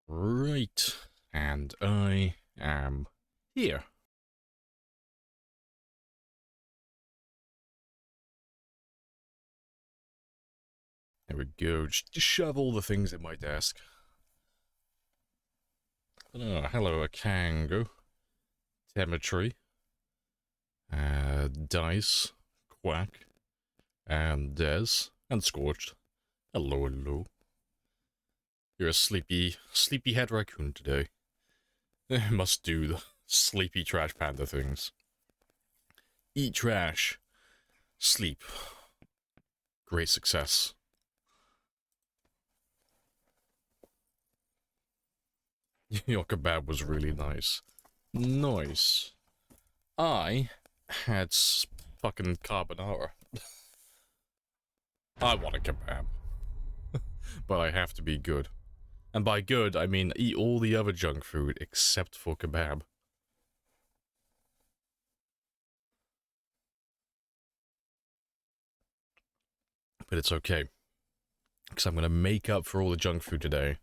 Right, and I am here. There we go, just shove all the things in my desk. Hello, a Kango, Temetry, Dice, Quack, and Des, and Scorched. Hello, hello. You're a sleepy head raccoon today. Must do the sleepy trash panda things. Eat trash, sleep. Great success. Your kebab was really nice. Nice. I had fucking carbonara. I want a kebab. But I have to be good. And by good, I mean eat all the other junk food except for kebab. But it's okay. Because I'm going to make up for all the junk food today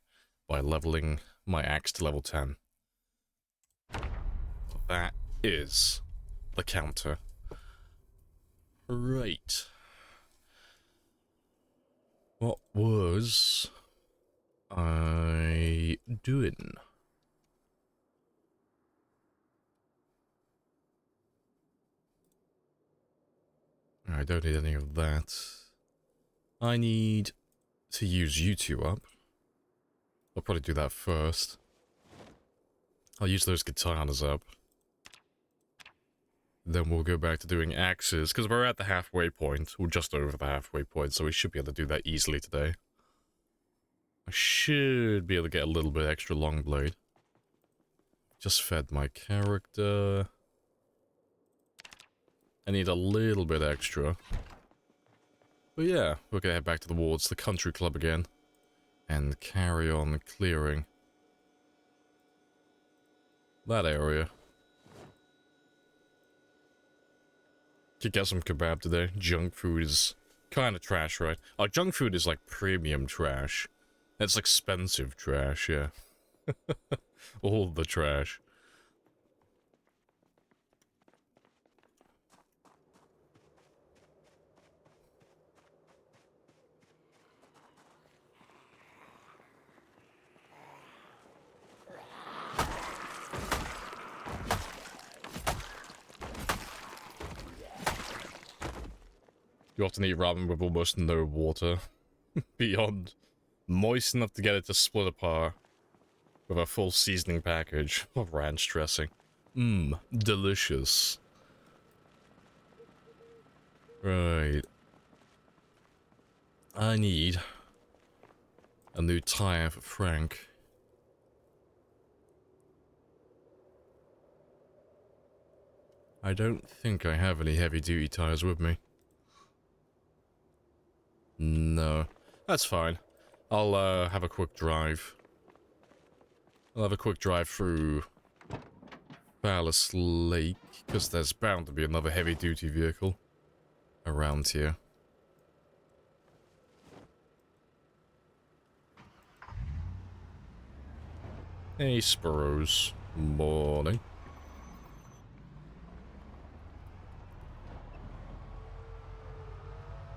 by leveling my axe to level 10. That is the counter. Right. What was I doing? I don't need any of that. I need to use you two up. I'll probably do that first. I'll use those katanas up. Then we'll go back to doing axes, because we're at the halfway point. We're just over the halfway point, so we should be able to do that easily today. I should be able to get a little bit extra long blade. Just fed my character. I need a little bit extra. But yeah, we're gonna head back to the wards, the country club again. And carry on clearing that area. Could get some kebab today. Junk food is kind of trash, right? Oh, junk food is like premium trash. It's expensive trash, yeah. All the trash. You often eat ramen with almost no water. Beyond moist enough to get it to split apart. With a full seasoning package of ranch dressing. Mmm, delicious. Right. I need a new tire for Frank. I don't think I have any heavy-duty tires with me. No. That's fine. I'll, have a quick drive. I'll have a quick drive through Palace Lake, because there's bound to be another heavy-duty vehicle around here. Hey, Sparrows. Morning.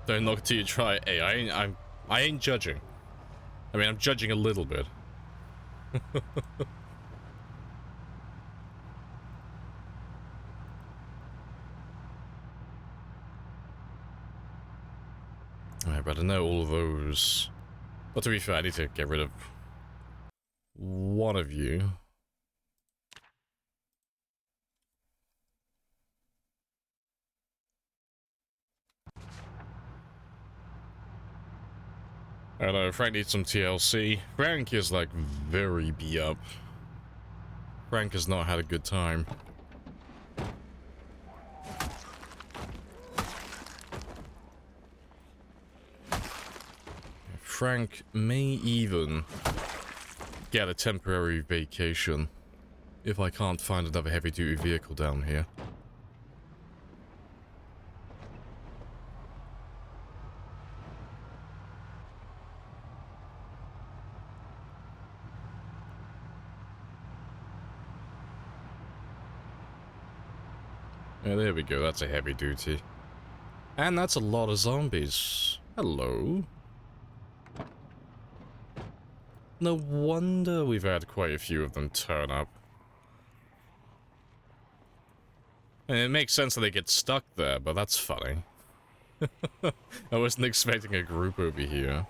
Don't knock till you try. Hey, I ain't judging. I mean, I'm judging a little bit. I better know all of those. But to be fair, I need to get rid of one of you. I don't know, Frank needs some TLC. Frank is like very beat up. Frank has not had a good time. Frank may even get a temporary vacation if I can't find another heavy-duty vehicle down here. Yeah, there we go. That's a heavy duty. And that's a lot of zombies. Hello. No wonder we've had quite a few of them turn up. And it makes sense that they get stuck there, but that's funny. I wasn't expecting a group over here.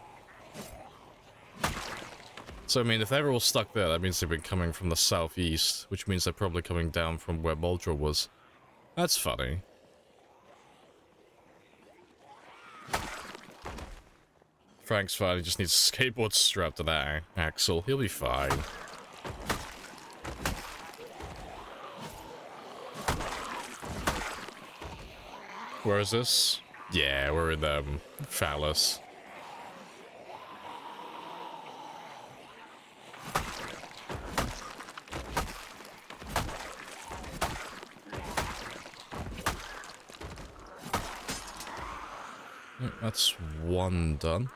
So, I mean, if they're all stuck there, that means they've been coming from the southeast, which means they're probably coming down from where Moldra was. That's funny. Frank's fine, he just needs a skateboard strapped to that axle. He'll be fine. Where is this? Yeah, we're in, Phallus. That's one done.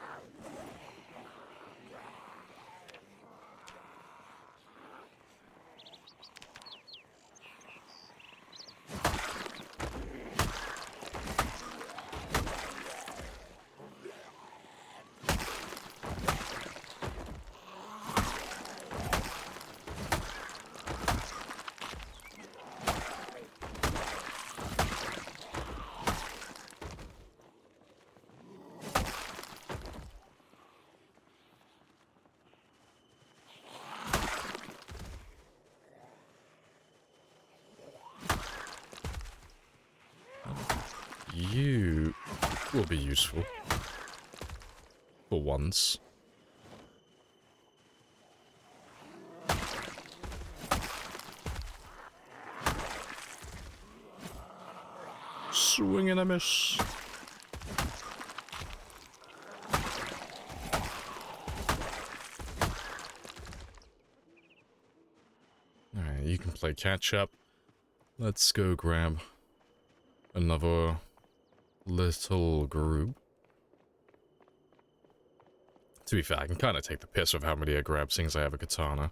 You will be useful. For once. Swing and a miss. Alright, you can play catch up. Let's go grab another little group. To be fair, I can kind of take the piss of how many I grab since I have a katana.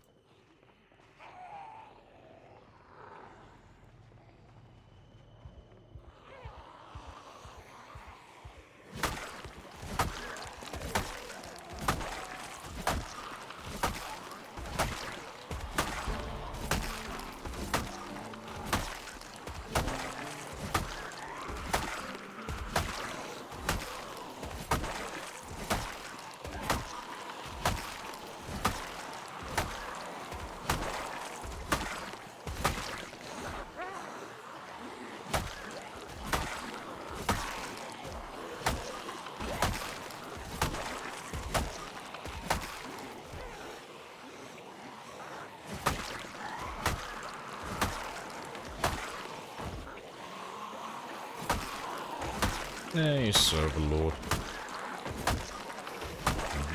Hey, Serverlord.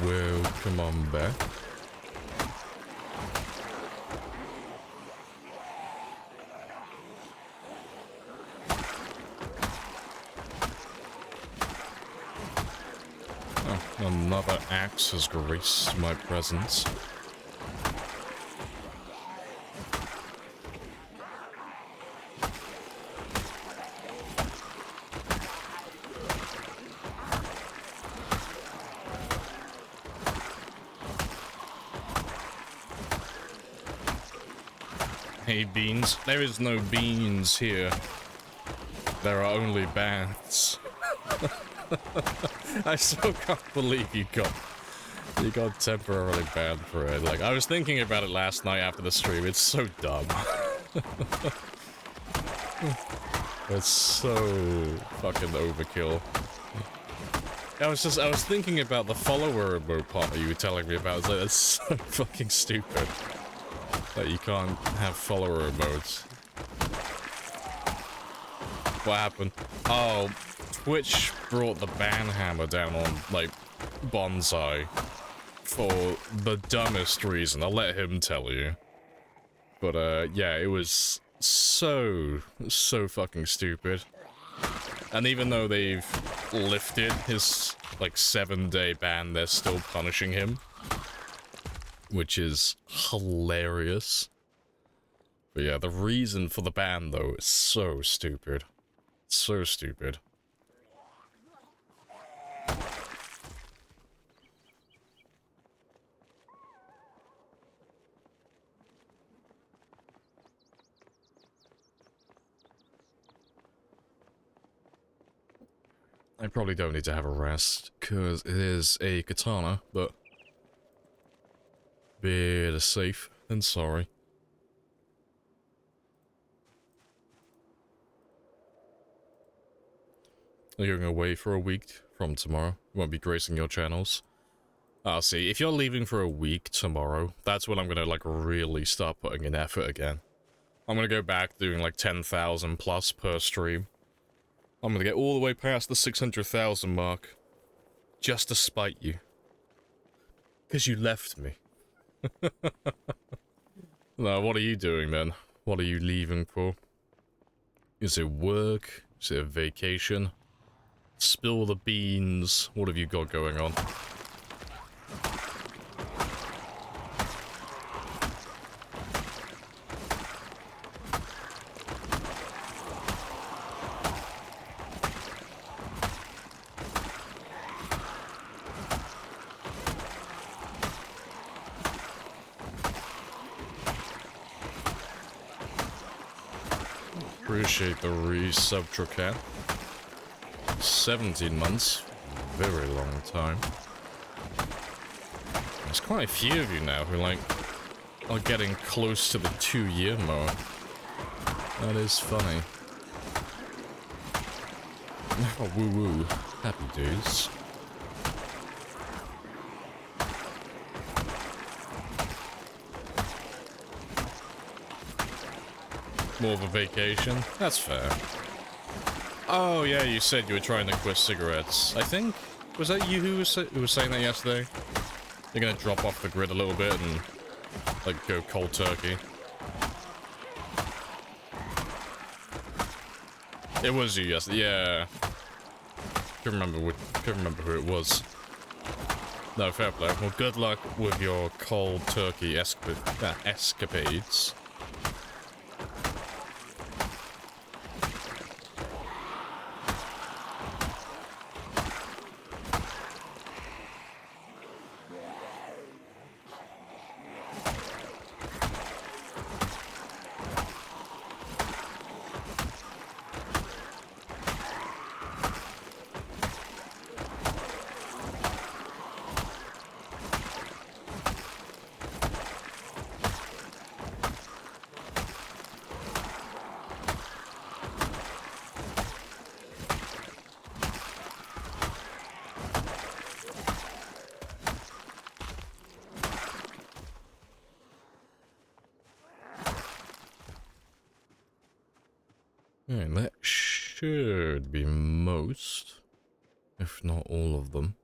Welcome on back. Oh, another axe has graced my presence. Hey, beans. There is no beans here. There are only bands. I still can't believe you got temporarily banned for it. Like, I was thinking about it last night after the stream. It's so dumb. It's so fucking overkill. I was thinking about the follower emote part that you were telling me about. It's like, that's so fucking stupid. That you can't have follower emotes. What happened? Oh, Twitch brought the ban hammer down on, like, Bonsai for the dumbest reason. I'll let him tell you. But, yeah, it was so fucking stupid. And even though they've lifted his, like, 7-day ban, they're still punishing him. Which is hilarious. But yeah, the reason for the ban, though, is so stupid. So stupid. I probably don't need to have a rest, because it is a katana, but better safe than sorry. Are you going away for a week from tomorrow? You won't be gracing your channels? I'll see. If you're leaving for a week tomorrow, that's when I'm going to, like, really start putting in effort again. I'm going to go back doing, like, 10,000 plus per stream. I'm going to get all the way past the 600,000 mark. Just to spite you. Because you left me. Now, what are you doing, then? What are you leaving for? Is it work? Is it a vacation? Spill the beans. What have you got going on? Appreciate the resub, Trocat. 17 months. Very long time. There's quite a few of you now who, like, are getting close to the 2-year mark. That is funny. Oh, woo-woo. Happy days. More of a vacation? That's fair. Oh, yeah, you said you were trying to quit cigarettes. I think... Was that you who was saying that yesterday? You're gonna drop off the grid a little bit and, like, go cold turkey. It was you yesterday, yeah. Couldn't remember who it was. No, fair play. Well, good luck with your cold turkey escapades. And that should be most, if not all of them.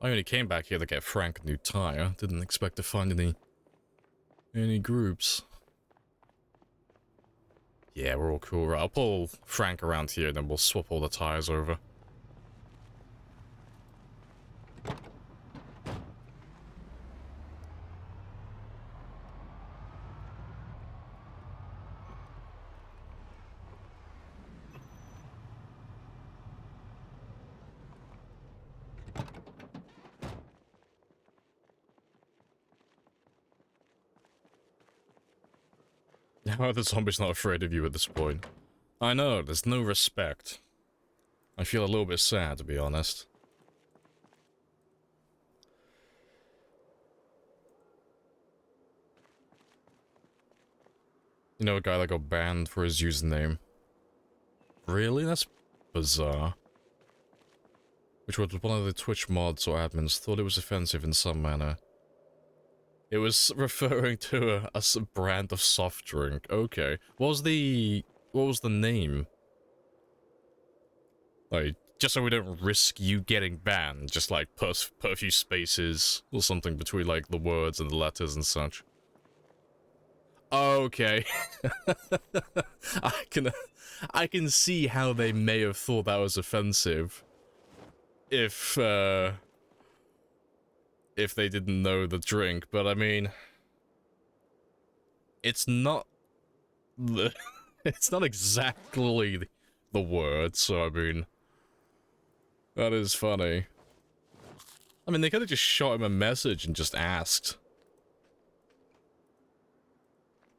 I only came back here to get Frank a new tire. Didn't expect to find any groups. Yeah, we're all cool. Right, I'll pull Frank around here, then we'll swap all the tires over. How the zombie's not afraid of you at this point? I know, there's no respect. I feel a little bit sad, to be honest. You know a guy that got banned for his username? Really? That's bizarre. Which was one of the Twitch mods or admins thought it was offensive in some manner. It was referring to a brand of soft drink. Okay. What was the name? Like, just so we don't risk you getting banned, just like put a few spaces or something between like the words and the letters and such. Okay. I can see how they may have thought that was offensive. If they didn't know the drink, but I mean, it's not the... it's not exactly the word, so I mean... That is funny. I mean, they could have just shot him a message and just asked.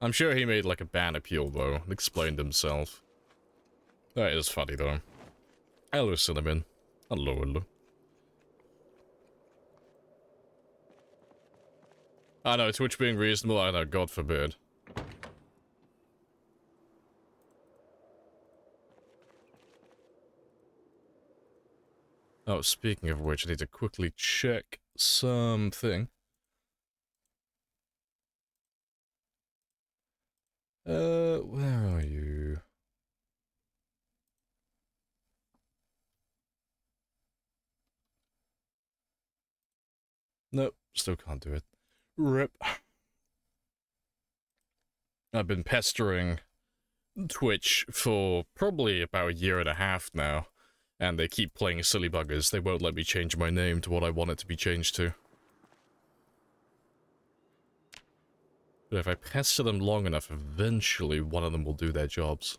I'm sure he made like a ban appeal though, and explained himself. That is funny though. Hello, Cinnamon. Hello, hello. I know, Twitch being reasonable, I know, God forbid. Oh, speaking of which, I need to quickly check something. Where are you? Nope, still can't do it. RIP. I've been pestering Twitch for probably about a year and a half now, and they keep playing silly buggers. They won't let me change my name to what I want it to be changed to. But if I pester them long enough, eventually one of them will do their jobs.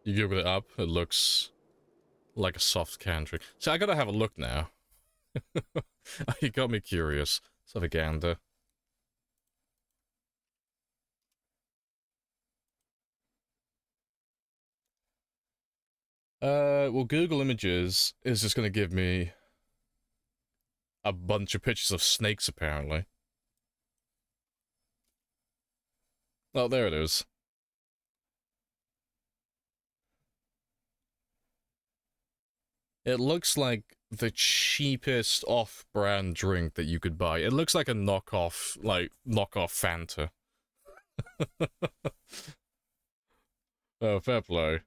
You Google it up, it looks like a soft country. So I gotta have a look now. You got me curious. Let's have a gander. Well, Google Images is just gonna give me a bunch of pictures of snakes, apparently. Oh, there it is. It looks like the cheapest off-brand drink that you could buy. It looks like a knockoff, Fanta. Oh, fair play.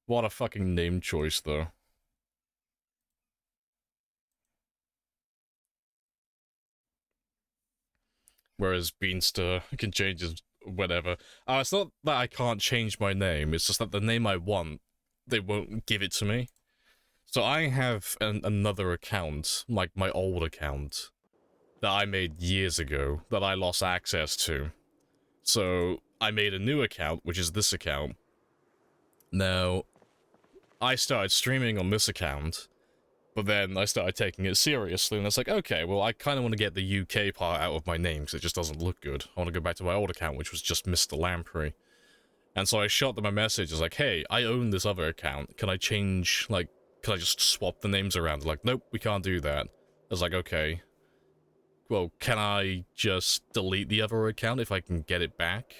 What a fucking name choice, though. Whereas Beanstar can change his whatever. It's not that I can't change my name, it's just that the name I want, they won't give it to me. So I have another account, like my old account, that I made years ago, that I lost access to. So I made a new account, which is this account. Now, I started streaming on this account, but then I started taking it seriously, and it's like, okay, well, I kind of want to get the UK part out of my name, because it just doesn't look good. I want to go back to my old account, which was just Mr. Lamprey. And so I shot them a message, I was like, hey, I own this other account, can I change, like, can I just swap the names around? They're like, nope, we can't do that. I was like, okay. Well, can I just delete the other account if I can get it back?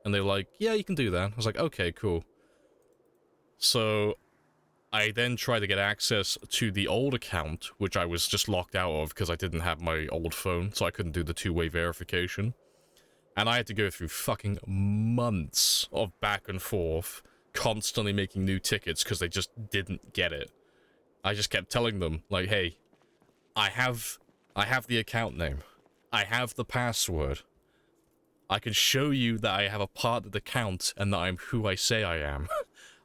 And they're like, yeah, you can do that. I was like, okay, cool. So I then tried to get access to the old account, which I was just locked out of because I didn't have my old phone, so I couldn't do the two-way verification. And I had to go through fucking months of back and forth, constantly making new tickets because they just didn't get it. I just kept telling them, like, hey, I have the account name. I have the password. I can show you that I have a partnered account and that I'm who I say I am.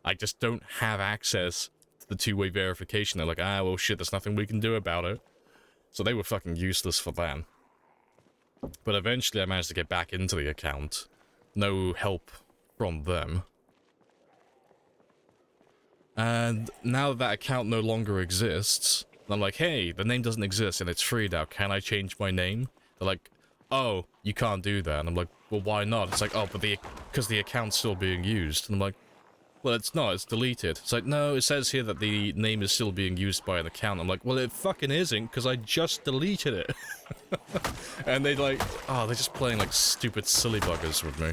I just don't have access to the two-way verification. They're like, well shit, there's nothing we can do about it. So they were fucking useless for that. But eventually I managed to get back into the account. No help from them. And now that account no longer exists, I'm like, hey, the name doesn't exist and it's free now. Can I change my name? They're like, oh, you can't do that. And I'm like, well, why not? It's like, oh, but because the account's still being used. And I'm like, well, it's not, it's deleted. It's like, no, it says here that the name is still being used by an account. I'm like, well, it fucking isn't, because I just deleted it. And they like, oh, they're just playing like stupid silly buggers with me.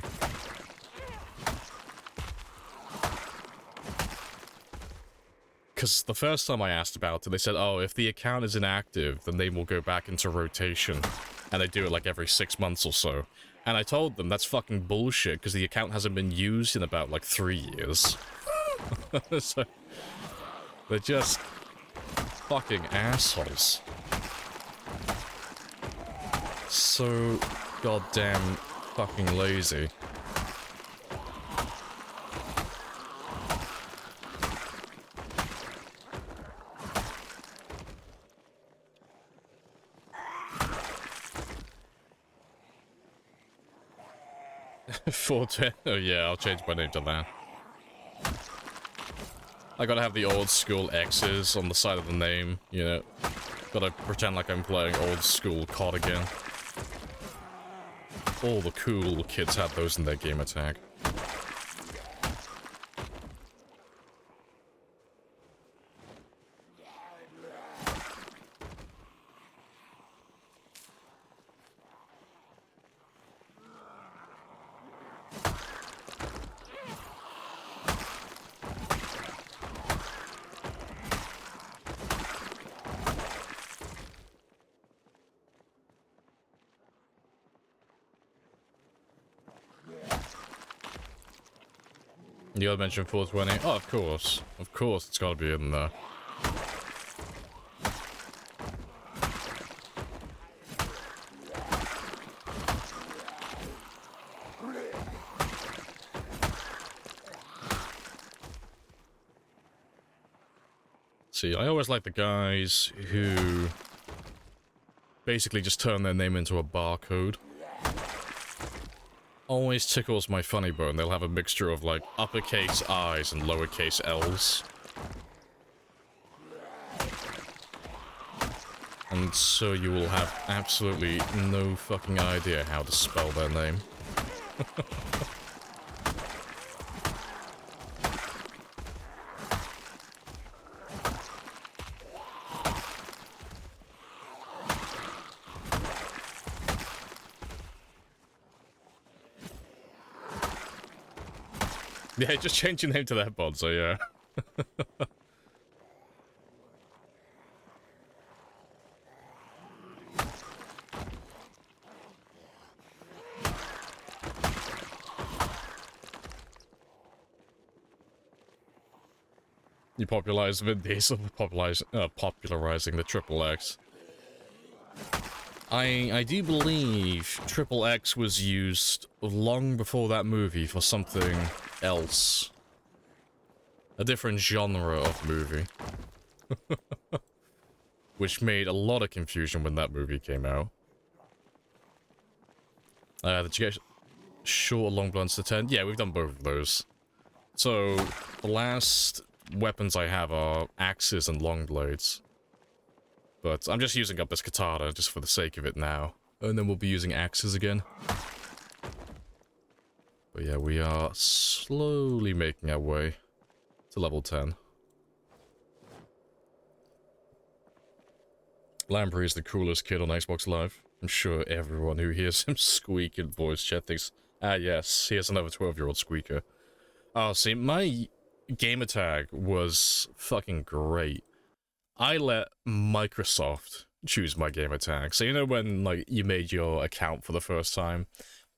Because the first time I asked about it, they said, oh, if the account is inactive, the name will go back into rotation. And they do it like every 6 months or so. And I told them that's fucking bullshit, because the account hasn't been used in about like 3 years. So, they're just fucking assholes. So goddamn fucking lazy. 410. Oh yeah, I'll change my name to that. I gotta have the old school X's on the side of the name, you know. Gotta pretend like I'm playing old school COD again. All the cool kids had those in their gamer tag. You gotta mention 420. Oh, of course. Of course, it's gotta be in there. See, I always like the guys who basically just turn their name into a barcode. Always tickles my funny bone. They'll have a mixture of like uppercase I's and lowercase L's. And so you will have absolutely no fucking idea how to spell their name. Yeah, just change your name to that bod, so yeah. You popularized Vin Diesel, popularizing the Triple X. I do believe Triple X was used long before that movie for something else. A different genre of movie. Which made a lot of confusion when that movie came out. Did you get short or long blunts to 10? Yeah, we've done both of those. So, the last weapons I have are axes and long blades. But I'm just using up this katana just for the sake of it now. And then we'll be using axes again. But yeah, we are slowly making our way to level 10. Lamprey is the coolest kid on Xbox Live. I'm sure everyone who hears him squeak in voice chat thinks, ah yes, here's another 12-year-old squeaker. Oh, see, my gamertag was fucking great. I let Microsoft choose my gamertag. So you know when like you made your account for the first time,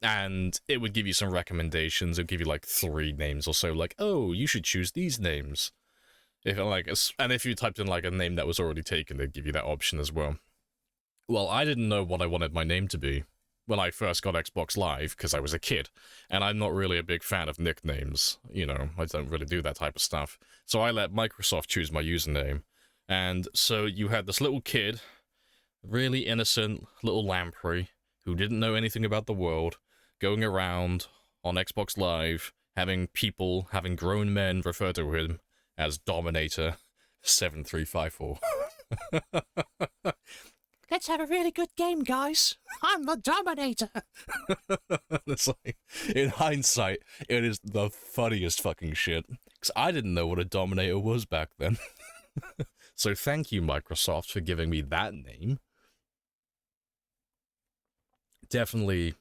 and it would give you some recommendations. It would give you like 3 names or so, like, oh, you should choose these names. And if you typed in like a name that was already taken, they'd give you that option as well. Well, I didn't know what I wanted my name to be when I first got Xbox Live, because I was a kid, and I'm not really a big fan of nicknames. You know, I don't really do that type of stuff. So I let Microsoft choose my username. And so you had this little kid, really innocent little lamprey, who didn't know anything about the world, going around on Xbox Live, having grown men refer to him as Dominator 7354. Let's have a really good game, guys. I'm the Dominator. It's like, in hindsight, it is the funniest fucking shit. Because I didn't know what a Dominator was back then. So thank you, Microsoft, for giving me that name. Definitely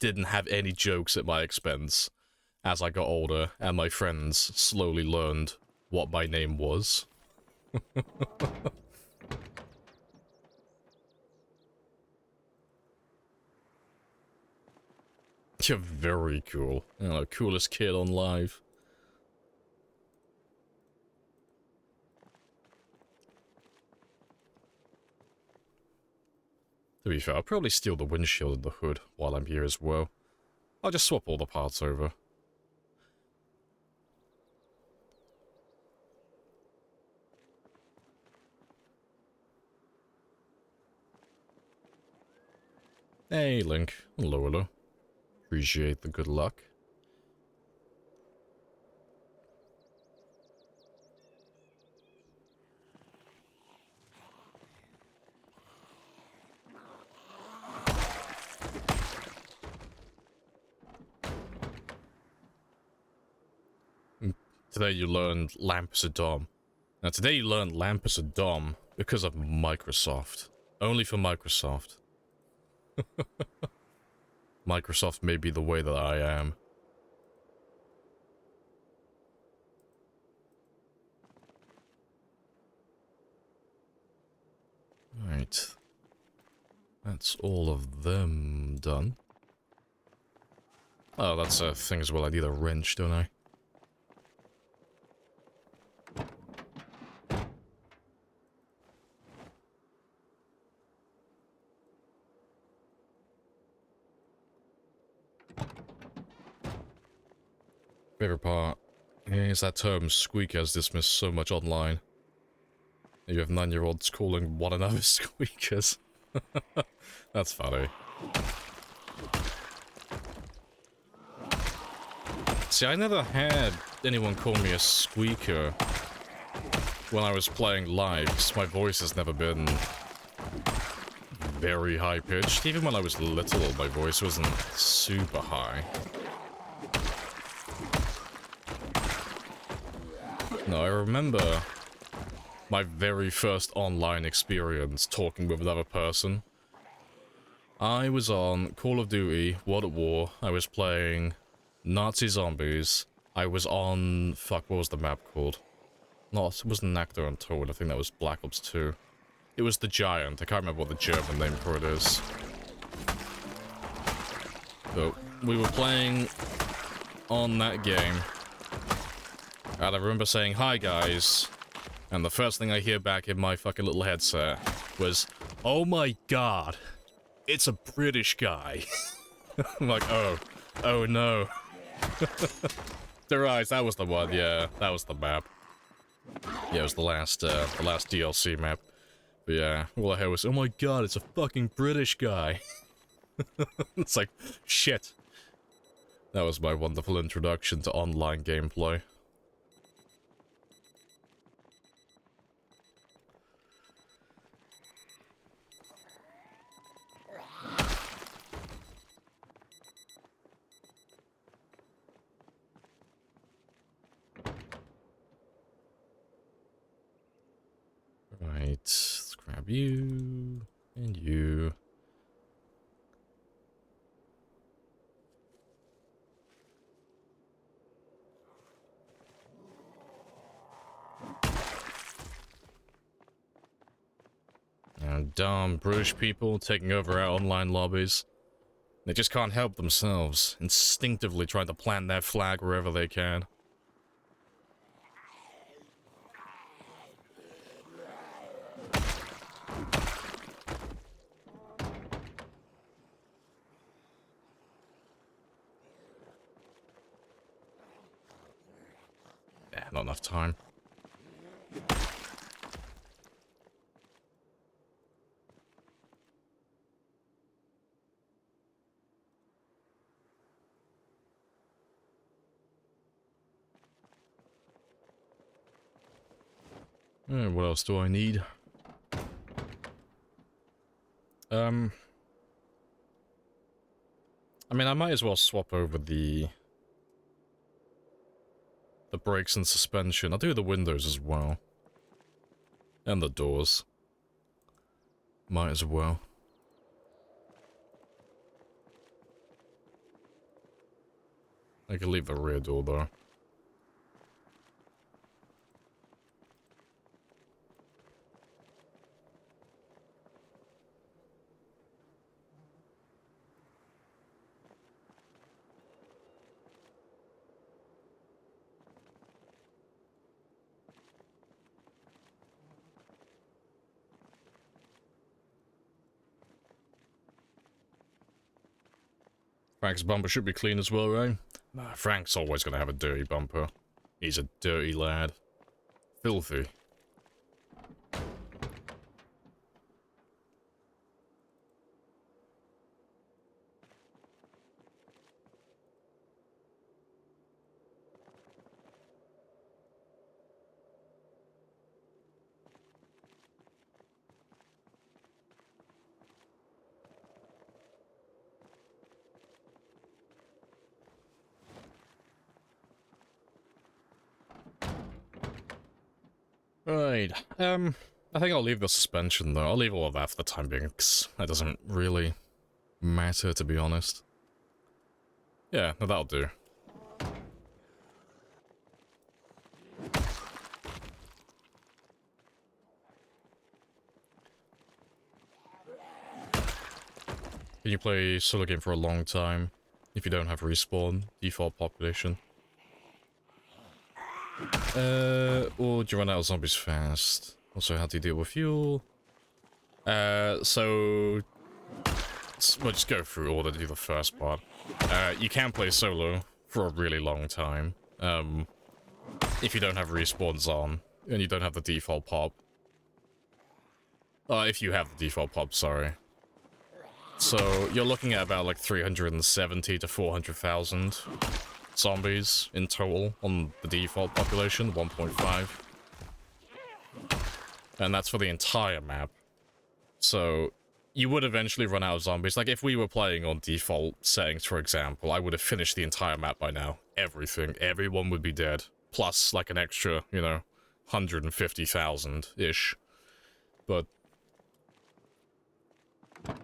didn't have any jokes at my expense as I got older and my friends slowly learned what my name was. You're very cool. You know, coolest kid on live. To be fair, I'll probably steal the windshield and the hood while I'm here as well. I'll just swap all the parts over. Hey, Link. Hello, hello. appreciate the good luck. Today you learned Lamp is a Dom. Now today you learned Lamp is a Dom because of Microsoft. Only for Microsoft. Microsoft may be the way that I am. Right. That's all of them done. Oh, that's a thing as well. I need a wrench, don't I? Favorite part is that term squeaker has dismissed so much online. You have 9-year-olds calling one another squeakers. That's funny. See, I never had anyone call me a squeaker when I was playing live, because my voice has never been very high-pitched. Even when I was little, my voice wasn't super high. No, I remember my very first online experience talking with another person. I was on Call of Duty, World at War. I was playing Nazi Zombies. I was on... fuck, what was the map called? No, it wasn't Actor Untold. I think that was Black Ops 2. It was The Giant. I can't remember what the German name for it is. So, we were playing on that game. And I remember saying, "Hi guys," and the first thing I hear back in my fucking little headset was, "Oh my god, it's a British guy." I'm like, oh no. Right, that was the one, yeah, that was the map. Yeah, it was the last DLC map. But yeah, all I heard was, "Oh my god, it's a fucking British guy." It's like, shit. That was my wonderful introduction to online gameplay. Right, let's grab you, and you. Dumb British people taking over our online lobbies. They just can't help themselves, instinctively trying to plant their flag wherever they can. Yeah, not enough time. What else do I need? I mean, I might as well swap over the brakes and suspension. I'll do the windows as well. And the doors. Might as well. I can leave the rear door though. Frank's bumper should be clean as well, right? Nah, Frank's always gonna have a dirty bumper. He's a dirty lad. Filthy. Right. I think I'll leave the suspension though. I'll leave all of that for the time being, 'cause that doesn't really matter, to be honest. Yeah, no, that'll do. Can you play solo game for a long time if you don't have respawn, default population? Or do you run out of zombies fast? Also, how do you deal with fuel? So we'll just go through order to do the first part. You can play solo for a really long time, if you don't have respawns on, and you don't have the default pop. If you have the default pop, sorry. So, you're looking at about like 370 to 400,000 zombies in total on the default population, 1.5. And that's for the entire map. So, you would eventually run out of zombies. Like, if we were playing on default settings, for example, I would have finished the entire map by now. Everything. Everyone would be dead. Plus, like, an extra, you know, 150,000-ish. But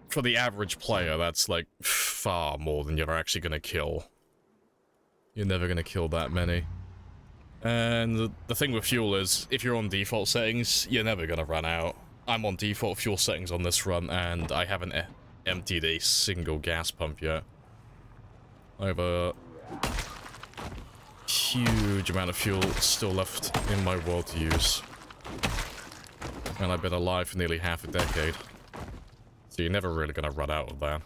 for the average player, that's, like, far more than you're actually gonna kill. You're never gonna kill that many. And the thing with fuel is, if you're on default settings, you're never gonna run out. I'm on default fuel settings on this run, and I haven't emptied a single gas pump yet. I have a huge amount of fuel still left in my world to use. And I've been alive for nearly half a decade. So you're never really gonna run out of that.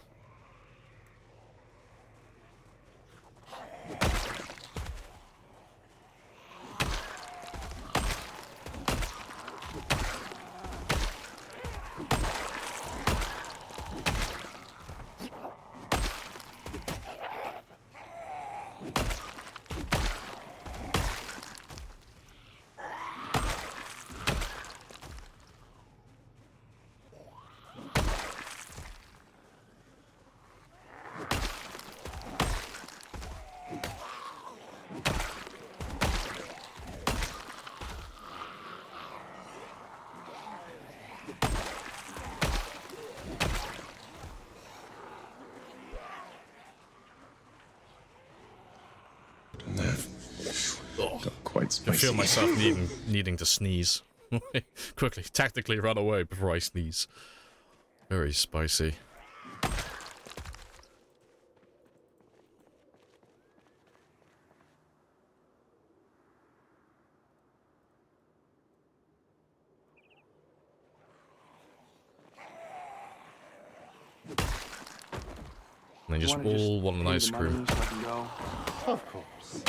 I feel myself needing to sneeze. Quickly, tactically run away before I sneeze. Very spicy. And they just all want an ice cream. Of course.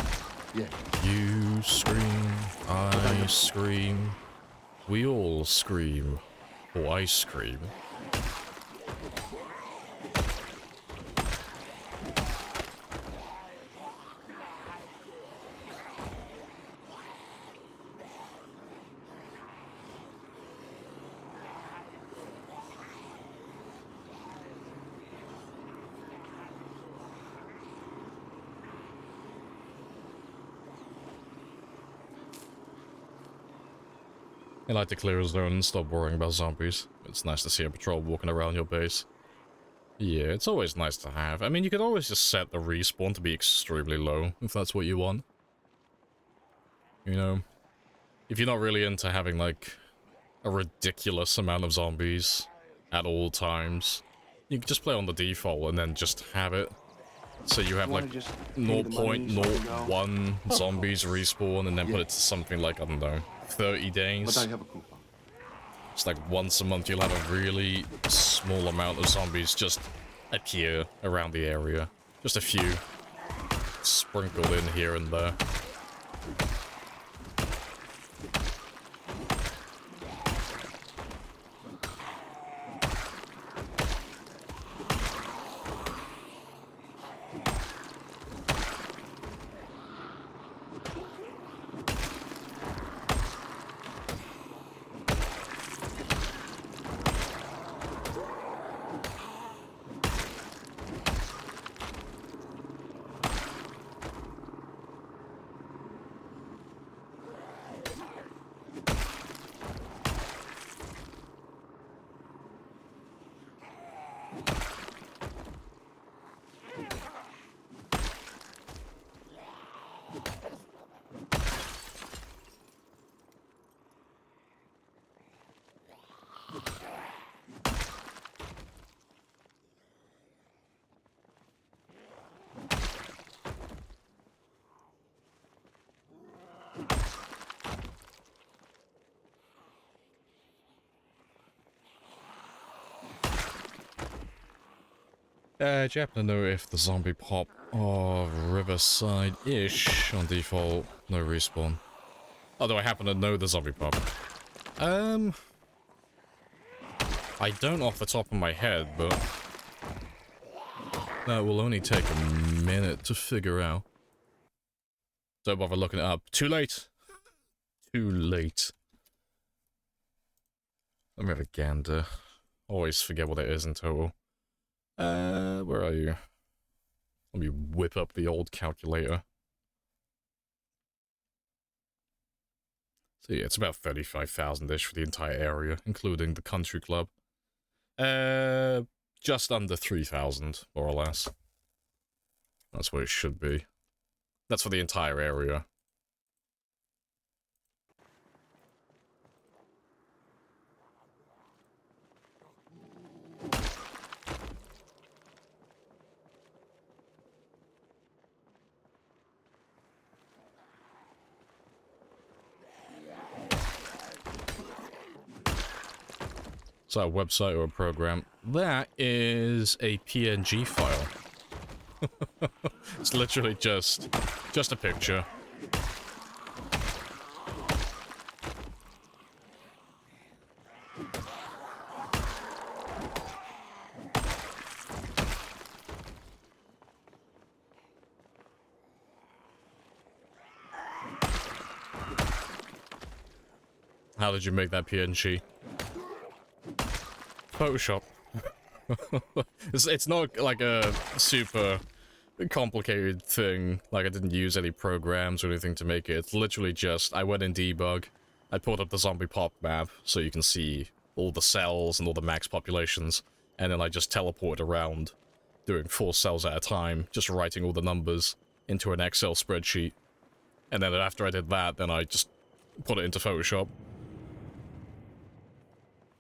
Yeah. You scream, I scream, we all scream for ice cream. I like to clear a zone and stop worrying about zombies. It's nice to see a patrol walking around your base. Yeah, it's always nice to have. I mean, you could always just set the respawn to be extremely low, if that's what you want. You know? If you're not really into having, like, a ridiculous amount of zombies at all times, you can just play on the default and then just have it. So you have, like, 0.01 zombies respawn and then put it to something like, I don't know, 30 days. But I have a coupon. It's like once a month you'll have a really small amount of zombies just appear around the area. Just a few sprinkled in here and there. Do you happen to know if the zombie pop or Riverside-ish on default, no respawn? Although I happen to know the zombie pop. I don't off the top of my head, but that will only take a minute to figure out. Don't bother looking it up. Too late. Too late. Let me have a gander. Always forget what it is in total. Where are you? Let me whip up the old calculator. So yeah, it's about 35,000-ish for the entire area, including the country club. Just under 3,000, more or less. That's what it should be. That's for the entire area. Is that a website or a program? That is a PNG file. It's literally just a picture. How did you make that PNG? Photoshop. It's not like a super complicated thing. Like, I didn't use any programs or anything to make it. It's literally just, I went in debug, I pulled up the zombie pop map so you can see all the cells and all the max populations, and then I just teleported around, doing 4 cells at a time, just writing all the numbers into an Excel spreadsheet. And then after I did that, then I just put it into Photoshop.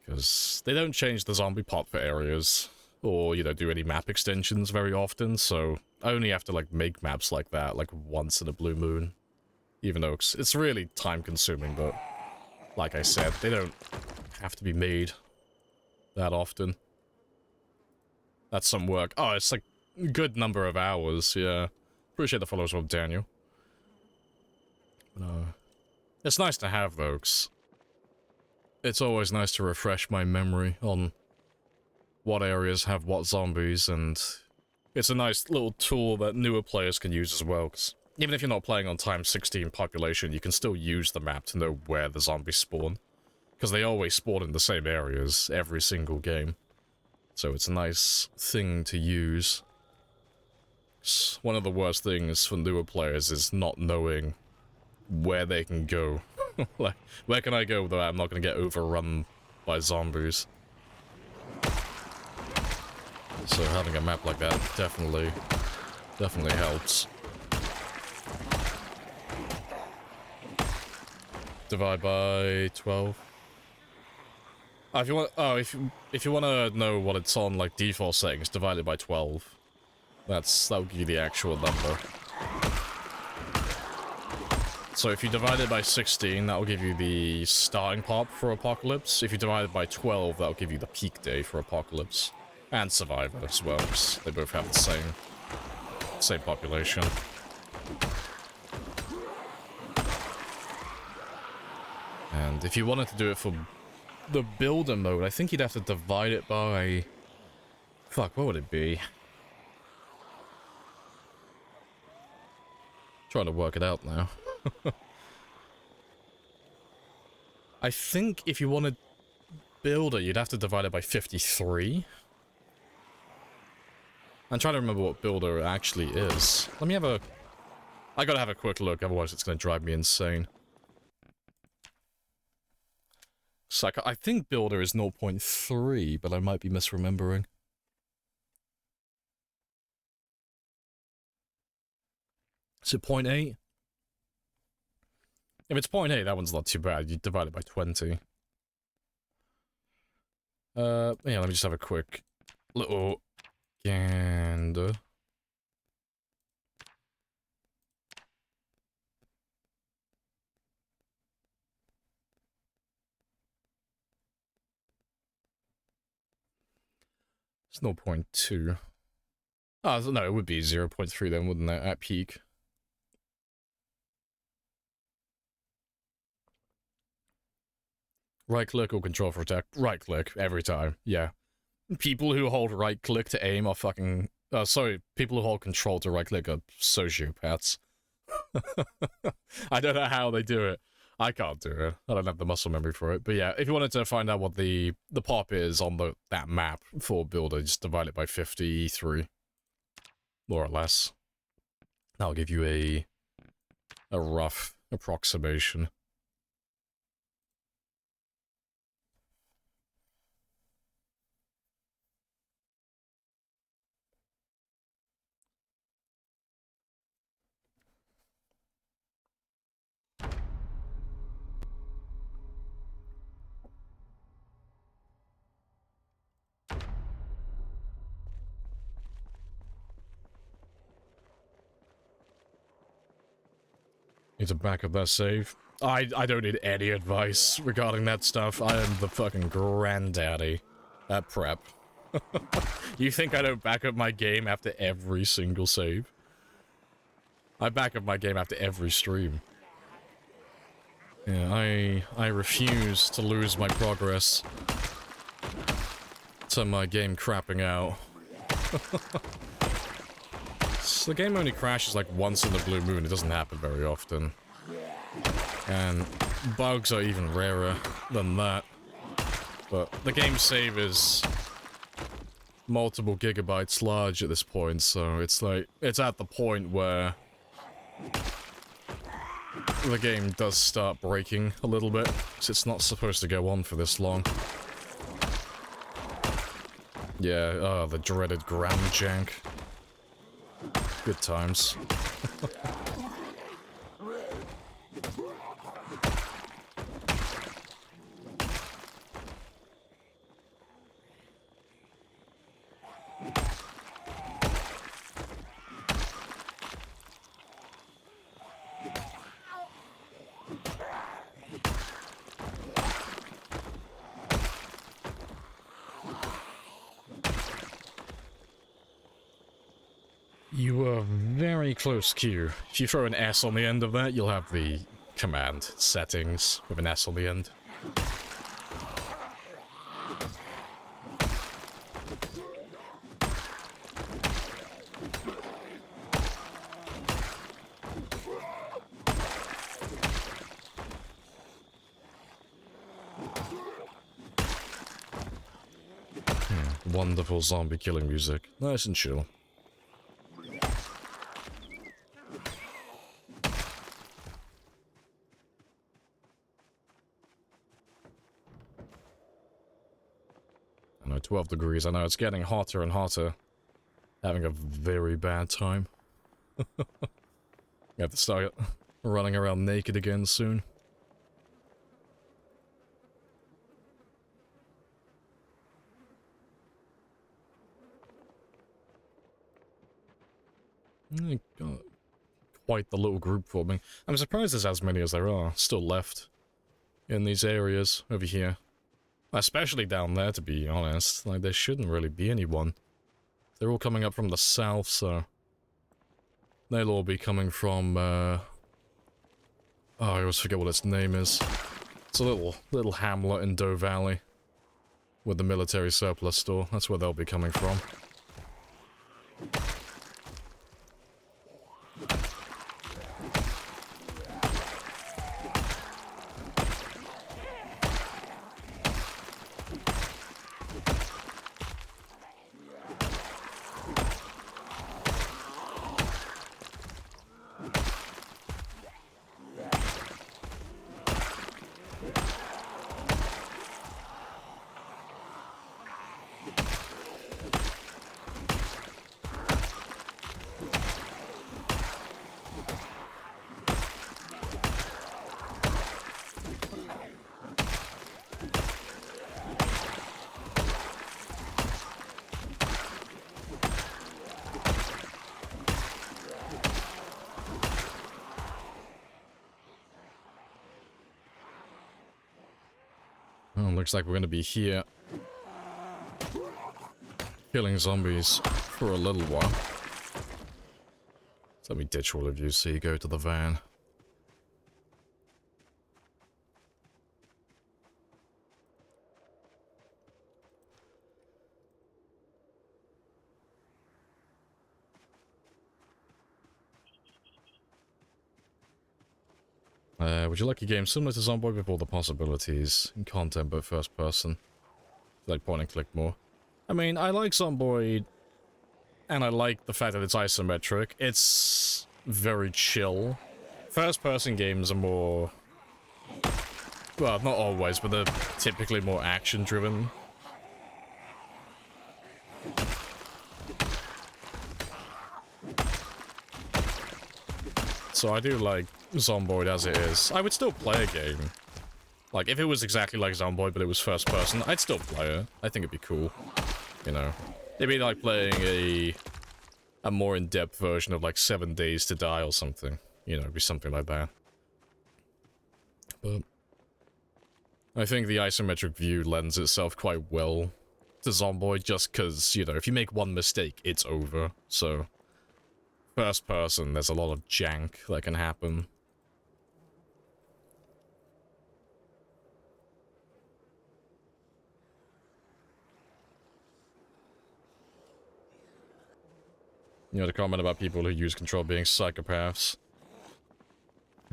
Because they don't change the zombie pop for areas, or, you know, do any map extensions very often, so I only have to, like, make maps like that, like, once in a blue moon. Even though it's really time-consuming, but, like I said, they don't have to be made that often. That's some work. Oh, it's, like, a good number of hours, yeah. Appreciate the follows from Daniel. It's nice to have, though, 'cause it's always nice to refresh my memory on what areas have what zombies, and it's a nice little tool that newer players can use as well, because even if you're not playing on times 16 population, you can still use the map to know where the zombies spawn, because they always spawn in the same areas every single game. So it's a nice thing to use. One of the worst things for newer players is not knowing where they can go. Like, where can I go though I'm not going to get overrun by zombies? So having a map like that definitely helps. Divide by 12. If you want, if you want to know what it's on, like, default settings, divide it by 12. That'll give you the actual number. So if you divide it by 16, that'll give you the starting pop for Apocalypse. If you divide it by 12, that'll give you the peak day for Apocalypse. And Survivor as well, because they both have the same population. And if you wanted to do it for the builder mode, I think you'd have to divide it by... Fuck, what would it be? Trying to work it out now. I think if you wanted builder, you'd have to divide it by 53. I'm trying to remember what builder actually is. Let me have a... I gotta have a quick look, otherwise it's gonna drive me insane. So I think builder is 0.3, but I might be misremembering. Is it 0.8? If it's 0.8, that one's not too bad. You divide it by 20. Yeah, let me just have a quick little gander. It's 0.2. Oh, no, it would be 0.3 then, wouldn't it, at peak? Right click or control for attack? Right click, every time, yeah. People who hold right click to aim are fucking... sorry, people who hold control to right click are sociopaths. I don't know how they do it. I can't do it. I don't have the muscle memory for it. But yeah, if you wanted to find out what the pop is on that map for Builder, just divide it by 53. More or less. That'll give you a rough approximation. Need to back up that save. I don't need any advice regarding that stuff. I am the fucking granddaddy at prep. You think I don't back up my game after every single save? I back up my game after every stream. Yeah, I refuse to lose my progress to my game crapping out. So the game only crashes like once in the blue moon. It doesn't happen very often. And bugs are even rarer than that. But the game save is multiple gigabytes large at this point, so it's like, it's at the point where the game does start breaking a little bit, because it's not supposed to go on for this long. Yeah, the dreaded gram jank. Good times. You were very close, Q. If you throw an S on the end of that, you'll have the command settings with an S on the end. Wonderful zombie killing music. Nice and chill. I know, 12 degrees. I know, it's getting hotter and hotter. Having a very bad time. You have to start running around naked again soon. Got quite the little group forming. I'm surprised there's as many as there are still left in these areas over here. Especially down there, to be honest. Like, there shouldn't really be anyone. They're all coming up from the south, so they'll all be coming from, oh, I always forget what its name is. It's a little hamlet in Doe Valley with the military surplus store. That's where they'll be coming from. Looks like we're going to be here killing zombies for a little while. So let me ditch all of you so you go to the van. Would you like a game similar to Zomboid with all the possibilities and content but first person? Like point and click more. I mean, I like Zomboid, and I like the fact that it's isometric. It's very chill. First person games are more... well, not always, but they're typically more action driven. So I do like Zomboid as it is. I would still play a game. Like, if it was exactly like Zomboid, but it was first person, I'd still play it. I think it'd be cool. You know? It'd be like playing a more in-depth version of, like, 7 Days to Die or something. You know, it'd be something like that. But I think the isometric view lends itself quite well to Zomboid, just because, you know, if you make one mistake, it's over. So, first person, there's a lot of jank that can happen. You know, the comment about people who use control being psychopaths.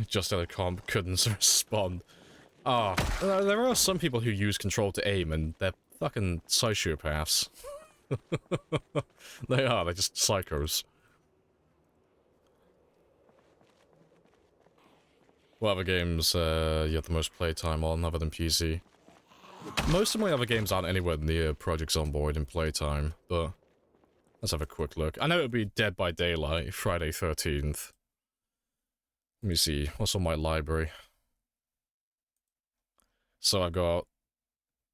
Just at a comp couldn't respond. Ah, there are some people who use control to aim, and they're fucking sociopaths. They are, they're just psychos. What other games you have the most playtime on, other than PC? Most of my other games aren't anywhere near Project Zomboid in playtime, but... let's have a quick look. I know it would be Dead by Daylight, Friday 13th. Let me see, what's on my library? So I've got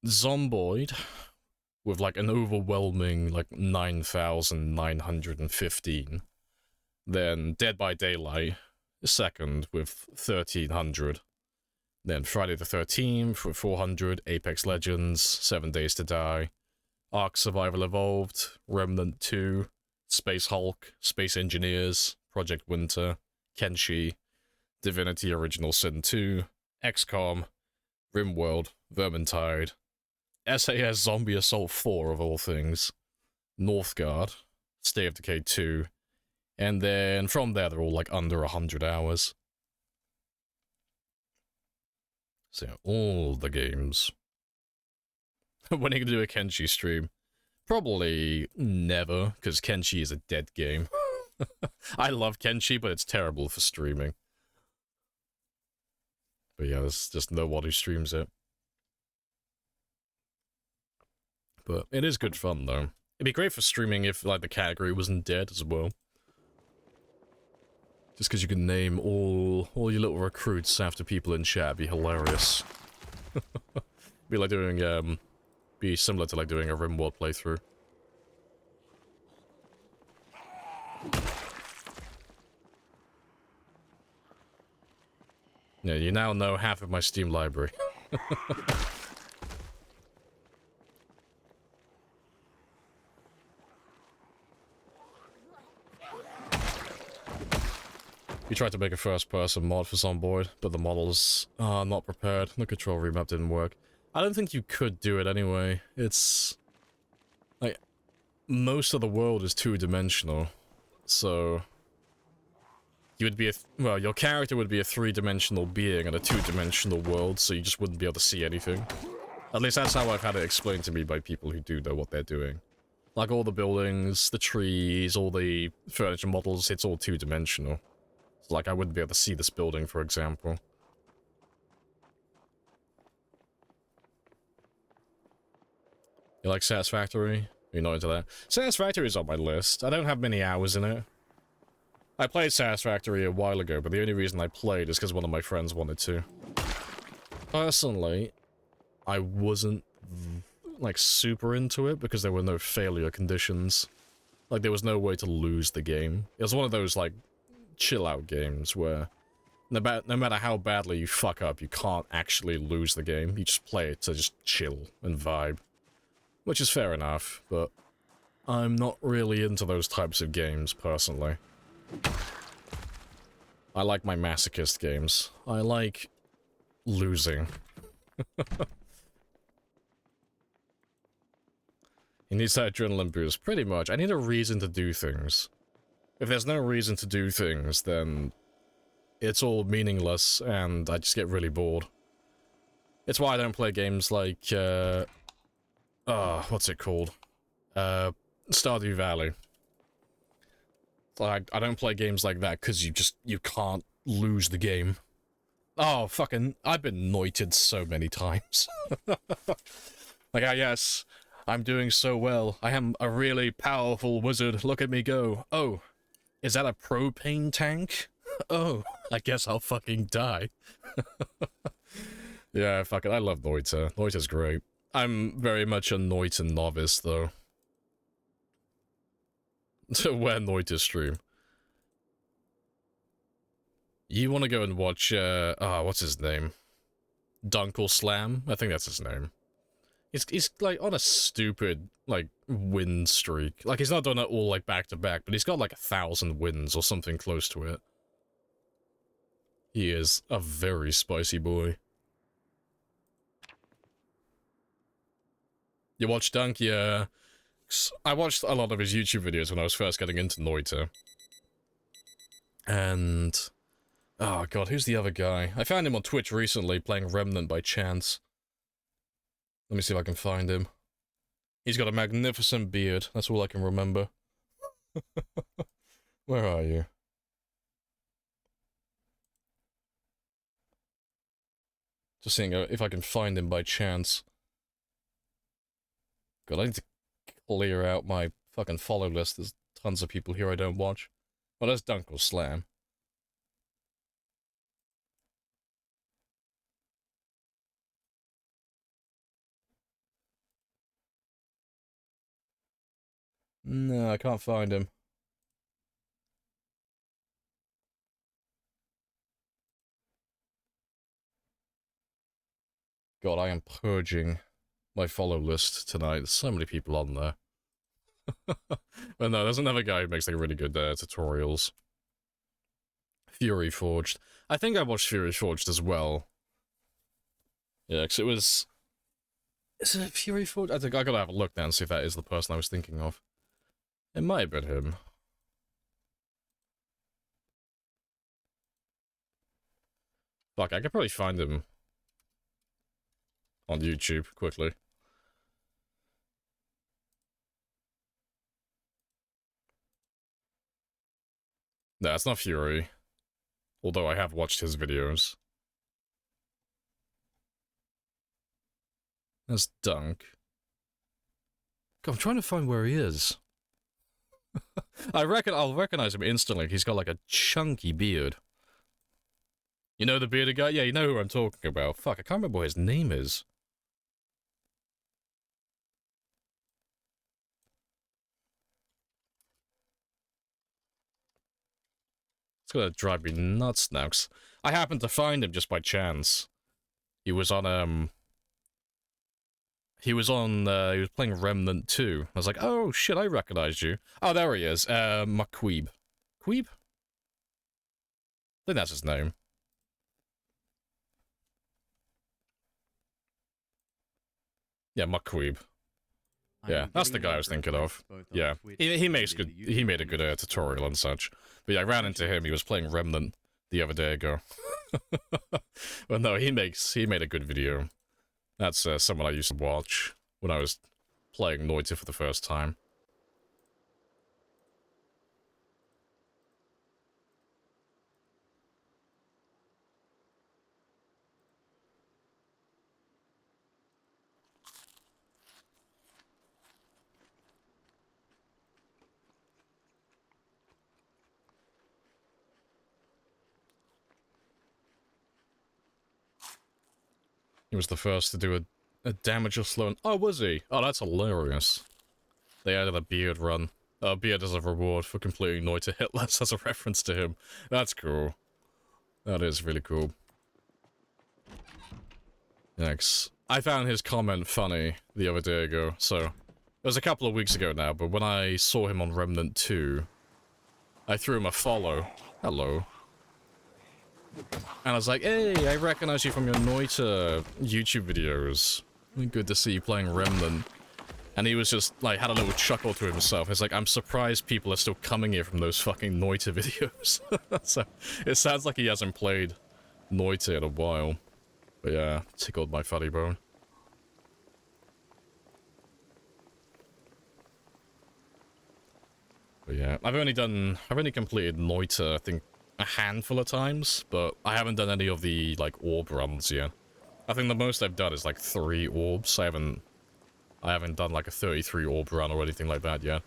Zomboid, with like an overwhelming like 9,915. Then Dead by Daylight, second with 1,300. Then Friday the 13th with 400, Apex Legends, 7 Days to Die, Ark Survival Evolved, Remnant 2, Space Hulk, Space Engineers, Project Winter, Kenshi, Divinity Original Sin 2, XCOM, RimWorld, Vermintide, SAS Zombie Assault 4 of all things, Northgard, State of Decay 2, and then from there they're all like under 100 hours. So yeah, all the games. When are you gonna do a Kenshi stream? Probably never, because Kenshi is a dead game. I love Kenshi, but it's terrible for streaming. But yeah, there's just no one who streams it. But it is good fun, though. It'd be great for streaming if, like, the category wasn't dead as well. Just because you can name all your little recruits after people in chat, be hilarious. Be like doing, be similar to like doing a RimWorld playthrough. Yeah, you now know half of my Steam library. We tried to make a first-person mod for Zomboid, but the models are not prepared. The control remap didn't work. I don't think you could do it anyway. It's... like, most of the world is two-dimensional, so... you would be a... well, your character would be a three-dimensional being in a two-dimensional world, so you just wouldn't be able to see anything. At least that's how I've had it explained to me by people who do know what they're doing. Like, all the buildings, the trees, all the furniture models, it's all two-dimensional. So, like, I wouldn't be able to see this building, for example. You like Satisfactory? You're not into that? Satisfactory is on my list. I don't have many hours in it. I played Satisfactory a while ago, but the only reason I played is because one of my friends wanted to. Personally, I wasn't, like, super into it because there were no failure conditions. Like, there was no way to lose the game. It was one of those, like, chill-out games where no matter how badly you fuck up, you can't actually lose the game. You just play it to just chill and vibe. Which is fair enough, but I'm not really into those types of games, personally. I like my masochist games. I like losing. He needs that adrenaline boost, pretty much. I need a reason to do things. If there's no reason to do things, then it's all meaningless, and I just get really bored. It's why I don't play games like, what's it called? Stardew Valley. Like, I don't play games like that because you can't lose the game. Oh, fucking, I've been noited so many times. Like, ah, yes, I'm doing so well. I am a really powerful wizard. Look at me go. Oh, is that a propane tank? Oh, I guess I'll fucking die. Yeah, fuck it, I love Noita. Noita's great. I'm very much a Noita novice, though. Where Noita stream. You want to go and watch, what's his name? Dunkle Slam? I think that's his name. He's like, on a stupid, like, win streak. Like, he's not done it all, like, back-to-back, but he's got, like, 1,000 wins or something close to it. He is a very spicy boy. You watch Dunk? Yeah. I watched a lot of his YouTube videos when I was first getting into Noita. And... oh god, who's the other guy? I found him on Twitch recently, playing Remnant by chance. Let me see if I can find him. He's got a magnificent beard, that's all I can remember. Where are you? Just seeing if I can find him by chance. God, I need to clear out my fucking follow list. There's tons of people here I don't watch. Well, there's Dunkle Slam. No, I can't find him. God, I am purging my follow list tonight. There's so many people on there. But no, there's another guy who makes like really good tutorials. Fury Forged. I think I watched Fury Forged as well. Yeah, because it was... is it Fury Forged? I think I gotta have a look now and see if that is the person I was thinking of. It might have been him. Fuck, I could probably find him on YouTube quickly. No, it's not Fury. Although I have watched his videos. That's Dunk. God, I'm trying to find where he is. I reckon I'll recognize him instantly. He's got like a chunky beard. You know the bearded guy? Yeah, you know who I'm talking about. Fuck, I can't remember what his name is. It's gonna drive me nuts now, 'cause I happened to find him just by chance. He was on, he was playing Remnant 2. I was like, oh shit, I recognized you. Oh, there he is, McQueeb. Queeb? I think that's his name. Yeah, McQueeb. Yeah, that's the guy I was thinking of. Yeah, he makes good. He made a good tutorial and such. But yeah, I ran into him. He was playing Remnant the other day ago. Well, no, he made a good video. That's someone I used to watch when I was playing Noita for the first time. He was the first to do a damage or slow. Oh, was he? Oh, that's hilarious. They added a beard run. A beard as a reward for completing Noita Hitless as a reference to him. That's cool. That is really cool. Thanks. I found his comment funny the other day ago, so It was a couple of weeks ago now, but when I saw him on Remnant 2, I threw him a follow. Hello. And I was like, hey, I recognize you from your Noita YouTube videos. Good to see you playing Remnant. And he was just, like, had a little chuckle to himself. It's like, I'm surprised people are still coming here from those fucking Noita videos. So, it sounds like he hasn't played Noita in a while. But yeah, tickled my funny bone. But yeah, I've only completed Noita, I think, a handful of times, but I haven't done any of the, like, orb runs yet. I think the most I've done is, like, 3 orbs. I haven't done, like, a 33 orb run or anything like that yet.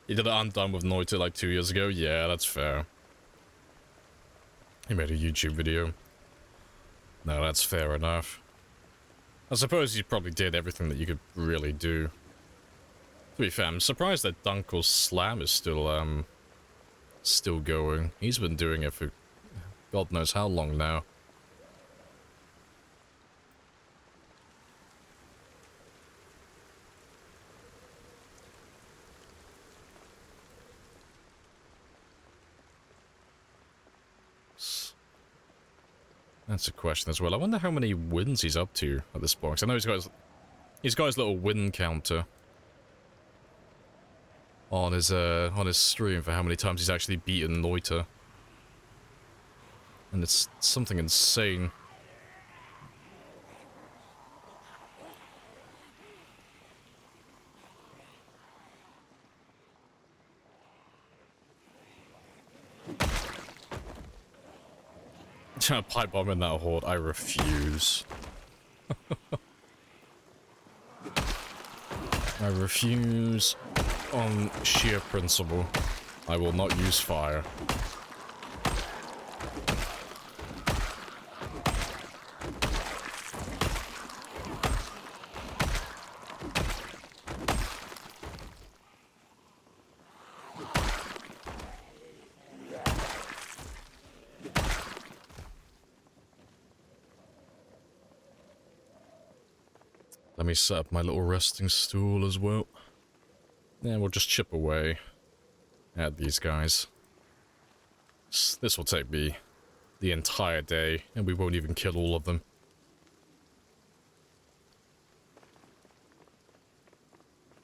You did it undone with Noita, like, 2 years ago? Yeah, that's fair. He made a YouTube video. No, that's fair enough. I suppose you probably did everything that you could really do. To be fair, I'm surprised that Dunkel's Slam is still going. He's been doing it for God knows how long now. That's a question as well. I wonder how many wins he's up to at this point. 'Cause I know he's got his little win counter on his stream for how many times he's actually beaten Noita. And it's something insane. Pipe bomb in that horde, I refuse. I refuse on sheer principle. I will not use fire. Let me set up my little resting stool as well. Yeah, we'll just chip away at these guys. This will take me the entire day, and we won't even kill all of them.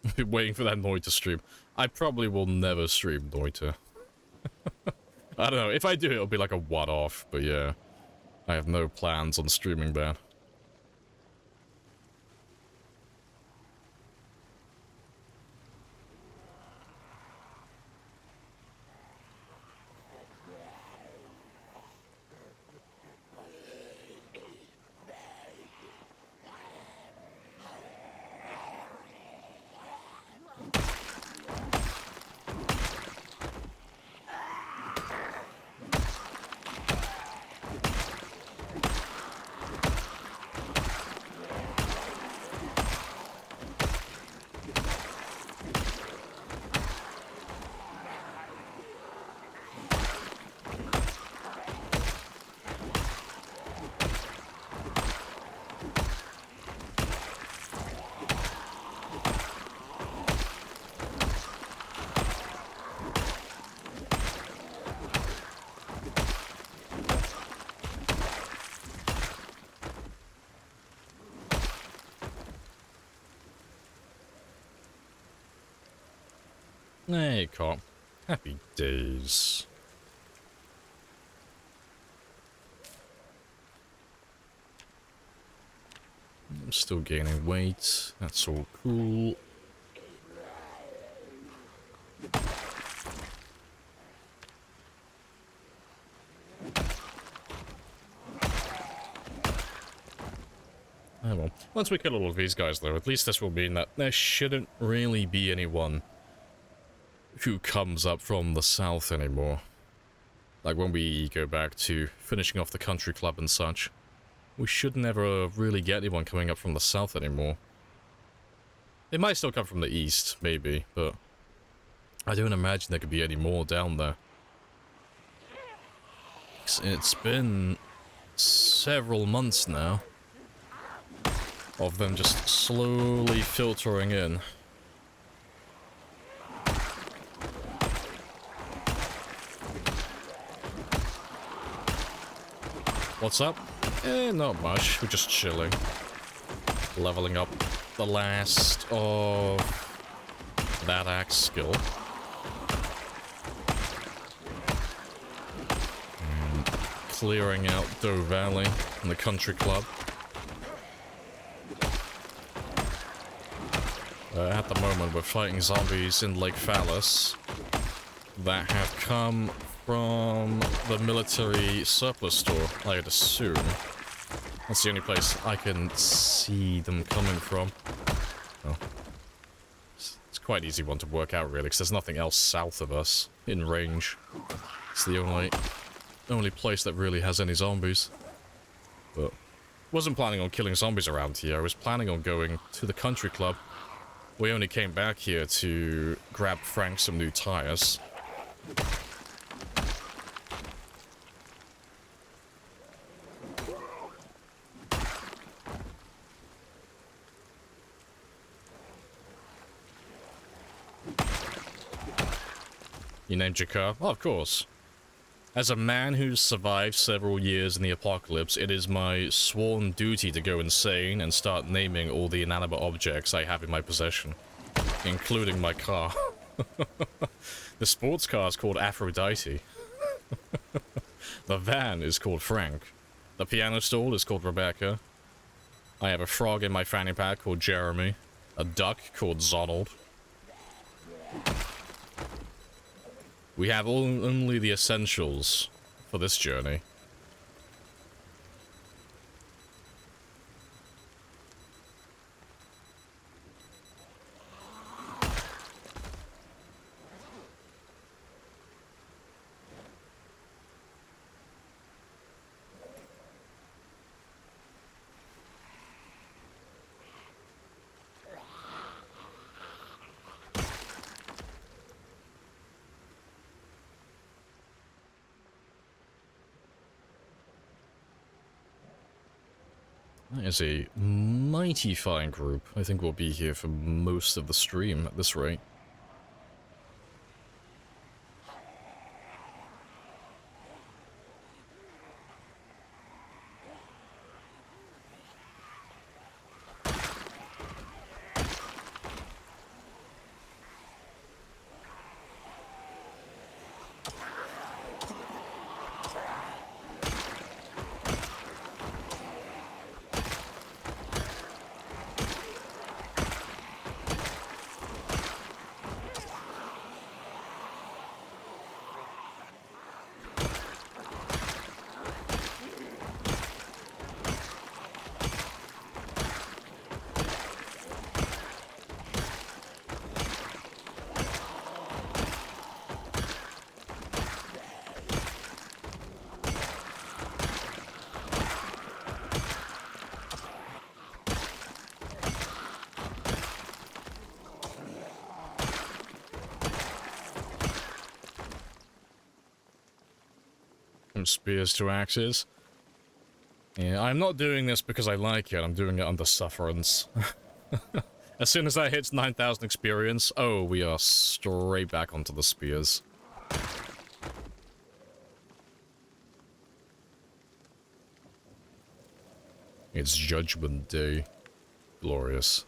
I've been waiting for that Noita stream. I probably will never stream Noita. I don't know, if I do, it'll be like a one-off, but yeah. I have no plans on streaming that. Hey, cop. Happy days. I'm still gaining weight. That's all cool. Oh well. Once we kill all of these guys, though, at least this will mean that there shouldn't really be anyone who comes up from the south anymore. Like when we go back to finishing off the country club and such, we should never really get anyone coming up from the south anymore. They might still come from the east, maybe, but I don't imagine there could be any more down there. It's been several months now of them just slowly filtering in. What's up? Not much. We're just chilling. Leveling up the last of that axe skill. And clearing out Doe Valley and the country club. At the moment, we're fighting zombies in Lake Phallus that have come from the military surplus store, I'd assume. That's the only place I can see them coming from. Oh. It's quite an easy one to work out, really, because there's nothing else south of us in range. It's the only place that really has any zombies. But wasn't planning on killing zombies around here. I was planning on going to the country club. We only came back here to grab Frank some new tires. You named your car? Oh, of course. As a man who's survived several years in the apocalypse, it is my sworn duty to go insane and start naming all the inanimate objects I have in my possession, including my car. The sports car is called Aphrodite. The van is called Frank. The piano stool is called Rebecca. I have a frog in my fanny pack called Jeremy. A duck called Zonald. We have only the essentials for this journey. That is a mighty fine group. I think we'll be here for most of the stream at this rate. From spears to axes. Yeah, I'm not doing this because I like it, I'm doing it under sufferance. As soon as I hit 9,000 experience, oh, we are straight back onto the spears. It's Judgment Day. Glorious.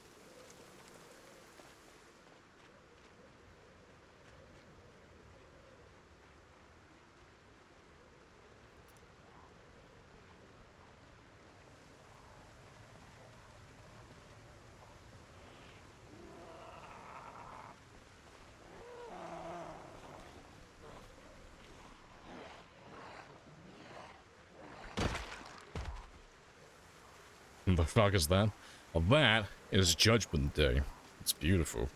The fuck is that? Well, that is Judgment Day. It's beautiful.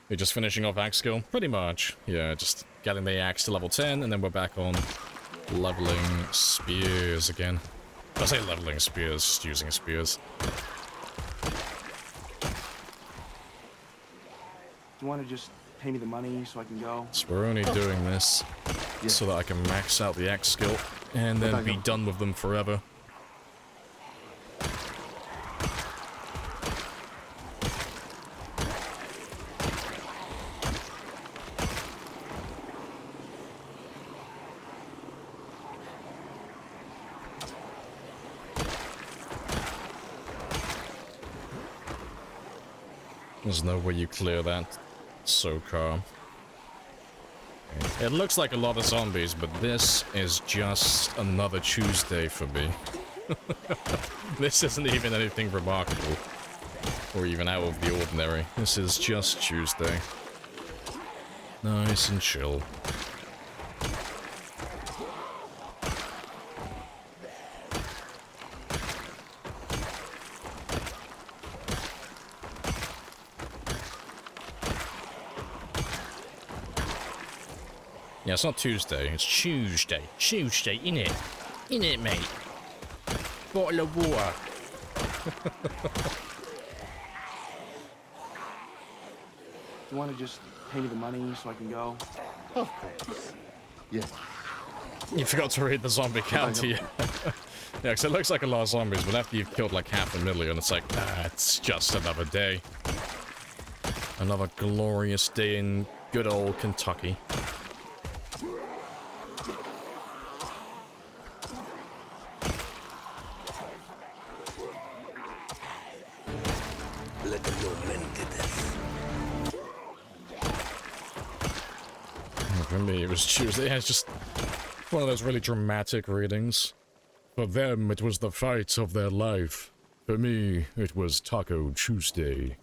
You're just finishing off axe skill? Pretty much. Yeah, just getting the axe to level 10, and then we're back on leveling spears again. I say leveling spears, just using spears. You want to just pay me the money so I can go? So we're only doing this Yeah. so that I can max out the X skill and then be done with them forever. There's no way you clear that. So calm. It looks like a lot of zombies, but this is just another Tuesday for me. This isn't even anything remarkable. Or even out of the ordinary. This is just Tuesday. Nice and chill. Yeah, it's not Tuesday, it's Tuesday. Tuesday, innit? Innit, mate? Bottle of water. You want to just pay me the money so I can go? Of course. Yes. You forgot to read the zombie counter, yeah. Yeah, because it looks like a lot of zombies, but after you've killed like 500,000, it's like, it's just another day. Another glorious day in good old Kentucky. For me, it was Tuesday. Yeah, it's just one of those really dramatic readings. For them, it was the fight of their life. For me, it was Taco Tuesday.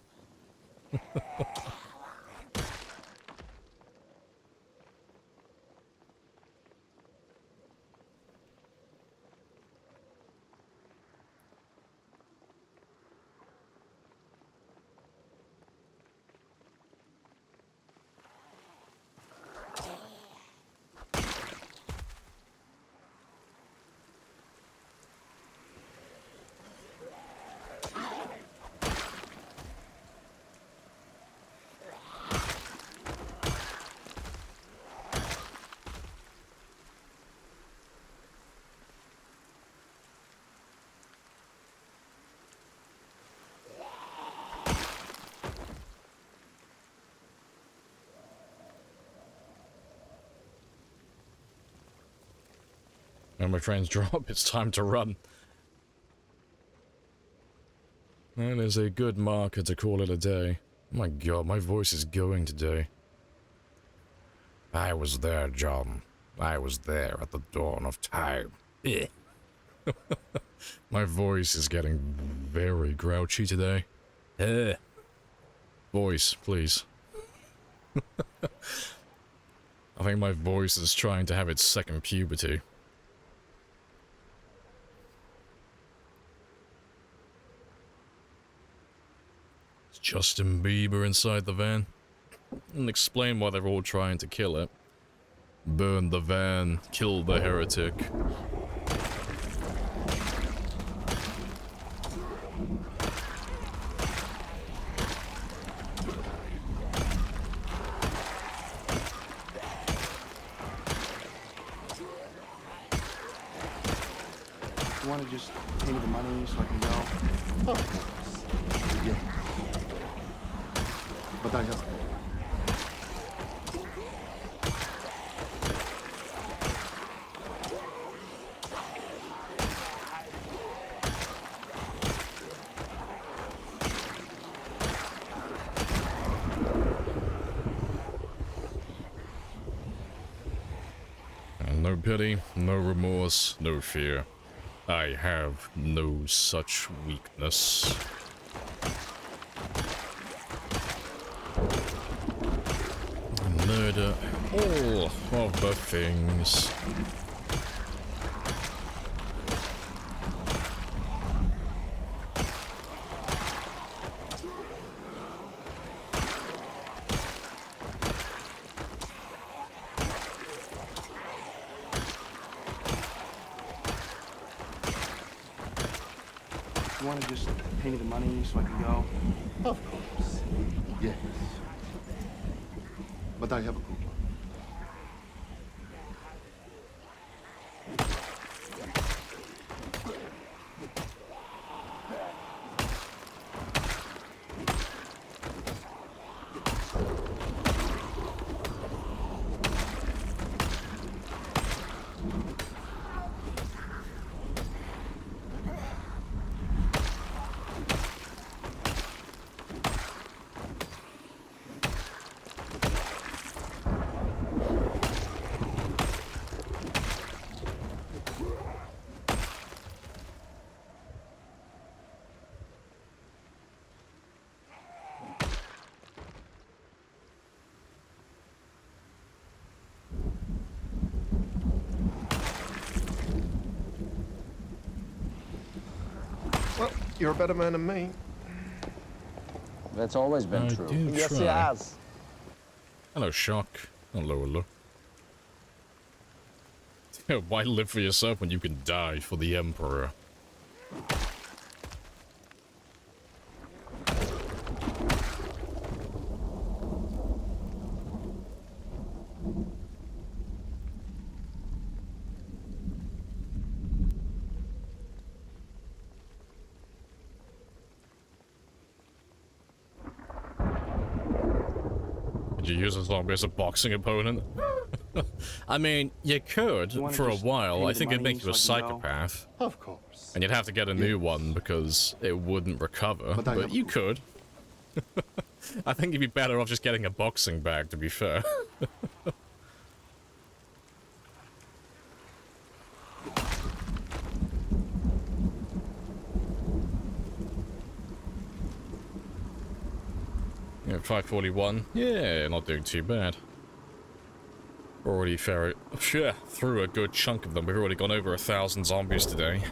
When my friends drop, it's time to run. That is a good marker to call it a day. Oh my god, my voice is going today. I was there, John. I was there at the dawn of time. My voice is getting very grouchy today. Voice, please. I think my voice is trying to have its second puberty. It's Justin Bieber inside the van. And explain why they're all trying to kill it. Burn the van, kill the heretic. You want to just pay me the money so I can go? Of course. Yes. But I have... No pity, no remorse, no fear. I have no such weakness. Murder all of the things. You want to just pay me the money so I can go? Of course. Yes. but I have a coupon. Well, you're a better man than me. That's always been I true. do Yes, try. he has. Hello, Shock. Hello, hello. Why live for yourself when you can die for the Emperor? Did you use a zombie as a boxing opponent? I mean, you could You wanna for a just while. pay me I the think it'd money make you a so I can go? psychopath. Of course. And you'd have to get a new one because it wouldn't recover. But I But have a you coupon. could. I think you'd be better off just getting a boxing bag, to be fair. Yeah, 541. Yeah, not doing too bad. Already through a good chunk of them. We've already gone over 1,000 zombies today.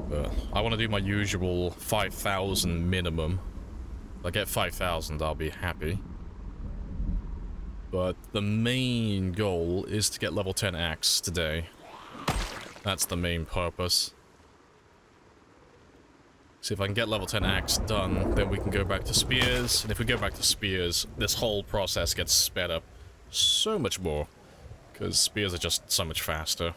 But I want to do my usual 5,000 minimum. If I get 5,000, I'll be happy. But the main goal is to get level 10 axe today. That's the main purpose. See if I can get level 10 axe done, then we can go back to spears. And if we go back to spears, this whole process gets sped up so much more. Because spears are just so much faster.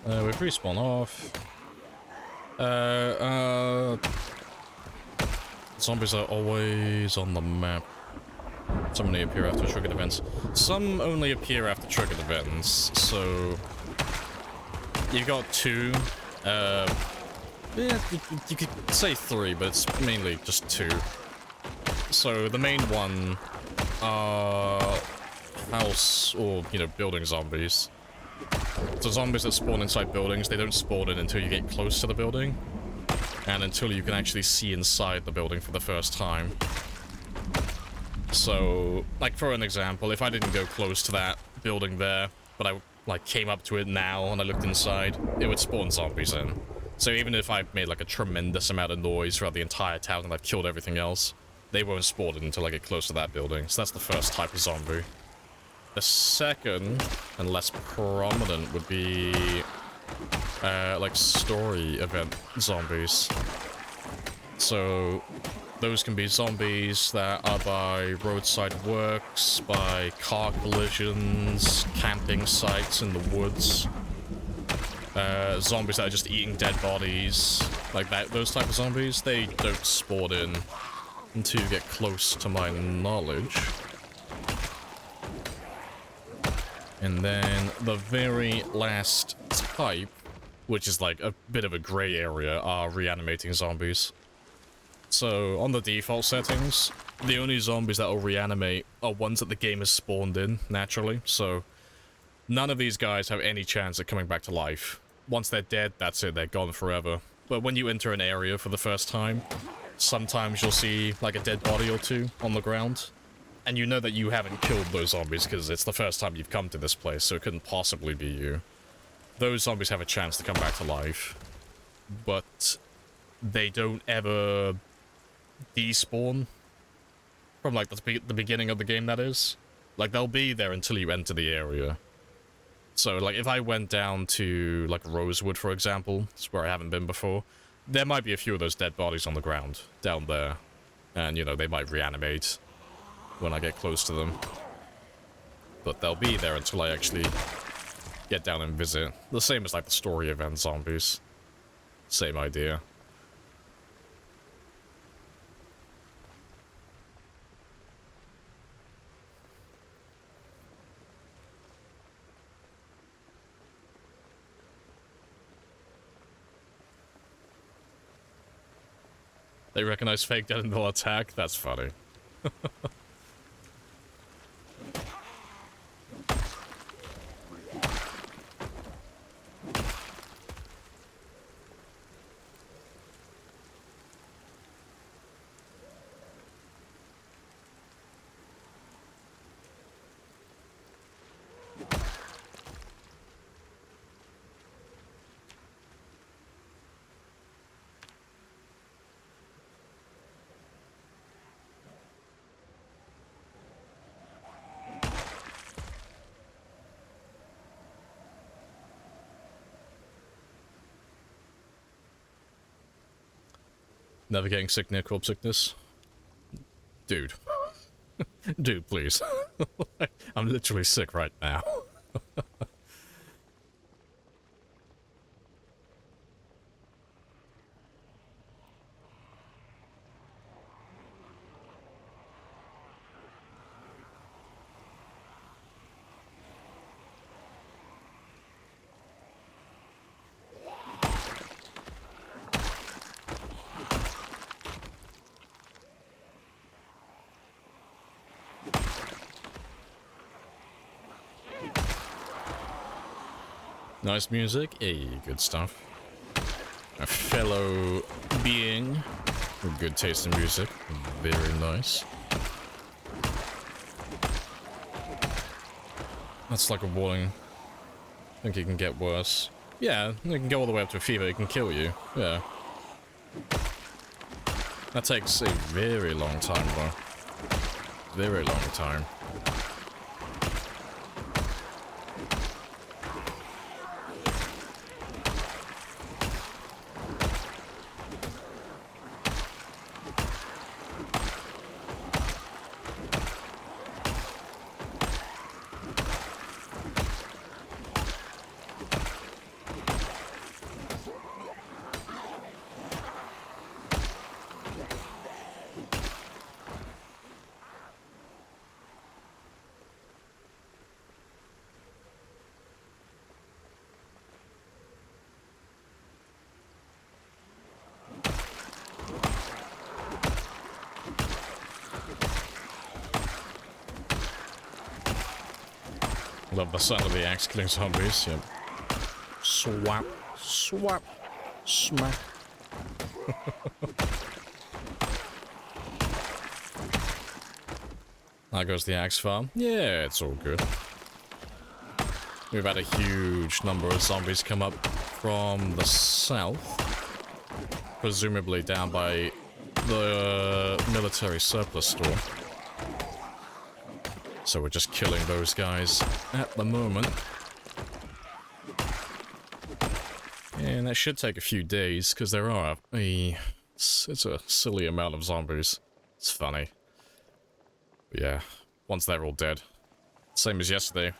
We've respawned off. Zombies are always on the map. Some only appear after triggered events. Some only appear after triggered events, so... You got two. Yeah, you could say three, but it's mainly just two. So the main one are house or, you know, building zombies. So zombies that spawn inside buildings, they don't spawn in until you get close to the building. And until you can actually see inside the building for the first time. So, like for an example, if I didn't go close to that building there, but I like came up to it now and I looked inside, it would spawn zombies in. So even if I made like a tremendous amount of noise throughout the entire town and I've killed everything else, they won't spawn in until I get close to that building. So that's the first type of zombie. The second, and less prominent, would be, like, story event zombies. So, those can be zombies that are by roadside works, by car collisions, camping sites in the woods. Zombies that are just eating dead bodies, like that. Those type of zombies, they don't spawn in until you get close to my knowledge. And then the very last type, which is like a bit of a gray area, are reanimating zombies. So on the default settings, the only zombies that will reanimate are ones that the game has spawned in, naturally. So none of these guys have any chance of coming back to life. Once they're dead, that's it, they're gone forever. but when you enter an area for the first time, sometimes you'll see like a dead body or two on the ground, and you know that you haven't killed those zombies because it's the first time you've come to this place, so it couldn't possibly be you. Those zombies have a chance to come back to life, but they don't ever despawn from like the beginning of the game, that is. Like, they'll be there until you enter the area. So, like, if I went down to, like, Rosewood, for example, it's where I haven't been before, there might be a few of those dead bodies on the ground down there. And, you know, they might reanimate when I get close to them. But they'll be there until I actually get down and visit. The same as, like, the story event zombies. Same idea. They recognize fake dead and they'll attack? That's funny. Never getting sick near corpse sickness? Dude. Dude, please. I'm literally sick right now. Nice music. Hey, good stuff. A fellow being with good taste in music. Very nice. That's like a warning. I think it can get worse. Yeah, it can go all the way up to a fever. It can kill you. Yeah. That takes a very long time, though. Very long time. Love the sound of the axe killing zombies, yep. Swap, swap, smack. There goes the axe farm. Yeah, it's all good. We've had a huge number of zombies come up from the south. Presumably down by the military surplus store. So we're just killing those guys at the moment. And that should take a few days, because there are it's a silly amount of zombies. It's funny. But yeah, once they're all dead. Same as yesterday.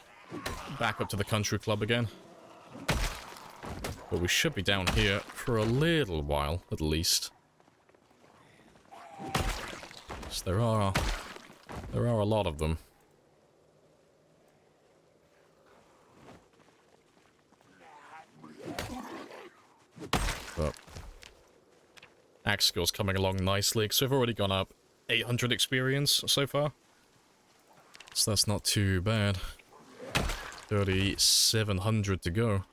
Back up to the country club again. But we should be down here for a little while, at least. So there are a lot of them. But axe skill's coming along nicely, so we've already gone up 800 experience so far. So that's not too bad. 3,700 to go.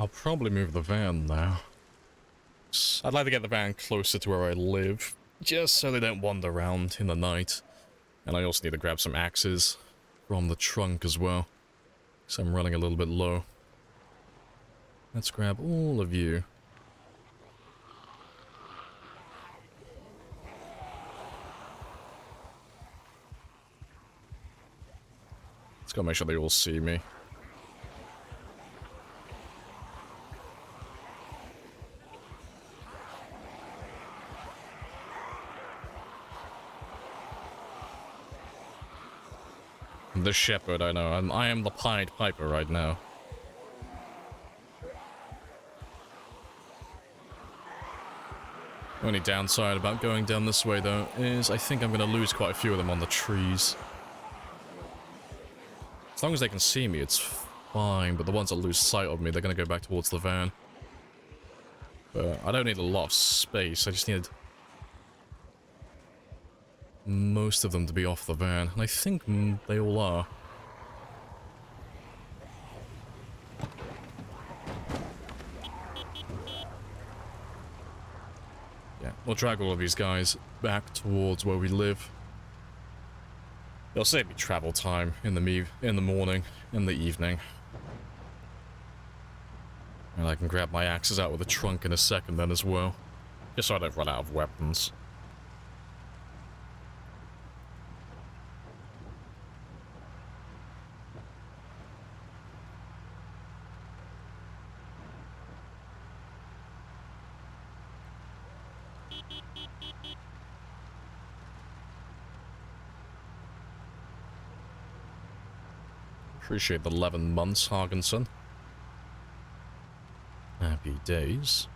I'll probably move the van now. I'd like to get the van closer to where I live, just so they don't wander around in the night. And I also need to grab some axes from the trunk as well, because I'm running a little bit low. Let's grab all of you. Let's go make sure they all see me. The shepherd, I know. I am the Pied Piper right now. Only downside about going down this way, though, is I think I'm going to lose quite a few of them on the trees. As long as they can see me, it's fine, but the ones that lose sight of me, they're going to go back towards the van. But I don't need a lot of space, I just need most of them to be off the van, and I think they all are. Yeah, we'll drag all of these guys back towards where we live. It'll save me travel time in the morning, in the evening. And I can grab my axes out with the trunk in a second then as well. Just so I don't run out of weapons. Appreciate the 11 months, Hargenson. Happy days.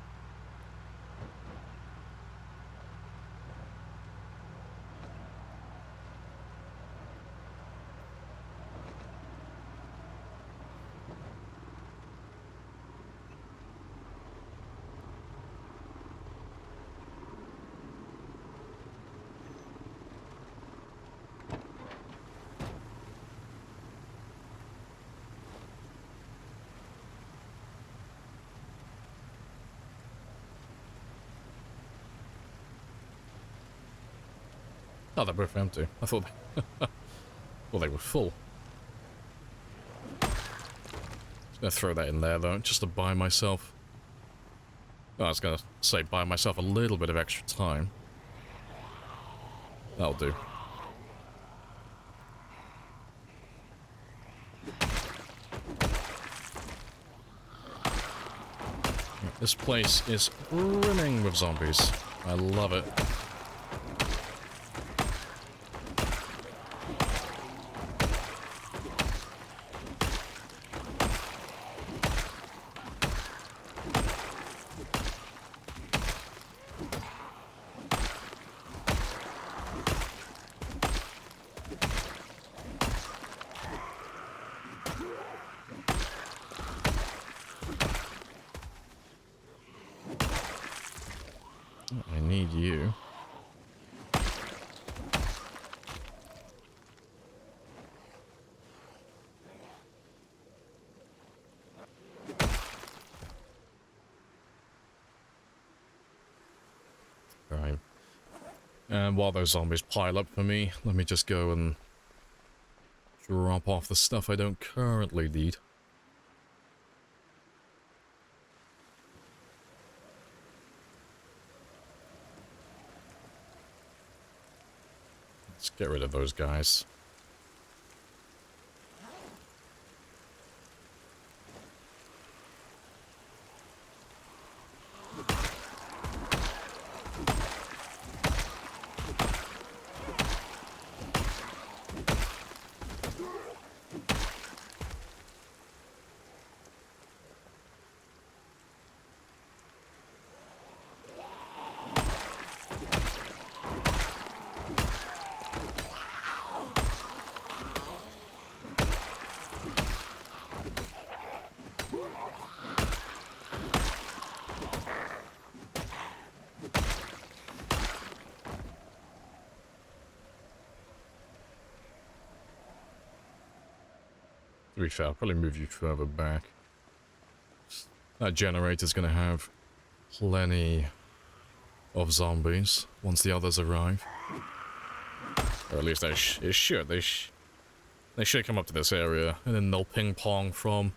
Oh, they're both empty. I thought well, they were full. Just gonna throw that in there, though, just to buy myself... Oh, I was gonna say buy myself a little bit of extra time. That'll do. This place is brimming with zombies. I love it. I need you. Right. And while those zombies pile up for me, let me just go and drop off the stuff I don't currently need. Let's get rid of those guys. To be fair, I'll probably move you further back. That generator's gonna have plenty of zombies once the others arrive. Or at least it should. They should come up to this area, and then they'll ping pong from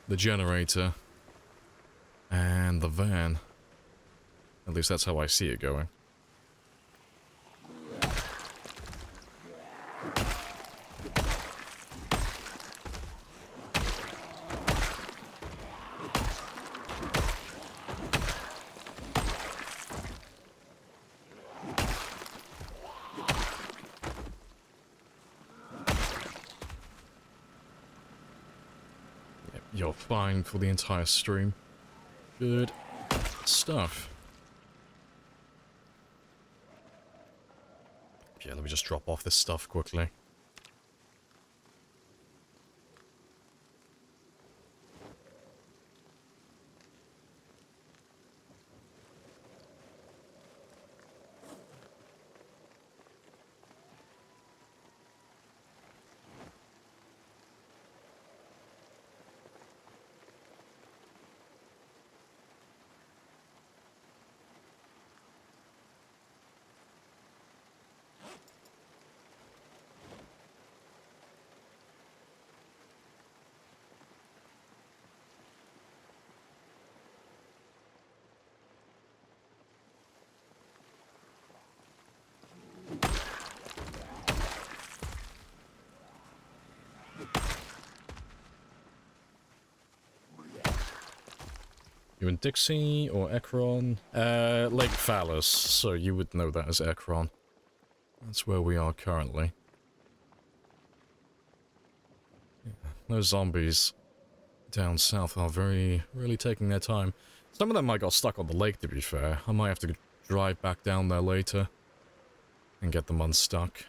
the generator and the van. At least that's how I see it going. You're fine for the entire stream. Good stuff. Yeah, let me just drop off this stuff quickly. You in Dixie or Ekron? Lake Phallus, so you would know that as Ekron. That's where we are currently. Yeah, those zombies down south are really taking their time. Some of them might got stuck on the lake, to be fair. I might have to drive back down there later and get them unstuck.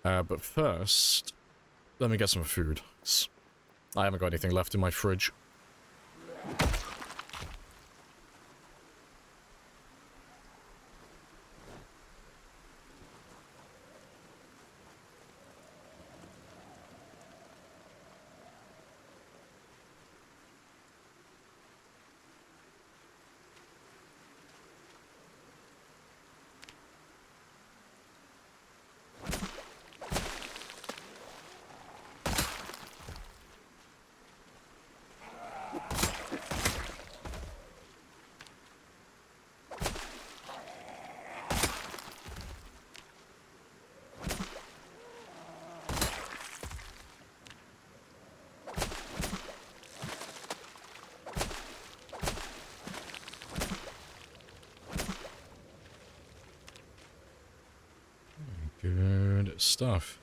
But first, let me get some food. I haven't got anything left in my fridge. Good stuff.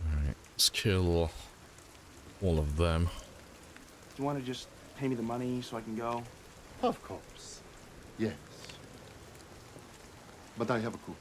Alright, let's kill all of them. Do you want to just pay me the money so I can go? Of course. Yes. But I have a coupon.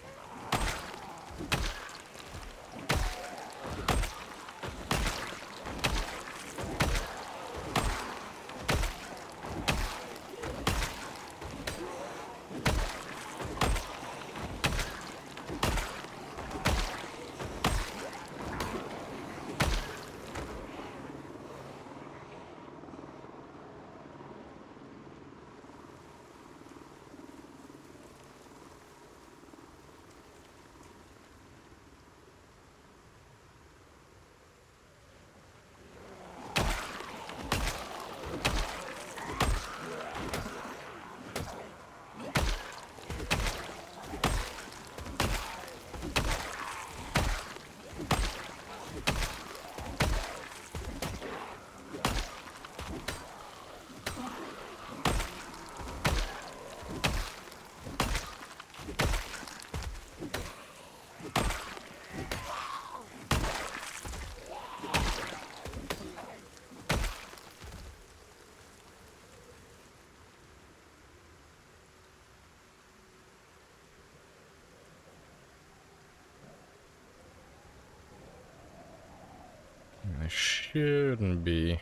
There shouldn't be... I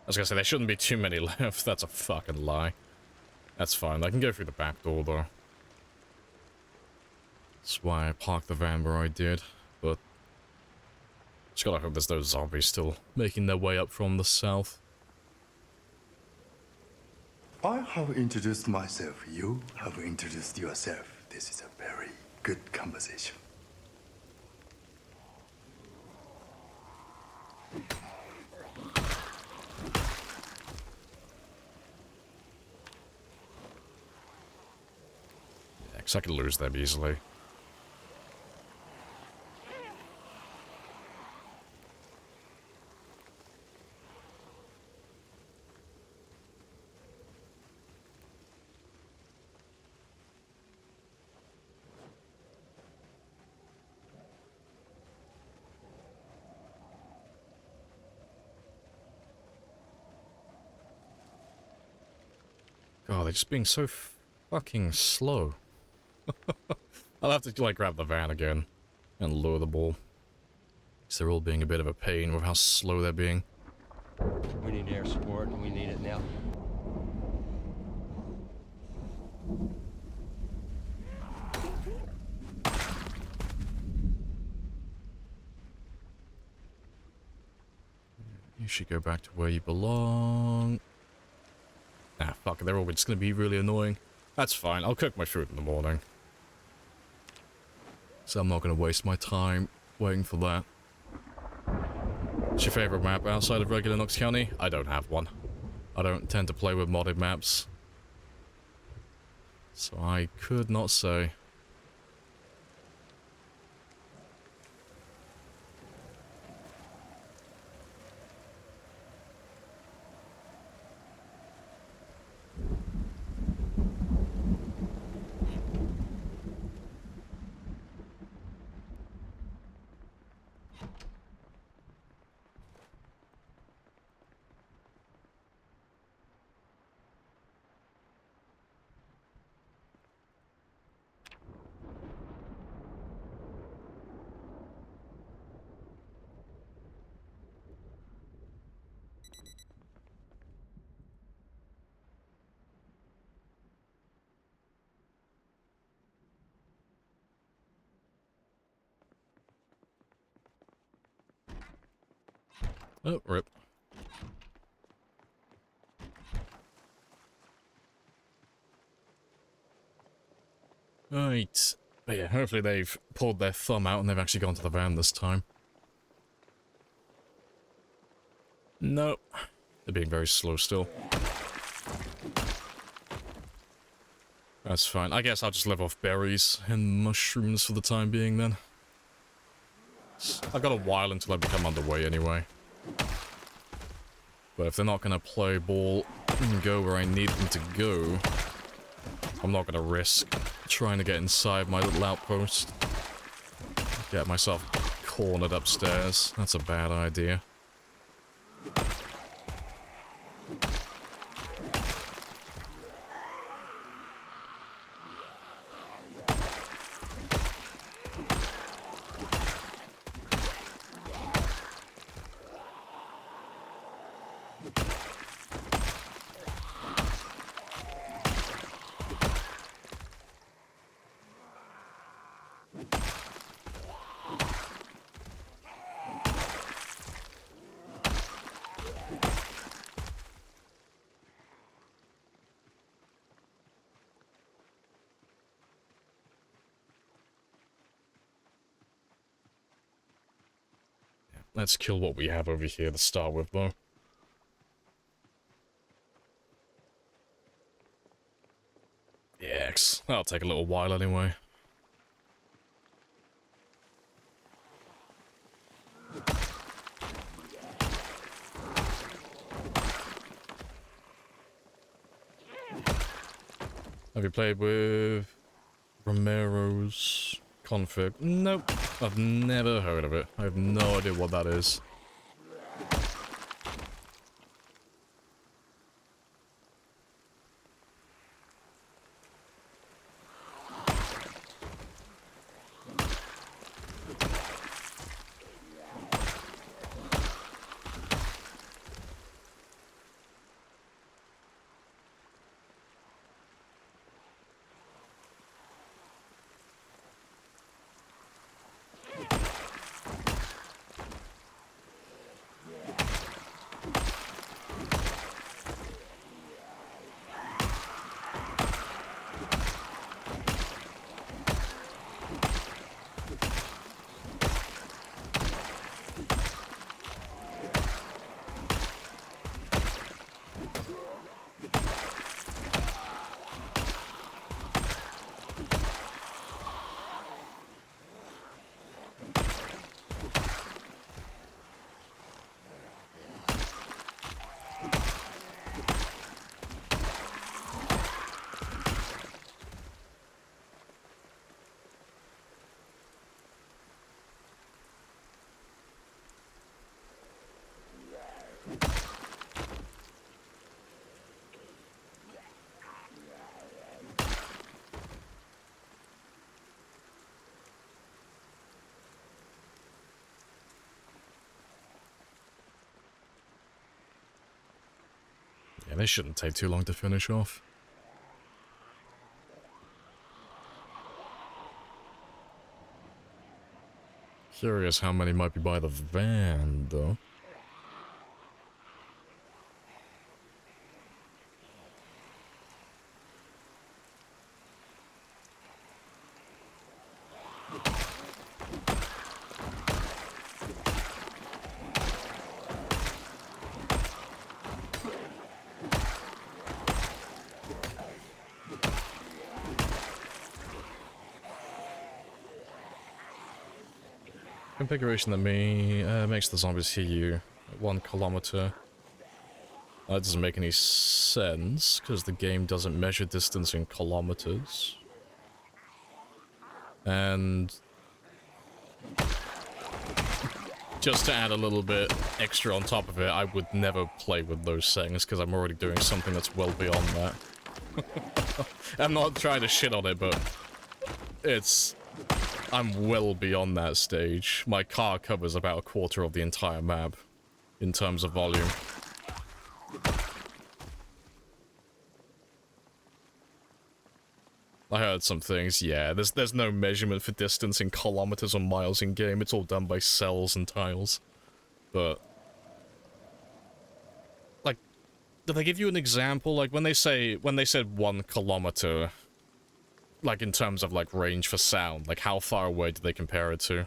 was gonna say, there shouldn't be too many left. That's a fucking lie. That's fine. I can go through the back door, though. That's why I parked the van where I did, but just gotta hope there's those zombies still making their way up from the south. I have introduced myself. You have introduced yourself. This is a very good conversation. Yeah, 'cause I could lose them easily. God, they're just being so fucking slow. I'll have to, like, grab the van again and lure the ball. Because they're all being a bit of a pain with how slow they're being. We need air support, and we need it now. You should go back to where you belong. Ah, fuck it, they're all just gonna be really annoying. That's fine, I'll cook my food in the morning. So I'm not gonna waste my time waiting for that. What's your favorite map outside of regular Knox County? I don't have one. I don't tend to play with modded maps. So I could not say. Oh, rip. Right. But yeah, hopefully they've pulled their thumb out and they've actually gone to the van this time. Nope. They're being very slow still. That's fine. I guess I'll just live off berries and mushrooms for the time being then. I've got a while until I become underway anyway. But if they're not going to play ball and go where I need them to go, I'm not going to risk trying to get inside my little outpost. Get myself cornered upstairs. That's a bad idea. Let's kill what we have over here to start with, though. Yes, that'll take a little while anyway. Have you played with Romero's config? Nope. I've never heard of it. I have no idea what that is. They shouldn't take too long to finish off. Curious how many might be by the van, though. Configuration that makes the zombies hear you at 1 kilometer. That doesn't make any sense, because the game doesn't measure distance in kilometers. And just to add a little bit extra on top of it, I would never play with those settings, because I'm already doing something that's well beyond that. I'm not trying to shit on it, but I'm well beyond that stage. My car covers about a quarter of the entire map in terms of volume. I heard some things, yeah, there's no measurement for distance in kilometers or miles in game. It's all done by cells and tiles. But like, did they give you an example? Like when they said 1 kilometer, like in terms of like range for sound, like how far away do they compare it to?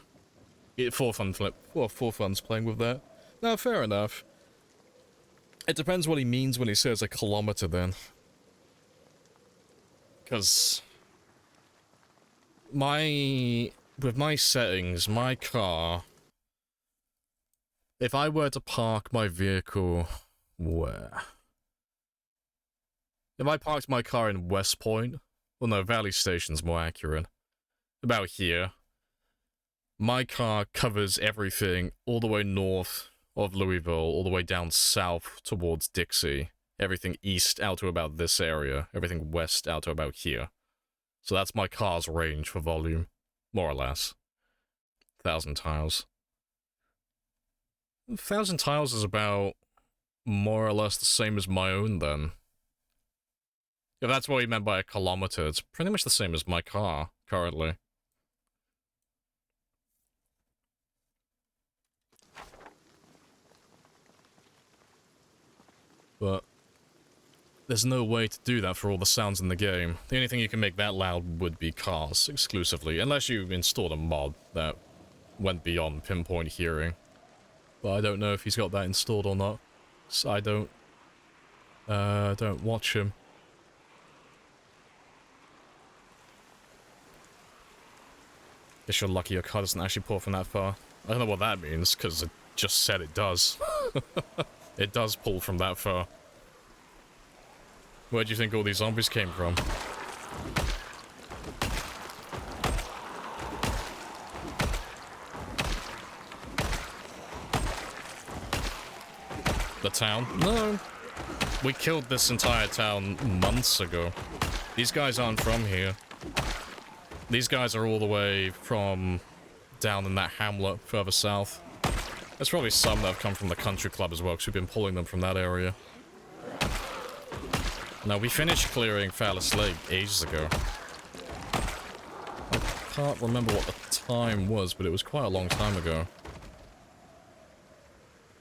For fun's playing with that. No, fair enough. It depends what he means when he says a kilometer then. Because with my settings, my car, if I were to park my vehicle where? If I parked my car in West Point, well no, Valley Station's more accurate, about here, my car covers everything all the way north of Louisville, all the way down south towards Dixie, everything east out to about this area, everything west out to about here. So that's my car's range for volume, more or less. 1,000 tiles. 1,000 tiles is about more or less the same as my own then. If that's what he meant by a kilometer, it's pretty much the same as my car, currently. But there's no way to do that for all the sounds in the game. The only thing you can make that loud would be cars, exclusively, unless you installed a mod that went beyond pinpoint hearing. But I don't know if he's got that installed or not, so I don't watch him. Guess you're lucky your car doesn't actually pull from that far. I don't know what that means, because it just said it does. It does pull from that far. Where do you think all these zombies came from? The town? No. We killed this entire town months ago. These guys aren't from here. These guys are all the way from down in that hamlet further south. There's probably some that have come from the country club as well, because we've been pulling them from that area. Now, we finished clearing Phallus Lake ages ago. I can't remember what the time was, but it was quite a long time ago.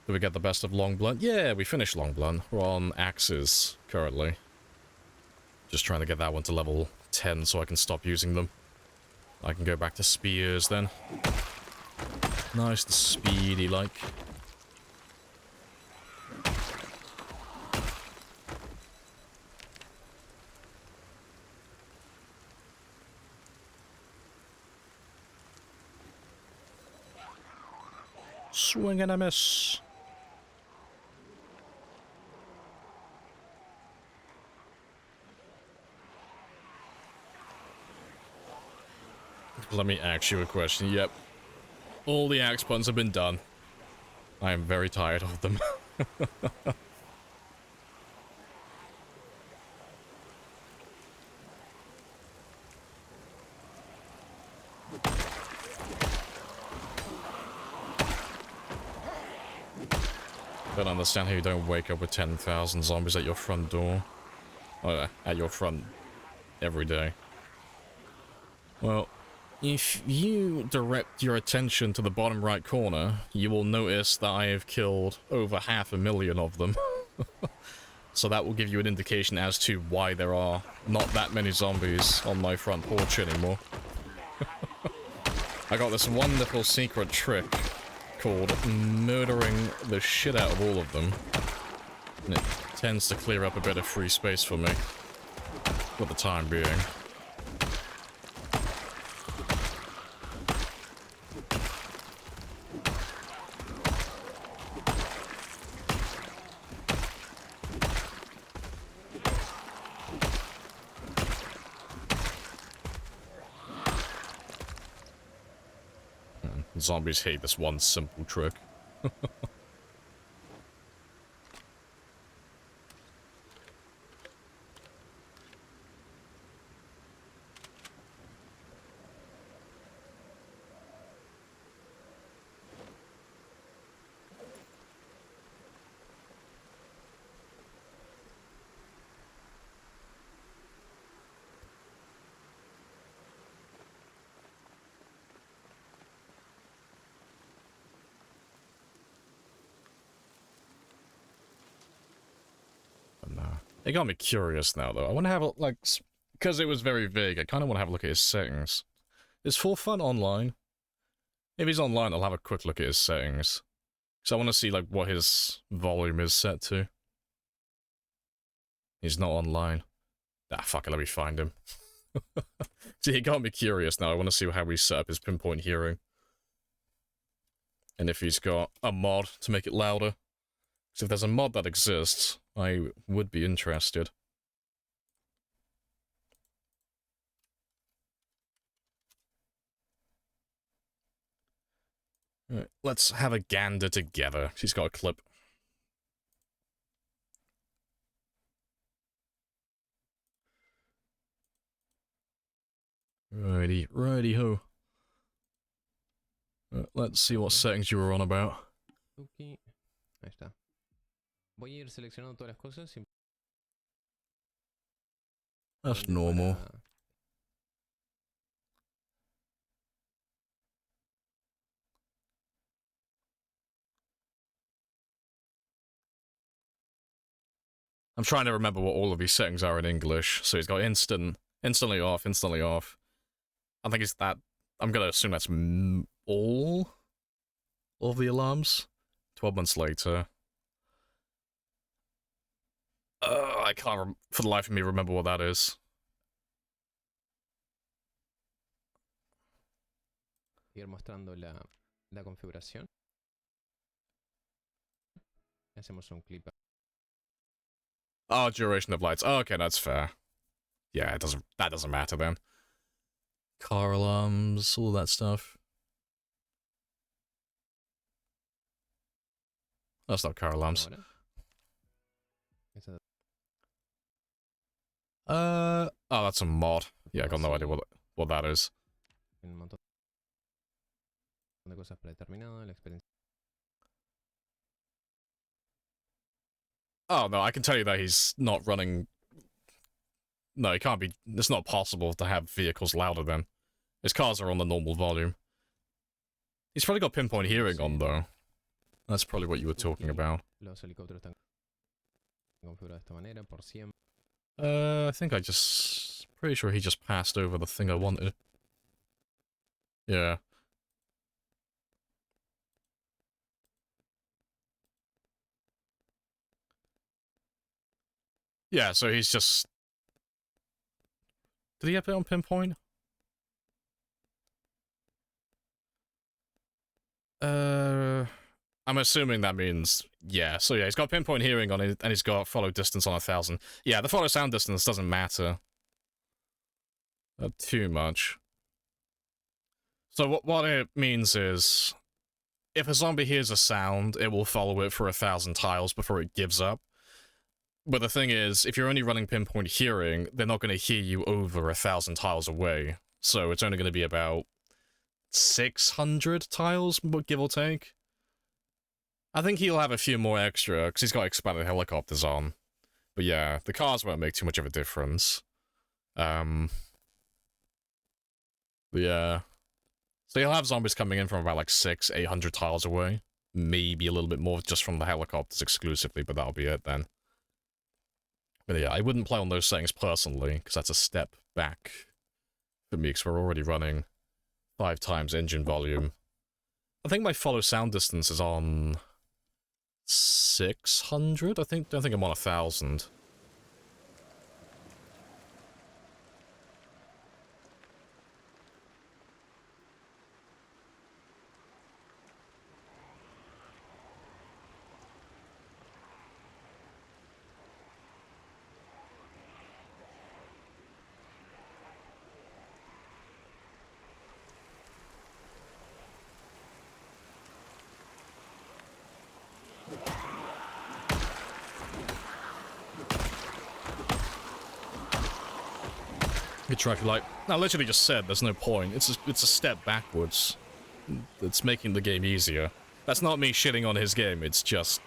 Did we get the best of Longblunt? Yeah, we finished Longblunt. We're on axes currently. Just trying to get that one to level 10 so I can stop using them. I can go back to spears then. Nice and speedy like. Swing and a miss. Let me ask you a question. Yep. All the axe puns have been done. I am very tired of them. Don't understand how you don't wake up with 10,000 zombies at your front door. Or at your front every day. Well, if you direct your attention to the bottom right corner, you will notice that I have killed over 500,000 of them. So that will give you an indication as to why there are not that many zombies on my front porch anymore. I got this wonderful secret trick called murdering the shit out of all of them. And it tends to clear up a bit of free space for me. For the time being. Zombies hate this one simple trick. It got me curious now, though. I want to have a, like, because it was very vague, I kind of want to have a look at his settings. Is For Fun online? If he's online, I'll have a quick look at his settings. So I want to see, like, what his volume is set to. He's not online. Ah, fuck it, let me find him. See, it got me curious now. I want to see how we set up his pinpoint hearing. And if he's got a mod to make it louder. So if there's a mod that exists, I would be interested. Right, let's have a gander together. She's got a clip. Righty ho. Let's see what settings you were on about. Ahí está. Voy a ir seleccionando todas las cosas. That's normal. I'm trying to remember what all of these settings are in English. So he's got instantly off, instantly off. I think it's that. I'm gonna assume that's all of the alarms. 12 months later. I can't, for the life of me, remember what that is. Ir mostrando la configuración. Hacemos un clip. Oh, duration of lights. Oh, okay, that's fair. Yeah, that doesn't matter then. Car alarms, all that stuff. That's not car alarms. Oh, that's a mod. Yeah, I got no idea what that is. Un montón de cosas predeterminadas, la experiencia. Oh, no, I can tell you that he's not running... No, it can't be... It's not possible to have vehicles louder than. His cars are on the normal volume. He's probably got pinpoint hearing on, though. That's probably what you were talking about. Los helicópteros están configurados de esta manera por siempre. I think I just... Pretty sure he just passed over the thing I wanted. Yeah. Yeah, so he's just... Did he have it on pinpoint? I'm assuming that means... Yeah, so yeah, he's got pinpoint hearing on it, and he's got follow distance on 1,000. Yeah, the follow sound distance doesn't matter. Not too much. So what it means is... If a zombie hears a sound, it will follow it for 1,000 tiles before it gives up. But the thing is, if you're only running pinpoint hearing, they're not going to hear you over 1,000 tiles away. So it's only going to be about 600 tiles, give or take. I think he'll have a few more extra, because he's got expanded helicopters on. But yeah, the cars won't make too much of a difference. But yeah. So you'll have zombies coming in from about like 800 tiles away. Maybe a little bit more just from the helicopters exclusively, but that'll be it then. But yeah, I wouldn't play on those settings personally, because that's a step back for me, because we're already running 5 times engine volume. I think my follow sound distance is on 600? Don't think I'm on 1,000. Good try, like, I literally just said there's no point. It's a step backwards. It's making the game easier. That's not me shitting on his game, it's just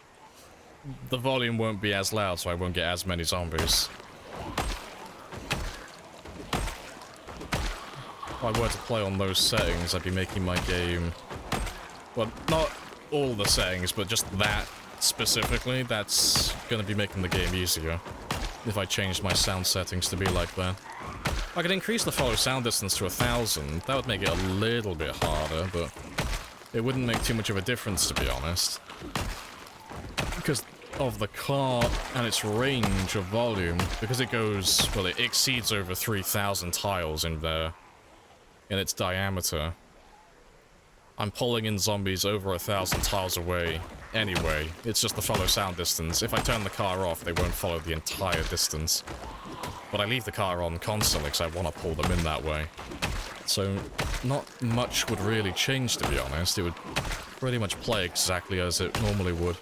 the volume won't be as loud, so I won't get as many zombies. If I were to play on those settings, I'd be making my game... Well, not all the settings, but just that specifically, that's gonna be making the game easier. If I changed my sound settings to be like that. I could increase the follow sound distance to 1,000. That would make it a little bit harder, but it wouldn't make too much of a difference, to be honest. Because of the car and its range of volume, because it goes, well, it exceeds over 3,000 tiles in its diameter. I'm pulling in zombies over 1,000 tiles away anyway. It's just the follow sound distance. If I turn the car off, they won't follow the entire distance. But I leave the car on constantly because I want to pull them in that way. So, not much would really change, to be honest. It would pretty much play exactly as it normally would.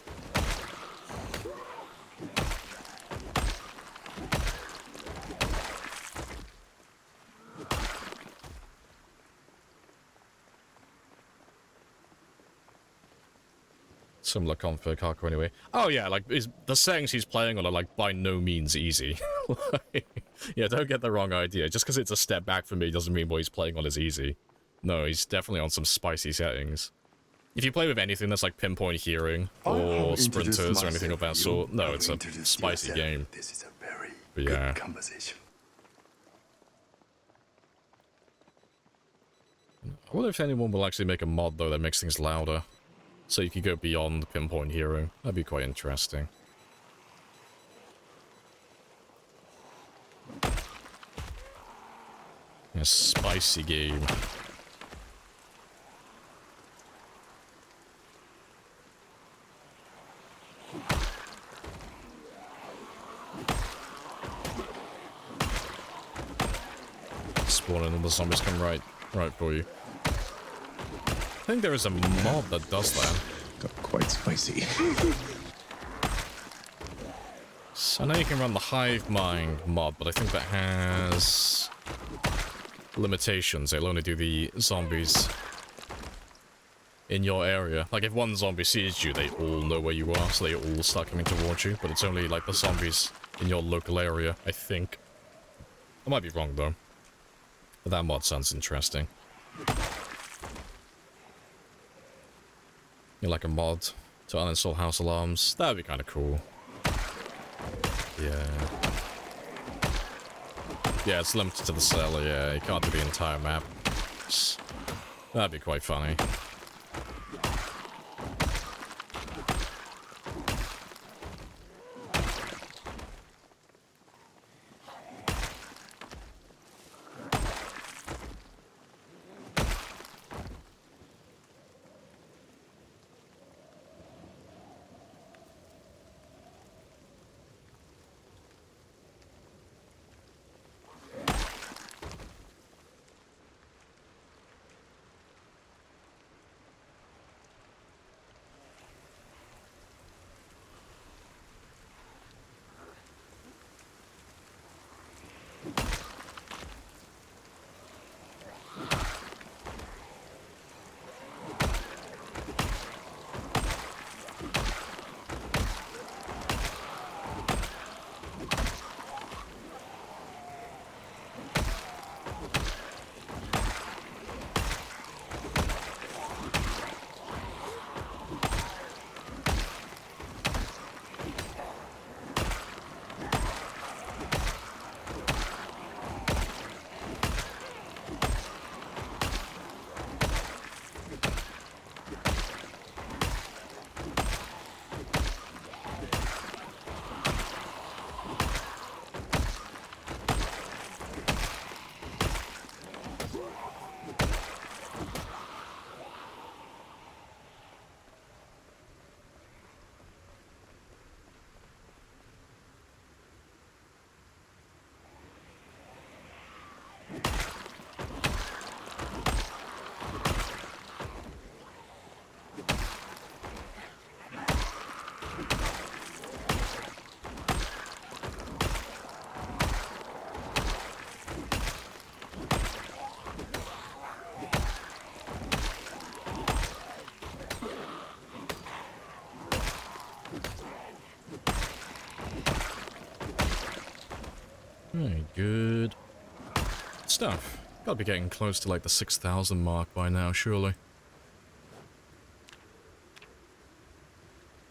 Similar config hardcore anyway. Oh yeah, like, the settings he's playing on are, like, by no means easy. Yeah, don't get the wrong idea. Just because it's a step back for me doesn't mean what he's playing on is easy. No, he's definitely on some spicy settings. If you play with anything that's like pinpoint hearing, or sprinters, or anything of that sort, no, it's a spicy game. This is a very But yeah. good conversation. I wonder if anyone will actually make a mod, though, that makes things louder. So you could go beyond pinpoint hearing. That'd be quite interesting. A spicy game. Spawning and the zombies come right for you. I think there is a mod that does that. Got quite spicy. So I know you can run the Hive Mind mod, but I think that has limitations. It'll only do the zombies in your area. Like, if one zombie sees you, they all know where you are, so they all start coming towards you, but it's only, like, the zombies in your local area, I think. I might be wrong, though. But that mod sounds interesting. You like a mod to uninstall house alarms? That would be kind of cool. Yeah. Yeah, it's limited to the cellar, yeah. You can't do the entire map. That'd be quite funny. Okay, good stuff. Gotta be getting close to like the 6,000 mark by now, surely.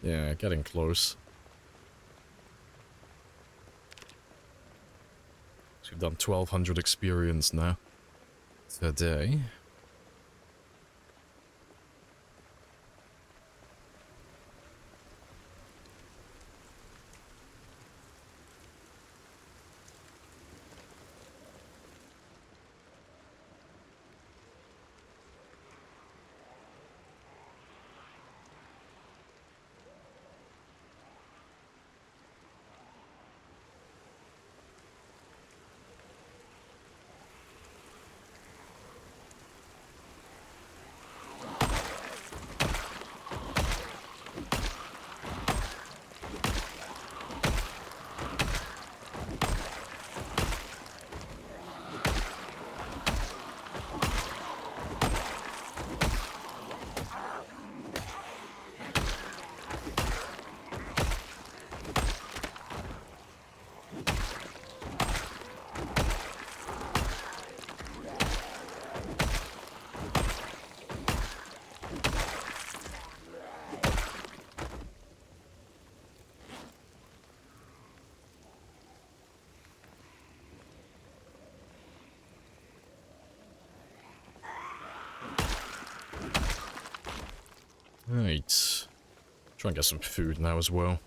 Yeah, getting close. So we've done 1,200 experience now. Today. Right. Try and get some food now as well.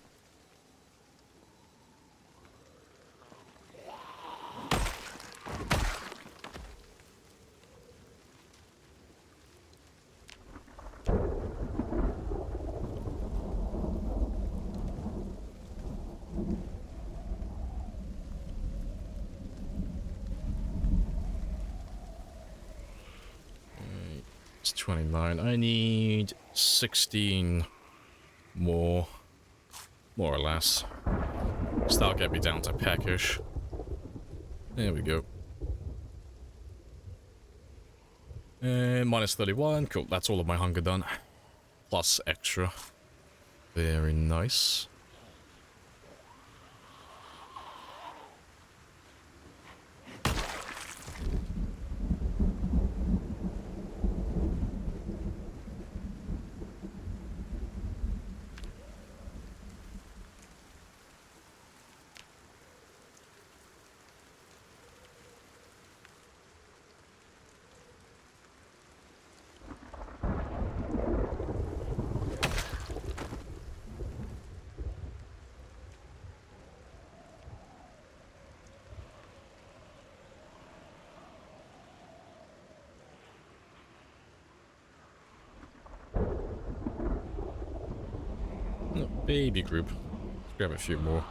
It's 29. I need 16 more or less. So that'll get me down to peckish. There we go. And minus 31. Cool, that's all of my hunger done. Plus extra. Very nice. No, baby group. Let's grab a few more.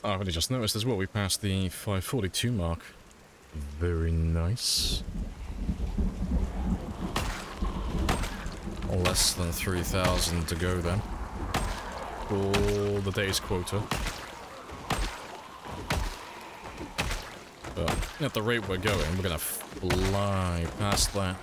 Oh, I've only just noticed as well, we passed the 542 mark. Very nice. Less than 3,000 to go then. For the day's quota. But at the rate we're going, we're gonna fly past that.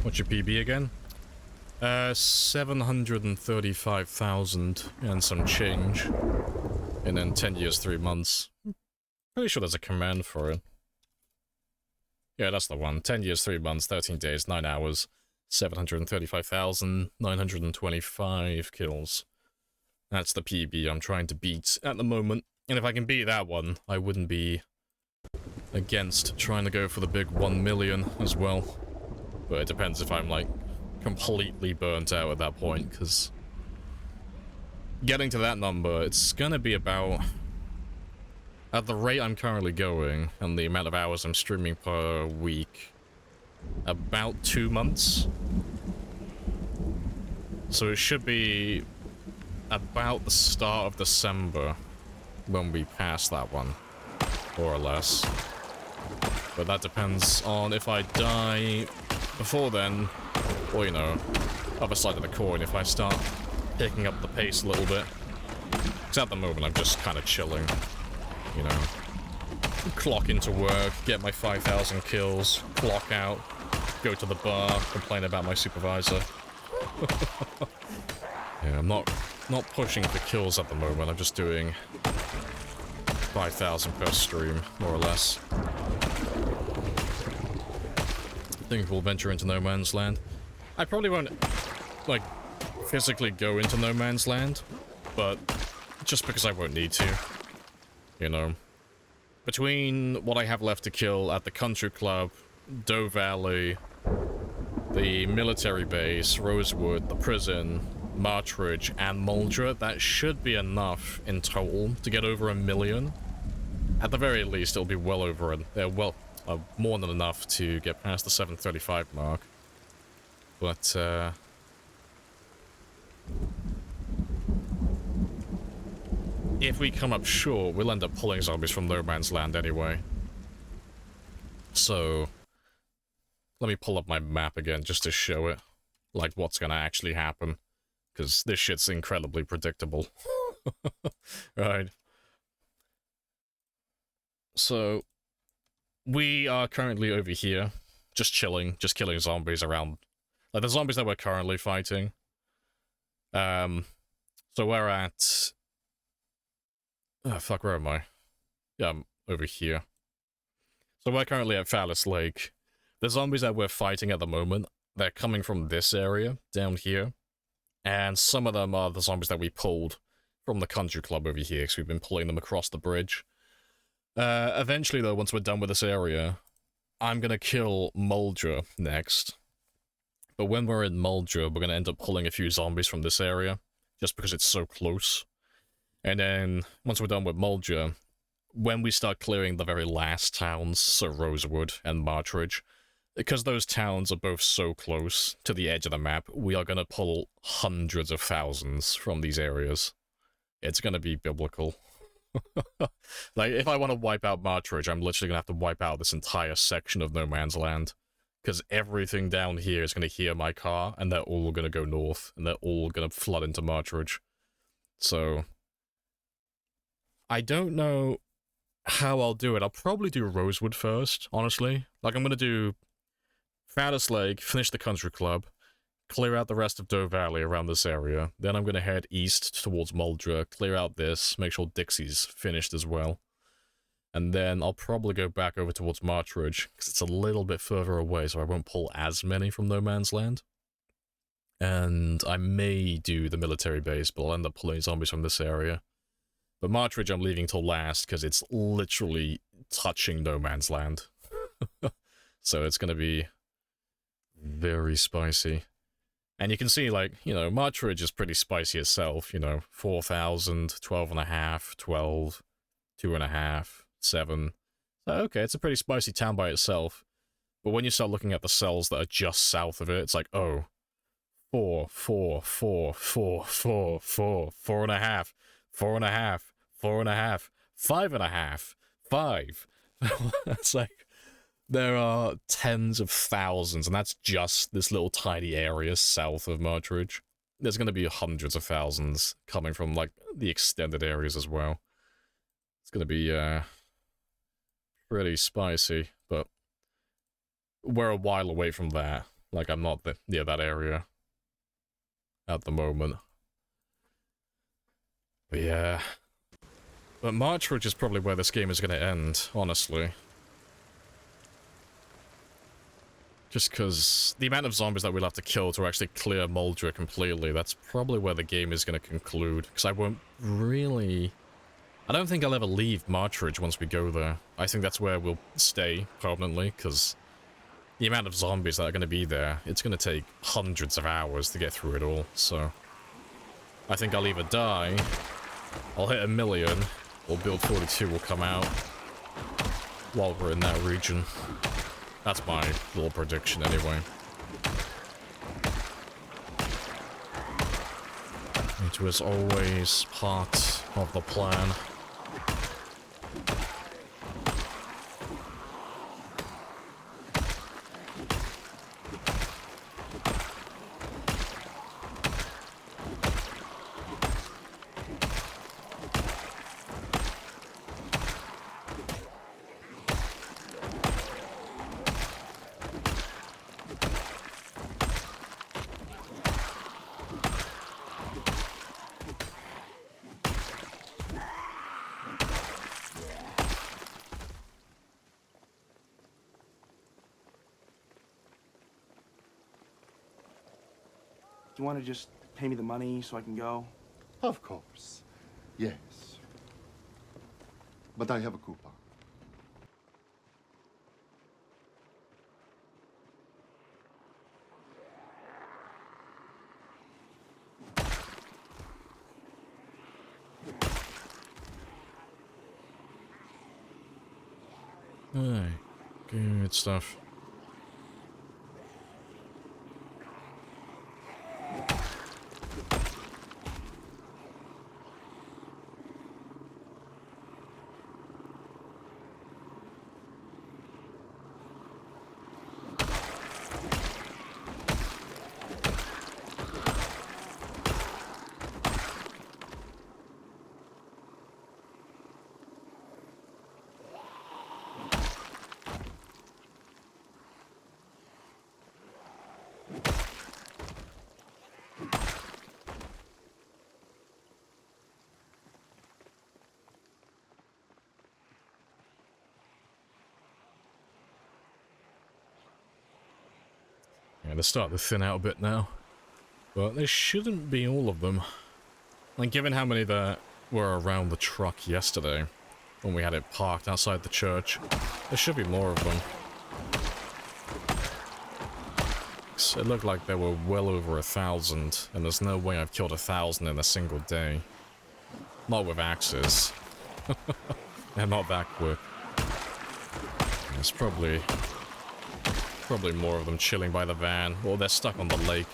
What's your PB again? 735,000 and some change. And then 10 years, 3 months. Pretty sure there's a command for it. Yeah, that's the one. 10 years, 3 months, 13 days, 9 hours, 735,925 kills. That's the PB I'm trying to beat at the moment. And if I can beat that one, I wouldn't be against trying to go for the big 1 million as well. But it depends if I'm, like, completely burnt out at that point, because getting to that number, it's gonna be about, at the rate I'm currently going, and the amount of hours I'm streaming per week, about 2 months. So it should be about the start of December when we pass that one, more or less. But that depends on if I die before then, or, you know, other side of the coin, if I start picking up the pace a little bit. Because at the moment I'm just kind of chilling, you know. Clock into work, get my 5,000 kills, clock out, go to the bar, complain about my supervisor. Yeah, I'm not pushing for kills at the moment, I'm just doing 5,000 per stream, more or less. I think we'll venture into No Man's Land. I probably won't, like, physically go into No Man's Land, but just because I won't need to, you know. Between what I have left to kill at the country club, Doe Valley, the military base, Rosewood, the prison, Martridge, and Muldra, that should be enough in total to get over 1 million. At the very least, it'll be well over more than enough to get past the 735 mark. But, if we come up short, we'll end up pulling zombies from No Man's Land anyway. So, let me pull up my map again just to show it, like, what's gonna actually happen. Because this shit's incredibly predictable. Right. So, we are currently over here, just chilling, just killing zombies around, like the zombies that we're currently fighting. So we're at, oh fuck, where am I? Yeah, I'm over here. So we're currently at Phallus Lake. The zombies that we're fighting at the moment, they're coming from this area, down here. And some of them are the zombies that we pulled from the country club over here, because we've been pulling them across the bridge. Eventually, though, once we're done with this area, I'm gonna kill Muldra next. But when we're in Muldra, we're gonna end up pulling a few zombies from this area, just because it's so close. And then, once we're done with Muldra, when we start clearing the very last towns, so Rosewood and Martridge, because those towns are both so close to the edge of the map, we are gonna pull hundreds of thousands from these areas. It's gonna be biblical. Like, if I want to wipe out Martridge, I'm literally gonna have to wipe out this entire section of No Man's Land. Because everything down here is gonna hear my car, and they're all gonna go north, and they're all gonna flood into Martridge. So, I don't know how I'll do it. I'll probably do Rosewood first, honestly. Like, I'm gonna do Phallus Lake, finish the country club, clear out the rest of Doe Valley around this area. Then I'm going to head east towards Muldra, clear out this, make sure Dixie's finished as well. And then I'll probably go back over towards Martridge, because it's a little bit further away, so I won't pull as many from No Man's Land. And I may do the military base, but I'll end up pulling zombies from this area. But Martridge I'm leaving till last, because it's literally touching No Man's Land. So it's going to be very spicy. And you can see, like, you know, Martridge is pretty spicy itself, you know, 4,000, 12.5, 12, 2.5, 7. So, okay, it's a pretty spicy town by itself. But when you start looking at the cells that are just south of it, it's like, oh, 4, 4, 4, 4, 4, 4, 4.5, 4.5, 4.5, 5.5, 5. It's like, there are tens of thousands, and that's just this little tiny area south of Martridge. There's going to be hundreds of thousands coming from, like, the extended areas as well. It's going to be, pretty spicy, but we're a while away from that. Like, I'm not near that area at the moment. But yeah. But March Ridge is probably where this game is going to end, honestly. Just because the amount of zombies that we'll have to kill to actually clear Moldra completely, that's probably where the game is going to conclude. Because I won't really... I don't think I'll ever leave March Ridge once we go there. I think that's where we'll stay permanently, because the amount of zombies that are going to be there, it's going to take hundreds of hours to get through it all, so... I think I'll either die, I'll hit 1 million, or Build 42 will come out while we're in that region. That's my little prediction anyway. It was always part of the plan. You want to just pay me the money so I can go? Of course. Yes. But I have a coupon. Hey, good stuff. Yeah, they're starting to thin out a bit now. But there shouldn't be all of them. And given how many there were around the truck yesterday, when we had it parked outside the church, there should be more of them. It looked like there were well over 1,000, and there's no way I've killed 1,000 in a single day. Not with axes. They're not that quick. There's probably more of them chilling by the van, or they're stuck on the lake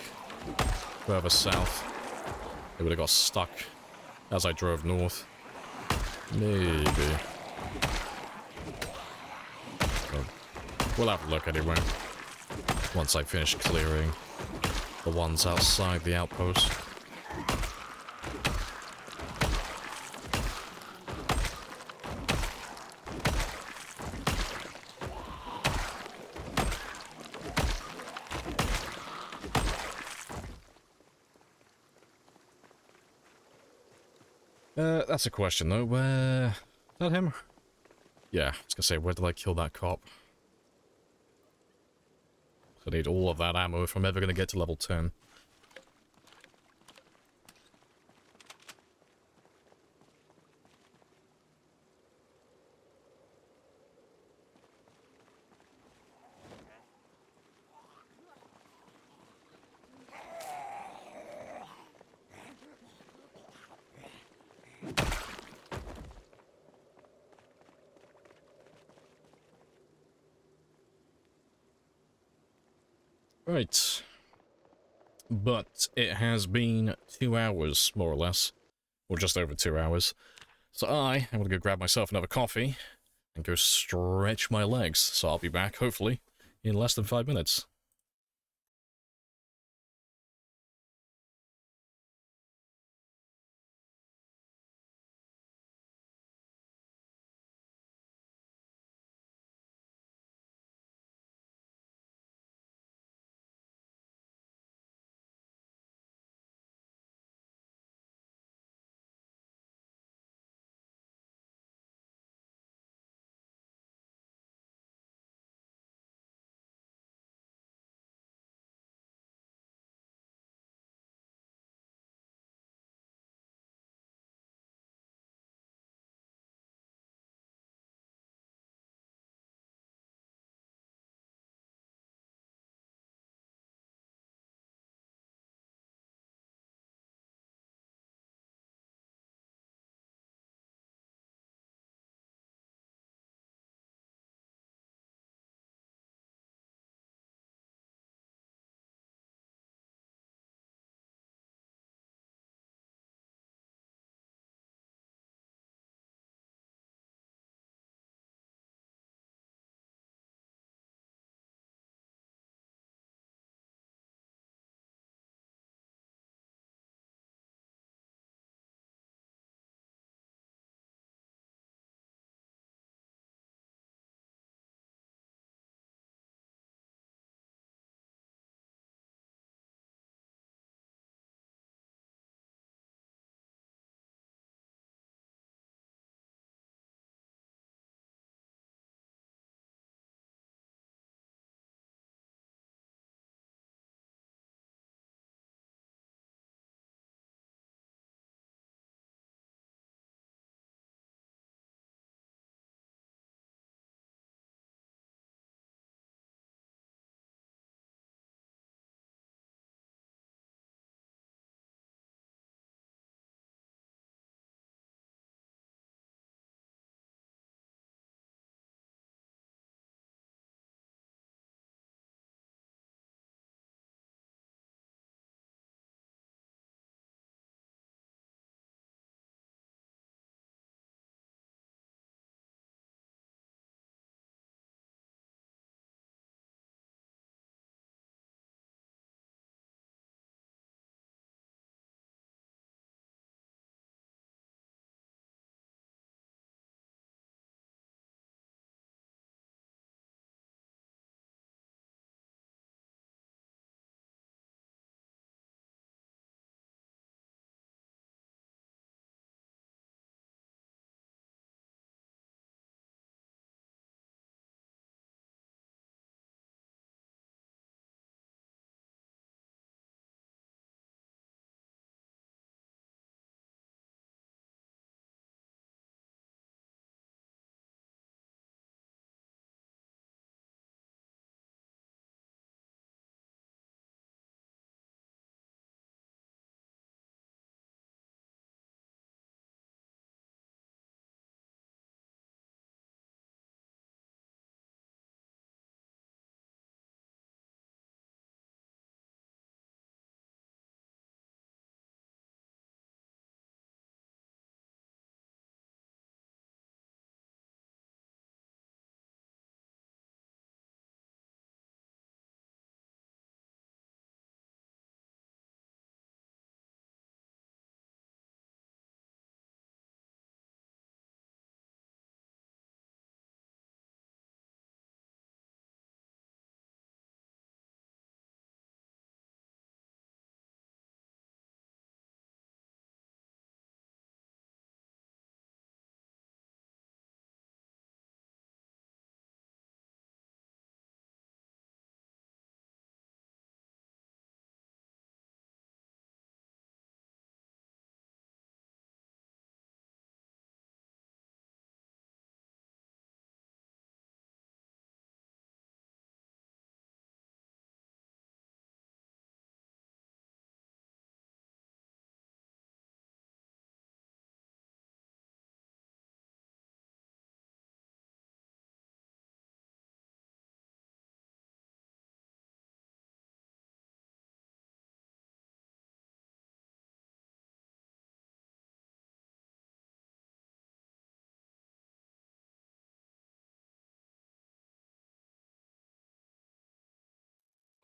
further south. They would have got stuck as I drove north. Maybe. But we'll have a look anyway. Once I finish clearing the ones outside the outpost. That's a question though. Where... Is that him? Yeah, I was gonna say, where did I kill that cop? I need all of that ammo if I'm ever gonna get to level 10. Right. But it has been 2 hours, more or less. Or just over 2 hours. So I'm gonna go grab myself another coffee and go stretch my legs. So I'll be back, hopefully, in less than 5 minutes.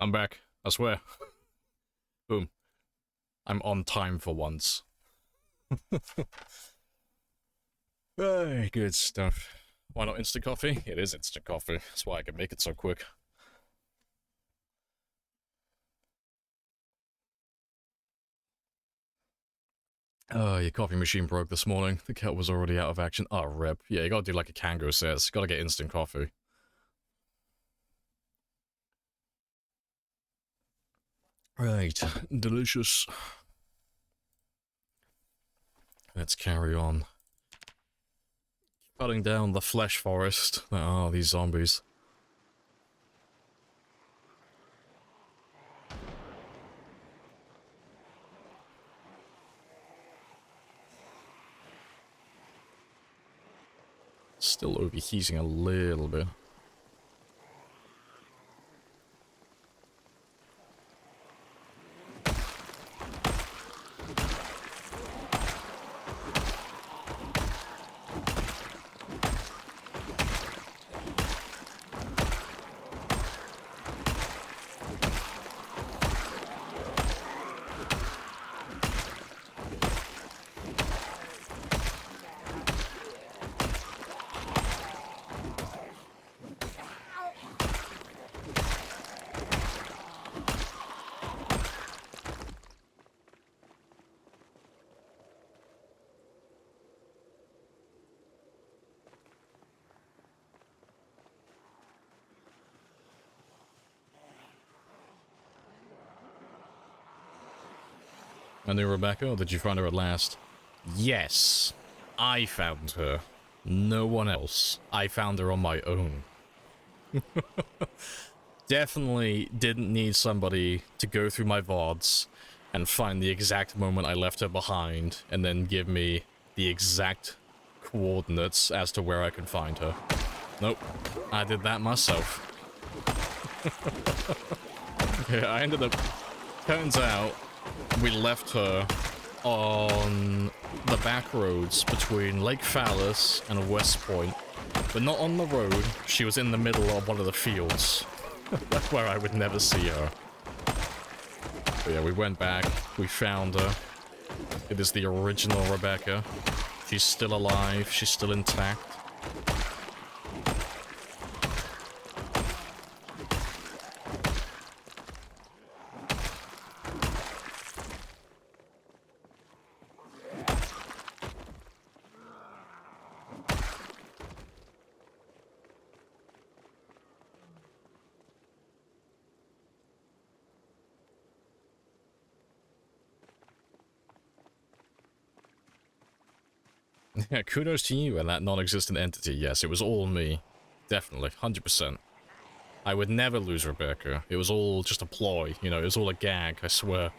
I'm back. I swear. Boom. I'm on time for once. Hey, good stuff. Why not instant coffee? It is instant coffee. That's why I can make it so quick. Oh, your coffee machine broke this morning. The kettle was already out of action. Oh, rip. Yeah, you gotta do like a Kango says. Gotta get instant coffee. Right. Delicious. Let's carry on. Cutting down the flesh forest. Oh, these zombies. Still overheating a little bit. And new Rebecca, or did you find her at last? Yes, I found her. No one else. I found her on my own. Definitely didn't need somebody to go through my VODs and find the exact moment I left her behind and then give me the exact coordinates as to where I can find her. Nope, I did that myself. Yeah, I ended up... Turns out, we left her on the back roads between Lake Fallis and West Point, but not on the road. She was in the middle of one of the fields, where I would never see her. But yeah, we went back, we found her. It is the original Rebecca. She's still alive, she's still intact. Yeah, kudos to you and that non-existent entity. Yes, it was all me. Definitely, 100%. I would never lose Rebecca. It was all just a ploy, you know, it was all a gag, I swear.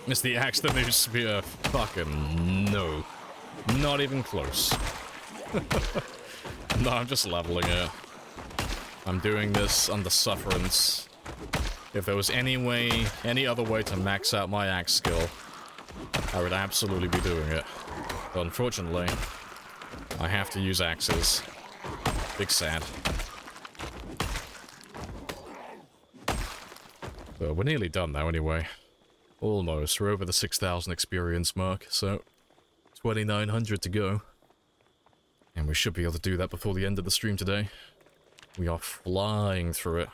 It's the axe that moves spear. Fucking no. Not even close. No, I'm just leveling it. I'm doing this under sufferance. If there was any way, any other way to max out my axe skill, I would absolutely be doing it. But unfortunately, I have to use axes. Big sad. But we're nearly done now anyway. Almost. We're over the 6,000 experience mark, so 2,900 to go. And we should be able to do that before the end of the stream today. We are flying through it.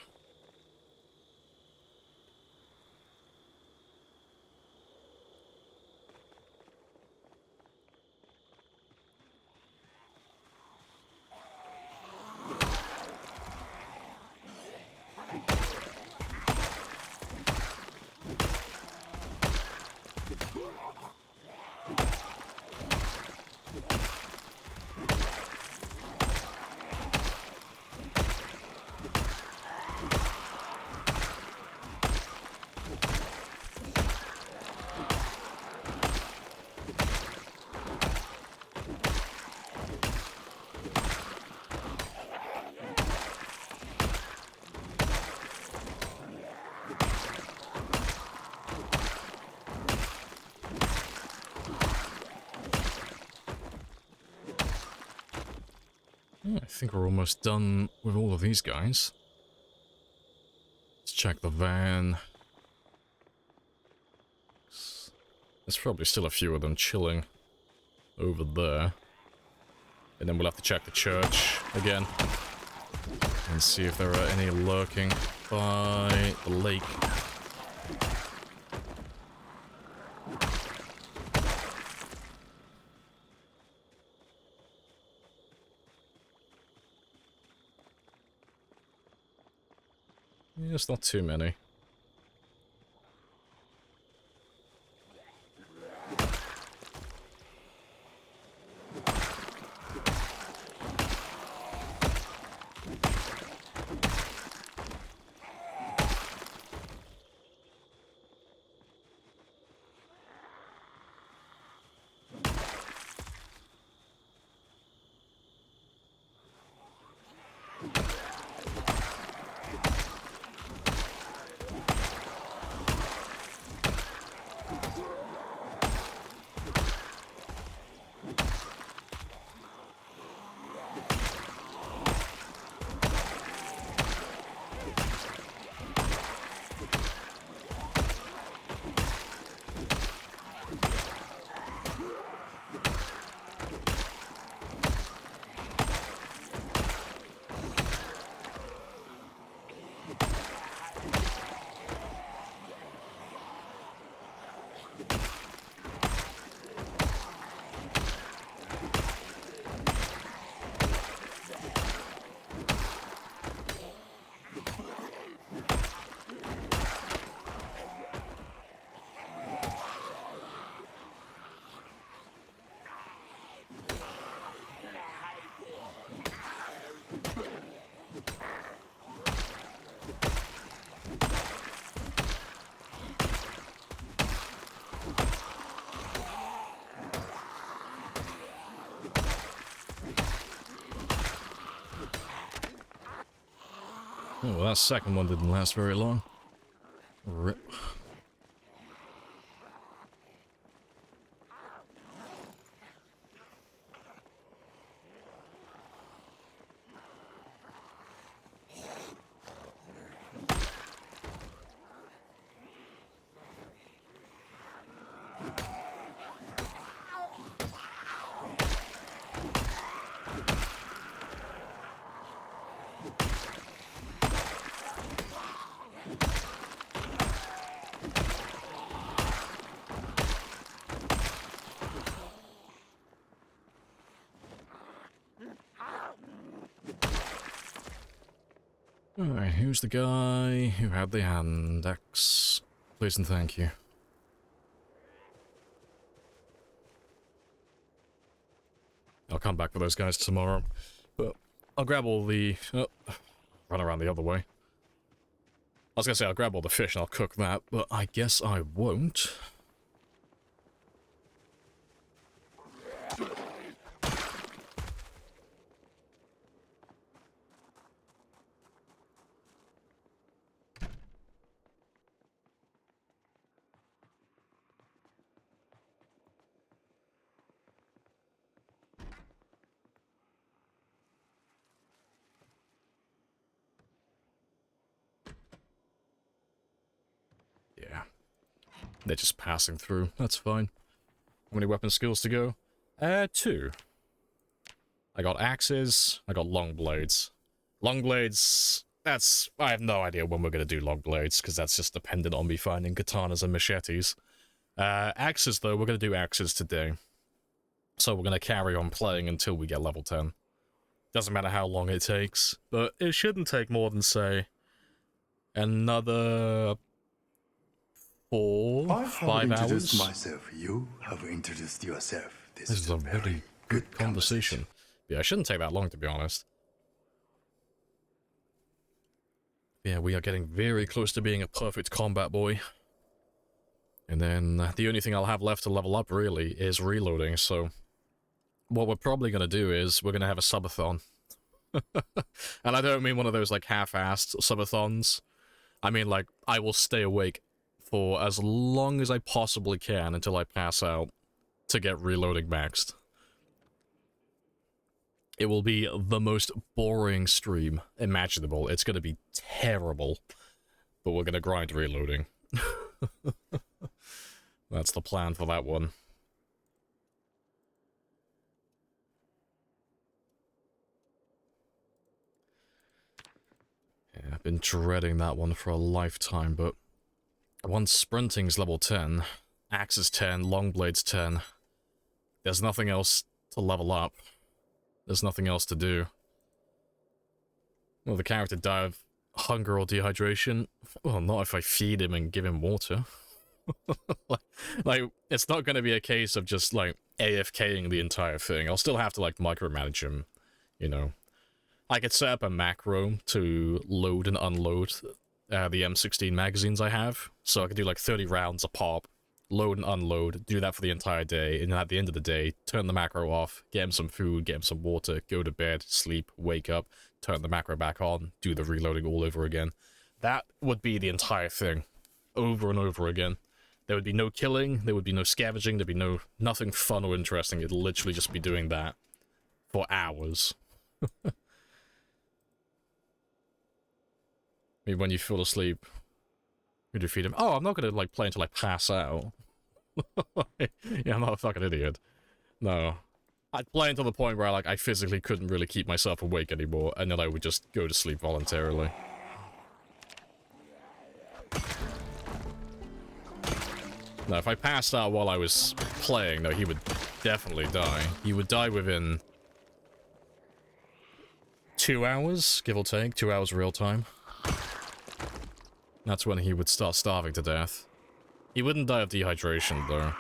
Yeah, I think we're almost done with all of these guys. Let's check the van. There's probably still a few of them chilling over there. And then we'll have to check the church again. And see if there are any lurking by the lake. Yeah, it's not too many. Oh, well, that second one didn't last very long. Rip. Alright, who's the guy who had the hand axe? Please and thank you. I'll come back for those guys tomorrow. But I'll grab all the... Oh, run around the other way. I was gonna say I'll grab all the fish and I'll cook that, but I guess I won't. Yeah. They're just passing through. That's fine. How many weapon skills to go? 2. I got axes. I got long blades. Long blades... That's... I have no idea when we're going to do long blades, because that's just dependent on me finding katanas and machetes. Axes, though, we're going to do axes today. So we're going to carry on playing until we get level 10. Doesn't matter how long it takes, but it shouldn't take more than, say, another... 4, I have 5 introduced hours. myself. You have introduced yourself. This is a very good conversation. Yeah, it shouldn't take that long, to be honest. Yeah, we are getting very close to being a perfect combat boy. And then the only thing I'll have left to level up, really, is reloading, so... What we're probably going to do is we're going to have a subathon. And I don't mean one of those, like, half-assed subathons. I mean, like, I will stay awake for as long as I possibly can until I pass out to get reloading maxed. It will be the most boring stream imaginable. It's going to be terrible. But we're going to grind reloading. That's the plan for that one. Yeah, I've been dreading that one for a lifetime, but once sprinting's level 10, axe is 10, long blade's 10, there's nothing else to level up. There's nothing else to do. Will the character die of hunger or dehydration? Well, not if I feed him and give him water. like, it's not going to be a case of just, like, AFKing the entire thing. I'll still have to, like, micromanage him, you know. I could set up a macro to load and unload the M16 magazines I have. So I could do, like, 30 rounds a pop, load and unload, do that for the entire day, and at the end of the day, turn the macro off, get him some food, get him some water, go to bed, sleep, wake up, turn the macro back on, do the reloading all over again. That would be the entire thing, over and over again. There would be no killing, there would be no scavenging, there'd be nothing fun or interesting. It'd literally just be doing that for hours. Maybe when you fall asleep, you defeat him. Oh, I'm not gonna, like, play until I pass out. Yeah, I'm not a fucking idiot. No. I'd play until the point where, like, I physically couldn't really keep myself awake anymore, and then I would just go to sleep voluntarily. No, if I passed out while I was playing, though, he would definitely die. He would die within 2 hours, give or take. 2 hours real time. That's when he would start starving to death. He wouldn't die of dehydration, though.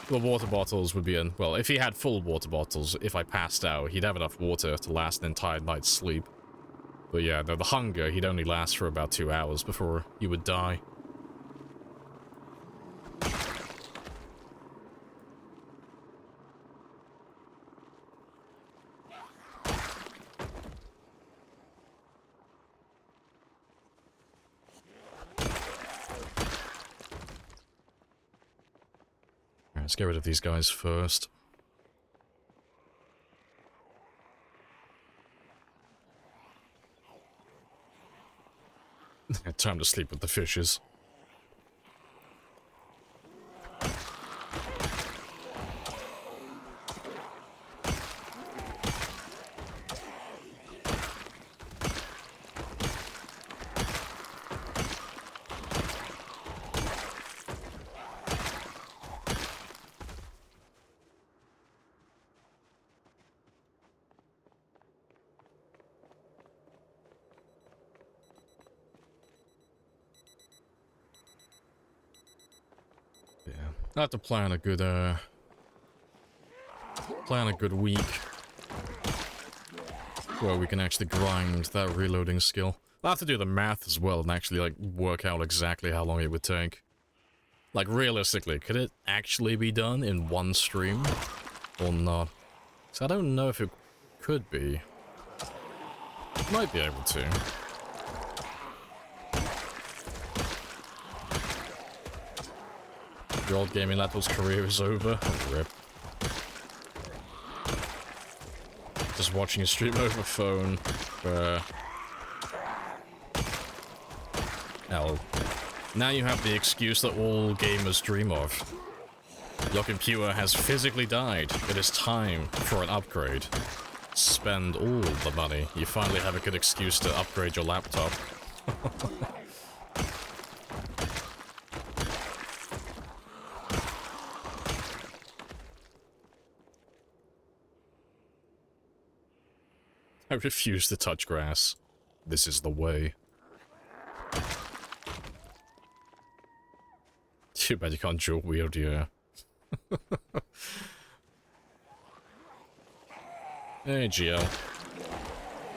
The water bottles would be in... Well, if he had full water bottles, if I passed out, he'd have enough water to last an entire night's sleep. But yeah, the hunger, he'd only last for about 2 hours before he would die. Let's get rid of these guys first. Time to sleep with the fishes. I have to plan a good week where we can actually grind that reloading skill. I'll have to do the math as well and actually, like, work out exactly how long it would take. Like, realistically, could it actually be done in one stream or not? So I don't know if it could be. Might be able to. The old gaming laptop's career is over. Rip. Just watching a stream over phone. Hell. Now you have the excuse that all gamers dream of. Your computer has physically died. It is time for an upgrade. Spend all the money. You finally have a good excuse to upgrade your laptop. I refuse to touch grass. This is the way. Too bad you can't dual wield, yeah. Hey, GL.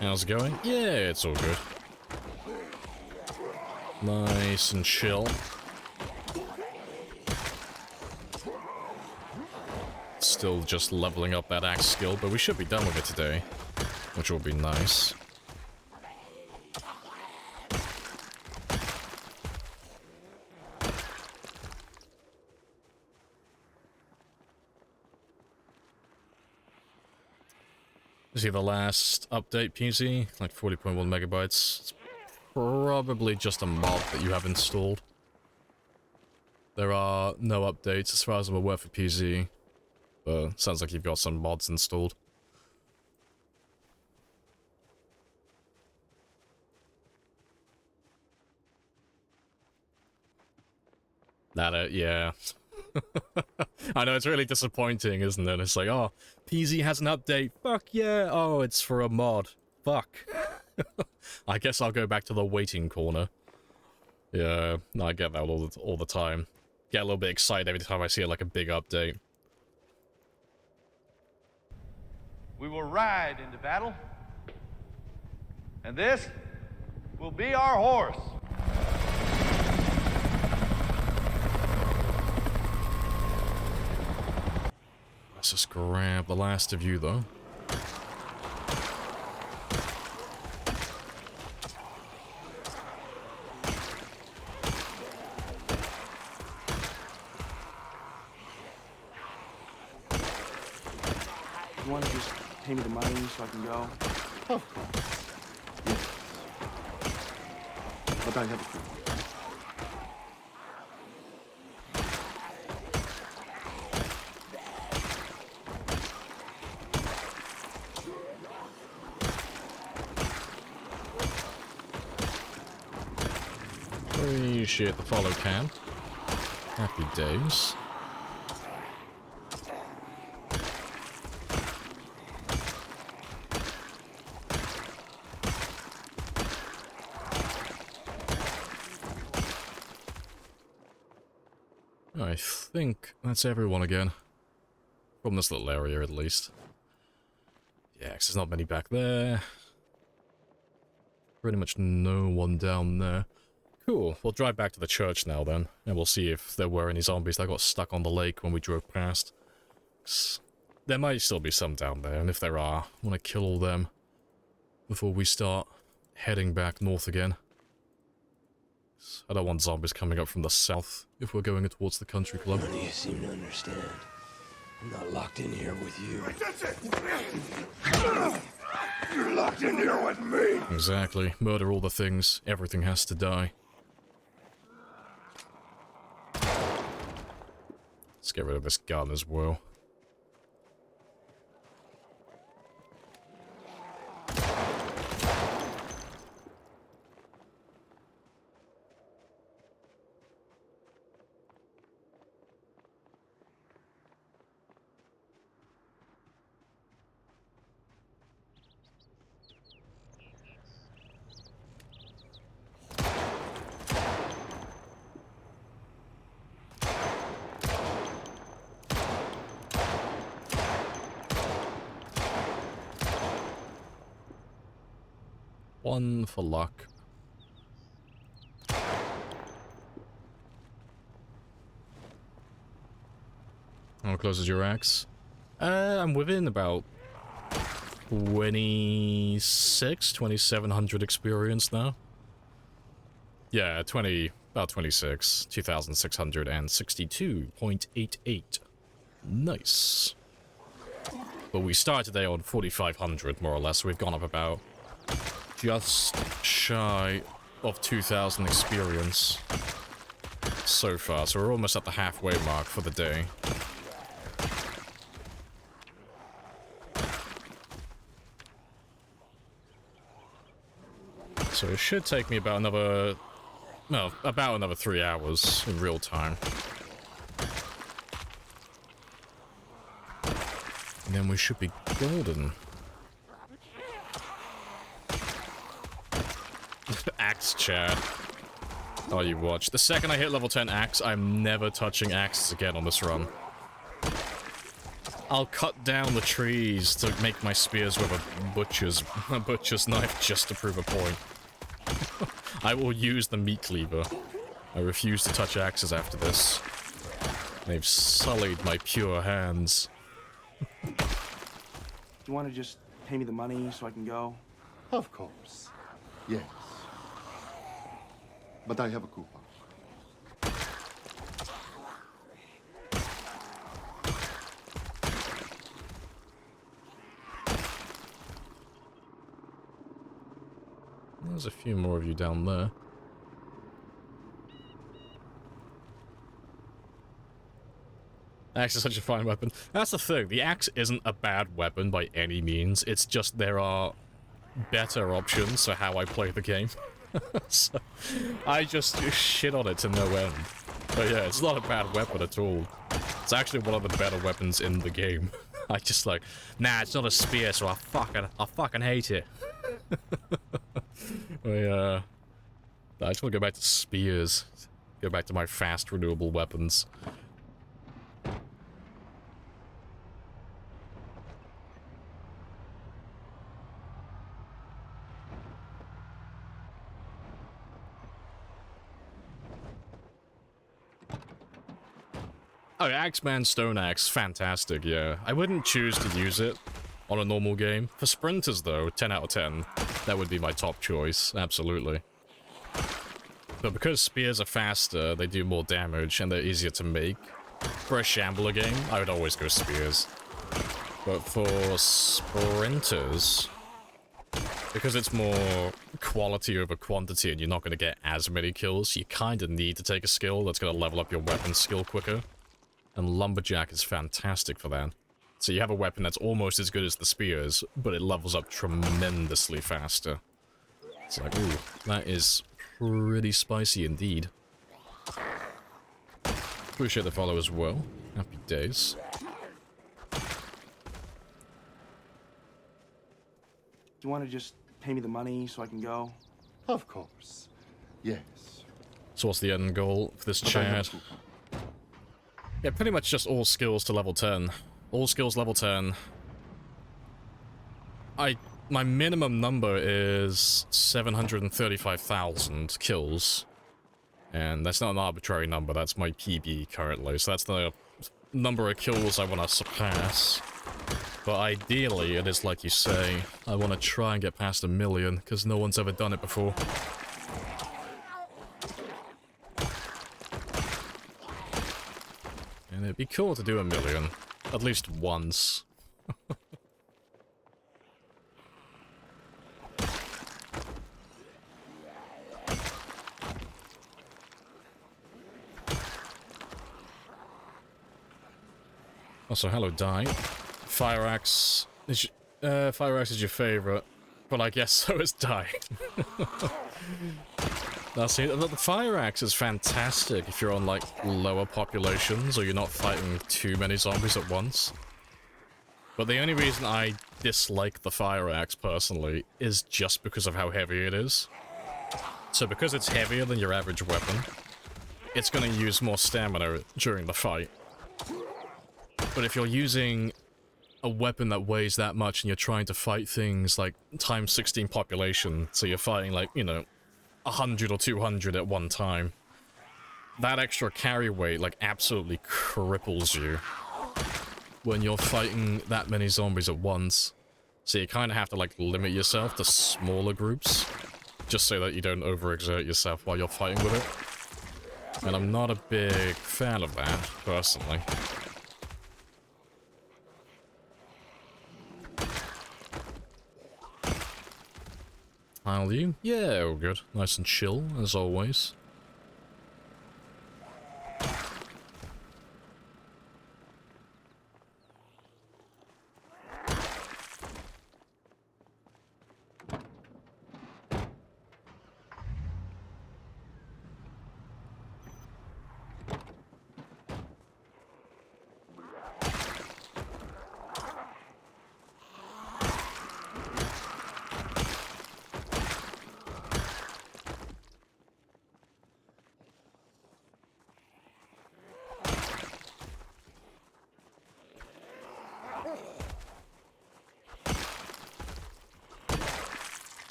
How's it going? Yeah, it's all good. Nice and chill. Still just leveling up that axe skill, but we should be done with it today. Which will be nice. See the last update, PZ? Like 40.1 megabytes. It's probably just a mod that you have installed. There are no updates as far as I'm aware for PZ. But sounds like you've got some mods installed. Yeah. I know, it's really disappointing, isn't it? It's like, oh, PZ has an update. Fuck yeah. Oh, it's for a mod. Fuck. I guess I'll go back to the waiting corner. Yeah, I get that all the time. Get a little bit excited every time I see like a big update. We will ride into battle, and this will be our horse. Let's just grab the last of you, though. You want to just pay me the money so I can go? Of course. Yes. But I have a coupon. Appreciate the follow cam. Happy days. I think that's everyone again. From this little area, at least. Yeah, 'cause there's not many back there. Pretty much no one down there. Cool, we'll drive back to the church now then, and we'll see if there were any zombies that got stuck on the lake when we drove past. 'Cause there might still be some down there, and if there are, I want to kill all them before we start heading back north again. I don't want zombies coming up from the south if we're going towards the country club. None of you seem to understand. I'm not locked in here with you. You're locked in here with me! Exactly. Murder all the things. Everything has to die. Let's get rid of this gun as well. One for luck. How close is your axe? I'm within about 2,700 experience now. Yeah, about 26. 2,662.88. Nice. But we started today on 4,500, more or less, so we've gone up about just shy of 2,000 experience so far, so we're almost at the halfway mark for the day. So it should take me about another 3 hours in real time. And then we should be golden. Axe chat. Oh, you watch. The second I hit level 10 axe, I'm never touching axes again on this run. I'll cut down the trees to make my spears with a butcher's knife just to prove a point. I will use the meat cleaver. I refuse to touch axes after this. They've sullied my pure hands. You want to just pay me the money so I can go? Of course. Yes. But I have a coupon. There's a few more of you down there. Axe is such a fine weapon. That's the thing, the axe isn't a bad weapon by any means, it's just there are better options for how I play the game. So, I just shit on it to no end. But yeah, it's not a bad weapon at all. It's actually one of the better weapons in the game. I just like, nah, it's not a spear, so I fucking hate it. I just want to go back to spears. Go back to my fast renewable weapons. Oh, Axeman Stone Axe, fantastic, yeah. I wouldn't choose to use it on a normal game. For sprinters, though, 10 out of 10. That would be my top choice, absolutely. But because spears are faster, they do more damage, and they're easier to make. For a shambler game, I would always go spears. But for sprinters, because it's more quality over quantity and you're not going to get as many kills, you kind of need to take a skill that's going to level up your weapon skill quicker. And Lumberjack is fantastic for that. So you have a weapon that's almost as good as the spears, but it levels up tremendously faster. It's like, ooh, that is pretty spicy indeed. Appreciate the follow as well. Happy days. Do you want to just pay me the money so I can go? Of course. Yes. So what's the end goal for this chat? Yeah, pretty much just all skills to level 10. All skills level 10. My minimum number is 735,000 kills. And that's not an arbitrary number, that's my PB currently. So that's the number of kills I want to surpass. But ideally, it is like you say, I want to try and get past 1 million, because no one's ever done it before. And it'd be cool to do 1 million. At least once. Also, hello, Die. Fire Axe is your favorite, but I guess so is Die. Now see, the Fire Axe is fantastic if you're on, like, lower populations or you're not fighting too many zombies at once. But the only reason I dislike the Fire Axe, personally, is just because of how heavy it is. So because it's heavier than your average weapon, it's gonna use more stamina during the fight. But if you're using a weapon that weighs that much and you're trying to fight things like times 16 population, so you're fighting, like, you know, 100 or 200 at one time, that extra carry weight, like, absolutely cripples you when you're fighting that many zombies at once. So you kind of have to, like, limit yourself to smaller groups, just so that you don't overexert yourself while you're fighting with it. And I'm not a big fan of that, personally. How are you? Yeah, all good. Nice and chill, as always.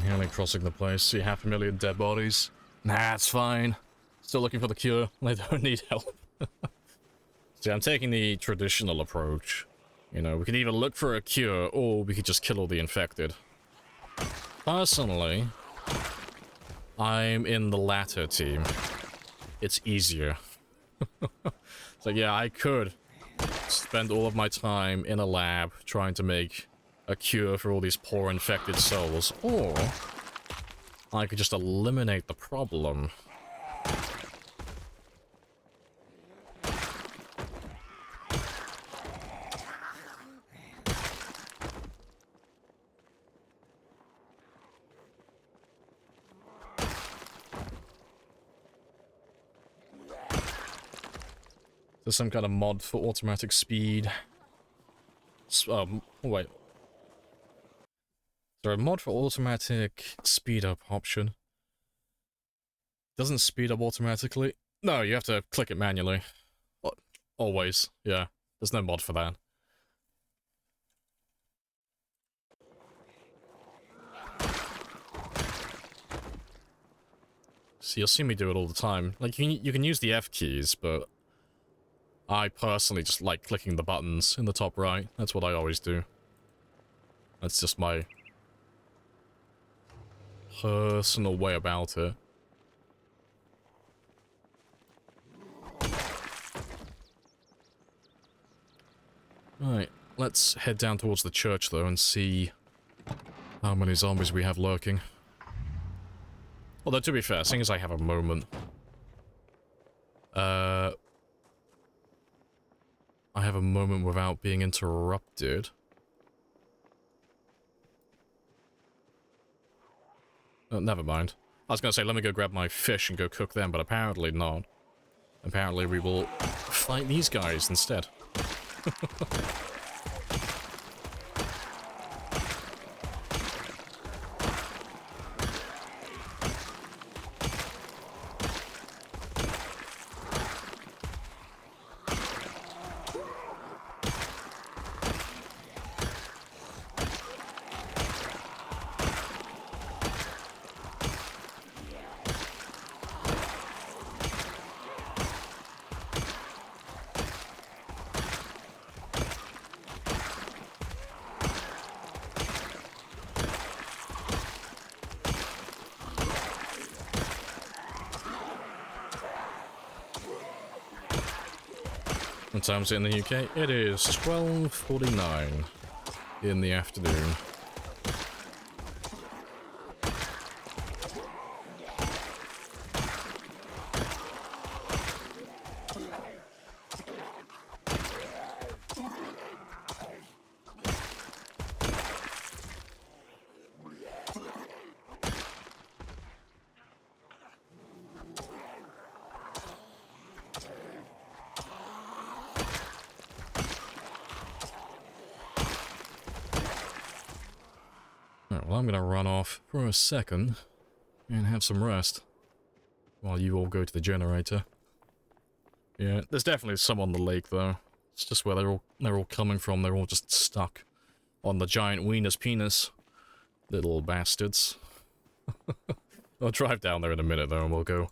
Nearly crossing the place. See 500,000 dead bodies. Nah, it's fine. Still looking for the cure. I don't need help. See, I'm taking the traditional approach. You know, we could either look for a cure, or we could just kill all the infected. Personally, I'm in the latter team. It's easier. So yeah, I could spend all of my time in a lab trying to make a cure for all these poor infected souls, or I could just eliminate the problem. There's some kind of mod for automatic speed. Wait. Is there a mod for automatic speed up option? Doesn't speed up automatically? No, you have to click it manually. Always, yeah. There's no mod for that. So you'll see me do it all the time. Like, you can use the F keys, but I personally just like clicking the buttons in the top right. That's what I always do. That's just my personal way about it. Right, let's head down towards the church though and see how many zombies we have lurking. Although to be fair, seeing as I have a moment, I have a moment without being interrupted. Oh, never mind. I was gonna say, let me go grab my fish and go cook them, but apparently not. Apparently we will fight these guys instead. What time is it in the UK? It is 12:49 in the afternoon. Well, I'm gonna run off for a second and have some rest while you all go to the generator. Yeah, there's definitely some on the lake though. It's just where they're all coming from. They're all just stuck on the giant wiener's penis. Little bastards. I'll drive down there in a minute though and we'll go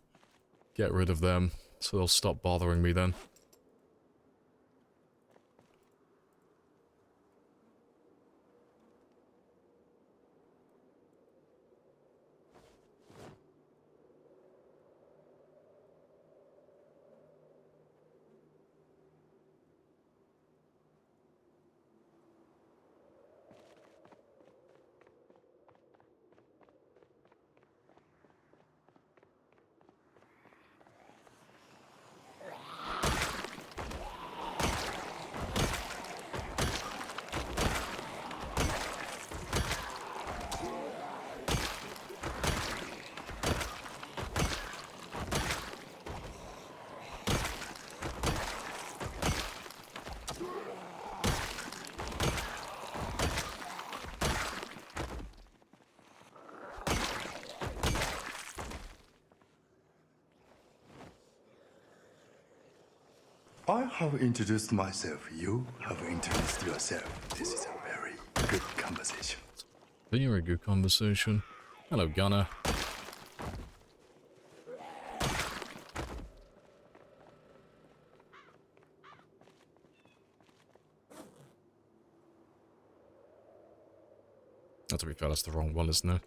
get rid of them so they'll stop bothering me then. I have introduced myself. You have introduced yourself. This is a very good conversation. Very good conversation. Hello, Gunner. Oh, to be fair, that's the wrong one, isn't it?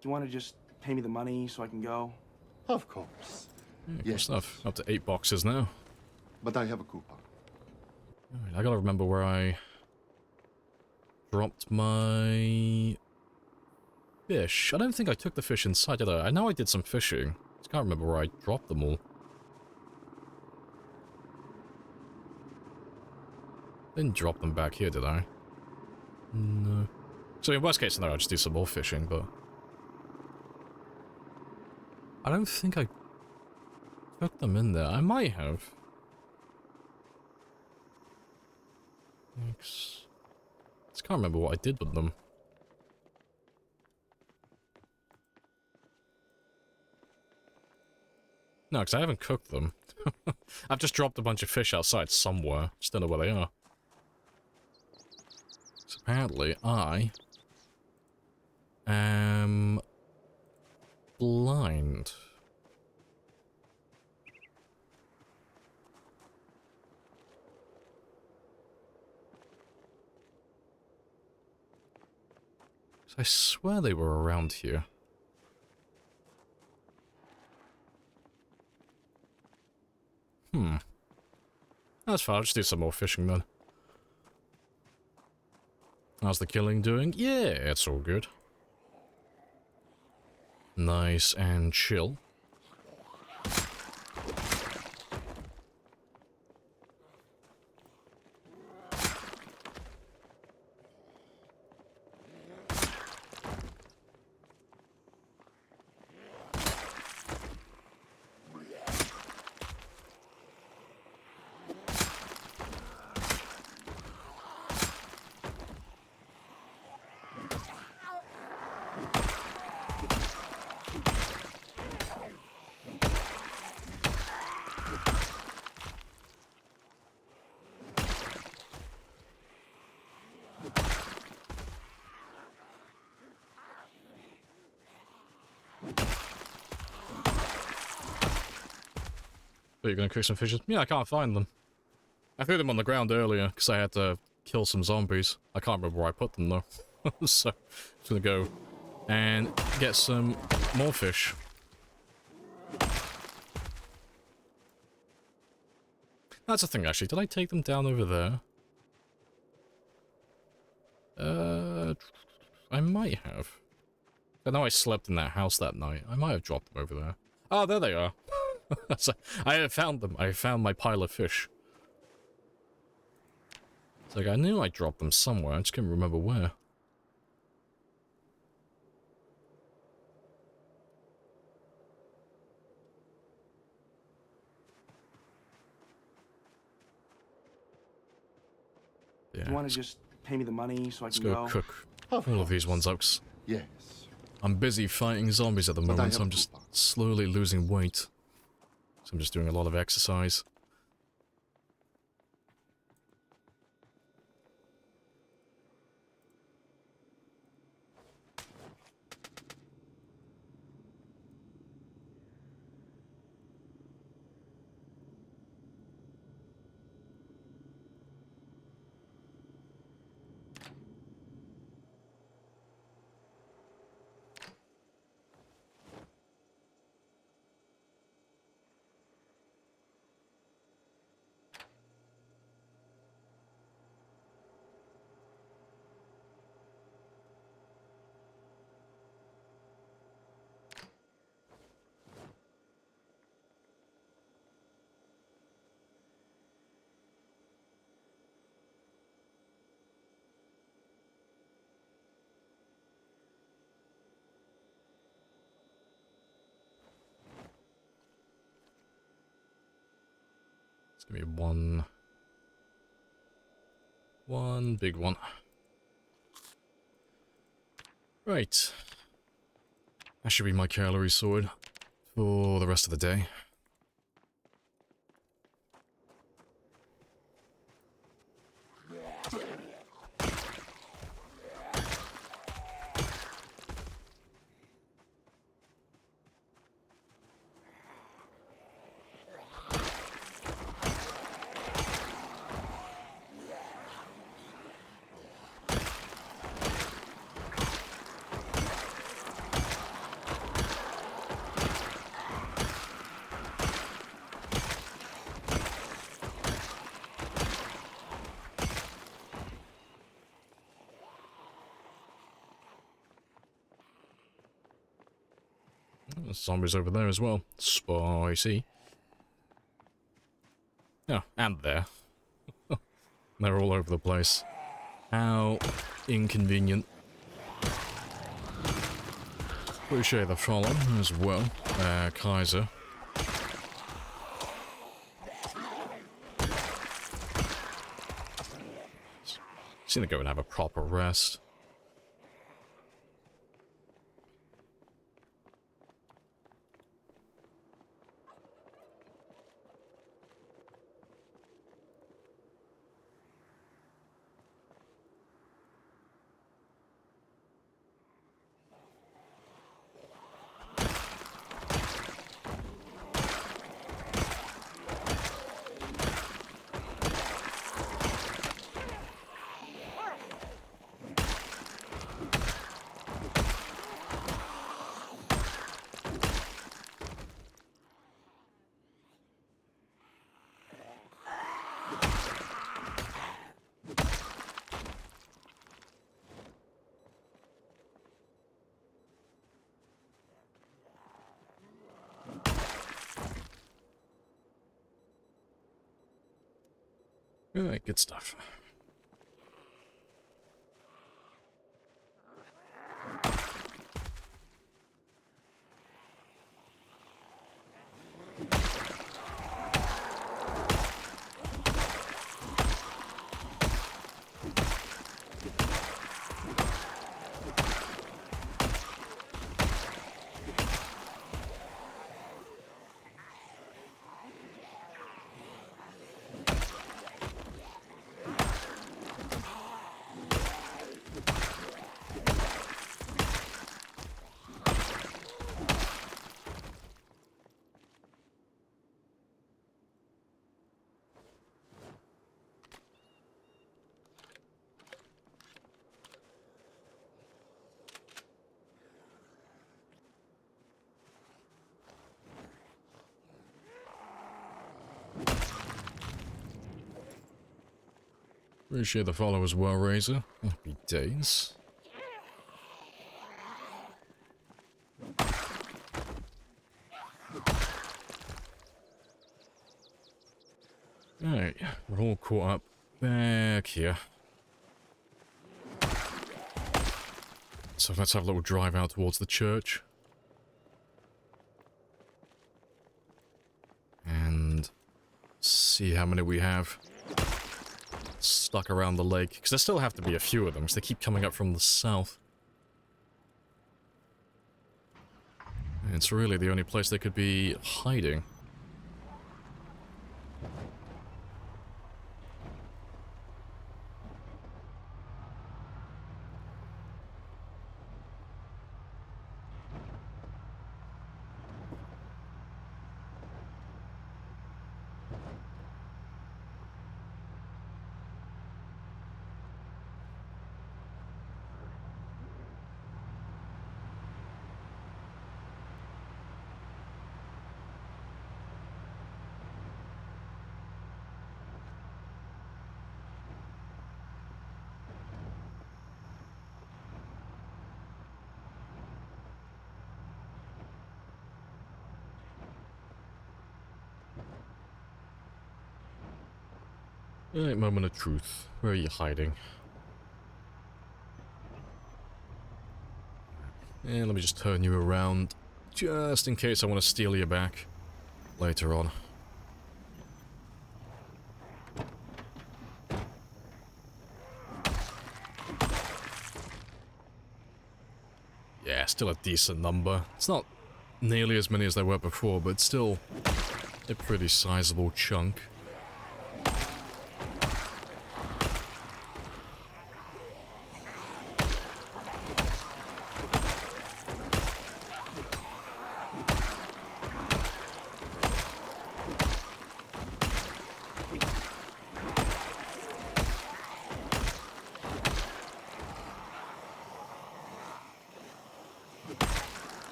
Do you want to just pay me the money so I can go? Of course. Yeah, good Yes. stuff. Up to 8 boxes now. But I have a coupon. Alright, I gotta remember where I dropped my fish. I don't think I took the fish inside, did I? I know I did some fishing. Just can't remember where I dropped them all. Didn't drop them back here, did I? No. So in worst case scenario, I'll just do some more fishing, but I don't think I took them in there. I might have. Thanks. Just can't remember what I did with them. No, because I haven't cooked them. I've just dropped a bunch of fish outside somewhere. Just don't know where they are. So apparently I am blind. I swear they were around here. That's fine, I'll just do some more fishing then. How's the killing doing? Yeah, it's all good. Nice and chill. Are you gonna cook some fishes? Yeah, I can't find them. I threw them on the ground earlier because I had to kill some zombies. I can't remember where I put them though. So, I'm just gonna go and get some more fish. That's the thing actually, did I take them down over there? I might have. I know I slept in that house that night. I might have dropped them over there. Oh, there they are. So, I have found them. I found my pile of fish. It's like, I knew I dropped them somewhere. I just couldn't remember where. Yeah. Do you want to just pay me the money so I Let's can go go? cook Of all of these course. ones up. 'Cause Yes. I'm busy fighting zombies at the But I moment, so have I'm just coupon. slowly losing weight. So I'm just doing a lot of exercise. It's gonna be one big one. Right. That should be my calorie sword for the rest of the day. there's zombies over there as well. Spicy. Oh, and there. They're all over the place. How inconvenient. Appreciate the follow as well, Kaiser. Just gonna go and have a proper rest. Alright, good stuff. Appreciate the follow as well, Razor. Happy days. Alright, we're all caught up back here. So let's have a little drive out towards the church. And see how many we have stuck around the lake. Because there still have to be a few of them, because they keep coming up from the south. And it's really the only place they could be hiding. Alright, moment of truth. Where are you hiding? And let me just turn you around, just in case I want to steal you back later on. Yeah, still a decent number. It's not nearly as many as there were before, but still a pretty sizable chunk.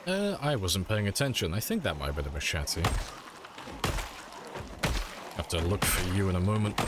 I wasn't paying attention. I think that might have been a machete. Have to look for you in a moment.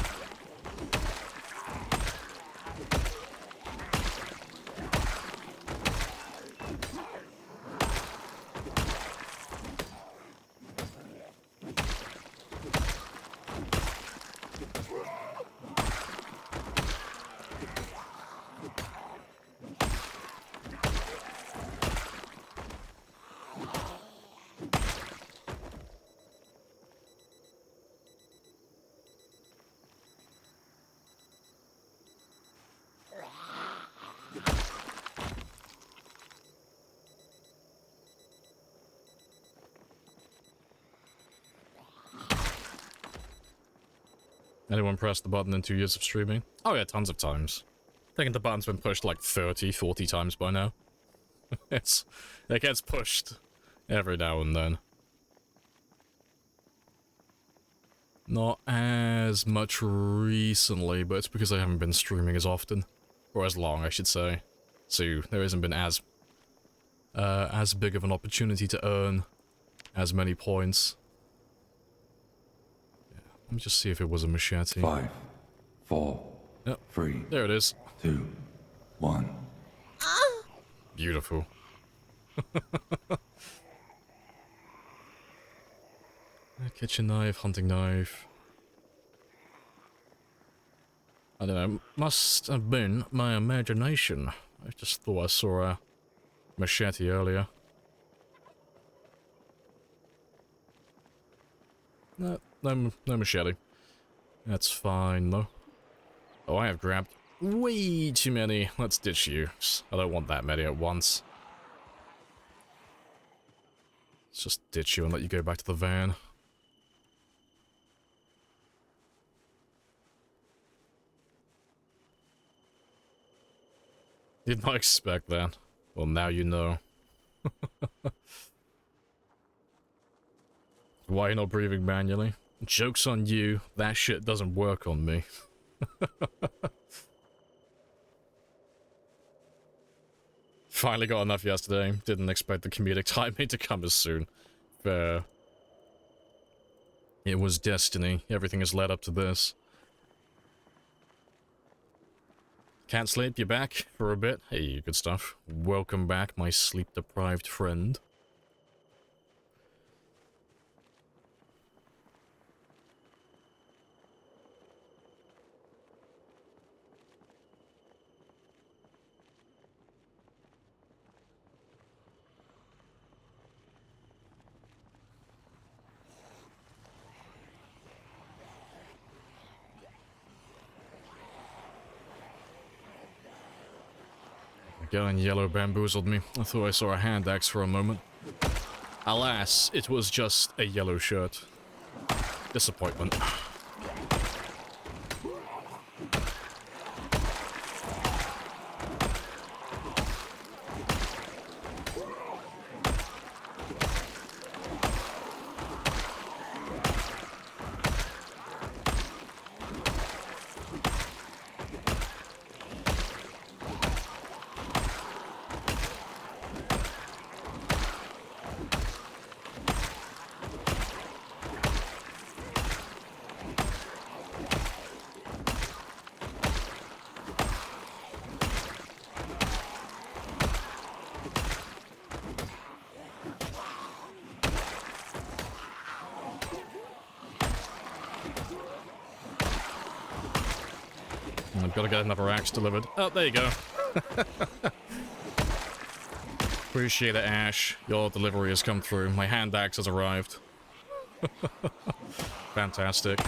Anyone pressed the button in 2 years of streaming? Oh yeah, tons of times. I think the button's been pushed like 30, 40 times by now. It gets pushed every now and then. Not as much recently, but it's because I haven't been streaming as often. Or as long, I should say. So there hasn't been as big of an opportunity to earn as many points. Let me just see if it was a machete. 5, 4, Yep. 3, There it is. 2, 1. Beautiful. A kitchen knife, hunting knife. I don't know, must have been my imagination. I just thought I saw a machete earlier. No machete. That's fine, though. Oh, I have grabbed way too many. Let's ditch you. I don't want that many at once. Let's just ditch you and let you go back to the van. Did not expect that. Well, now you know. Why are you not breathing manually? Joke's on you. That shit doesn't work on me. Finally got enough yesterday. Didn't expect the comedic timing to come as soon. Fair. It was destiny. Everything has led up to this. Can't sleep, you back for a bit? Hey, good stuff. Welcome back, my sleep-deprived friend. Guy in yellow bamboozled me. I thought I saw a hand axe for a moment. Alas, it was just a yellow shirt. Disappointment. I've got to get another axe delivered. Oh, there you go. Appreciate it, Ash. Your delivery has come through. My hand axe has arrived. Fantastic.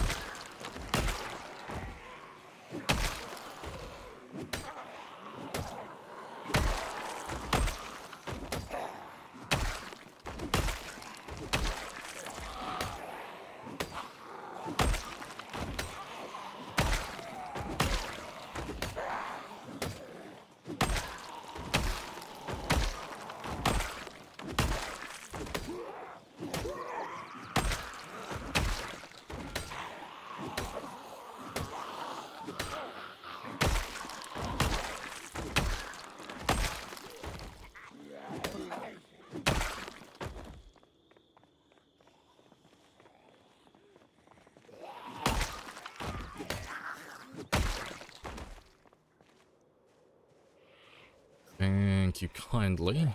Thank you kindly.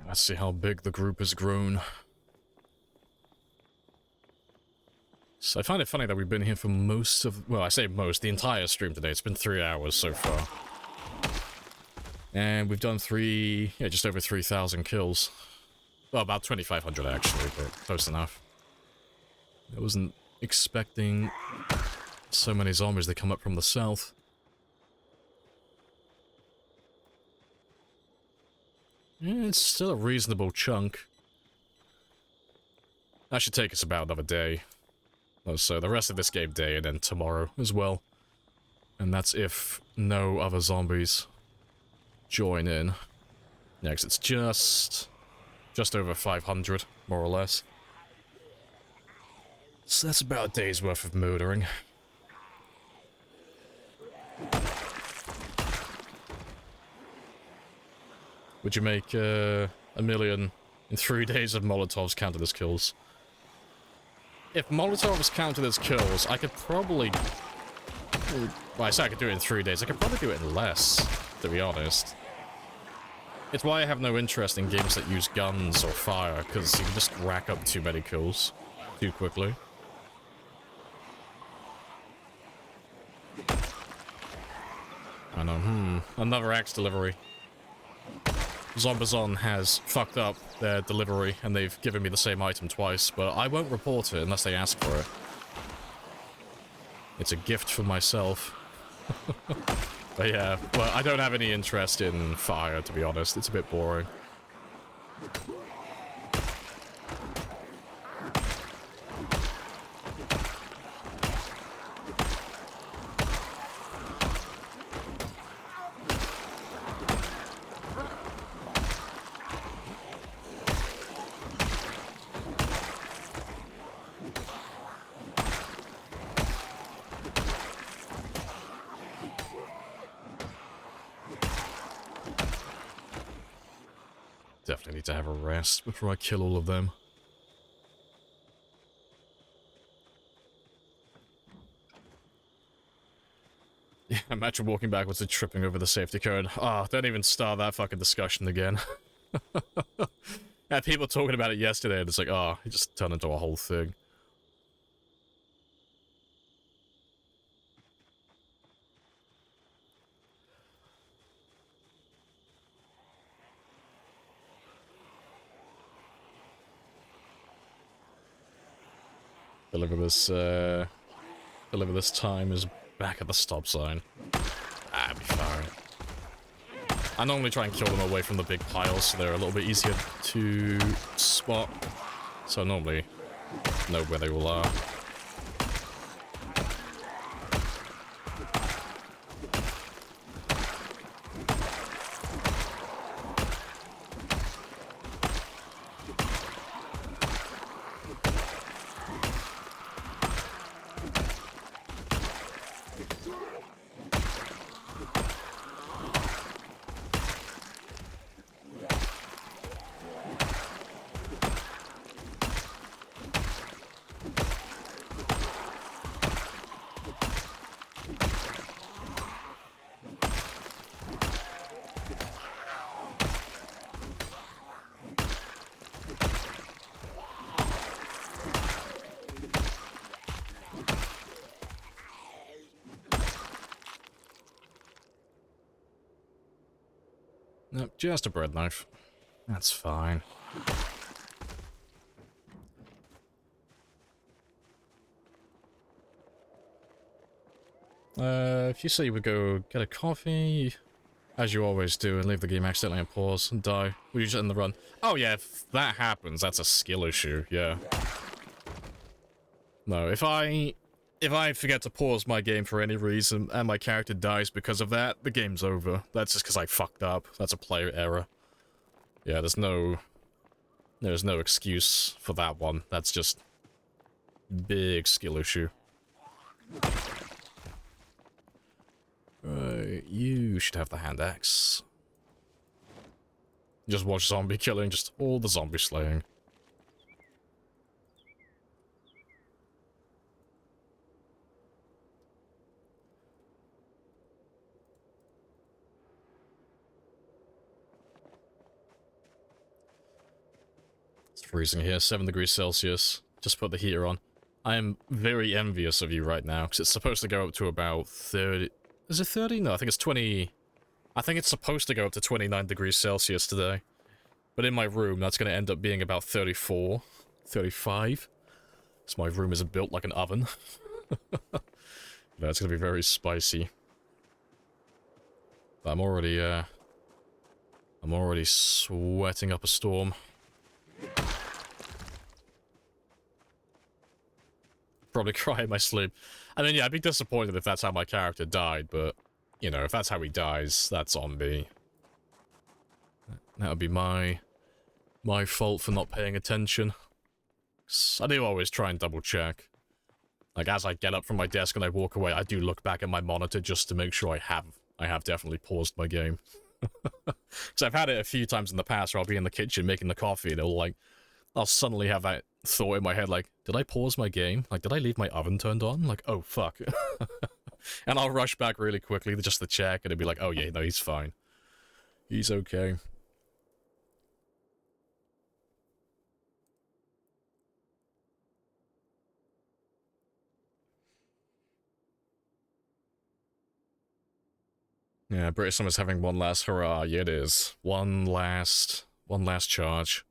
Let's see how big the group has grown. So I find it funny that we've been here for most of... Well, I say most, the entire stream today. It's been 3 hours so far. And we've done just over 3,000 kills. Well, about 2,500 actually, but close enough. I wasn't expecting so many zombies that come up from the south. Yeah, it's still a reasonable chunk. That should take us about another day. So the rest of this game day and then tomorrow as well. And that's if no other zombies join in. Yeah, 'cause it's just over 500, more or less. So that's about a day's worth of murdering. Would you make a million in 3 days of Molotovs counted as kills? If Molotovs counted as kills, I could probably... Well, I said I could do it in 3 days. I could probably do it in less, to be honest. It's why I have no interest in games that use guns or fire, because you can just rack up too many kills too quickly. I know, another axe delivery. Zombazon has fucked up their delivery, and they've given me the same item twice, but I won't report it unless they ask for it. It's a gift for myself. But yeah, well, I don't have any interest in fire, to be honest. It's a bit boring. Definitely need to have a rest before I kill all of them. Yeah, imagine walking backwards and tripping over the safety code. Ah, don't even start that fucking discussion again. Had people talking about it yesterday, and it's like, oh, it just turned into a whole thing. Deliver this time is back at the stop sign. Ah, be fine. I normally try and kill them away from the big piles, so they're a little bit easier to spot. So I normally know where they all are. Nope, just a bread knife. That's fine. If you say you would go get a coffee, as you always do, and leave the game accidentally on pause and die, will you just end the run? Oh yeah, if that happens, that's a skill issue, yeah. No, if I forget to pause my game for any reason, and my character dies because of that, the game's over. That's just because I fucked up. That's a player error. Yeah, there's no excuse for that one. That's just big skill issue. Right, you should have the hand axe. Just watch zombie killing, just all the zombie slaying. It's freezing here, 7 degrees Celsius. Just put the heater on. I am very envious of you right now, because it's supposed to go up to about 30... Is it 30? No, I think it's 20... I think it's supposed to go up to 29 degrees Celsius today. But in my room, that's going to end up being about 34, 35. So my room is built like an oven. That's going to be very spicy. But I'm already sweating up a storm. Probably cry in my sleep. I mean, yeah, I'd be disappointed if that's how my character died, but, you know, if that's how he dies, that's on me. That would be my fault for not paying attention. I do always try and double check. Like, as I get up from my desk and I walk away, I do look back at my monitor just to make sure I have definitely paused my game. Because I've had it a few times in the past where I'll be in the kitchen making the coffee and I'll suddenly have that thought in my head like, did I pause my game? Like, did I leave my oven turned on? Like, oh, fuck. And I'll rush back really quickly just to check and it'll be like, oh yeah, no, he's fine. He's okay. Yeah, British Summer's having one last hurrah. Yeah, it is. One last charge.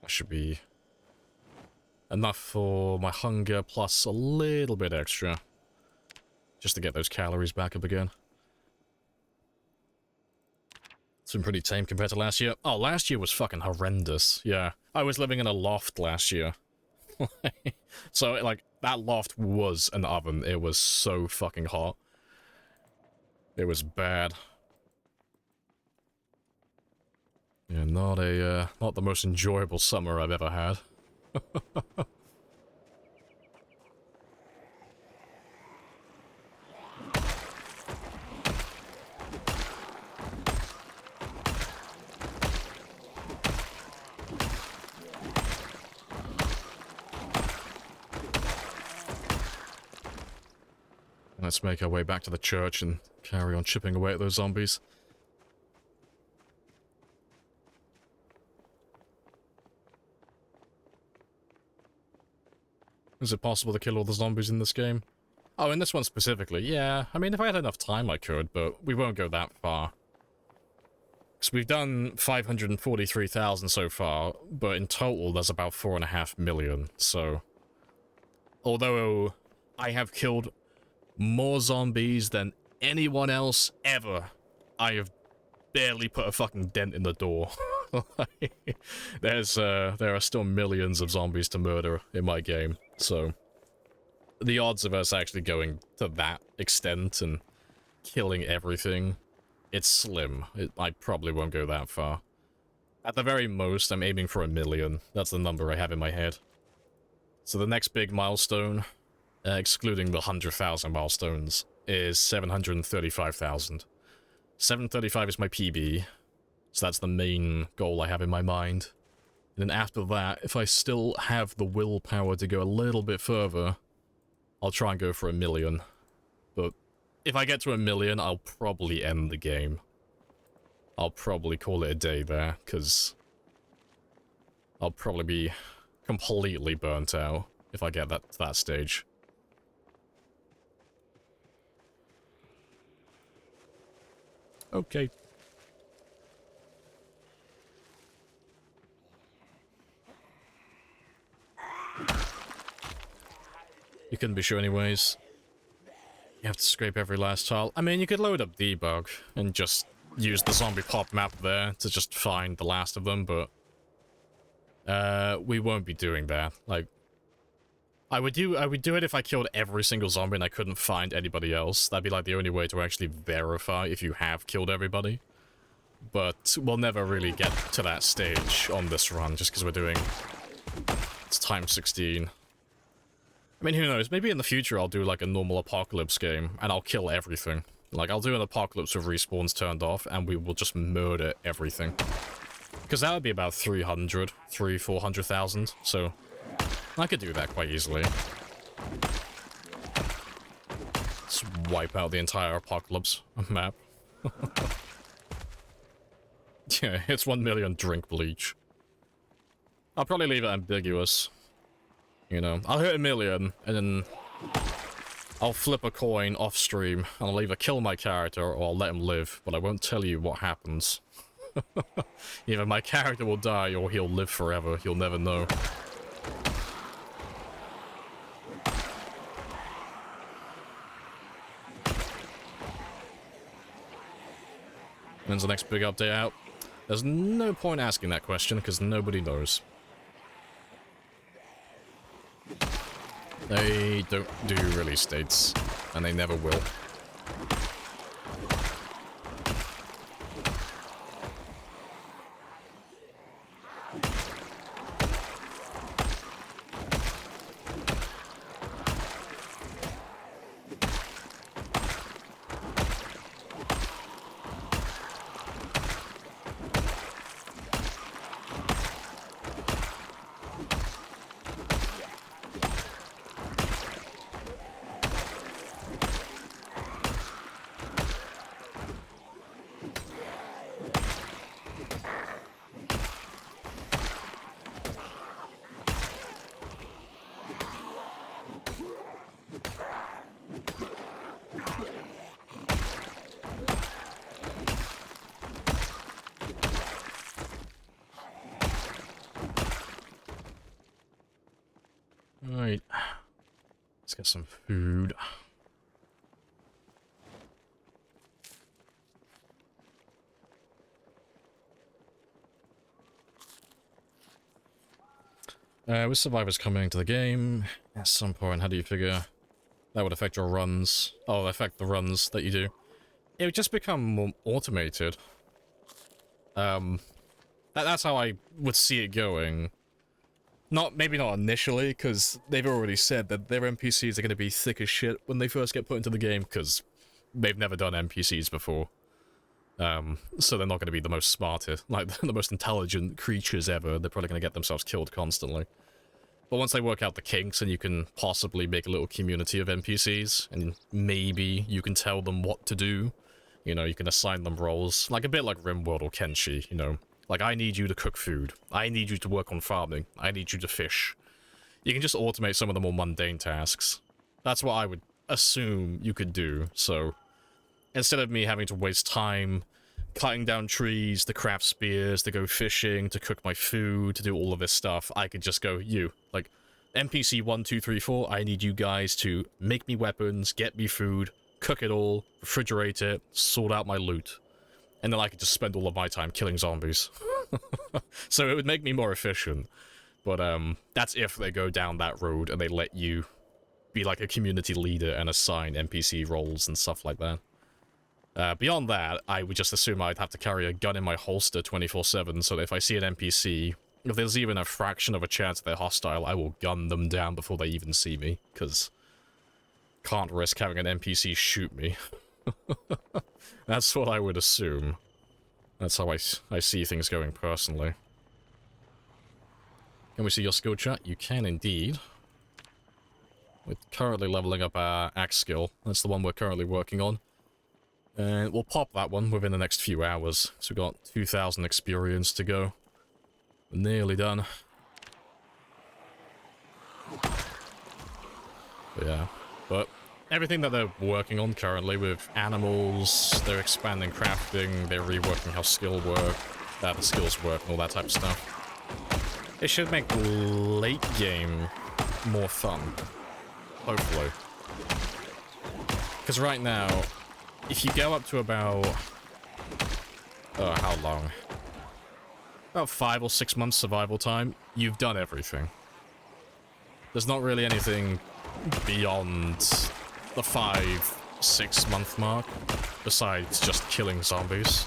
That should be enough for my hunger, plus a little bit extra. Just to get those calories back up again. It's been pretty tame compared to last year. Oh, last year was fucking horrendous. Yeah. I was living in a loft last year. So, like, that loft was an oven. It was so fucking hot. It was bad. Yeah, not the most enjoyable summer I've ever had. Let's make our way back to the church and carry on chipping away at those zombies. Is it possible to kill all the zombies in this game? Oh, in this one specifically, yeah. I mean, if I had enough time, I could, but we won't go that far. Because we've done 543,000 so far, but in total, there's about 4.5 million, so... Although I have killed more zombies than anyone else ever, I have barely put a fucking dent in the door. There are still millions of zombies to murder in my game, so the odds of us actually going to that extent and killing everything, it's slim. I probably won't go that far. At the very most, I'm aiming for 1 million. That's the number I have in my head. So the next big milestone, excluding the 100,000 milestones, is 735,000. 735 is my PB. So that's the main goal I have in my mind. And then after that, if I still have the willpower to go a little bit further, I'll try and go for 1 million. But if I get to 1 million, I'll probably end the game. I'll probably call it a day there, because I'll probably be completely burnt out if I get to that stage. Okay. You couldn't be sure anyways. You have to scrape every last tile. I mean, you could load up debug and just use the zombie pop map there to just find the last of them, but we won't be doing that. Like, I would do it if I killed every single zombie and I couldn't find anybody else. That'd be like the only way to actually verify if you have killed everybody. But we'll never really get to that stage on this run, just because we're doing... It's times 16. I mean, who knows? Maybe in the future I'll do like a normal apocalypse game, and I'll kill everything. Like, I'll do an apocalypse with respawns turned off, and we will just murder everything. Because that would be about 400,000, so... I could do that quite easily. Just wipe out the entire apocalypse map. Yeah, it's 1 million drink bleach. I'll probably leave it ambiguous. You know, I'll hit 1 million, and then I'll flip a coin off stream, and I'll either kill my character or I'll let him live, but I won't tell you what happens. Either my character will die or he'll live forever, you'll never know. When's the next big update out? There's no point asking that question, because nobody knows. They don't do release dates, and they never will. Right, let's get some food. With survivors coming into the game, at some point, how do you figure that would affect your runs? Oh, affect the runs that you do. It would just become more automated. That's how I would see it going. Maybe not initially, because they've already said that their NPCs are going to be thick as shit when they first get put into the game, because they've never done NPCs before. So they're not going to be the most smartest, like the most intelligent creatures ever. They're probably going to get themselves killed constantly. But once they work out the kinks and you can possibly make a little community of NPCs, and maybe you can tell them what to do, you know, you can assign them roles, like a bit like RimWorld or Kenshi, you know. Like, I need you to cook food. I need you to work on farming. I need you to fish. You can just automate some of the more mundane tasks. That's what I would assume you could do, so... Instead of me having to waste time cutting down trees, to craft spears, to go fishing, to cook my food, to do all of this stuff, I could just go, like, NPC 1, 2, 3, 4, I need you guys to make me weapons, get me food, cook it all, refrigerate it, sort out my loot. And then I could just spend all of my time killing zombies. So it would make me more efficient. But, that's if they go down that road and they let you be like a community leader and assign NPC roles and stuff like that. Beyond that, I would just assume I'd have to carry a gun in my holster 24/7, so that if I see an NPC, if there's even a fraction of a chance they're hostile, I will gun them down before they even see me, because can't risk having an NPC shoot me. That's what I would assume. That's how I see things going personally. Can we see your skill chart? You can indeed. We're currently leveling up our axe skill. That's the one we're currently working on. And we'll pop that one within the next few hours. So we've got 2,000 experience to go. We're nearly done. Yeah, but everything that they're working on currently with animals, they're expanding crafting, they're reworking how skills work, and all that type of stuff. It should make late game more fun. Hopefully. Because right now, if you go up to about how long? About 5 or 6 months survival time. You've done everything. There's not really anything beyond the 5-6 month mark, besides just killing zombies.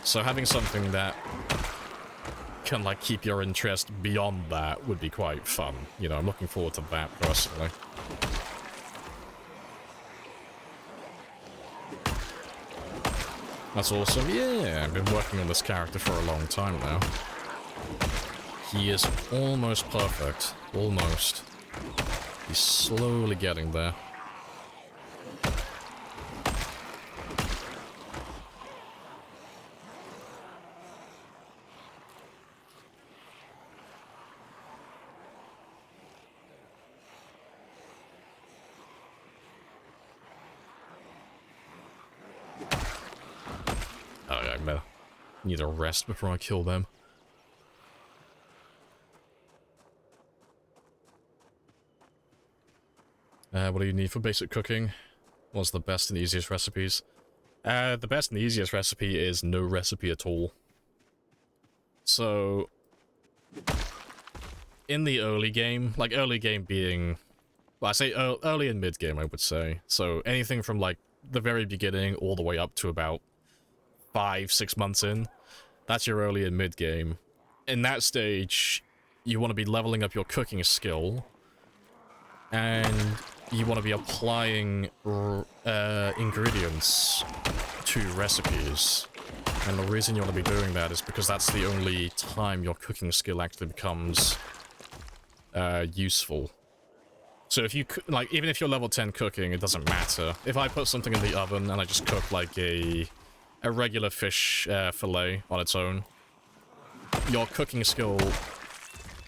So having something that can, like, keep your interest beyond that would be quite fun. You know, I'm looking forward to that, personally. That's awesome. Yeah, I've been working on this character for a long time now. He is almost perfect. Almost. He's slowly getting there. I need a rest before I kill them. What do you need for basic cooking? What's the best and easiest recipes? The best and easiest recipe is no recipe at all. So, in the early game, like early game being, well, I say early and mid game, I would say. So anything from like the very beginning all the way up to about 5-6 months in, that's your early and mid game. In that stage, you want to be leveling up your cooking skill, and you want to be applying ingredients to recipes. And the reason you want to be doing that is because that's the only time your cooking skill actually becomes useful. So if you, like, even if you're level 10 cooking, it doesn't matter. If I put something in the oven and I just cook like a regular fish fillet on its own, your cooking skill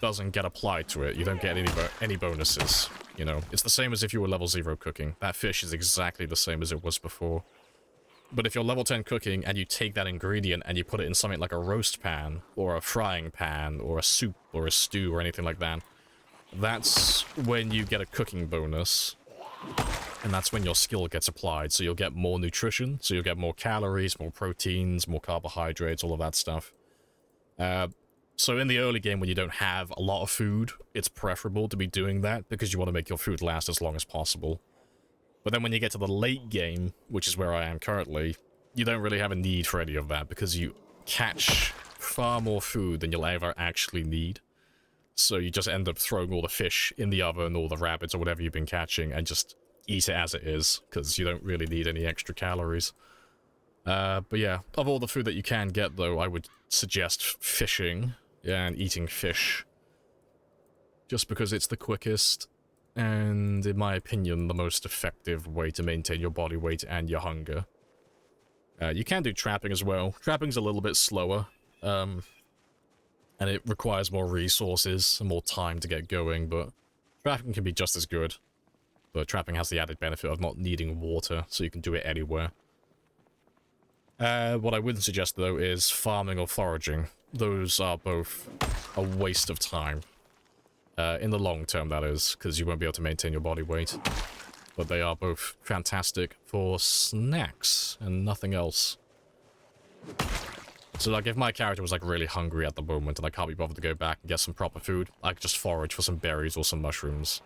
doesn't get applied to it. You don't get any bonuses, you know. It's the same as if you were level 0 cooking. That fish is exactly the same as it was before. But if you're level 10 cooking and you take that ingredient and you put it in something like a roast pan or a frying pan or a soup or a stew or anything like that, that's when you get a cooking bonus. And that's when your skill gets applied. So you'll get more nutrition, so you'll get more calories, more proteins, more carbohydrates, all of that stuff. So in the early game when you don't have a lot of food, it's preferable to be doing that because you want to make your food last as long as possible. But then when you get to the late game, which is where I am currently, you don't really have a need for any of that because you catch far more food than you'll ever actually need. So you just end up throwing all the fish in the oven or the rabbits or whatever you've been catching and just eat it as it is because you don't really need any extra calories. But yeah, of all the food that you can get though, I would suggest fishing and eating fish. Just because it's the quickest and, in my opinion, the most effective way to maintain your body weight and your hunger. You can do trapping as well. Trapping's a little bit slower, and it requires more resources and more time to get going, but trapping can be just as good. But trapping has the added benefit of not needing water, so you can do it anywhere. What I wouldn't suggest, though, is farming or foraging. Those are both a waste of time. In the long term, that is, because you won't be able to maintain your body weight. But they are both fantastic for snacks and nothing else. So, like, if my character was, like, really hungry at the moment and I can't be bothered to go back and get some proper food, I could just forage for some berries or some mushrooms.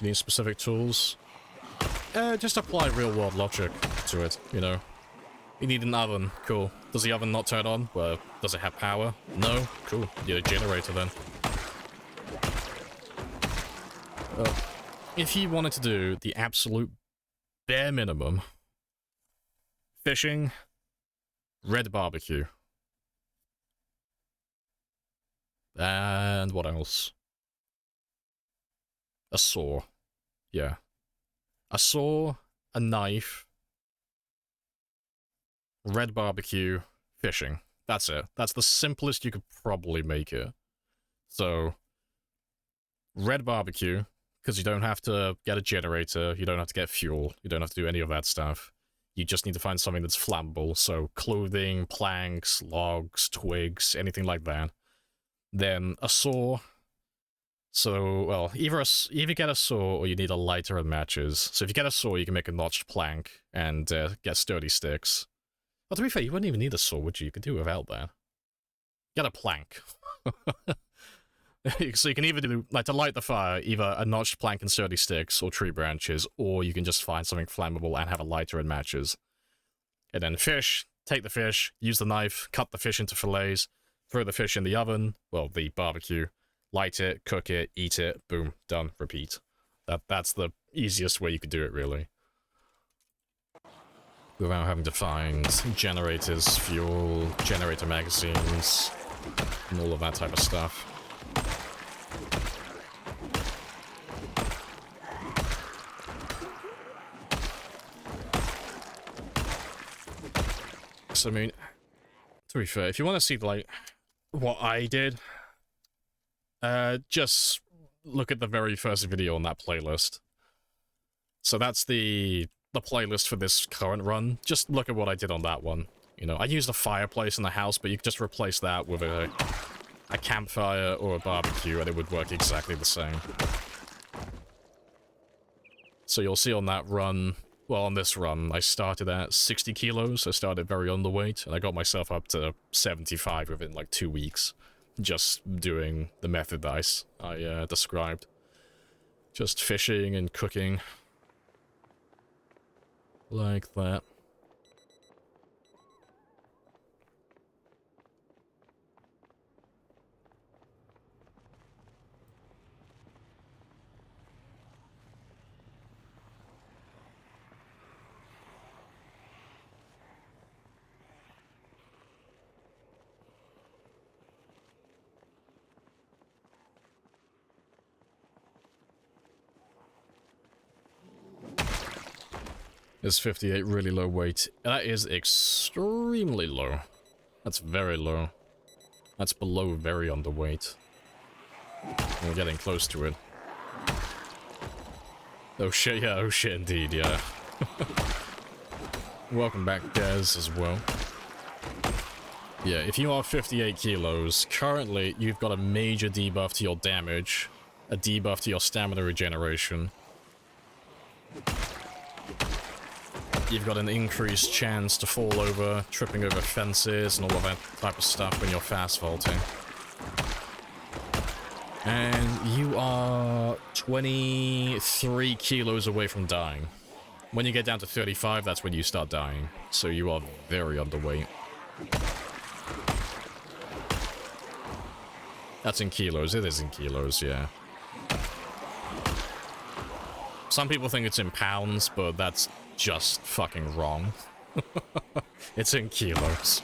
You need specific tools? Just apply real-world logic to it, you know. You need an oven. Cool. Does the oven not turn on? Well, does it have power? No? Cool. You need a generator then. If you wanted to do the absolute bare minimum, fishing, red barbecue. And what else? A saw. Yeah. A saw, a knife, red barbecue, fishing. That's it. That's the simplest you could probably make it. So, red barbecue, because you don't have to get a generator, you don't have to get fuel, you don't have to do any of that stuff. you just need to find something that's flammable. So clothing, planks, logs, twigs, anything like that. Then a saw. So, well, either get a saw or you need a lighter and matches. So if you get a saw, you can make a notched plank and get sturdy sticks. But to be fair, you wouldn't even need a saw, would you? You could do without that. Get a plank. So you can either do, like, to light the fire, either a notched plank and sturdy sticks or tree branches, or you can just find something flammable and have a lighter and matches. And then fish, take the fish, use the knife, cut the fish into fillets, throw the fish in the oven, well, the barbecue, light it, cook it, eat it, boom, done, repeat. That's the easiest way you could do it, really. Without having to find generators, fuel, generator magazines, and all of that type of stuff. So, I mean, to be fair, if you want to see, like, what I did, just look at the very first video on that playlist. So that's the playlist for this current run. Just look at what I did on that one. You know, I used a fireplace in the house, but you could just replace that with a campfire or a barbecue, and it would work exactly the same. So you'll see on that run, well, on this run, I started at 60 kilos. I started very underweight, and I got myself up to 75 within, like, 2 weeks. Just doing the method that I described. Just fishing and cooking. Like that. Is 58 really low weight? That is extremely low. That's very low. That's below very underweight. We're getting close to it. Oh shit, yeah, oh shit indeed, yeah. Welcome back, Des, as well. Yeah, if you are 58 kilos, currently you've got a major debuff to your damage, a debuff to your stamina regeneration. You've got an increased chance to fall over, tripping over fences, and all of that type of stuff when you're fast vaulting. And you are 23 kilos away from dying. When you get down to 35, that's when you start dying. So you are very underweight. That's in kilos. It is in kilos, yeah. Some people think it's in pounds, but that's just fucking wrong. It's in kilos.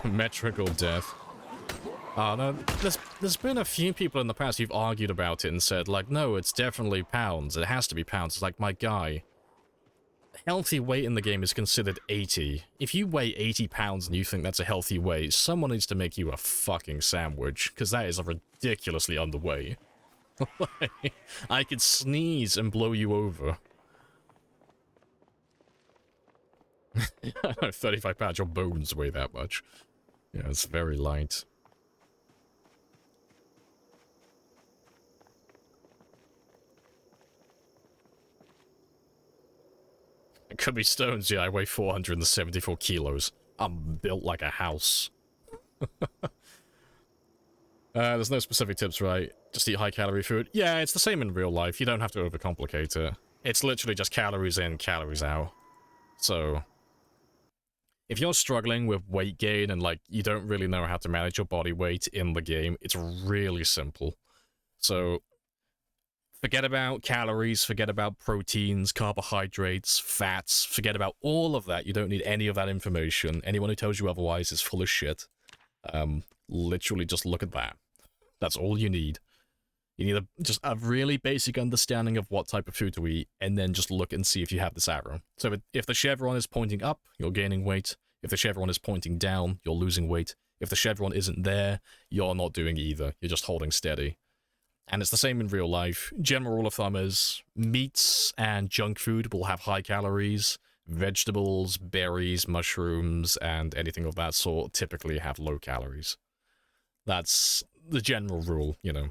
Metrical death. No, there's been a few people in the past who've argued about it and said, like, no, it's definitely pounds. It has to be pounds. It's like, my guy, healthy weight in the game is considered 80. If you weigh 80 pounds and you think that's a healthy weight, someone needs to make you a fucking sandwich, because that is a ridiculously underweight. I could sneeze and blow you over. 35 pounds, your bones weigh that much. Yeah, it's very light. It could be stones, yeah, I weigh 474 kilos. I'm built like a house. There's no specific tips, right? Just eat high-calorie food. Yeah, it's the same in real life. You don't have to overcomplicate it. It's literally just calories in, calories out. So, if you're struggling with weight gain and, like, you don't really know how to manage your body weight in the game, it's really simple. So, forget about calories, forget about proteins, carbohydrates, fats, forget about all of that. You don't need any of that information. Anyone who tells you otherwise is full of shit. Literally just look at that. That's all you need. You need just a really basic understanding of what type of food to eat, and then just look and see if you have this arrow. So if the chevron is pointing up, you're gaining weight. If the chevron is pointing down, you're losing weight. If the chevron isn't there, you're not doing either. You're just holding steady. And it's the same in real life. General rule of thumb is meats and junk food will have high calories. Vegetables, berries, mushrooms, and anything of that sort typically have low calories. That's the general rule, you know.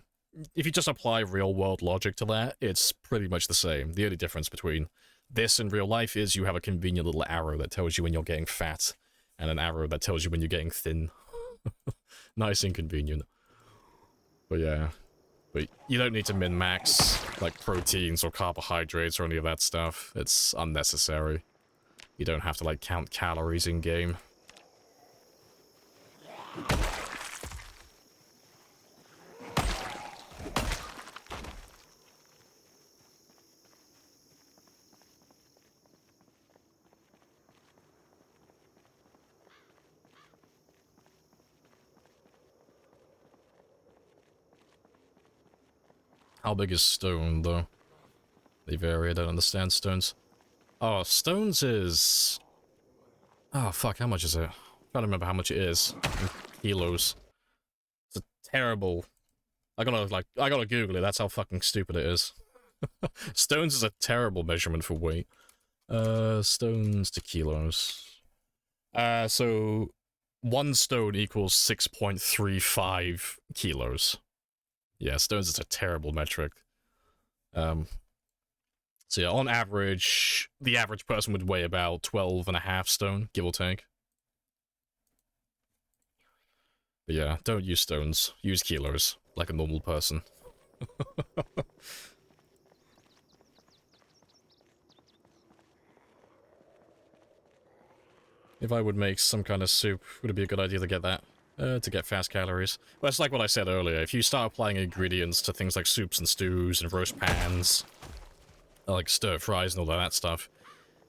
If you just apply real-world logic to that, it's pretty much the same. The only difference between this and real life is you have a convenient little arrow that tells you when you're getting fat, and an arrow that tells you when you're getting thin. Nice and convenient. But yeah. But you don't need to min-max, like, proteins or carbohydrates or any of that stuff. It's unnecessary. You don't have to, like, count calories in-game. How big is stone, though? They vary, I don't understand stones. Oh, stones is... Oh, fuck, how much is it? I'm trying to remember how much it is. In kilos. It's a terrible... I gotta Google it, that's how fucking stupid it is. Stones is a terrible measurement for weight. Stones to kilos. So... 1 stone equals 6.35 kilos. Yeah, stones is a terrible metric. So yeah, on average, the average person would weigh about 12.5 stone, give or take. But yeah, don't use stones. Use kilos, like a normal person. If I would make some kind of soup, would it be a good idea to get that? To get fast calories. Well, it's like what I said earlier. If you start applying ingredients to things like soups and stews and roast pans, like stir fries and all that stuff,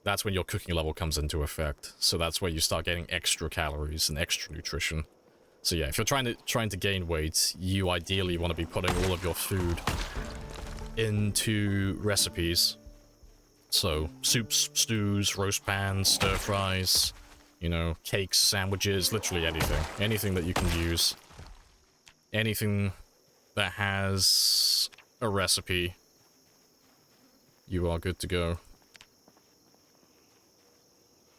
that's when your cooking level comes into effect. So that's where you start getting extra calories and extra nutrition. So yeah, if you're trying to gain weight, you ideally want to be putting all of your food into recipes. So soups, stews, roast pans, stir fries, you know, cakes, sandwiches, literally anything. Anything that you can use. Anything that has a recipe, you are good to go.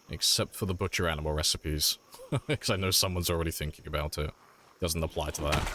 Except for the butcher animal recipes. Because I know someone's already thinking about it. Doesn't apply to that.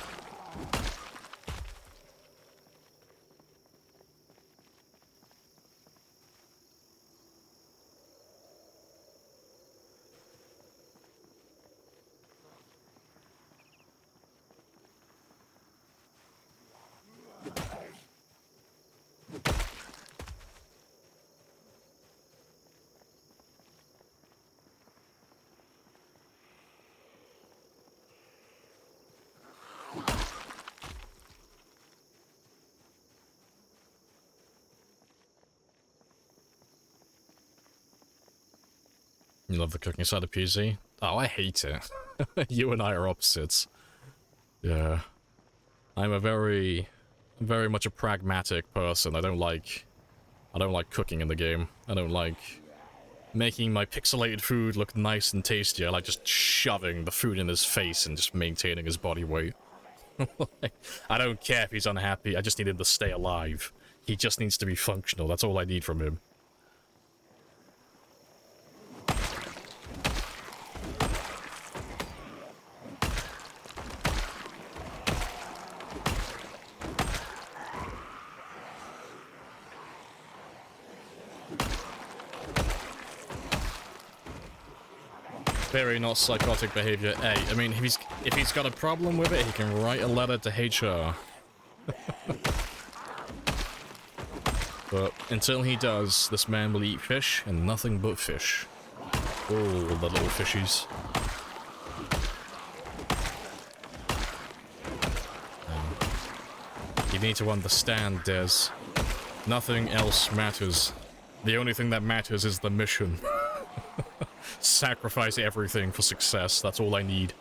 You love the cooking side of PZ? Oh, I hate it. You and I are opposites. Yeah. I'm a very much a pragmatic person. I don't like cooking in the game. I don't like making my pixelated food look nice and tasty. I like just shoving the food in his face and just maintaining his body weight. I don't care if he's unhappy. I just need him to stay alive. He just needs to be functional. That's all I need from him. Very not psychotic behavior. Hey, I mean, if he's got a problem with it, he can write a letter to HR. But until he does, this man will eat fish and nothing but fish. Oh, the little fishies. You need to understand, Des. Nothing else matters. The only thing that matters is the mission. Sacrifice everything for success. That's all I need.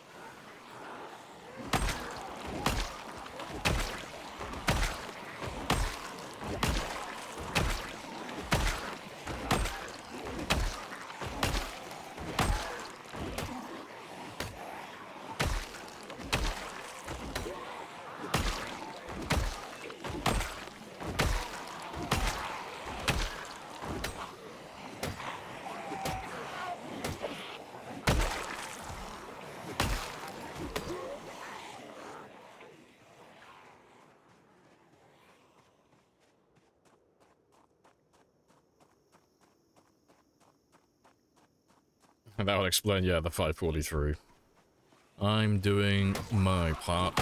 And that would explain, yeah, the 543. I'm doing my part.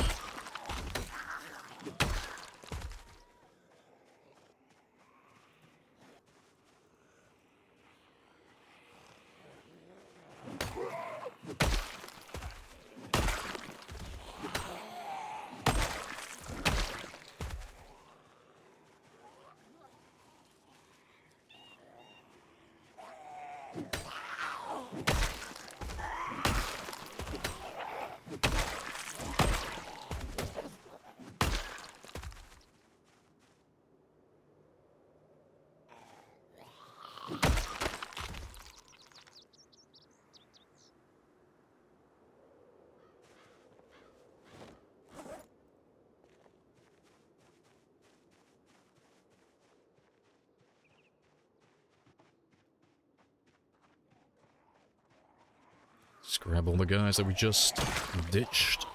Just grab all the guys that we just ditched.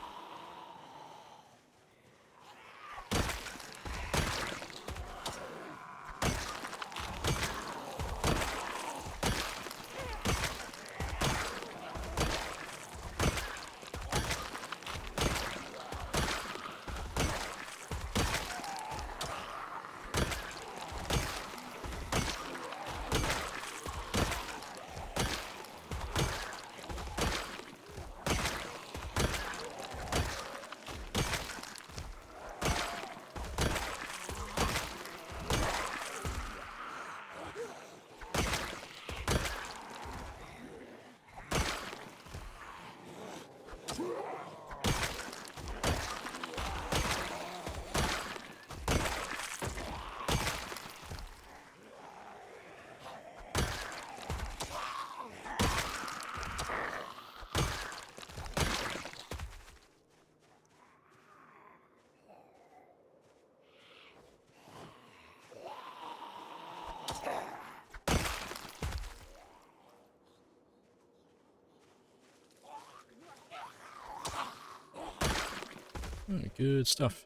Good stuff.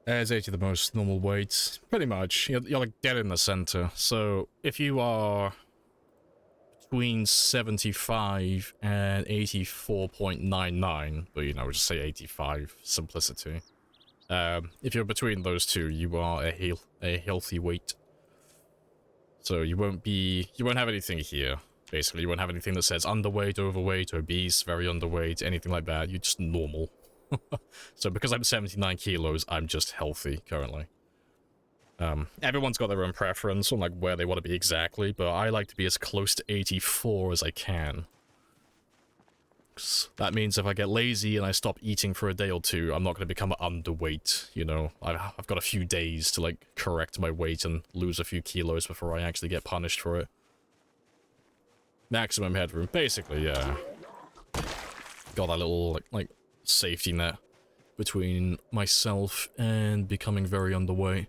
There's 80 the most normal weight. Pretty much. You're like dead in the center. So if you are between 75 and 84.99, but you know, just say 85, simplicity. If you're between those two, you are a healthy weight. So you won't have anything here. Basically, you won't have anything that says underweight, overweight, obese, very underweight, anything like that. You're just normal. So because I'm 79 kilos, I'm just healthy currently. Everyone's got their own preference on like where they want to be exactly, but I like to be as close to 84 as I can. That means if I get lazy and I stop eating for a day or two, I'm not going to become underweight, you know? I've got a few days to like correct my weight and lose a few kilos before I actually get punished for it. Maximum headroom, basically, yeah. Got that little like safety net between myself and becoming very underweight.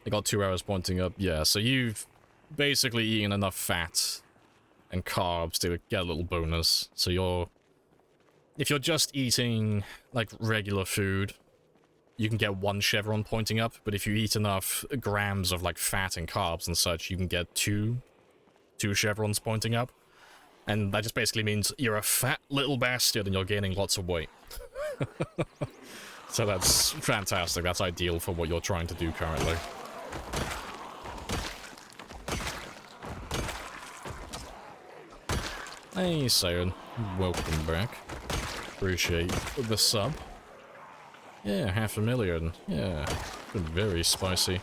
I got 2 hours pointing up, yeah, so you've basically eaten enough fat and carbs to get a little bonus. So if you're just eating like regular food, you can get 1 chevron pointing up, but if you eat enough grams of like fat and carbs and such, you can get two chevrons pointing up. And that just basically means you're a fat little bastard and you're gaining lots of weight. So that's fantastic. That's ideal for what you're trying to do currently. Hey, Sion. Welcome back. Appreciate the sub. Yeah, 500,000. Yeah, been very spicy.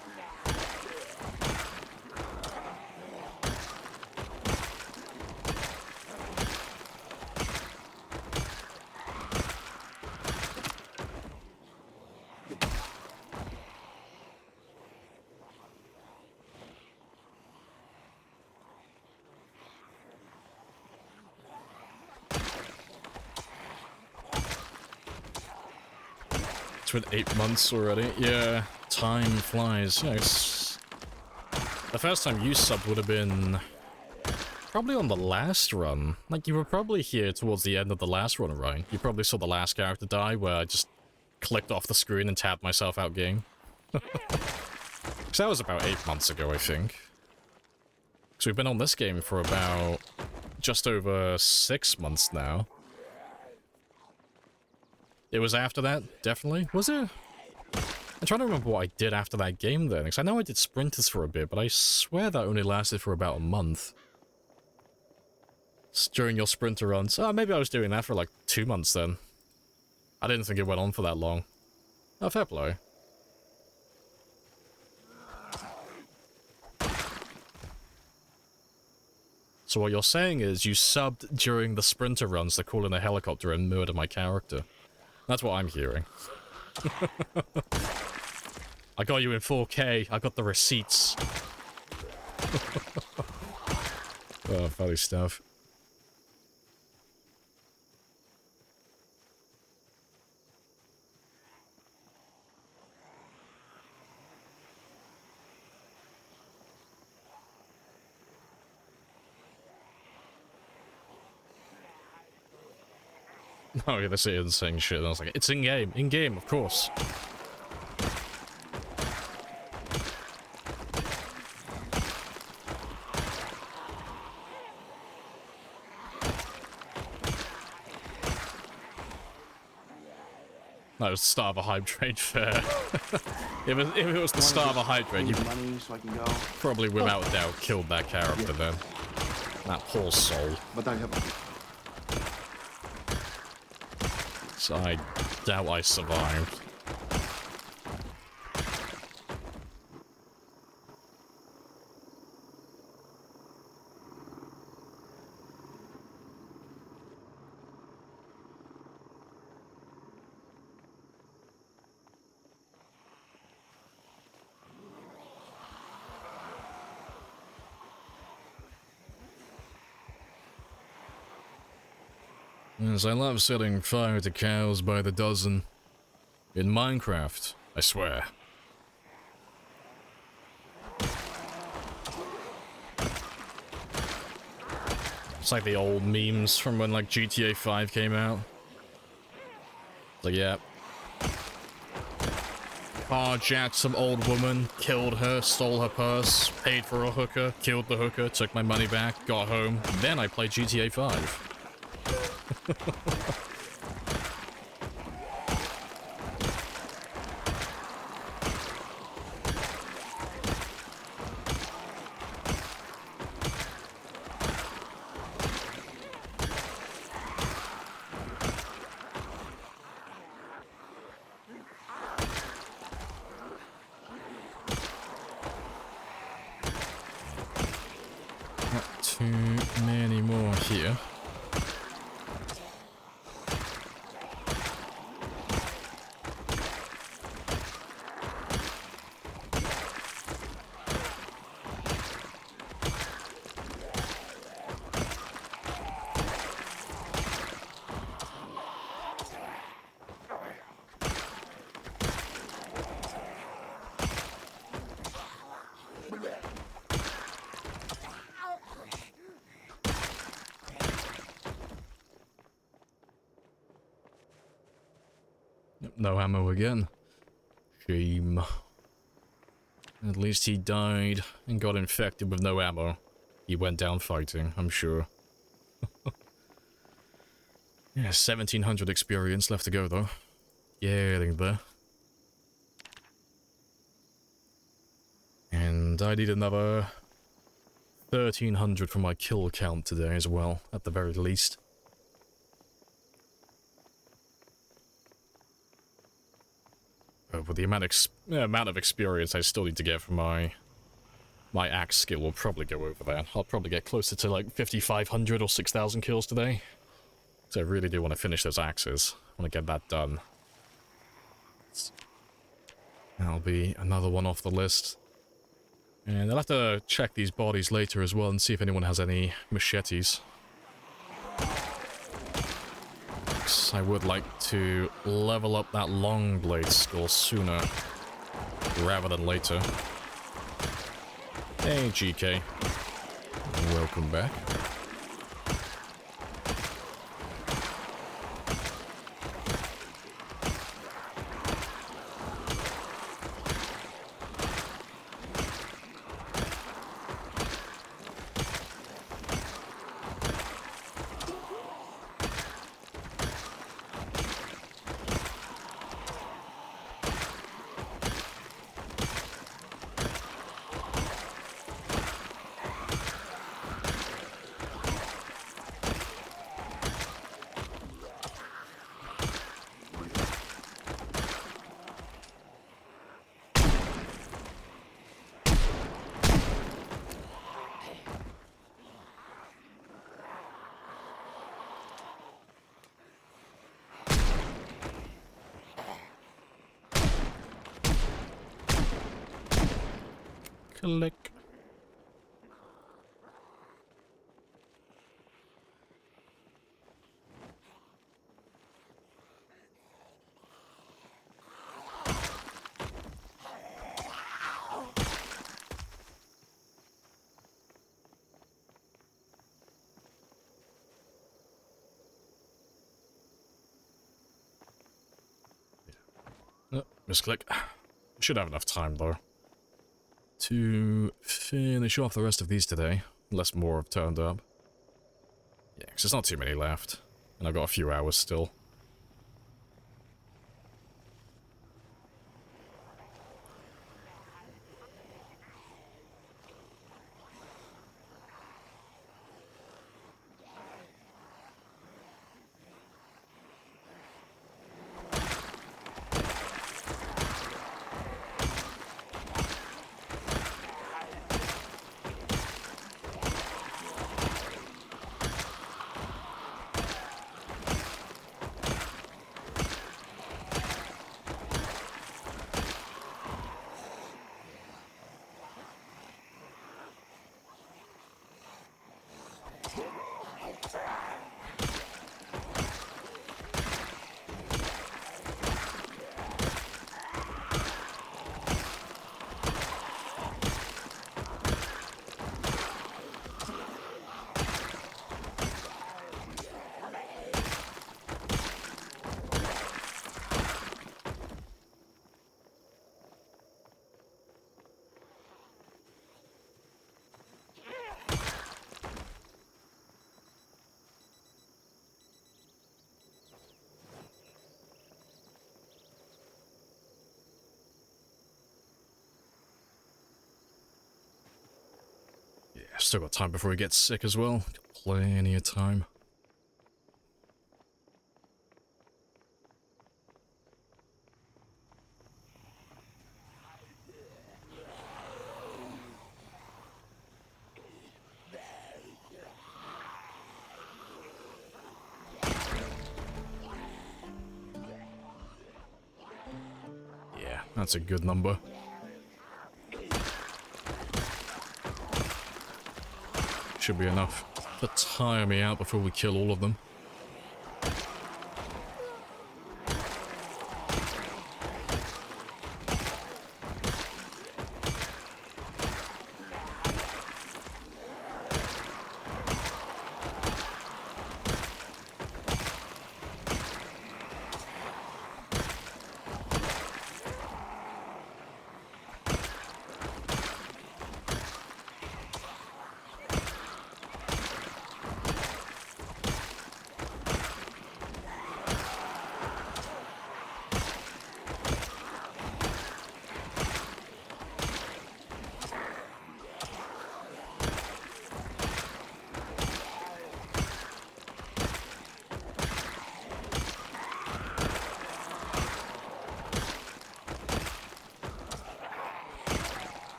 With 8 months already. Yeah, time flies. Yeah, the first time you subbed would have been probably on the last run. Like, you were probably here towards the end of the last run, right? You probably saw the last character die where I just clicked off the screen and tabbed myself out game. Because that was about 8 months ago, I think. So we've been on this game for about just over 6 months now. It was after that, definitely. Was it? I'm trying to remember what I did after that game then, because I know I did sprinters for a bit, but I swear that only lasted for about a month. During your sprinter runs. Oh, maybe I was doing that for like 2 months then. I didn't think it went on for that long. Oh, fair play. So what you're saying is you subbed during the sprinter runs to call in a helicopter and murder my character. That's what I'm hearing. I got you in 4K. I got the receipts. Oh, funny stuff. Oh, yeah, this is saying shit. And I was like, it's in-game. In-game, of course. That was the start of a hype train fair. if it was the start of a hype train, you money so I can go. probably without a doubt killed that character then. That poor soul. But I have. So I doubt I survived. Yes, I love setting fire to cows by the dozen. In Minecraft, I swear. It's like the old memes from when, like, GTA 5 came out. It's like, yeah. Carjacked some old woman, killed her, stole her purse, paid for a hooker, killed the hooker, took my money back, got home, then I played GTA 5. Not too many more here. No ammo again. Shame. At least he died and got infected with no ammo. He went down fighting, I'm sure. Yeah, 1700 experience left to go though. Getting there. And I need another 1300 for my kill count today as well, at the very least. With the amount of experience I still need to get from my axe skill, will probably go over that. I'll probably get closer to like 5,500 or 6,000 kills today. So I really do want to finish those axes. I want to get that done. That'll be another one off the list. And I'll have to check these bodies later as well and see if anyone has any machetes. I would like to level up that long blade skill sooner rather than later. Hey, GK. Welcome back. Click. Misclick. Should have enough time, though, to finish off the rest of these today, unless more have turned up. Yeah, because there's not too many left, and I've got a few hours still. Yeah, still got time before he gets sick as well. Got plenty of time. Yeah, that's a good number. Should be enough to tire me out before we kill all of them.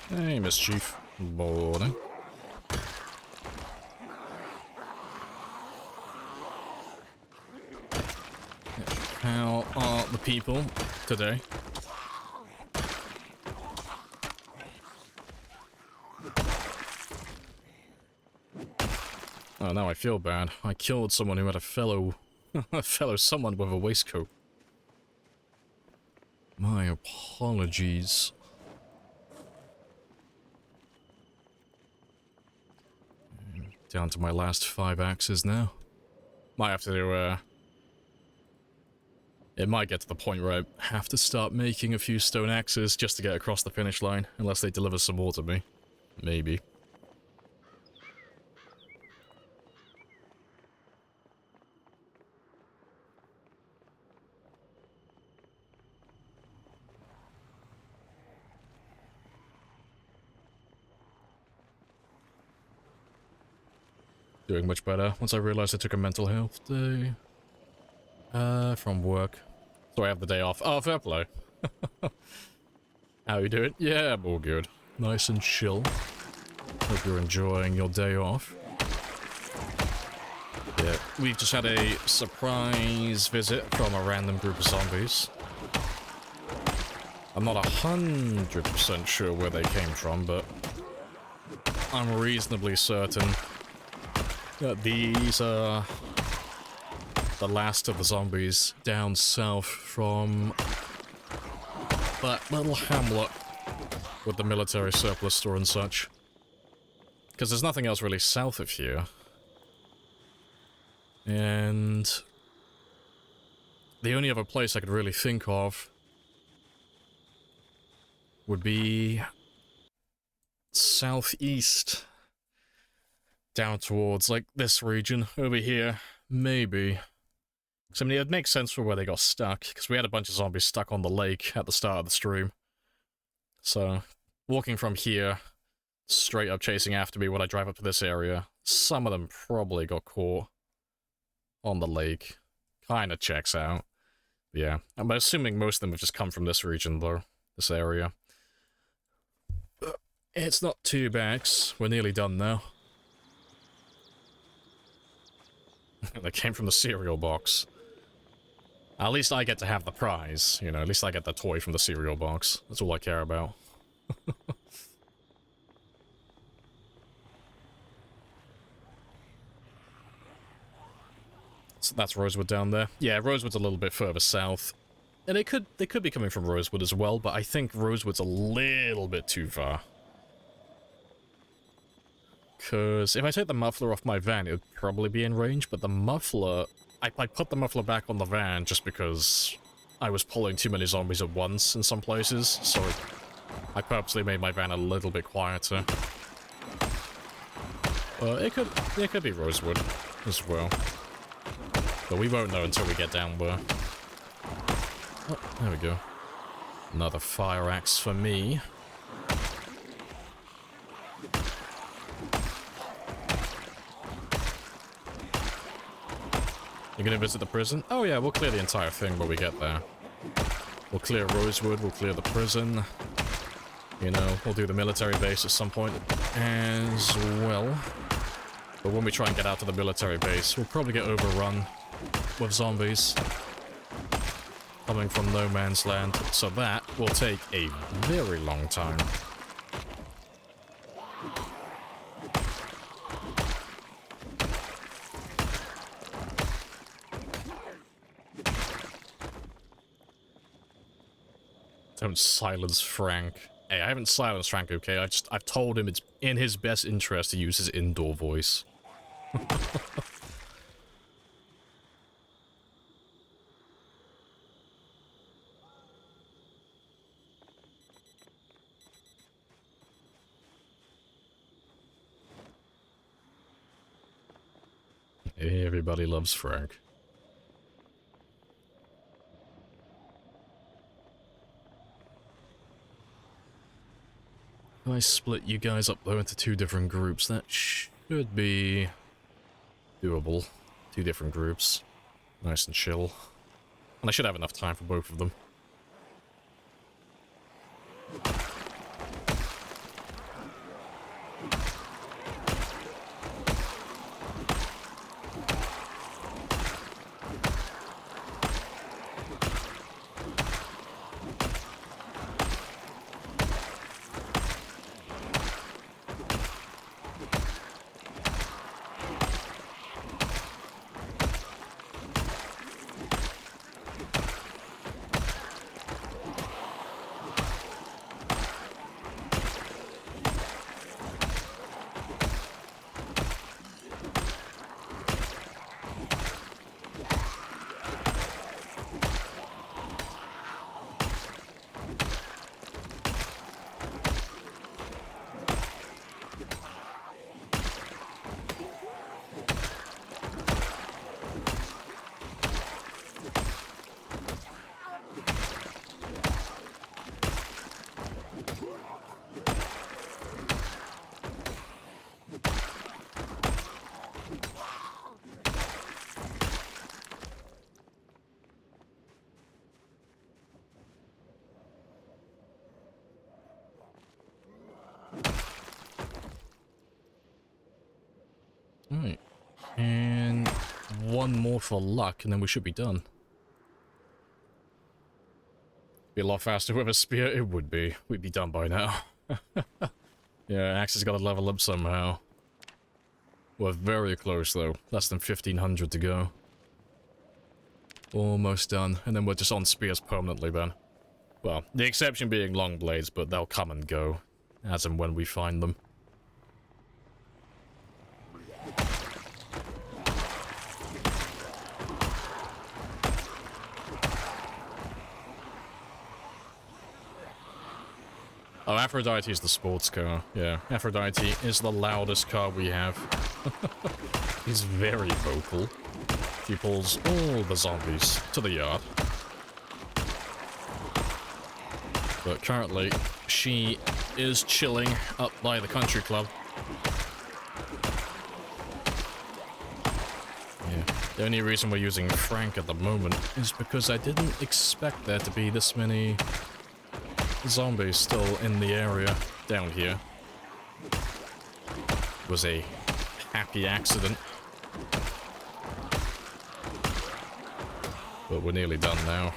Hey, Mischief. Morning. How are the people today? Oh, now I feel bad. I killed someone who had a fellow someone with a waistcoat. My apologies. Down to my last 5 axes now. Might have to do, it might get to the point where I have to start making a few stone axes just to get across the finish line, unless they deliver some more to me. Maybe. Doing much better once I realized I took a mental health day. From work. So I have the day off. Oh, fair play. How you doing? Yeah, I'm all good. Nice and chill. Hope you're enjoying your day off. Yeah, we've just had a surprise visit from a random group of zombies. I'm not 100% sure where they came from, but I'm reasonably certain that these are the last of the zombies down south from that little hamlet with the military surplus store and such. Because there's nothing else really south of here. And the only other place I could really think of would be southeast. Down towards, like, this region over here. Maybe. So, I mean, it makes sense for where they got stuck, because we had a bunch of zombies stuck on the lake at the start of the stream. So, walking from here, straight up chasing after me when I drive up to this area, some of them probably got caught on the lake. Kinda checks out. Yeah, I'm assuming most of them have just come from this region, though. This area. But it's not too bad, 'cause we're nearly done now. They came from the cereal box. At least I get to have the prize, you know, at least I get the toy from the cereal box. That's all I care about. So that's Rosewood down there. Yeah, Rosewood's a little bit further south. And they could be coming from Rosewood as well, but I think Rosewood's a little bit too far. Because if I take the muffler off my van, it would probably be in range, but the muffler... I put the muffler back on the van just because I was pulling too many zombies at once in some places, so I purposely made my van a little bit quieter. It could be Rosewood as well. But we won't know until we get down there. Oh, there we go. Another fire axe for me. You're gonna visit the prison? Oh yeah, we'll clear the entire thing when we get there. We'll clear Rosewood, we'll clear the prison. You know, we'll do the military base at some point as well. But when we try and get out to the military base, we'll probably get overrun with zombies coming from no man's land. So that will take a very long time. Don't silence Frank. Hey, I haven't silenced Frank, okay? I've told him it's in his best interest to use his indoor voice. Everybody loves Frank. If I split you guys up though into two different groups, that should be doable. Two different groups. Nice and chill. And I should have enough time for both of them. Right. And one more for luck, and then we should be done. Be a lot faster with a spear. It would be. We'd be done by now. Yeah, Axe has got to level up somehow. We're very close, though. Less than 1,500 to go. Almost done. And then we're just on spears permanently, then. Well, the exception being long blades, but they'll come and go. As and when we find them. Oh, Aphrodite is the sports car. Yeah, Aphrodite is the loudest car we have. He's very vocal. She pulls all the zombies to the yard. But currently, she is chilling up by the country club. Yeah, the only reason we're using Frank at the moment is because I didn't expect there to be this many zombies still in the area down here. It was a happy accident. But we're nearly done now.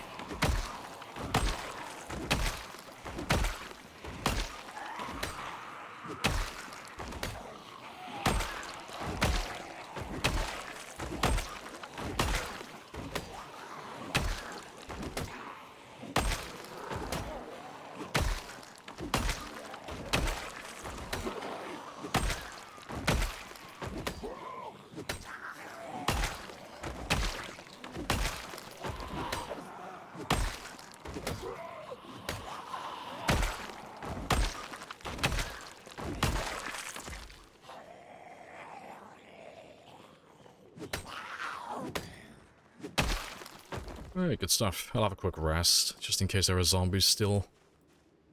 Alright, good stuff. I'll have a quick rest, just in case there are zombies still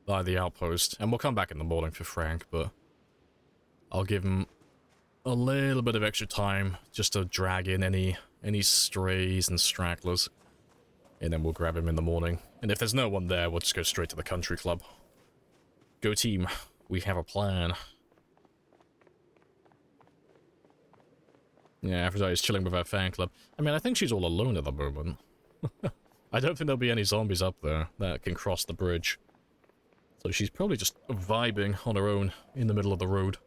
by the outpost. And we'll come back in the morning for Frank, but I'll give him a little bit of extra time just to drag in any strays and stragglers. And then we'll grab him in the morning. And if there's no one there, we'll just go straight to the country club. Go team. We have a plan. Yeah, Aphrodite's chilling with her fan club. I mean, I think she's all alone at the moment. I don't think there'll be any zombies up there that can cross the bridge. So she's probably just vibing on her own in the middle of the road.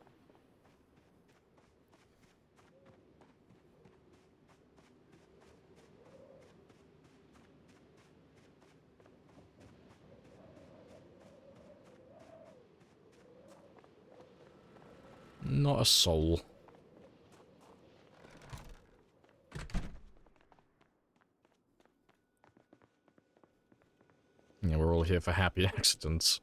Not a soul. Yeah, we're all here for happy accidents.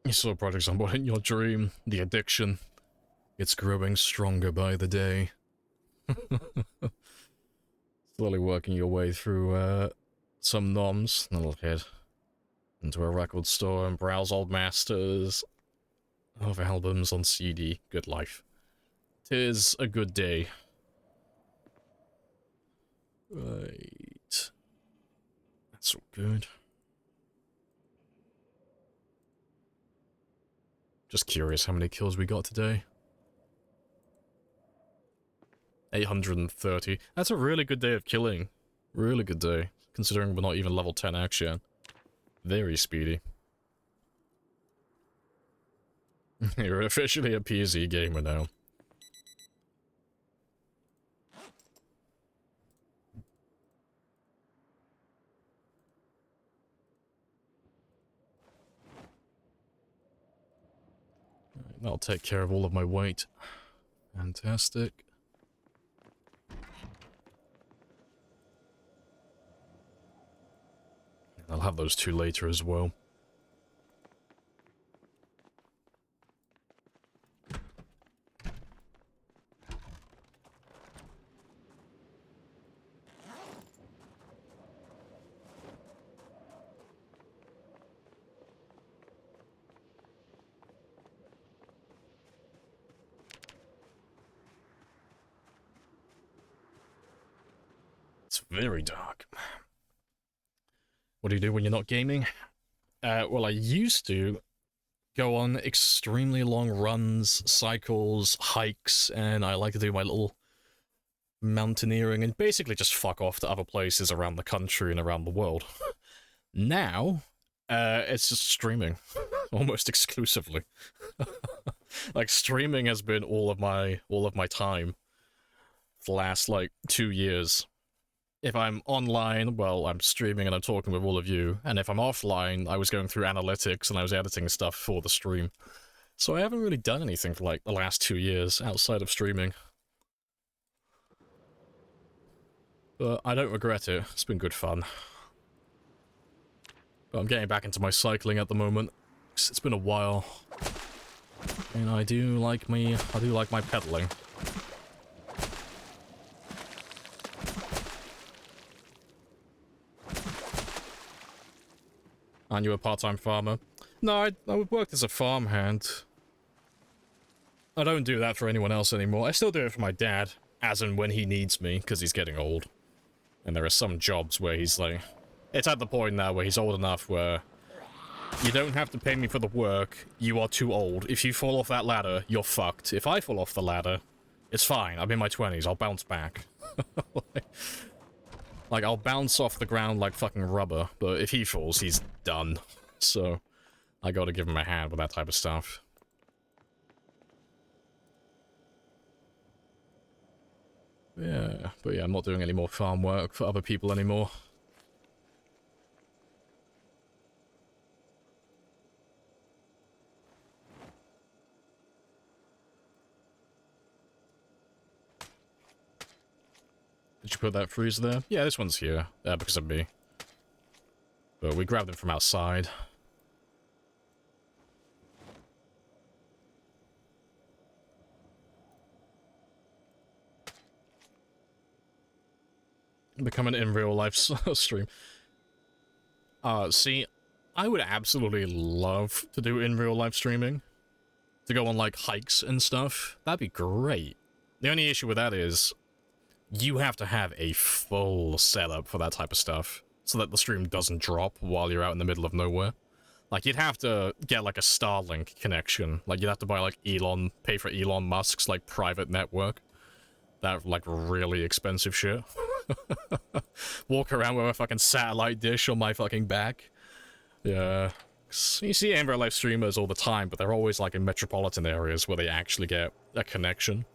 You saw Project Zomboid in your dream. The addiction. It's growing stronger by the day. Slowly working your way through some noms. That'll head into a record store and browse old masters of albums on CD. Good life. 'Tis a good day. Right. That's all good. Just curious how many kills we got today. 830. That's a really good day of killing. Really good day. Considering we're not even level 10 action. Very speedy. You're officially a PZ gamer now. That'll take care of all of my weight. Fantastic. I'll have those two later as well. Very dark. What do you do when you're not gaming? Well, I used to go on extremely long runs, cycles, hikes, and I like to do my little mountaineering and basically just fuck off to other places around the country and around the world. Now, it's just streaming. Almost exclusively. Like, streaming has been all of my time for the last, like, 2 years. If I'm online, well, I'm streaming and I'm talking with all of you, and if I'm offline, I was going through analytics and I was editing stuff for the stream. So I haven't really done anything for, like, the last 2 years outside of streaming. But I don't regret it. It's been good fun. But I'm getting back into my cycling at the moment. It's been a while. And I do like my pedaling. And you a part-time farmer? No, I worked as a farmhand. I don't do that for anyone else anymore. I still do it for my dad, as and when he needs me, because he's getting old. And there are some jobs where he's like... It's at the point now where he's old enough where... You don't have to pay me for the work, you are too old. If you fall off that ladder, you're fucked. If I fall off the ladder, it's fine. I'm in my 20s, I'll bounce back. Like, I'll bounce off the ground like fucking rubber, but if he falls, he's done. So, I gotta give him a hand with that type of stuff. Yeah, but yeah, I'm not doing any more farm work for other people anymore. Did you put that freezer there? Yeah, this one's here, because of me. But we grabbed them from outside. Become an in real life stream. See, I would absolutely love to do in real life streaming. To go on, like, hikes and stuff. That'd be great. The only issue with that is... You have to have a full setup for that type of stuff, so that the stream doesn't drop while you're out in the middle of nowhere. Like, you'd have to get, like, a Starlink connection. Like, you'd have to buy, like, pay for Elon Musk's, like, private network. That, like, really expensive shit. Walk around with a fucking satellite dish on my fucking back. Yeah. You see in real life streamers all the time, but they're always, like, in metropolitan areas where they actually get a connection.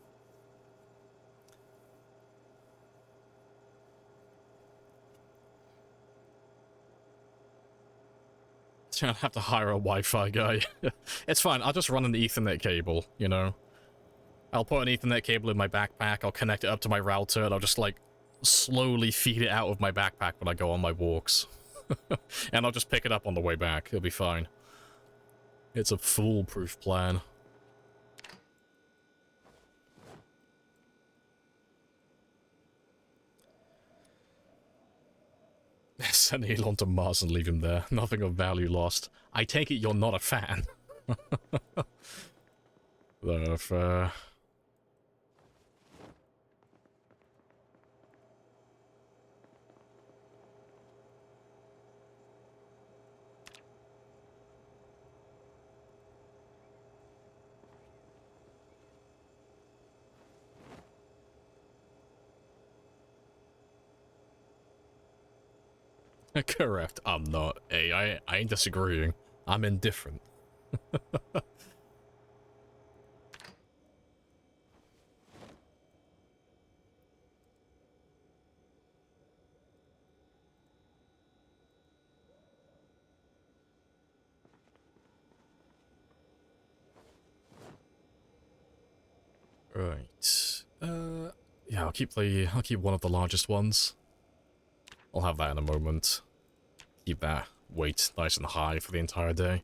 I'll have to hire a Wi-Fi guy. It's fine, I'll just run an Ethernet cable, you know? I'll put an Ethernet cable in my backpack, I'll connect it up to my router, and I'll just, like, slowly feed it out of my backpack when I go on my walks. And I'll just pick it up on the way back, it'll be fine. It's a foolproof plan. Send Elon to Mars and leave him there. Nothing of value lost. I take it you're not a fan. Correct, I'm not. Hey, I ain't disagreeing. I'm indifferent. Right. Yeah, I'll keep one of the largest ones. I'll have that in a moment. Keep that weight nice and high for the entire day.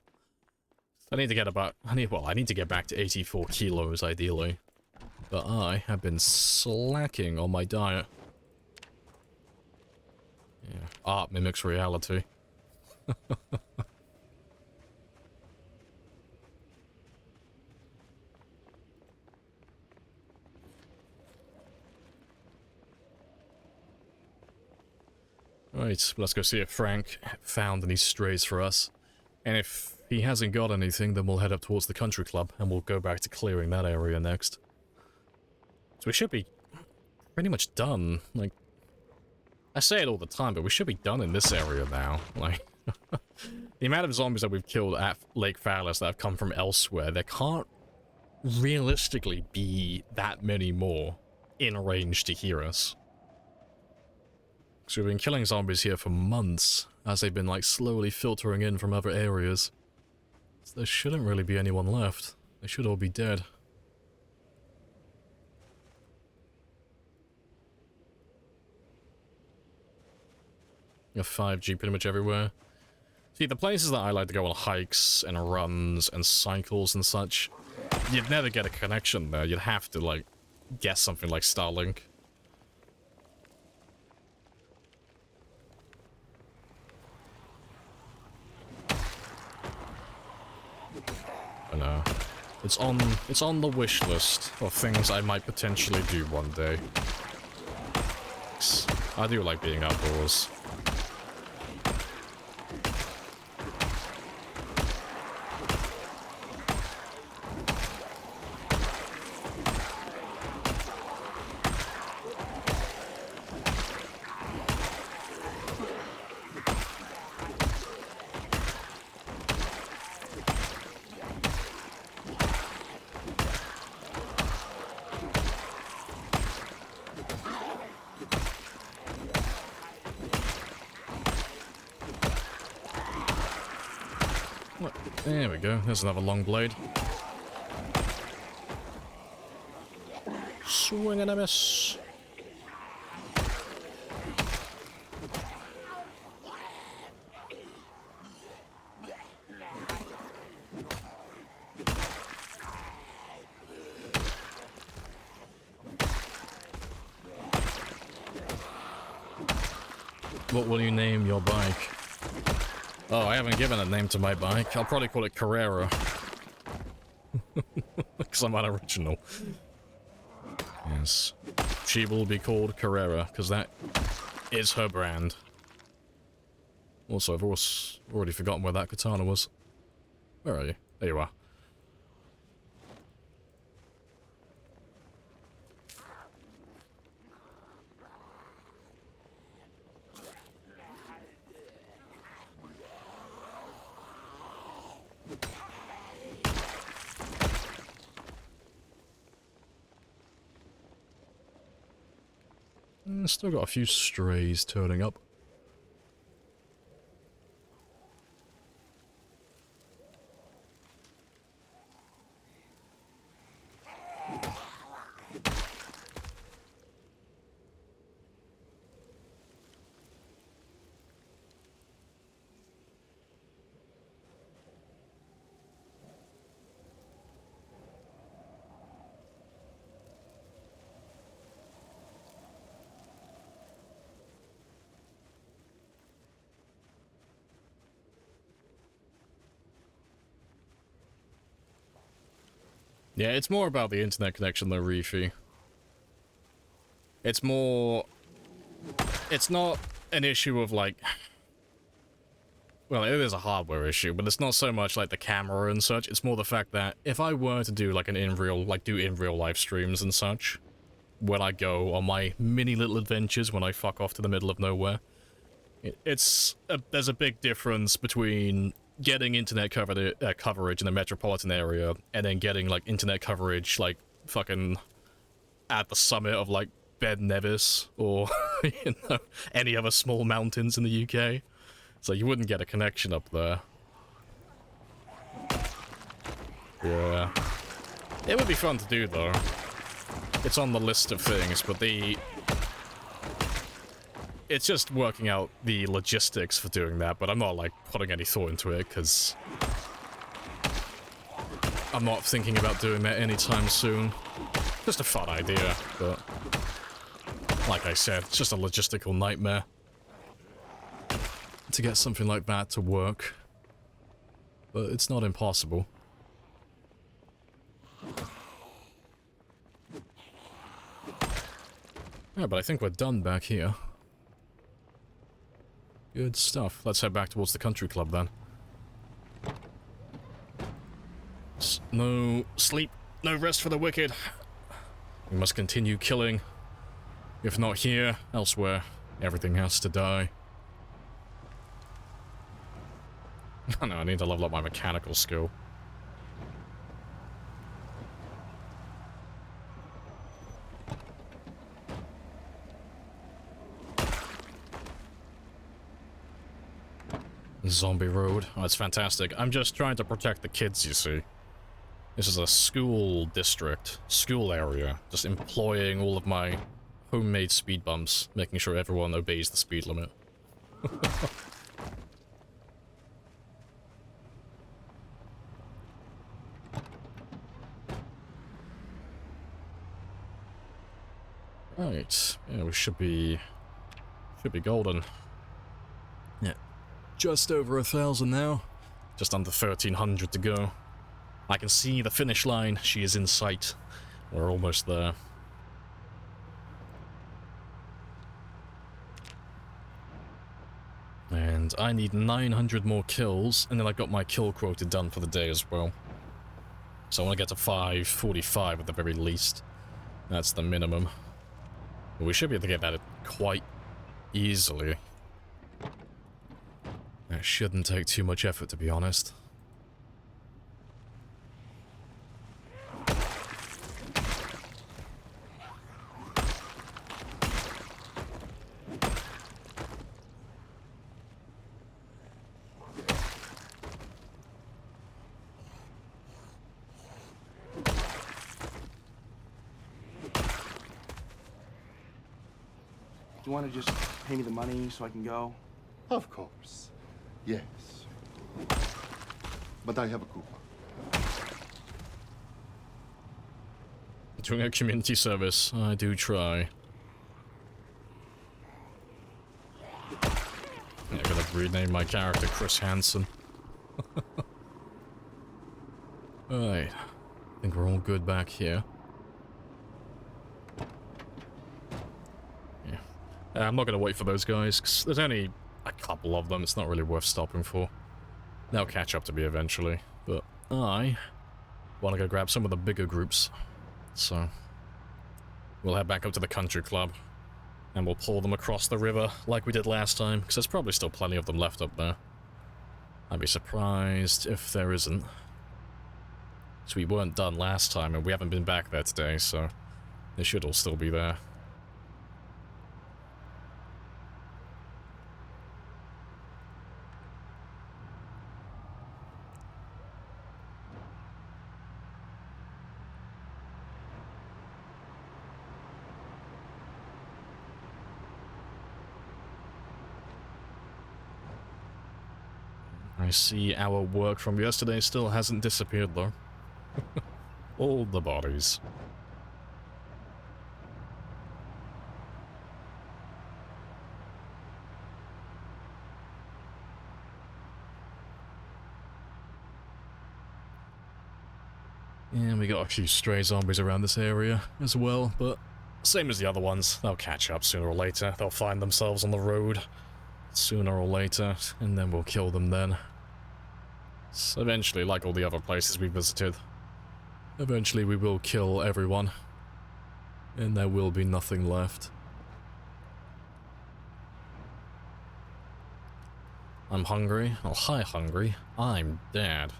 I need to get I need to get back to 84 kilos, ideally. But I have been slacking on my diet. Yeah, art mimics reality. Right, let's go see if Frank found any strays for us. And if he hasn't got anything, then we'll head up towards the country club, and we'll go back to clearing that area next. So we should be pretty much done. Like, I say it all the time, but we should be done in this area now. Like, the amount of zombies that we've killed at Lake Phallus that have come from elsewhere, there can't realistically be that many more in range to hear us. So we've been killing zombies here for months, as they've been, like, slowly filtering in from other areas. So there shouldn't really be anyone left. They should all be dead. You have 5G pretty much everywhere. See, the places that I like to go on hikes and runs and cycles and such, you'd never get a connection there. You'd have to, like, get something like Starlink. I know. It's on the wish list of things I might potentially do one day. I do like being outdoors. There we go, there's another long blade. Swing and a miss. What will you name your bike? Oh, I haven't given a name to my bike. I'll probably call it Carrera. Because I'm unoriginal. Yes. She will be called Carrera, because that is her brand. Also, I've already forgotten where that katana was. Where are you? There you are. Still got a few strays turning up. Yeah, it's more about the internet connection though, Reefy. It's more... It's not an issue of, like... Well, it is a hardware issue, but it's not so much like the camera and such. It's more the fact that if I were to do like an in-real live streams and such, when I go on my mini little adventures when I fuck off to the middle of nowhere, there's a big difference between getting internet coverage in the metropolitan area and then getting like internet coverage like fucking at the summit of like Ben Nevis or you know, any other small mountains in the UK. So you wouldn't get a connection up there. Yeah. It would be fun to do though. It's on the list of things, but it's just working out the logistics for doing that, but I'm not, like, putting any thought into it, because I'm not thinking about doing that anytime soon. Just a fun idea, but like I said, it's just a logistical nightmare to get something like that to work. But it's not impossible. Yeah, but I think we're done back here. Good stuff. Let's head back towards the country club then. No sleep, no rest for the wicked. We must continue killing. If not here, elsewhere. Everything has to die. I know, I need to level up my mechanical skill. Zombie road. Oh, it's fantastic. I'm just trying to protect the kids, you see. This is a school district, school area. Just employing all of my homemade speed bumps, making sure everyone obeys the speed limit. Right. Yeah, we should be golden. Yeah. Just over 1,000 now. Just under 1,300 to go. I can see the finish line. She is in sight. We're almost there. And I need 900 more kills, and then I got my kill quota done for the day as well. So I want to get to 545 at the very least. That's the minimum. But we should be able to get that quite easily. That shouldn't take too much effort, to be honest. Do you want to just pay me the money so I can go? Of course. Yes. But I have a coupon. Doing a community service. I do try. Yeah, I gotta rename my character Chris Hansen. Alright. I think we're all good back here. Yeah. I'm not gonna wait for those guys, because there's only a couple of them. It's not really worth stopping for. They'll catch up to me eventually. But I want to go grab some of the bigger groups. So we'll head back up to the country club. And we'll pull them across the river like we did last time, because there's probably still plenty of them left up there. I'd be surprised if there isn't. So we weren't done last time, and we haven't been back there today, so they should all still be there. I see our work from yesterday still hasn't disappeared, though. All the bodies. And we got a few stray zombies around this area as well, but same as the other ones, they'll catch up sooner or later. They'll find themselves on the road sooner or later, and then we'll kill them then. So eventually, like all the other places we visited, eventually we will kill everyone, and there will be nothing left. I'm hungry. Oh, hi, hungry. I'm dead.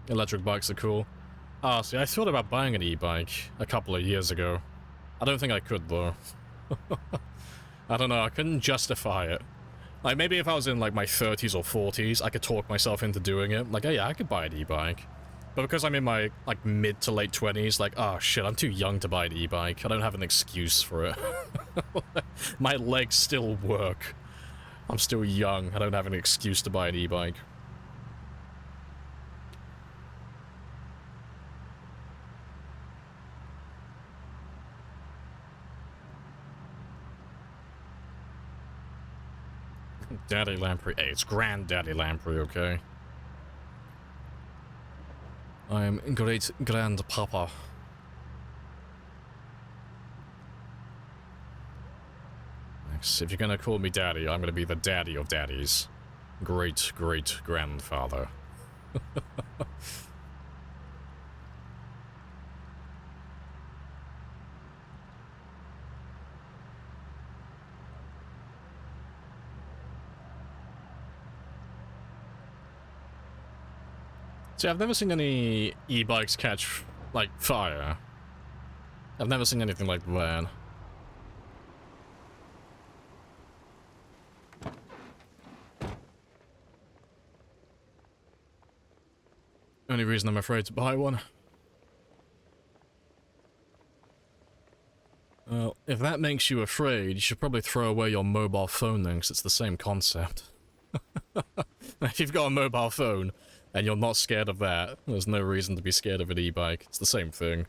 Electric bikes are cool. Ah, see, I thought about buying an e-bike a couple of years ago. I don't think I could, though. I don't know, I couldn't justify it. Like, maybe if I was in, like, my 30s or 40s, I could talk myself into doing it. Like, oh yeah, I could buy an e-bike. But because I'm in my, like, mid to late 20s, like, oh shit, I'm too young to buy an e-bike. I don't have an excuse for it. My legs still work. I'm still young. I don't have an excuse to buy an e-bike. Daddy Lamprey. Hey, it's Granddaddy Lamprey, okay? I am great grandpapa. Yes, if you're gonna call me daddy, I'm gonna be the daddy of daddies. Great-great-grandfather. See, I've never seen any e-bikes catch, like, fire. I've never seen anything like that. Only reason I'm afraid to buy one. Well, if that makes you afraid, you should probably throw away your mobile phone then, 'cause it's the same concept. If you've got a mobile phone, and you're not scared of that, there's no reason to be scared of an e-bike. It's the same thing.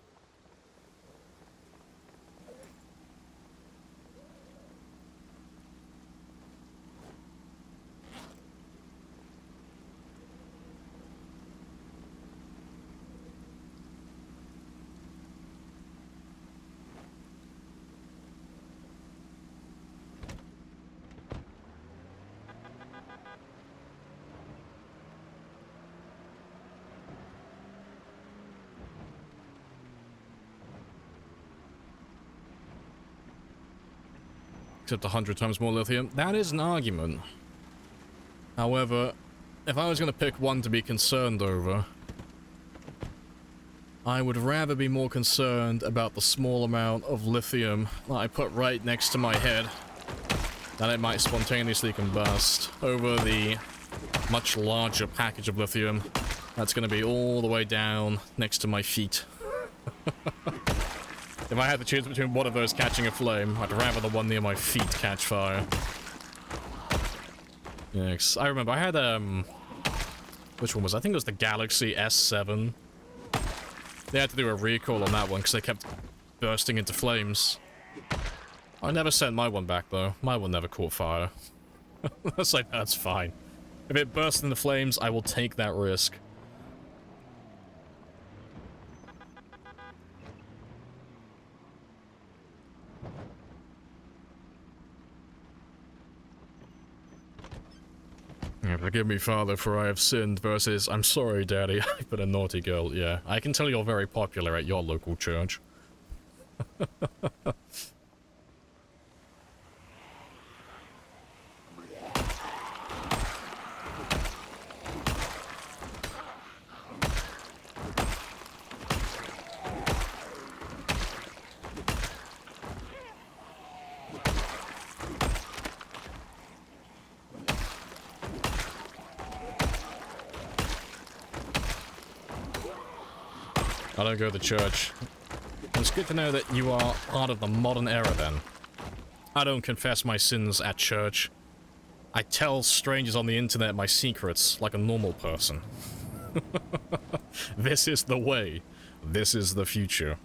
Except 100 times more lithium. That is an argument. However, if I was going to pick one to be concerned over, I would rather be more concerned about the small amount of lithium that I put right next to my head, that it might spontaneously combust, over the much larger package of lithium that's going to be all the way down next to my feet. If I had to choose between one of those catching a flame, I'd rather the one near my feet catch fire. Yes, I remember I had, which one was it? I think it was the Galaxy S7. They had to do a recall on that one because they kept bursting into flames. I never sent my one back though. My one never caught fire. That's like, that's fine. If it bursts into flames, I will take that risk. Yeah, forgive me, Father, for I have sinned, versus I'm sorry, Daddy, I've been a naughty girl. Yeah, I can tell you're very popular at your local church. I don't go to church. It's good to know that you are part of the modern era, then. I don't confess my sins at church. I tell strangers on the internet my secrets like a normal person. This is the way. This is the future.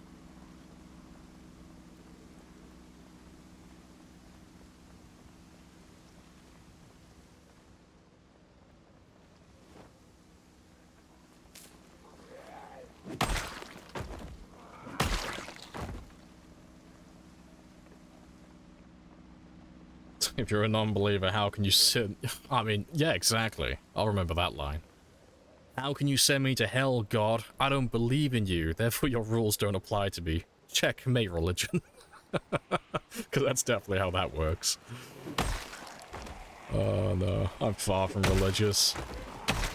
If you're a non-believer, how can you sin? I mean, yeah, exactly. I'll remember that line. How can you send me to hell, God? I don't believe in you, therefore your rules don't apply to me. Checkmate, religion. Because that's definitely how that works. Oh no, I'm far from religious.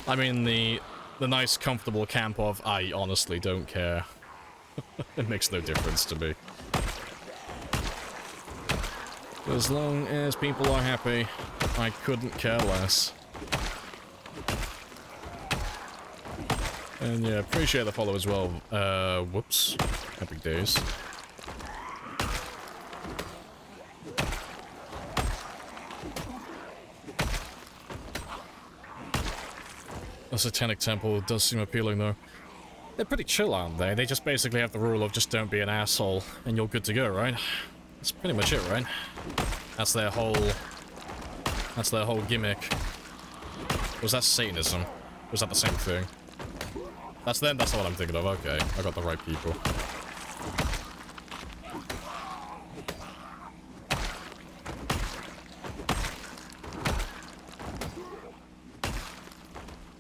I'm in the nice, comfortable camp of, I honestly don't care. It makes no difference to me. As long as people are happy, I couldn't care less. And yeah, appreciate the follow as well. Whoops. Epic days. The Satanic Temple does seem appealing though. They're pretty chill, aren't they? They just basically have the rule of just don't be an asshole and you're good to go, right? That's pretty much it, right? That's their whole gimmick. Was that Satanism? Was that the same thing? That's them, that's what I'm thinking of. Okay, I got the right people.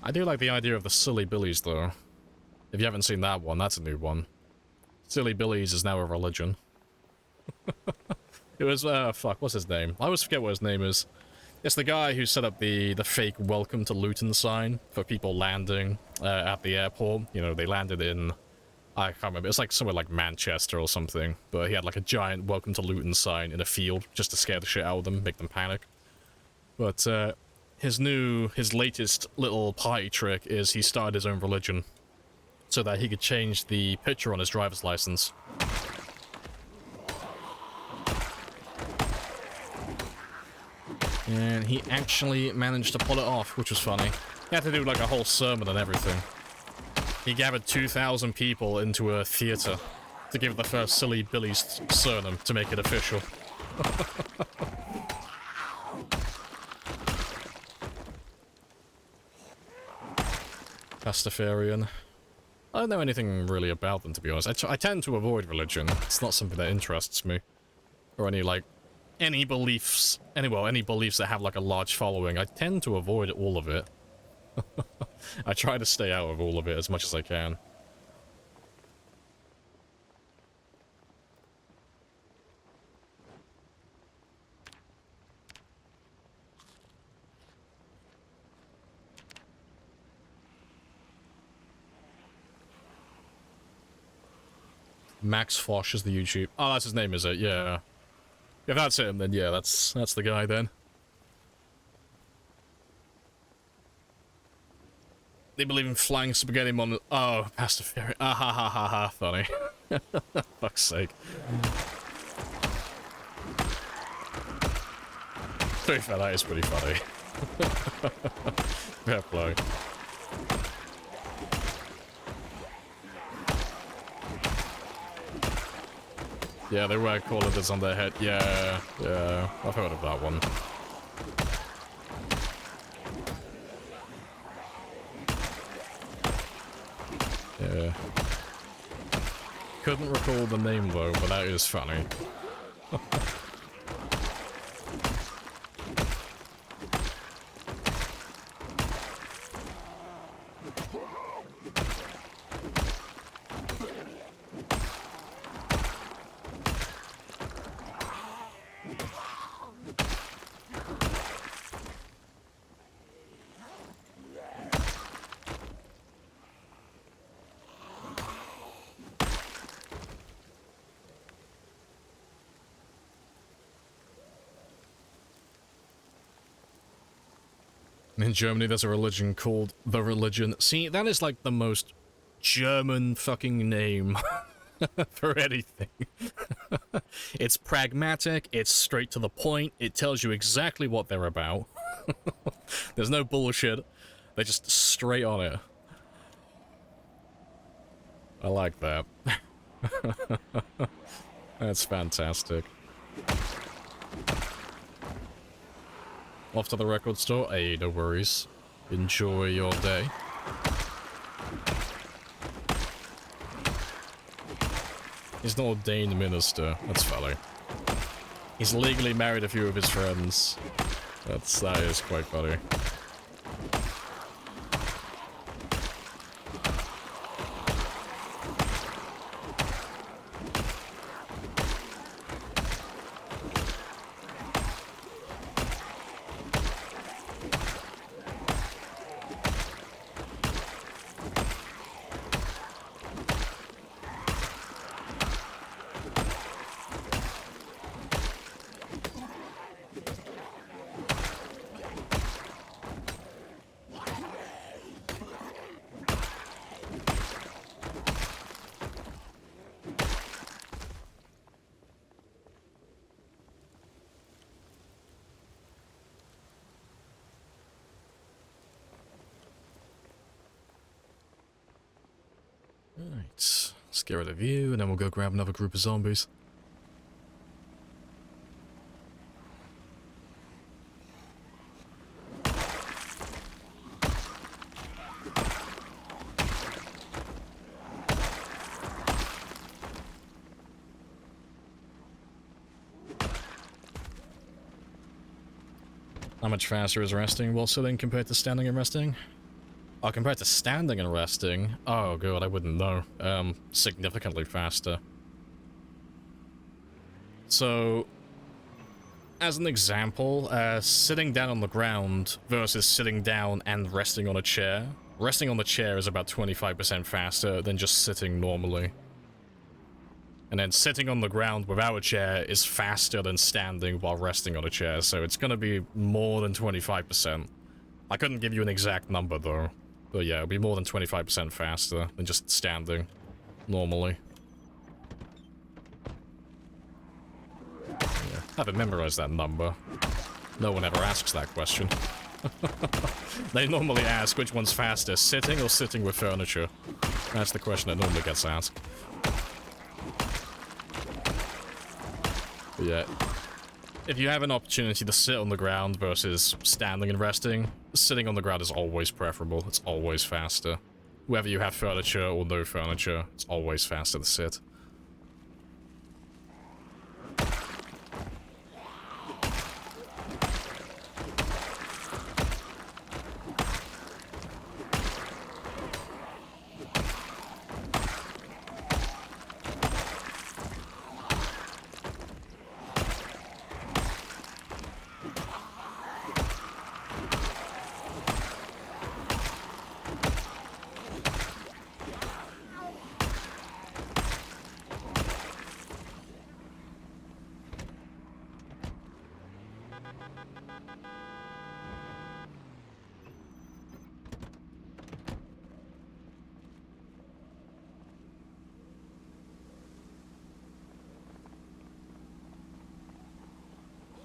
I do like the idea of the Silly Billies, though. If you haven't seen that one, that's a new one. Silly Billies is now a religion. It was, fuck, what's his name? I always forget what his name is. It's the guy who set up the fake Welcome to Luton sign for people landing at the airport. You know, they landed in, I can't remember, it's like somewhere like Manchester or something. But he had like a giant Welcome to Luton sign in a field just to scare the shit out of them, make them panic. But his latest little party trick is he started his own religion so that he could change the picture on his driver's license. And he actually managed to pull it off, which was funny. He had to do like a whole sermon and everything. He gathered 2,000 people into a theater to give the first Silly Billies sermon to make it official. Pastafarian. I don't know anything really about them, to be honest. I tend to avoid religion. It's not something that interests me. Or any, like, any beliefs that have, like, a large following. I tend to avoid all of it. I try to stay out of all of it as much as I can. Max Fosh is the YouTube. Oh, that's his name, is it? Yeah. If that's him, then yeah, that's the guy then. They believe in flying spaghetti mon- Oh, Pastafarian. Ah ha ha ha ha, funny. Fuck's sake. To be fair, that is pretty funny. Fair play. Yeah, they wear collars on their head. Yeah, yeah, I've heard of that one. Yeah. Couldn't recall the name though, but that is funny. In Germany, there's a religion called The Religion. See, that is like the most German fucking name for anything. It's pragmatic, it's straight to the point, it tells you exactly what they're about. There's no bullshit. They're just straight on it. I like that. That's fantastic. Off to the record store? Hey, no worries. Enjoy your day. He's an ordained minister. That's funny. He's legally married a few of his friends. That is quite funny. Right, let's get rid of you, and then we'll go grab another group of zombies. How much faster is resting while sitting compared to standing and resting? Oh, compared to standing and resting? Oh god, I wouldn't know. Significantly faster. So, as an example, sitting down on the ground versus sitting down and resting on a chair. Resting on the chair is about 25% faster than just sitting normally. And then sitting on the ground without a chair is faster than standing while resting on a chair, so it's gonna be more than 25%. I couldn't give you an exact number though. But yeah, it'll be more than 25% faster than just standing normally. Yeah, I haven't memorized that number. No one ever asks that question. They normally ask which one's faster, sitting or sitting with furniture. That's the question that normally gets asked. But yeah, if you have an opportunity to sit on the ground versus standing and resting, sitting on the ground is always preferable. It's always faster. Whether you have furniture or no furniture, it's always faster to sit.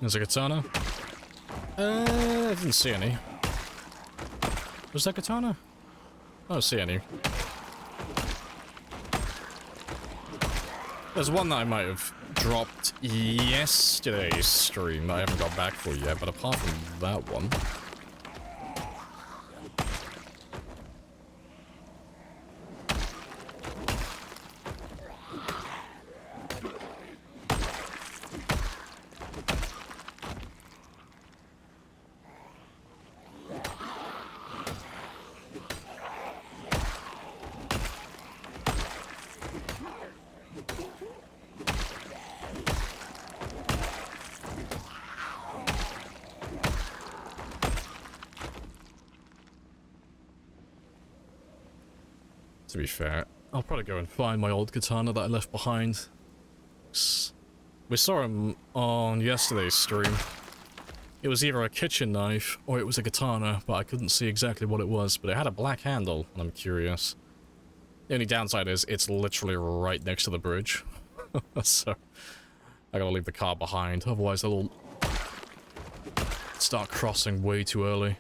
There's a katana. I didn't see any. Was that katana? I don't see any. There's one that I might have dropped yesterday's stream that I haven't got back for yet, but apart from that one... To be fair, I'll probably go and find my old katana that I left behind. We saw him on yesterday's stream. It was either a kitchen knife or it was a katana, but I couldn't see exactly what it was, but it had a black handle, and I'm curious. The only downside is it's literally right next to the bridge. So, I gotta leave the car behind, otherwise they'll start crossing way too early.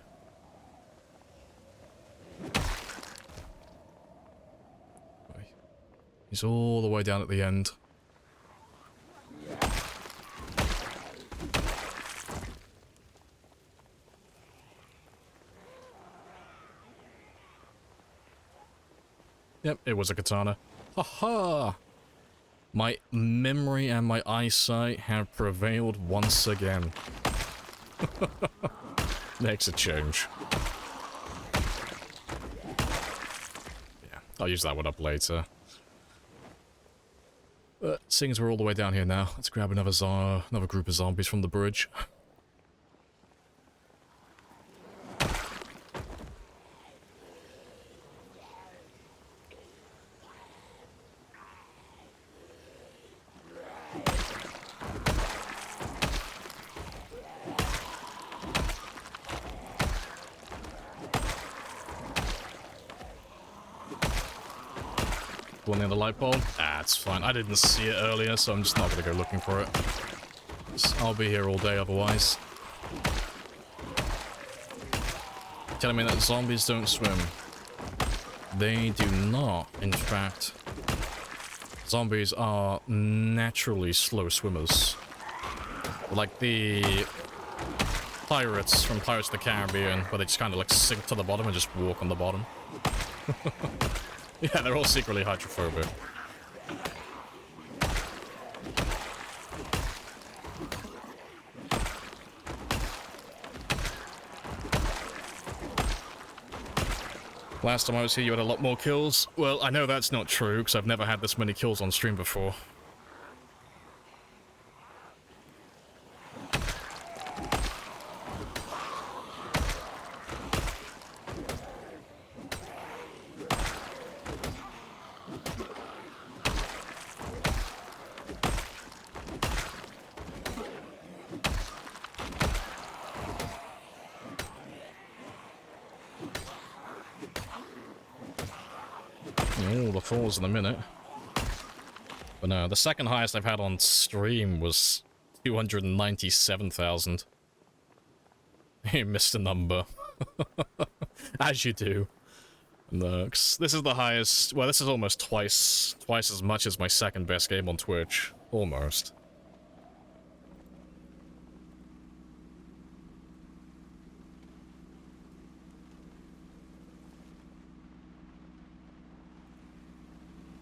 He's all the way down at the end. Yep, it was a katana. Haha! My memory and my eyesight have prevailed once again. Makes a change. Yeah, I'll use that one up later. But seeing as we're all the way down here now, let's grab another group of zombies from the bridge. One near the light bulb? Ah, it's fine. I didn't see it earlier, so I'm just not gonna go looking for it. I'll be here all day otherwise. Telling me that zombies don't swim. They do not, in fact. Zombies are naturally slow swimmers. Like the pirates from Pirates of the Caribbean, where they just kind of like sink to the bottom and just walk on the bottom. Yeah, they're all secretly hydrophobic. Last time I was here, you had a lot more kills. Well, I know that's not true, because I've never had this many kills on stream before. Oh, the falls in a minute. But no, the second highest I've had on stream was 297,000. You missed a number. As you do. No, 'cause this is the highest. Well, this is almost twice as much as my second best game on Twitch. Almost.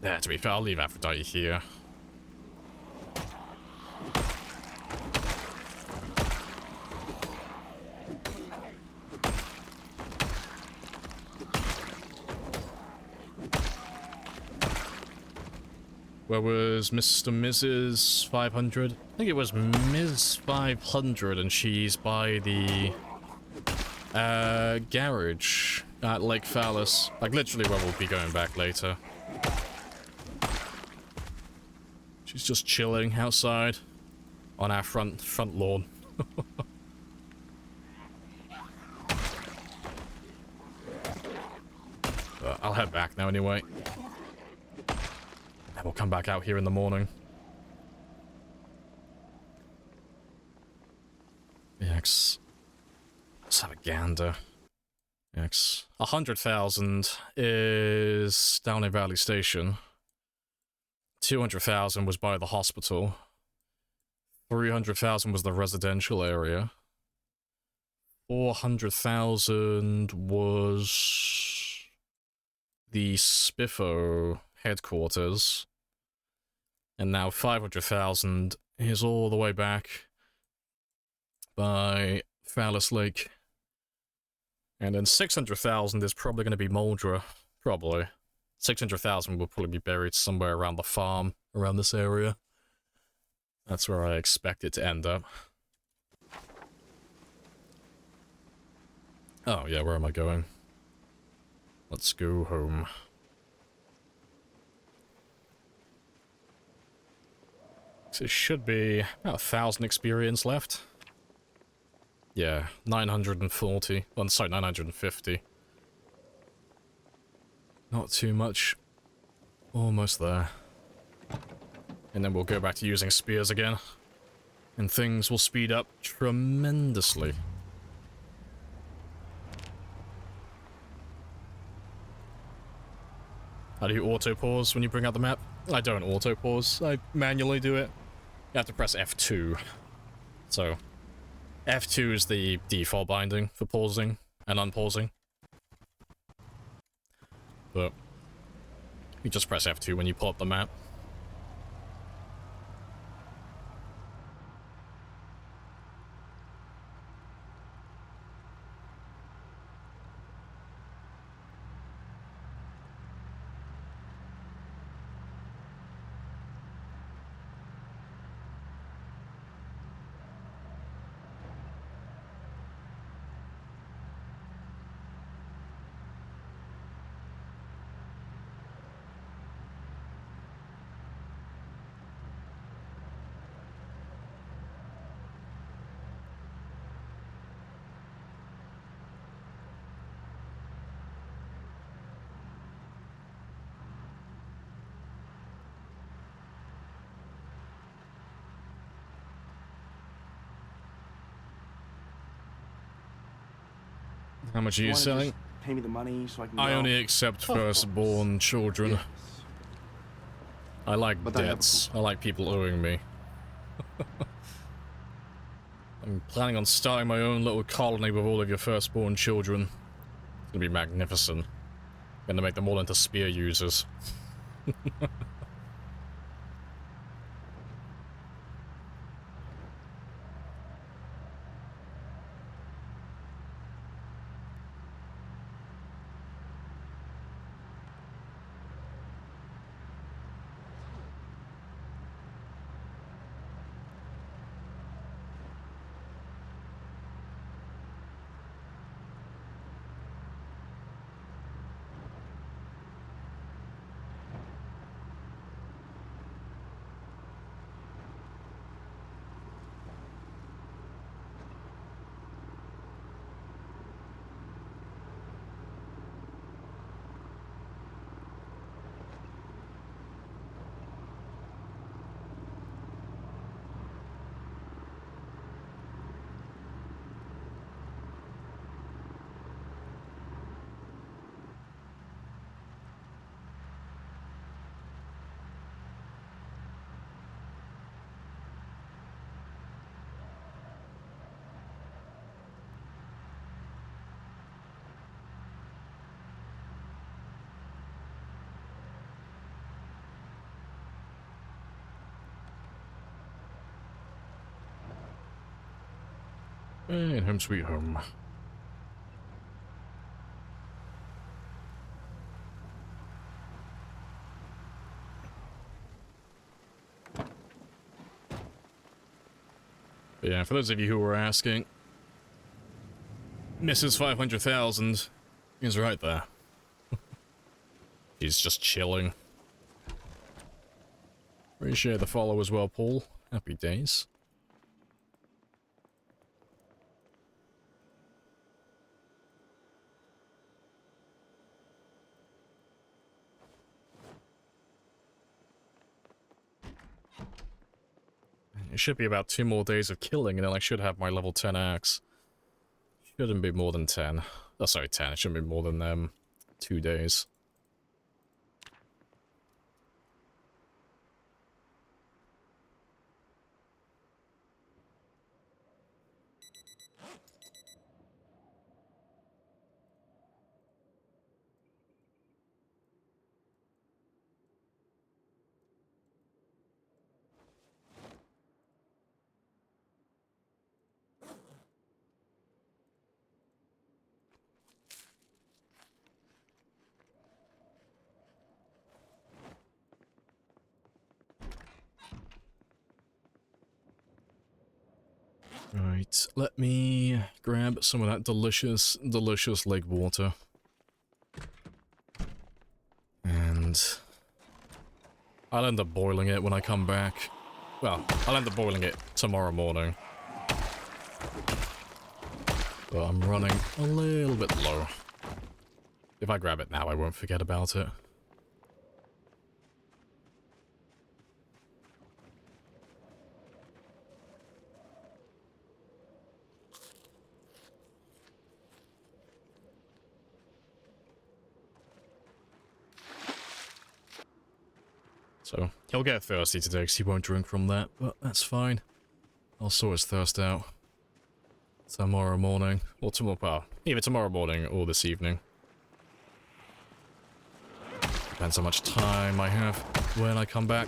Yeah, to be fair, I'll leave Aphrodite here. Where was Mr. Mrs. 500? I think it was Ms. 500, and she's by the garage at Lake Phallus. Like, literally where we'll be going back later. She's just chilling outside on our front lawn. I'll head back now anyway. And we'll come back out here in the morning. X. Let's have a gander. X. 100,000 is down in Valley Station. 200,000 was by the hospital. 300,000 was the residential area. 400,000 was the Spiffo headquarters. And now 500,000 is all the way back by Phallus Lake. And then 600,000 is probably going to be Moldra. Probably. 600,000 will probably be buried somewhere around the farm, around this area. That's where I expect it to end up. Oh, yeah, where am I going? Let's go home. So it should be about 1,000 experience left. Yeah, 940. Well, sorry, 950. Not too much. Almost there. And then we'll go back to using spears again. And things will speed up tremendously. How do you auto-pause when you bring out the map? I don't auto-pause. I manually do it. You have to press F2. So, F2 is the default binding for pausing and unpausing. But you just press F2 when you pull up the map. How much are you selling? Just pay me the money so I can go. I only accept firstborn children. Yes. I like But I have a debts. I like people owing me. I'm planning on starting my own little colony with all of your firstborn children. It's gonna be magnificent. Gonna make them all into spear users. And home sweet home. But yeah, for those of you who were asking, Mrs. 500,000 is right there. He's just chilling. Appreciate the follow as well, Paul. Happy days. It should be about 2 more days of killing, and then I should have my level 10 axe. Shouldn't be more than 10. Oh, sorry, 10. It shouldn't be more than 2 days. Right, let me grab some of that delicious, delicious lake water. And I'll end up boiling it when I come back. Well, I'll end up boiling it tomorrow morning. But I'm running a little bit low. If I grab it now, I won't forget about it. So, he'll get thirsty today because he won't drink from that, but that's fine. I'll sort his thirst out tomorrow morning, or tomorrow, well, either tomorrow morning or this evening. Depends how much time I have when I come back.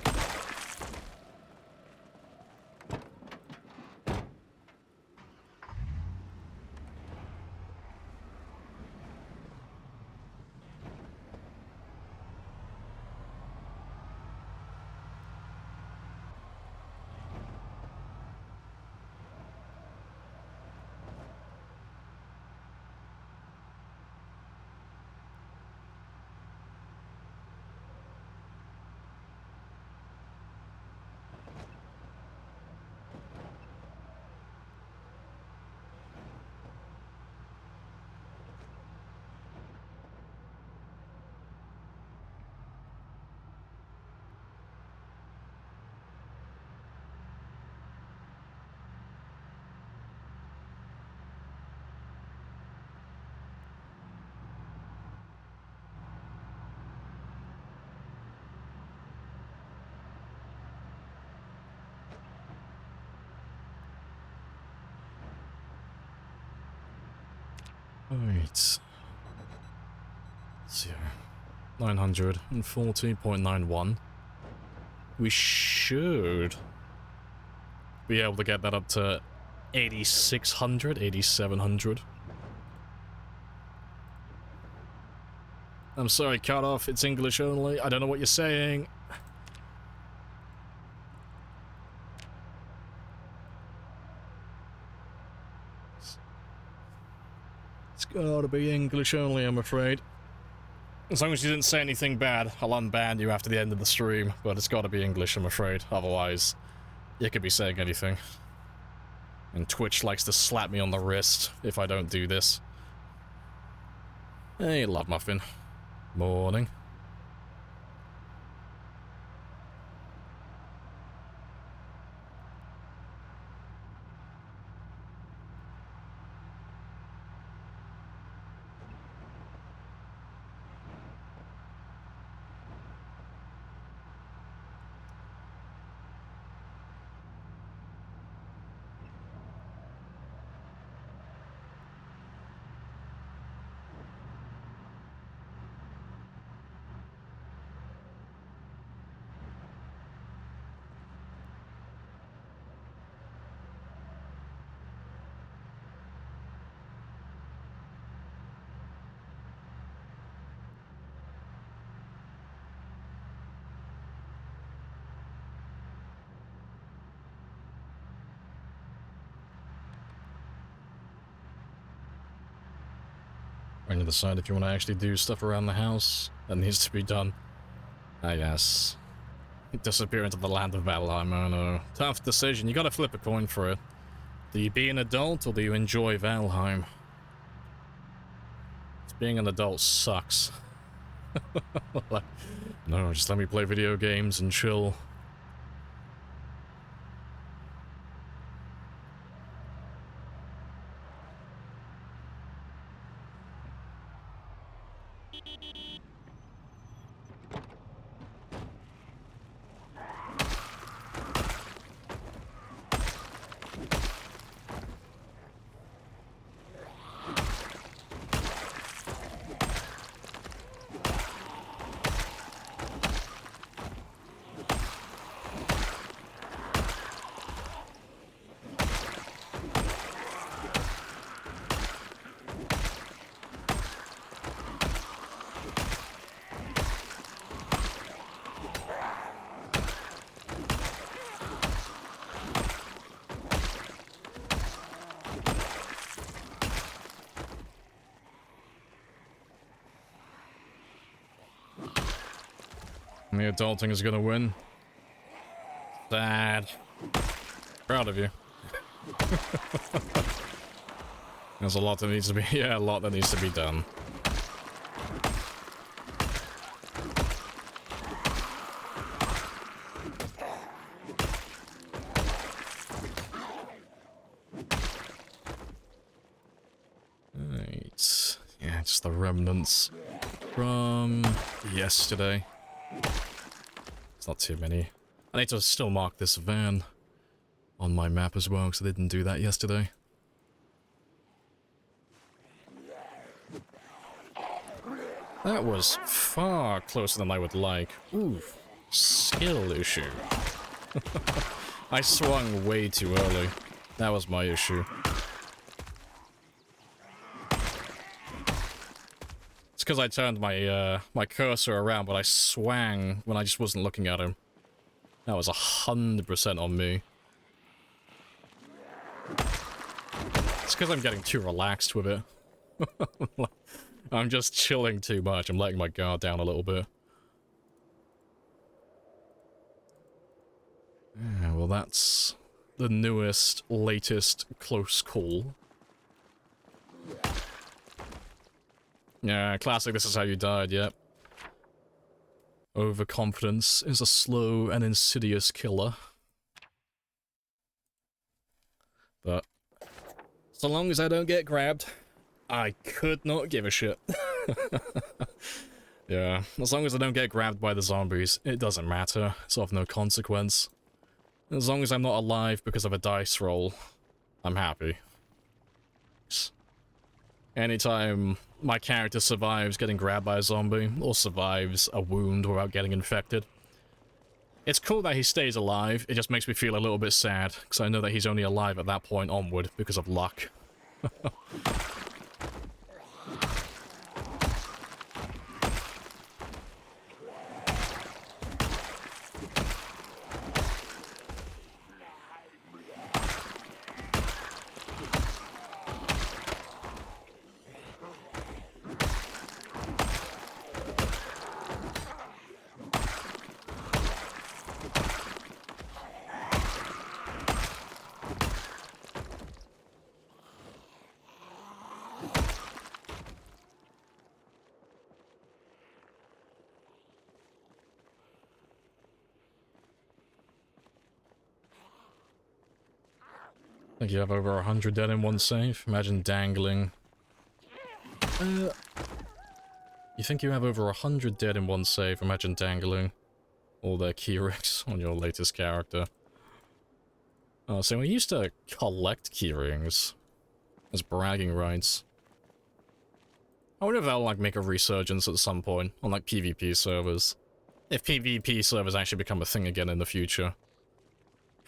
Right. Let's see here. 940.91. We should be able to get that up to 8,600, 8,700. I'm sorry, cut off. It's English only. I don't know what you're saying. It's gotta be English only, I'm afraid. As long as you didn't say anything bad, I'll unban you after the end of the stream, but it's gotta be English, I'm afraid. Otherwise, you could be saying anything. And Twitch likes to slap me on the wrist if I don't do this. Hey, Love Muffin. Morning. When you decide if you want to actually do stuff around the house that needs to be done. I guess. Disappear into the land of Valheim, I know. Tough decision, you gotta flip a coin for it. Do you be an adult or do you enjoy Valheim? Being an adult sucks. No, just let me play video games and chill. The adulting is gonna win. Sad. Proud of you. There's a lot that needs to be, yeah, a lot that needs to be done. Right. Yeah, just the remnants from yesterday. It's not too many. I need to still mark this van on my map as well, because I didn't do that yesterday. That was far closer than I would like. Ooh, skill issue. I swung way too early. That was my issue. It's because I turned my my cursor around, but I swang when I just wasn't looking at him. That was 100% on me. It's because I'm getting too relaxed with it. I'm just chilling too much. I'm letting my guard down a little bit. Yeah, well, that's the newest, latest close call. Yeah, classic, this is how you died, yep. Overconfidence is a slow and insidious killer. But so long as I don't get grabbed, I could not give a shit. Yeah, as long as I don't get grabbed by the zombies, it doesn't matter. It's of no consequence. As long as I'm not alive because of a dice roll, I'm happy. Anytime my character survives getting grabbed by a zombie, or survives a wound without getting infected, it's cool that he stays alive. It just makes me feel a little bit sad, because I know that he's only alive at that point onward because of luck. I think you have over 100 dead in one save. Imagine dangling. You think you have over 100 dead in one save. Imagine dangling all their keyrings on your latest character. Oh, so we used to collect keyrings as bragging rights. I wonder if that'll like make a resurgence at some point on like PvP servers. If PvP servers actually become a thing again in the future.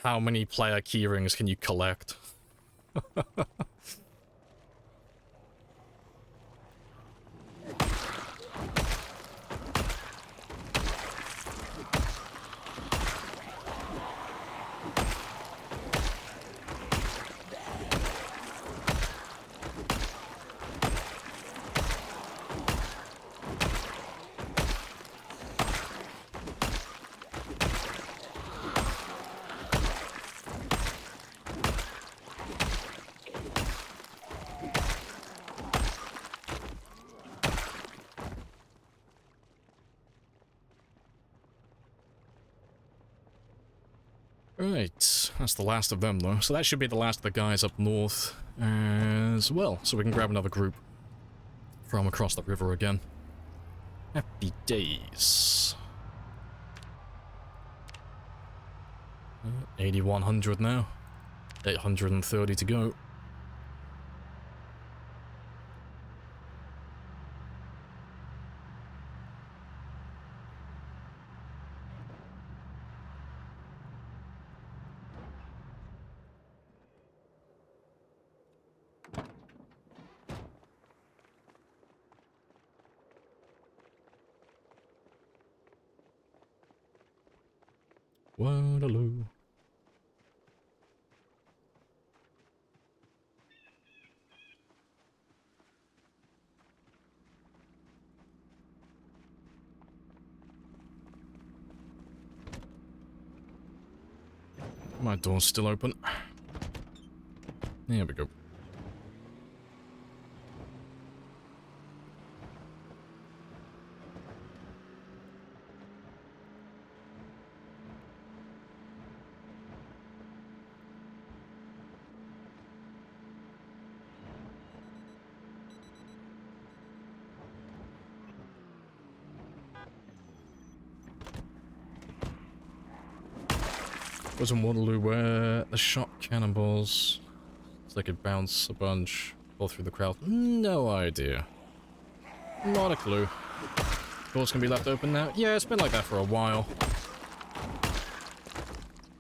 How many player keyrings can you collect? Right, that's the last of them though. So that should be the last of the guys up north as well. So we can grab another group from across the river again. Happy days. 8,100 now. 830 to go. Waterloo. My door's still open. There we go. Was in Waterloo where the shot cannonballs so they could bounce a bunch all through the crowd. No idea. Not a clue. Doors can be left open now. Yeah, it's been like that for a while.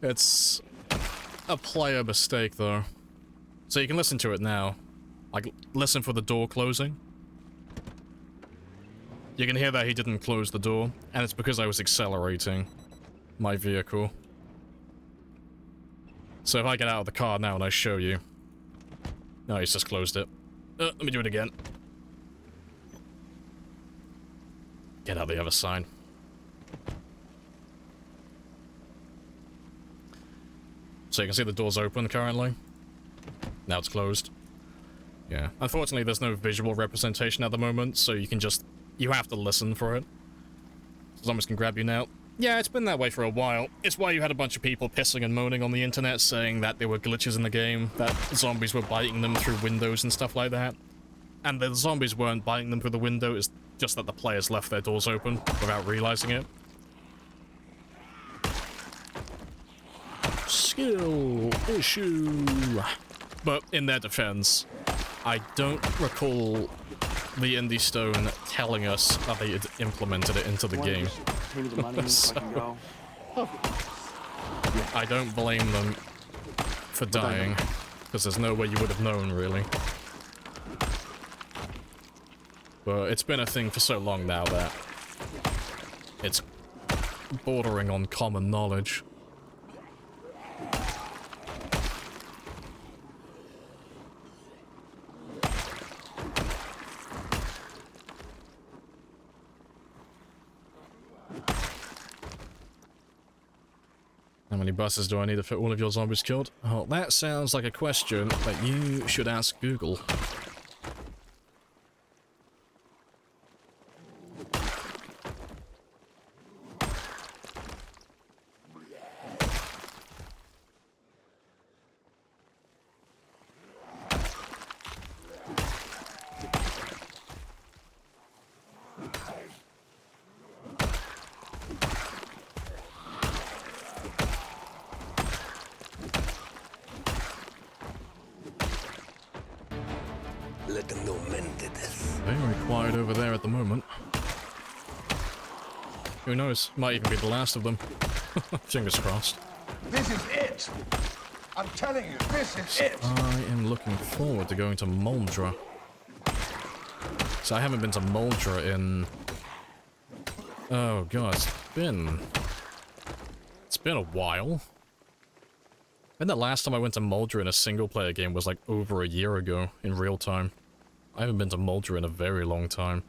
It's a player mistake though. So you can listen to it now. Like, listen for the door closing. You can hear that he didn't close the door, and it's because I was accelerating my vehicle. So if I get out of the car now and I show you... No, he's just closed it. Let me do it again. Get out the other side. So you can see the door's open currently. Now it's closed. Yeah. Unfortunately, there's no visual representation at the moment, so you can just... You have to listen for it. Zombies can grab you now. Yeah, it's been that way for a while. It's why you had a bunch of people pissing and moaning on the internet saying that there were glitches in the game, that zombies were biting them through windows and stuff like that. And the zombies weren't biting them through the window, it's just that the players left their doors open without realizing it. Skill issue. But in their defense, I don't recall the Indie Stone telling us that they had implemented it into the game. Pay me the money so I can go. I don't blame them for dying, because there's no way you would have known, really. But it's been a thing for so long now that it's bordering on common knowledge. How many buses do I need to fit all of your zombies killed? Oh, that sounds like a question that you should ask Google. Let them know men did this. Very quiet over there at the moment. Who knows? Might even be the last of them. Fingers crossed. This is it! I'm telling you, this is it! I am looking forward to going to Moldra. So I haven't been to Moldra in... Oh god, it's been a while. I think the last time I went to Moldra in a single-player game was like over a year ago, in real time. I haven't been to Moldra in a very long time.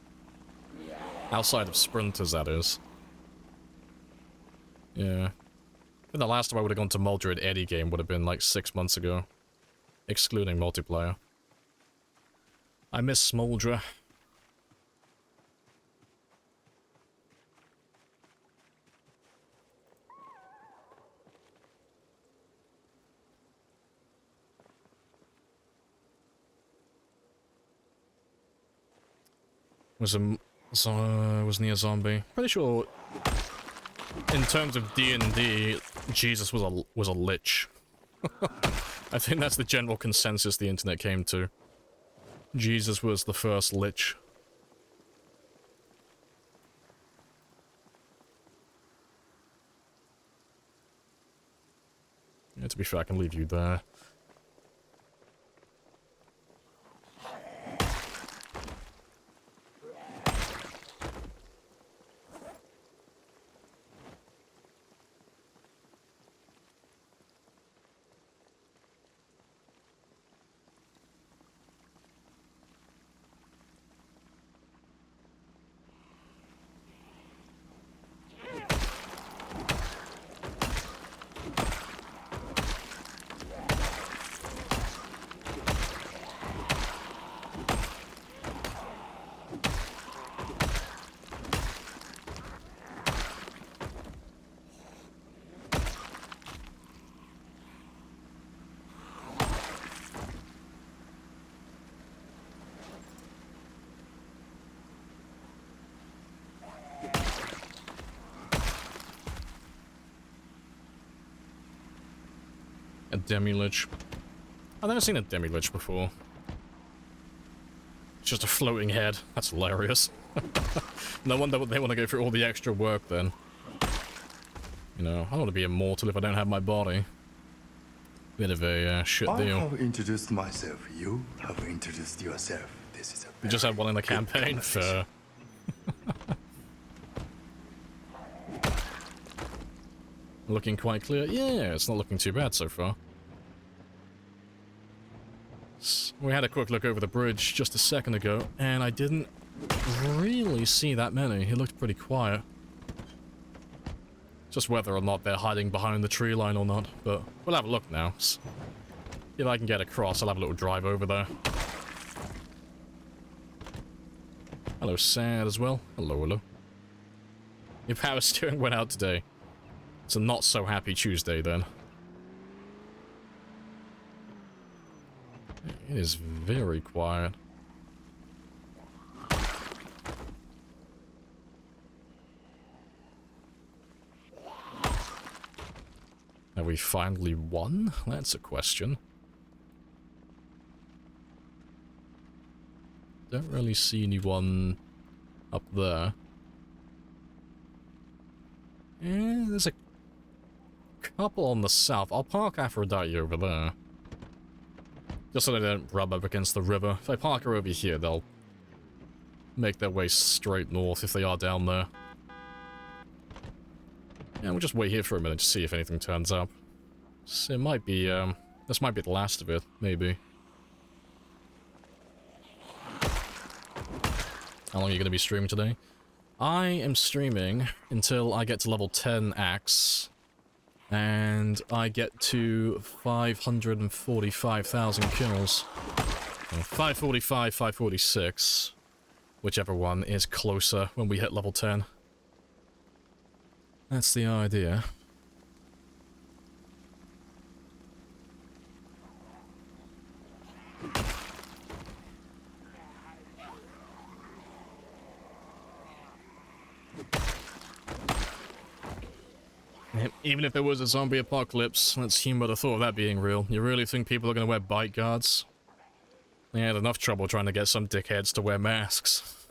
Outside of Sprinters, that is. Yeah. I think the last time I would have gone to Moldra in any game would have been like 6 months ago. Excluding multiplayer. I miss Moldra. was near zombie. Pretty sure, in terms of D&D, Jesus was a lich. I think that's the general consensus the internet came to. Jesus was the first lich. Yeah, to be fair, I can leave you there. A demi-lich. I've never seen a demi-lich before. It's just a floating head. That's hilarious. No wonder they want to go through all the extra work then. You know, I don't want to be immortal if I don't have my body. Bit of a shit I deal. have introduced myself. You have introduced yourself. This is a We just had one in the good campaign conversation. for... Looking quite clear. Yeah, it's not looking too bad so far. We had a quick look over the bridge just a second ago, and I didn't really see that many. It looked pretty quiet. Just whether or not they're hiding behind the tree line or not, but we'll have a look now. If I can get across, I'll have a little drive over there. Hello, Sad, as well. Hello, hello. Your power steering went out today. It's a not-so-happy Tuesday, then. It is very quiet. Have we finally won? That's a question. Don't really see anyone up there. There's a couple on the south. I'll park Aphrodite over there. Just so they don't rub up against the river. If I park her over here, they'll make their way straight north if they are down there. Yeah, we'll just wait here for a minute to see if anything turns up. So it might be, this might be the last of it, maybe. How long are you going to be streaming today? I am streaming until I get to level 10 axe. And I get to 545,000 kills. 545, 546. Whichever one is closer when we hit level 10. That's the idea. Even if there was a zombie apocalypse, let's humor the thought of that being real. You really think people are going to wear bite guards? They had enough trouble trying to get some dickheads to wear masks.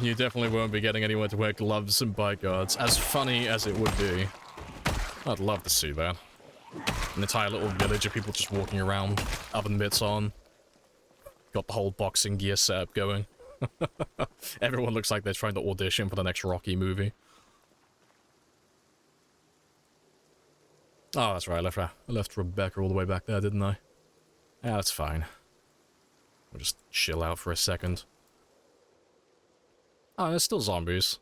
You definitely won't be getting anyone to wear gloves and bite guards, as funny as it would be. I'd love to see that. An entire little village of people just walking around, oven mitts on. Got the whole boxing gear setup going. Everyone looks like they're trying to audition for the next Rocky movie. Oh, that's right, I left Rebecca all the way back there, didn't I? Yeah, that's fine. We'll just chill out for a second. Oh, there's still zombies.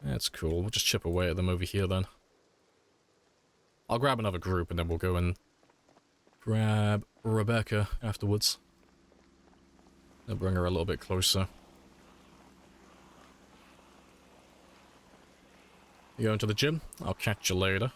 That's cool. We'll just chip away at them over here, then. I'll grab another group, and then we'll go and grab Rebecca afterwards. I'll bring her a little bit closer. You going to the gym? I'll catch you later.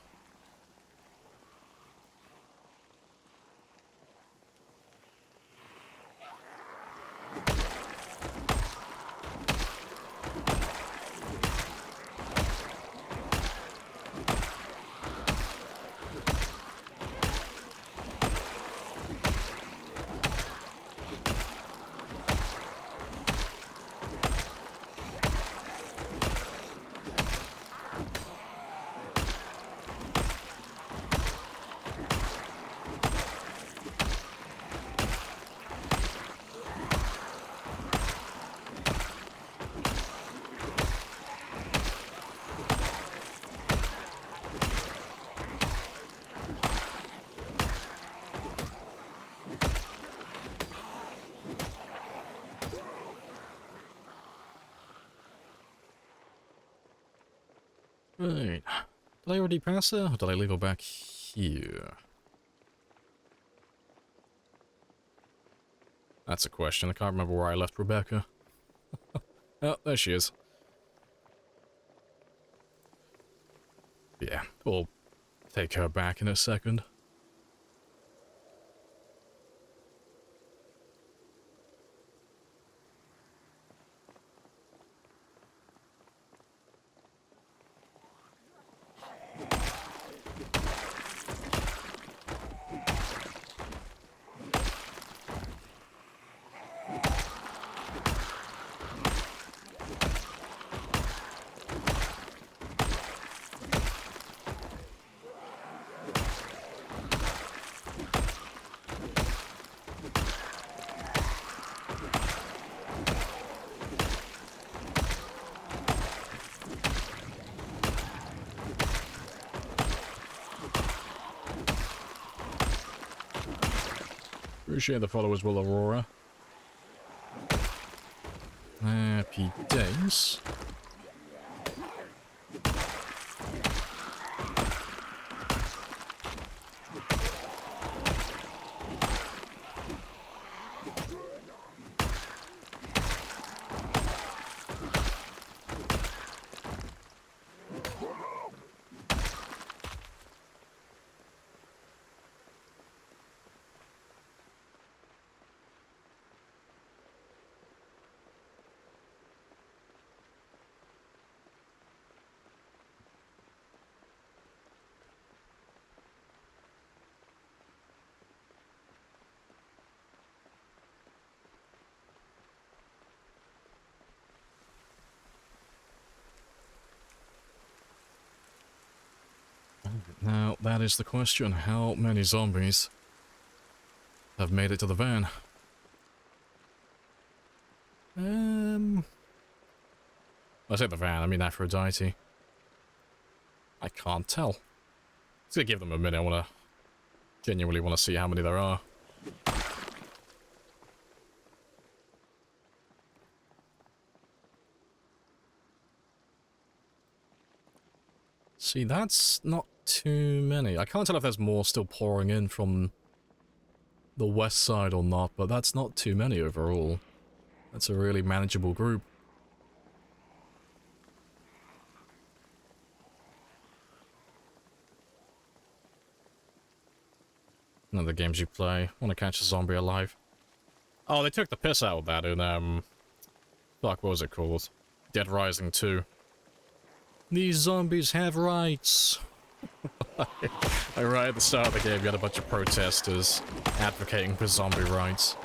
Right. Did I already pass her, or did I leave her back here? That's a question. I can't remember where I left Rebecca. Oh, there she is. Yeah, we'll take her back in a second. Appreciate the followers, Will Aurora. Happy days. Now, that is the question. How many zombies have made it to the van? I say the van, I mean Aphrodite. I can't tell. Let's give them a minute. I genuinely want to see how many there are. See, that's not too many. I can't tell if there's more still pouring in from the west side or not, but that's not too many overall. That's a really manageable group. None of the games you play. Want to catch a zombie alive. Oh, they took the piss out of that in, fuck, what was it called? Dead Rising 2. These zombies have rights. Like right at the start of the game, you had a bunch of protesters advocating for zombie rights.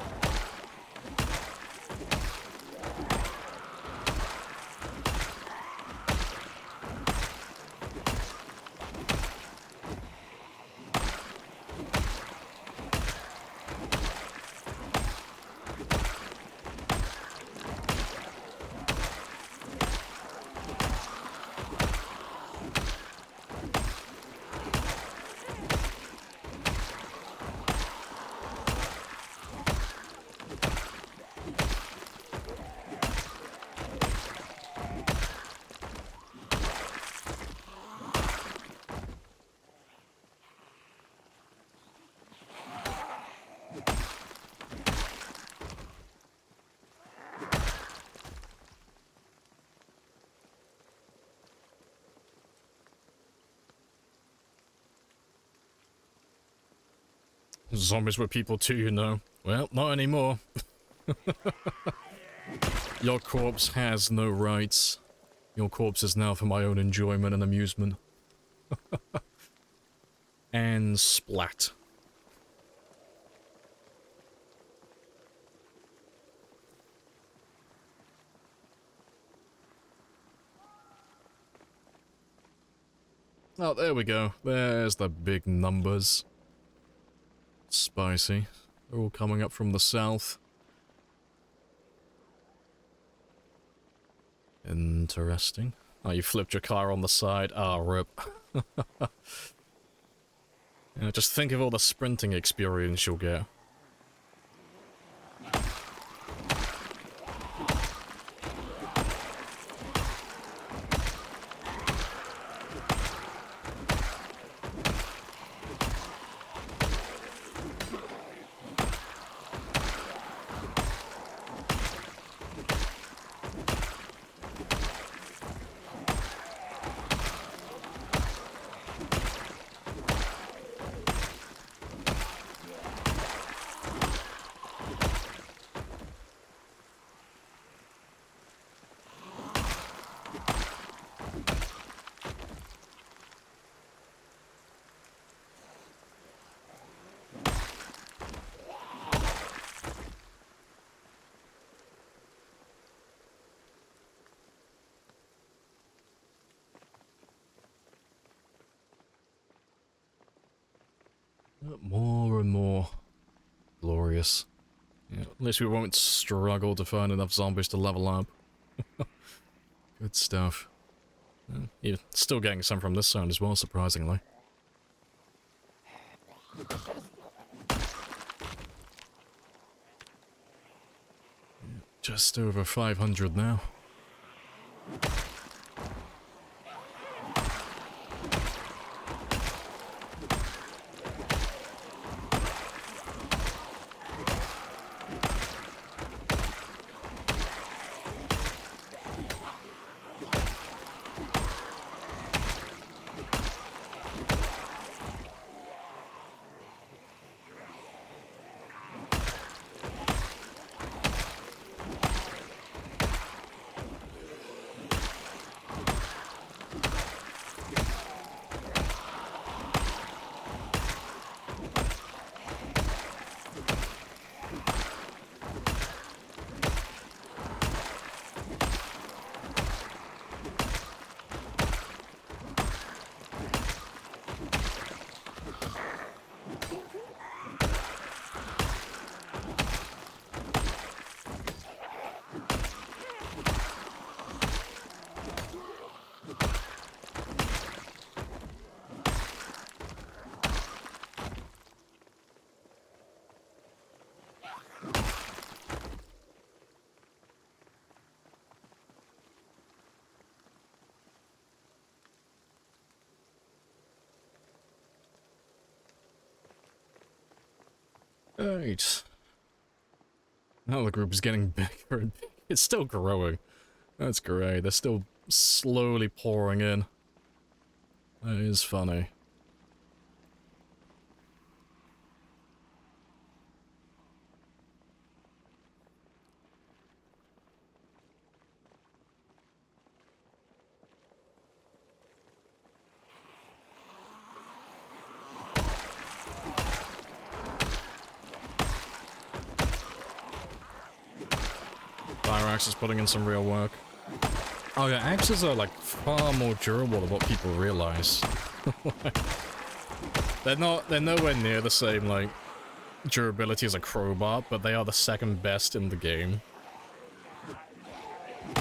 Zombies were people too, you know. Well, not anymore. Your corpse has no rights. Your corpse is now for my own enjoyment and amusement. And splat. Oh, there we go. There's the big numbers. Spicy. They're all coming up from the south. Interesting. Oh, you flipped your car on the side. Ah, rip. Yeah, just think of all the sprinting experience you'll get. More and more glorious. Yeah, at least we won't struggle to find enough zombies to level up. Good stuff. You're still getting some from this sound as well, surprisingly. Just over 500 now. Right. Now the group is getting bigger and bigger. It's still growing. That's great. They're still slowly pouring in. That is funny. Axe is putting in some real work. Oh yeah, axes are like far more durable than what people realize. They're nowhere near the same like durability as a crowbar, but they are the second best in the game.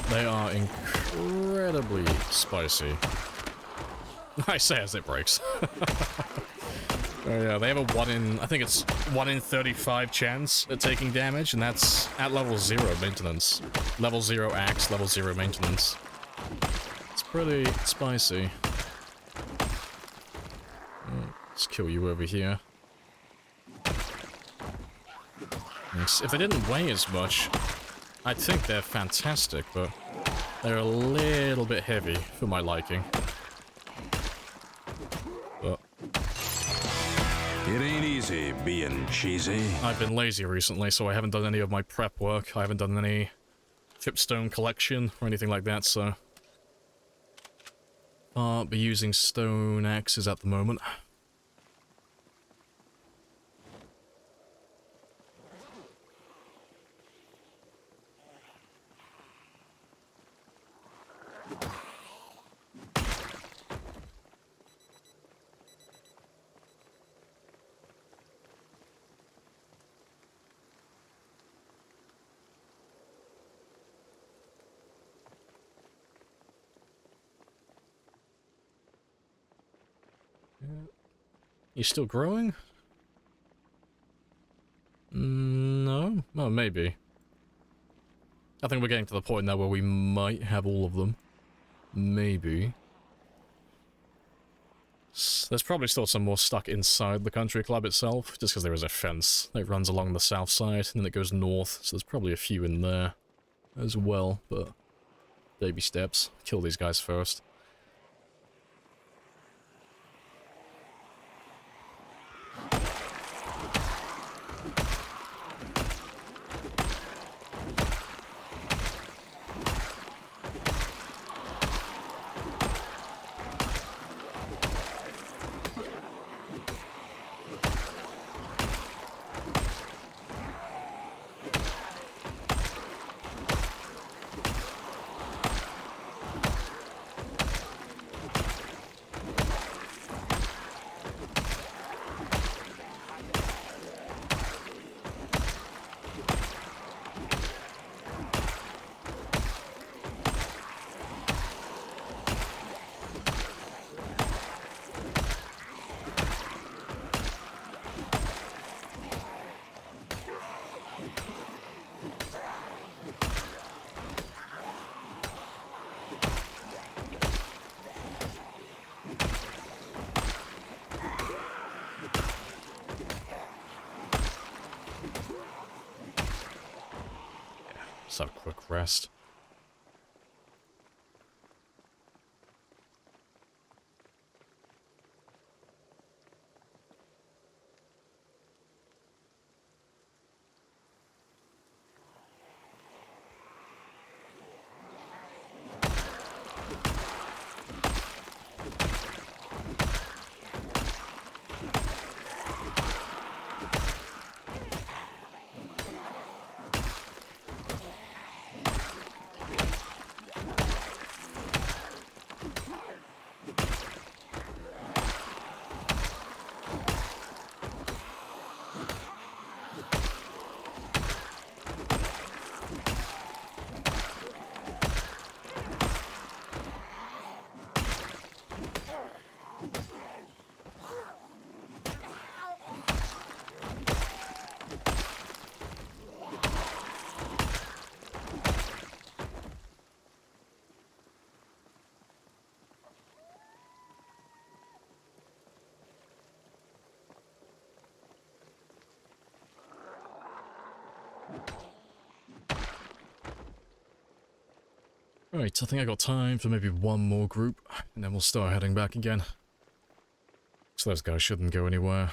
They are incredibly spicy. I say as it breaks. Oh yeah, they have a I think it's 1 in 35 chance at taking damage, and that's at level 0 maintenance. Level 0 axe, level 0 maintenance. It's pretty spicy. Let's kill you over here. Yes, if they didn't weigh as much, I'd think they're fantastic, but they're a little bit heavy for my liking. But it ain't easy being cheesy. I've been lazy recently, so I haven't done any of my prep work. I haven't done any chipstone collection or anything like that, so I'll be using stone axes at the moment. You still growing? No? Oh, maybe. I think we're getting to the point now where we might have all of them. Maybe. There's probably still some more stuck inside the country club itself, just because there is a fence that runs along the south side, and then it goes north, so there's probably a few in there as well, but baby steps. Kill these guys first. Let's have a quick rest. Right, I think I got time for maybe one more group, and then we'll start heading back again. So those guys shouldn't go anywhere.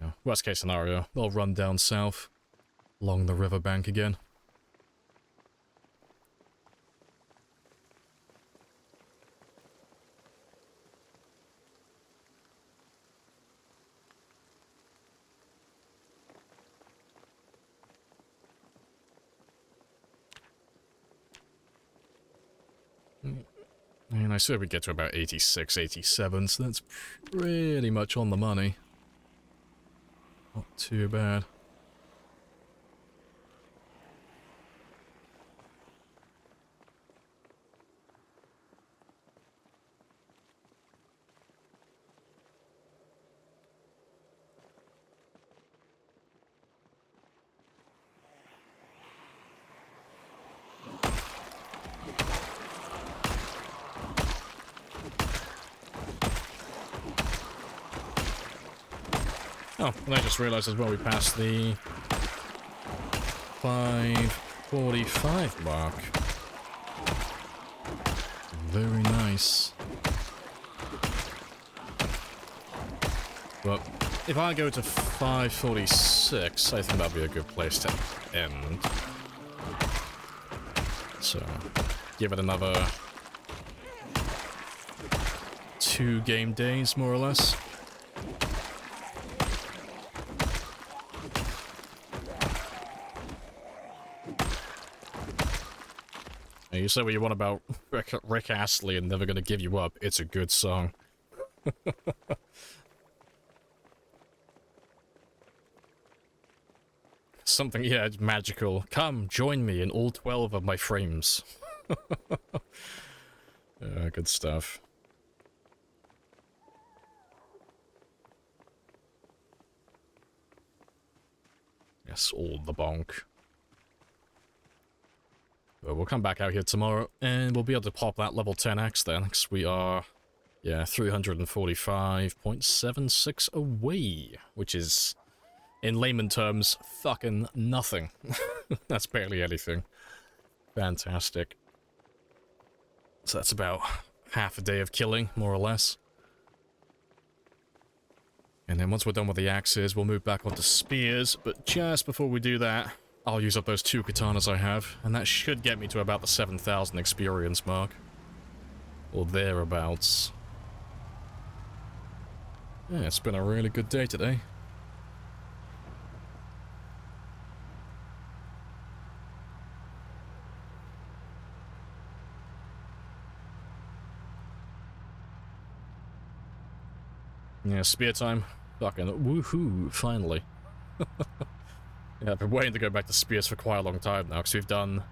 Yeah, worst case scenario, they'll run down south, along the riverbank again. And I said we get to about 86, 87, so that's pretty much on the money. Not too bad. Oh, and I just realised as well we passed the 5:45 mark. Very nice. But if I go to 5:46, I think that'd be a good place to end. So, give it another 2 game days, more or less. You say what you want about Rick Astley and Never Gonna Give You Up. It's a good song. Something, yeah, magical. Come, join me in all 12 of my frames. Good stuff. Yes, all the bonk. But we'll come back out here tomorrow, and we'll be able to pop that level 10x then, because we are, yeah, 345.76 away, which is, in layman terms, fucking nothing. That's barely anything. Fantastic. So that's about half a day of killing, more or less. And then once we're done with the axes, we'll move back onto spears, but just before we do that, I'll use up those 2 katanas I have, and that should get me to about the 7,000 experience mark. Or thereabouts. Yeah, it's been a really good day today. Yeah, spear time. Fucking woohoo, finally. Yeah, I've been waiting to go back to spears for quite a long time now, because we've done...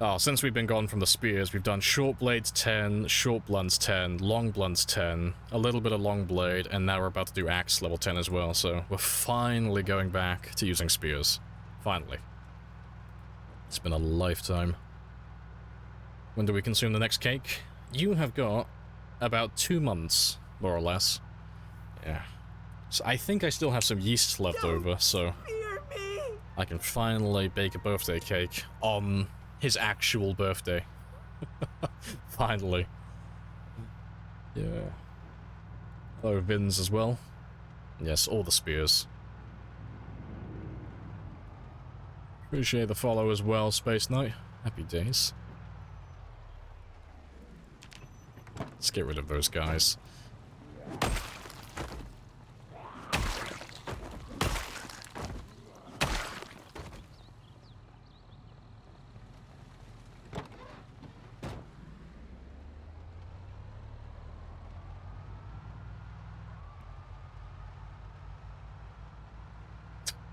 Oh, since we've been gone from the spears, we've done short blades 10, short blunts 10, long blunts 10, a little bit of long blade, and now we're about to do axe level 10 as well, so we're finally going back to using spears. Finally. It's been a lifetime. When do we consume the next cake? You have got about 2 months, more or less. Yeah. So I think I still have some yeast left over, so I can finally bake a birthday cake on his actual birthday. Finally. Yeah. Hello, Vins as well. Yes, all the spears. Appreciate the follow as well, Space Knight. Happy days. Let's get rid of those guys.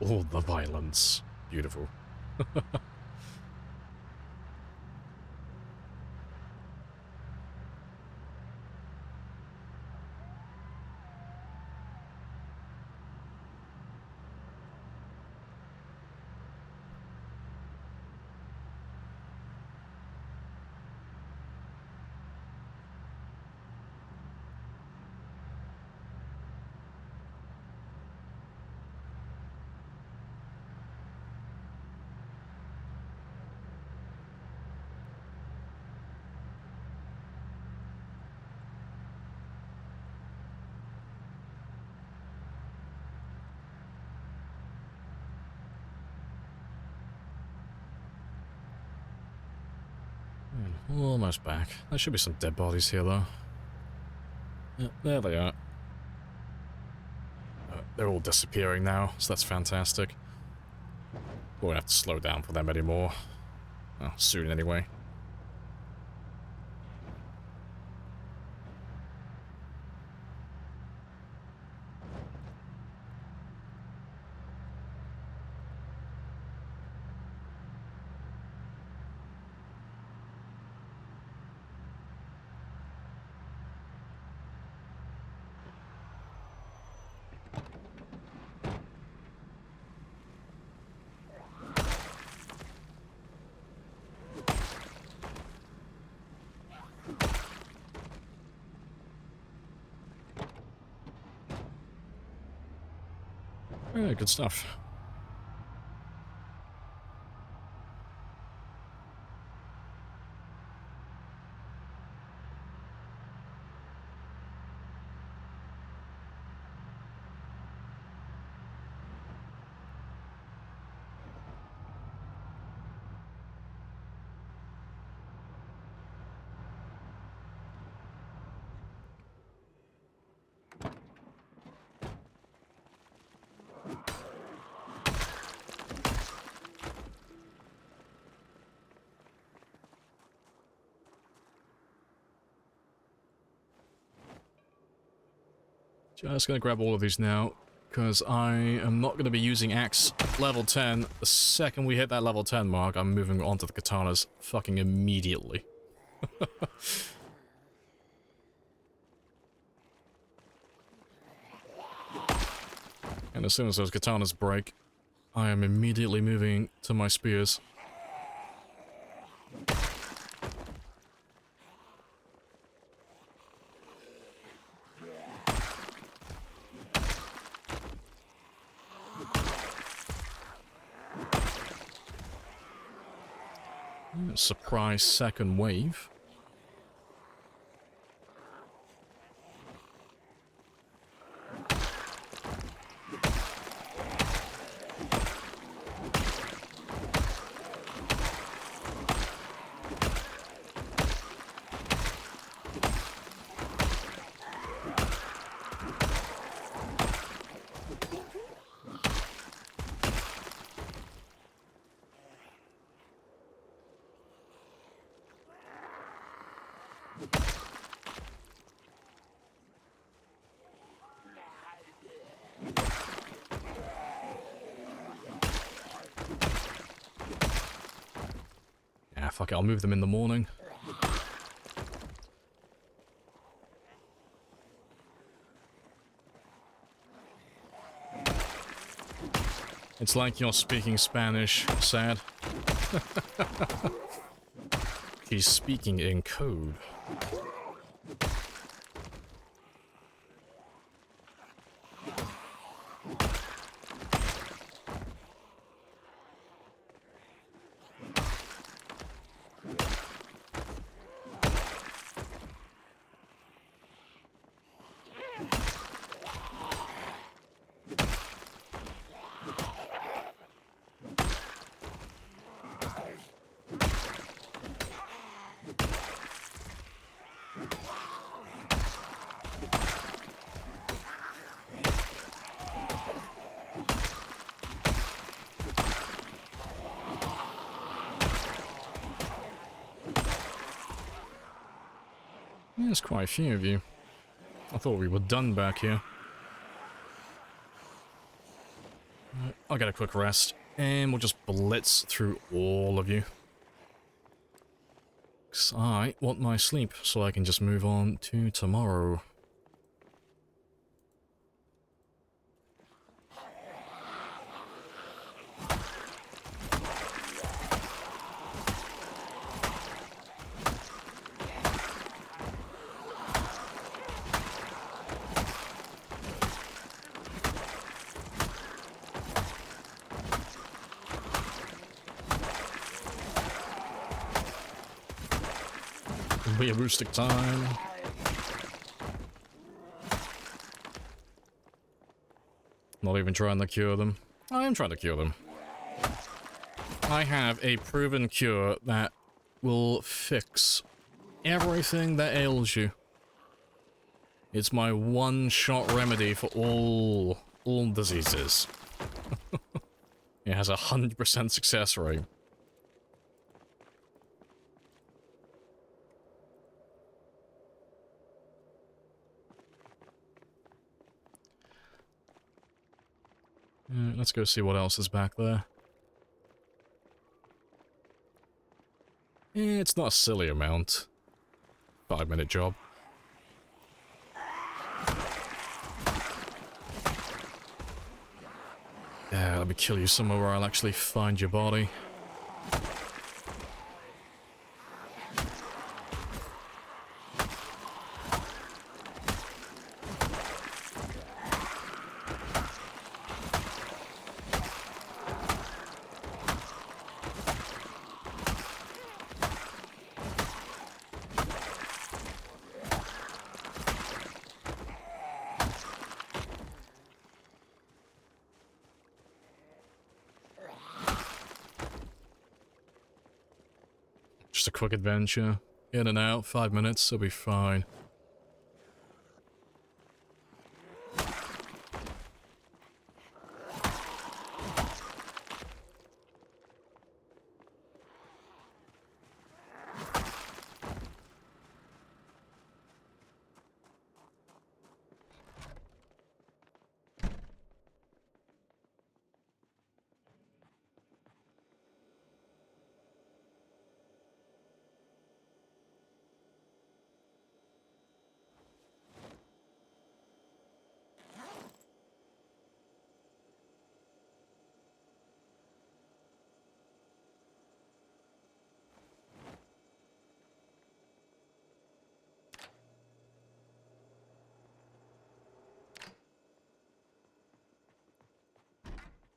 Oh, the violence. Beautiful. Almost back. There should be some dead bodies here, though. Yeah, there they are. They're all disappearing now, so that's fantastic. Won't have to slow down for them anymore. Well, soon anyway. Yeah, good stuff. Just gonna grab all of these now, because I am not gonna be using axe level 10. The second we hit that level 10 mark, I'm moving on to the katanas fucking immediately. And as soon as those katanas break, I am immediately moving to my spears. Surprise second wave. Fuck it, I'll move them in the morning. It's like you're speaking Spanish, sad. He's speaking in code. There's quite a few of you. I thought we were done back here. I'll get a quick rest, and we'll just blitz through all of you. 'Cause I want my sleep, so I can just move on to tomorrow. Be a rustic time. Not even trying to cure them. I am trying to cure them. I have a proven cure that will fix everything that ails you. It's my one-shot remedy for all diseases. It has a 100% success rate. Let's go see what else is back there. It's not a silly amount. 5-minute job. Yeah, let me kill you somewhere where I'll actually find your body. Just a quick adventure. In and out, 5 minutes, it'll be fine.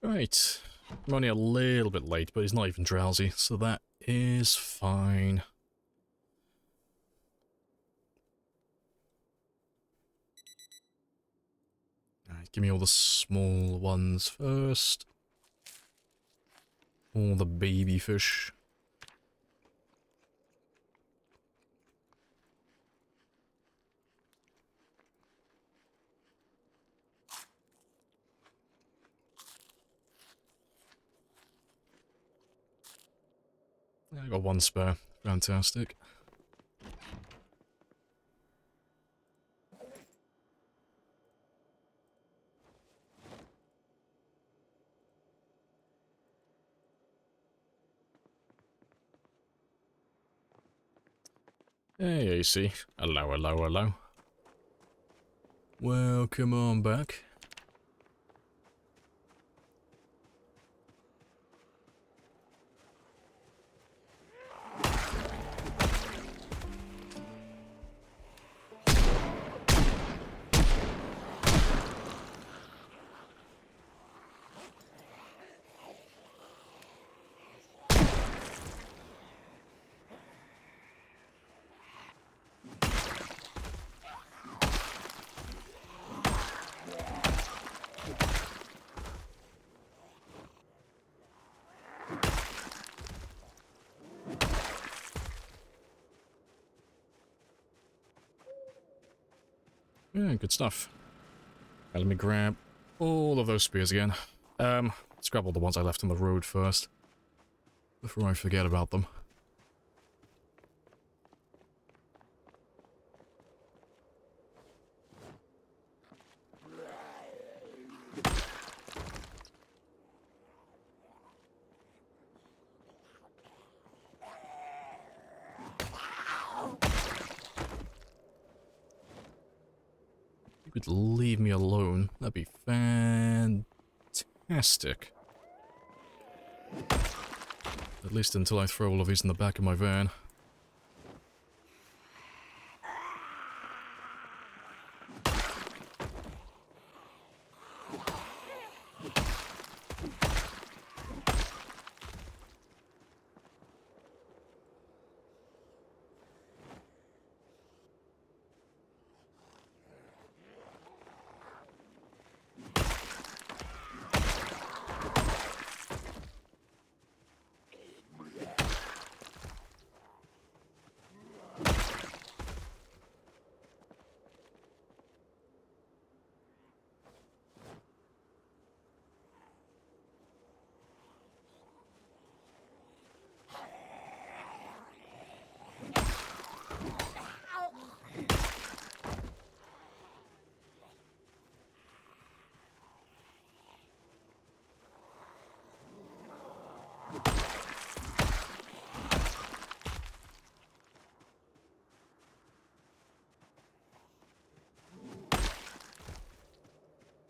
Right. I'm only a little bit late, but he's not even drowsy, so that is fine. Alright, give me all the small ones first. All the baby fish. I got one spare. Fantastic. Hey, AC. Hello, hello, hello. Welcome on back. Yeah, good stuff. Right, let me grab all of those spears again. Let's grab all the ones I left on the road first, before I forget about them. You could leave me alone. That'd be fantastic. At least until I throw all of these in the back of my van.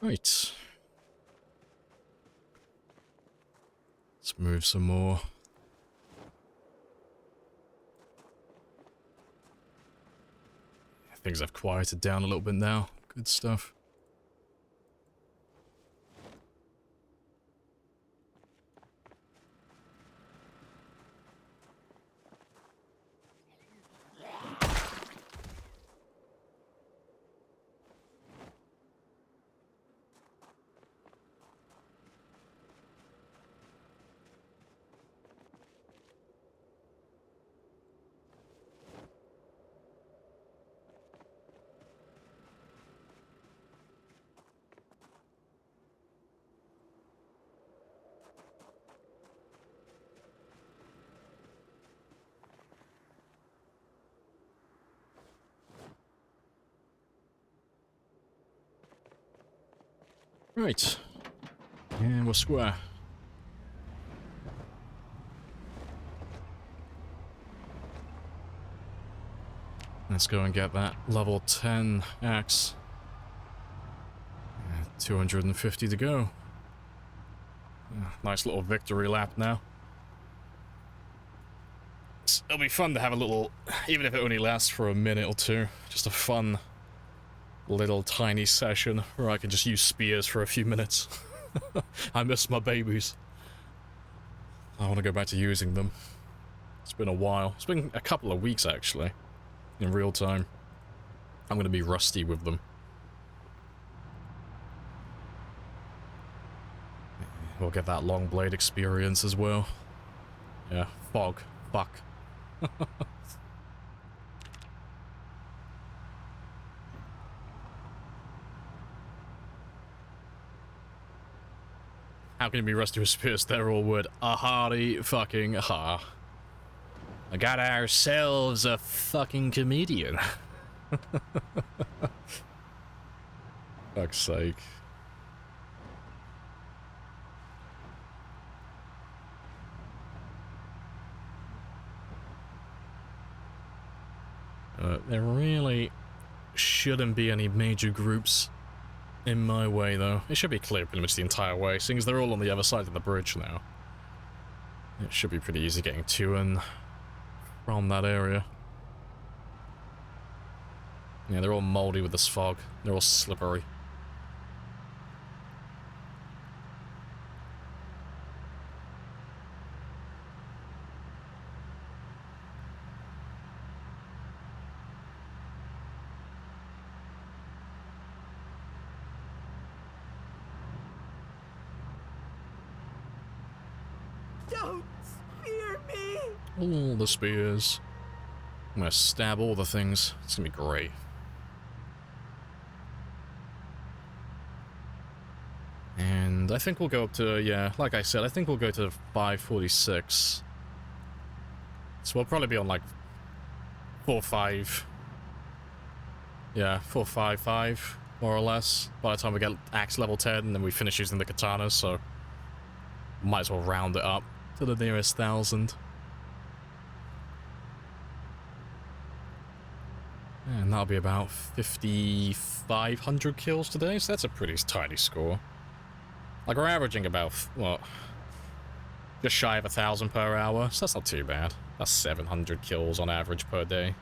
Right. Let's move some more. Things have quieted down a little bit now. Good stuff. Right. And we're square. Let's go and get that level 10 axe. 250 to go. Nice little victory lap now. It'll be fun to have a little, even if it only lasts for a minute or two, just a fun little tiny session where I can just use spears for a few minutes. I miss my babies. I want to go back to using them. It's been a while. It's been a couple of weeks actually, in real time. I'm going to be rusty with them. We'll get that long blade experience as well. Yeah, fog. Fuck. How can you be rusty with spears? They're all wood. A hearty fucking ha. I got ourselves a fucking comedian. Fuck's sake. There really shouldn't be any major groups in my way, though. It should be clear pretty much the entire way, seeing as they're all on the other side of the bridge now. It should be pretty easy getting to and from that area. Yeah, they're all moldy with this fog. They're all slippery. Don't spear me! All the spears. I'm gonna stab all the things. It's gonna be great. And I think we'll go up to, yeah, like I said, I think we'll go to 546. So we'll probably be on like 4.5. Yeah, 4.55, more or less, by the time we get axe level 10, and then we finish using the katana, so might as well round it up to the nearest 1,000. And that'll be about 5,500 kills today, so that's a pretty tidy score. Like, we're averaging about, what, just shy of 1,000 per hour, so that's not too bad. That's 700 kills on average per day.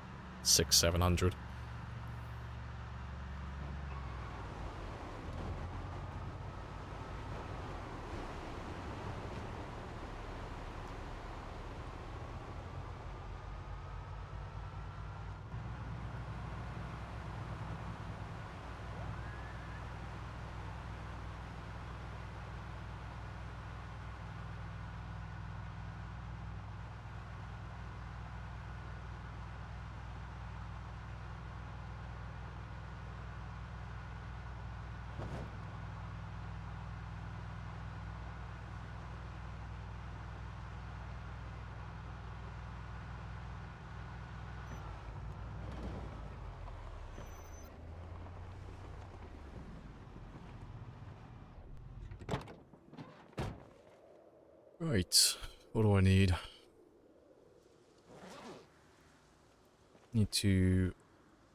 700. Right, what do I need? Need to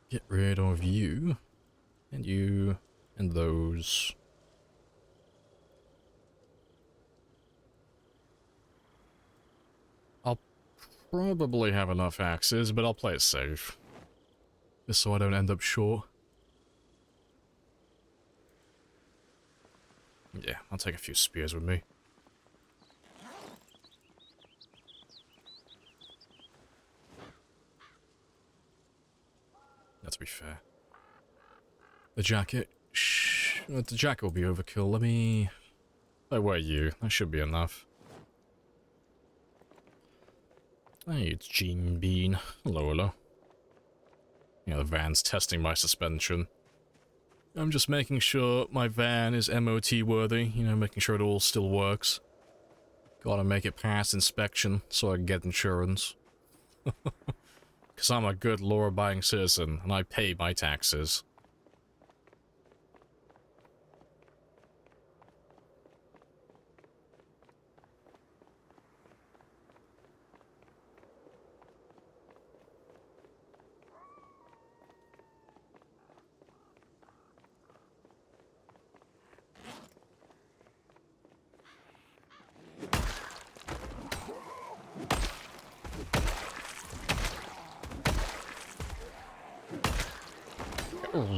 get rid of you, and those. I'll probably have enough axes, but I'll play it safe. Just so I don't end up short. Yeah, I'll take a few spears with me. To be fair. The jacket. Shh. The jacket will be overkill. Let me... Oh, where are you? That should be enough. Hey, it's Gene Bean. Hello, hello. Yeah, the van's testing my suspension. I'm just making sure my van is MOT worthy. You know, making sure it all still works. Gotta make it past inspection so I can get insurance. Because I'm a good law-abiding citizen, and I pay my taxes.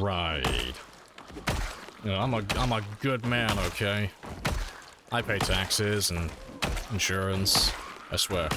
Right. You know, I'm a good man, okay? I pay taxes and insurance, I swear.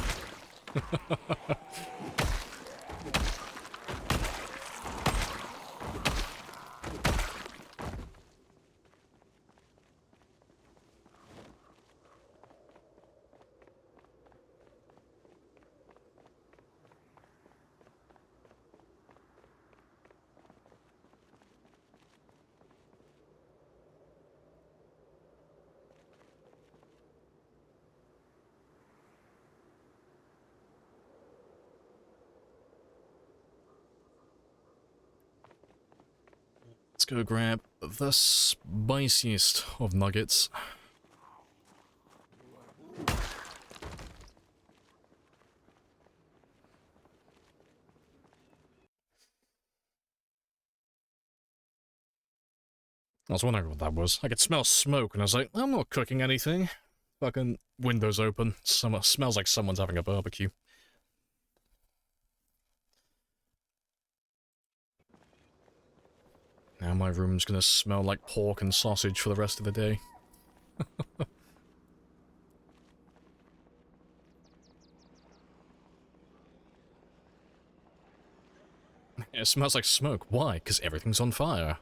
Let's go grab the spiciest of nuggets. I was wondering what that was. I could smell smoke and I was like, I'm not cooking anything. Fucking windows open. Smells like someone's having a barbecue. Now my room's gonna smell like pork and sausage for the rest of the day. It smells like smoke. Why? Because everything's on fire.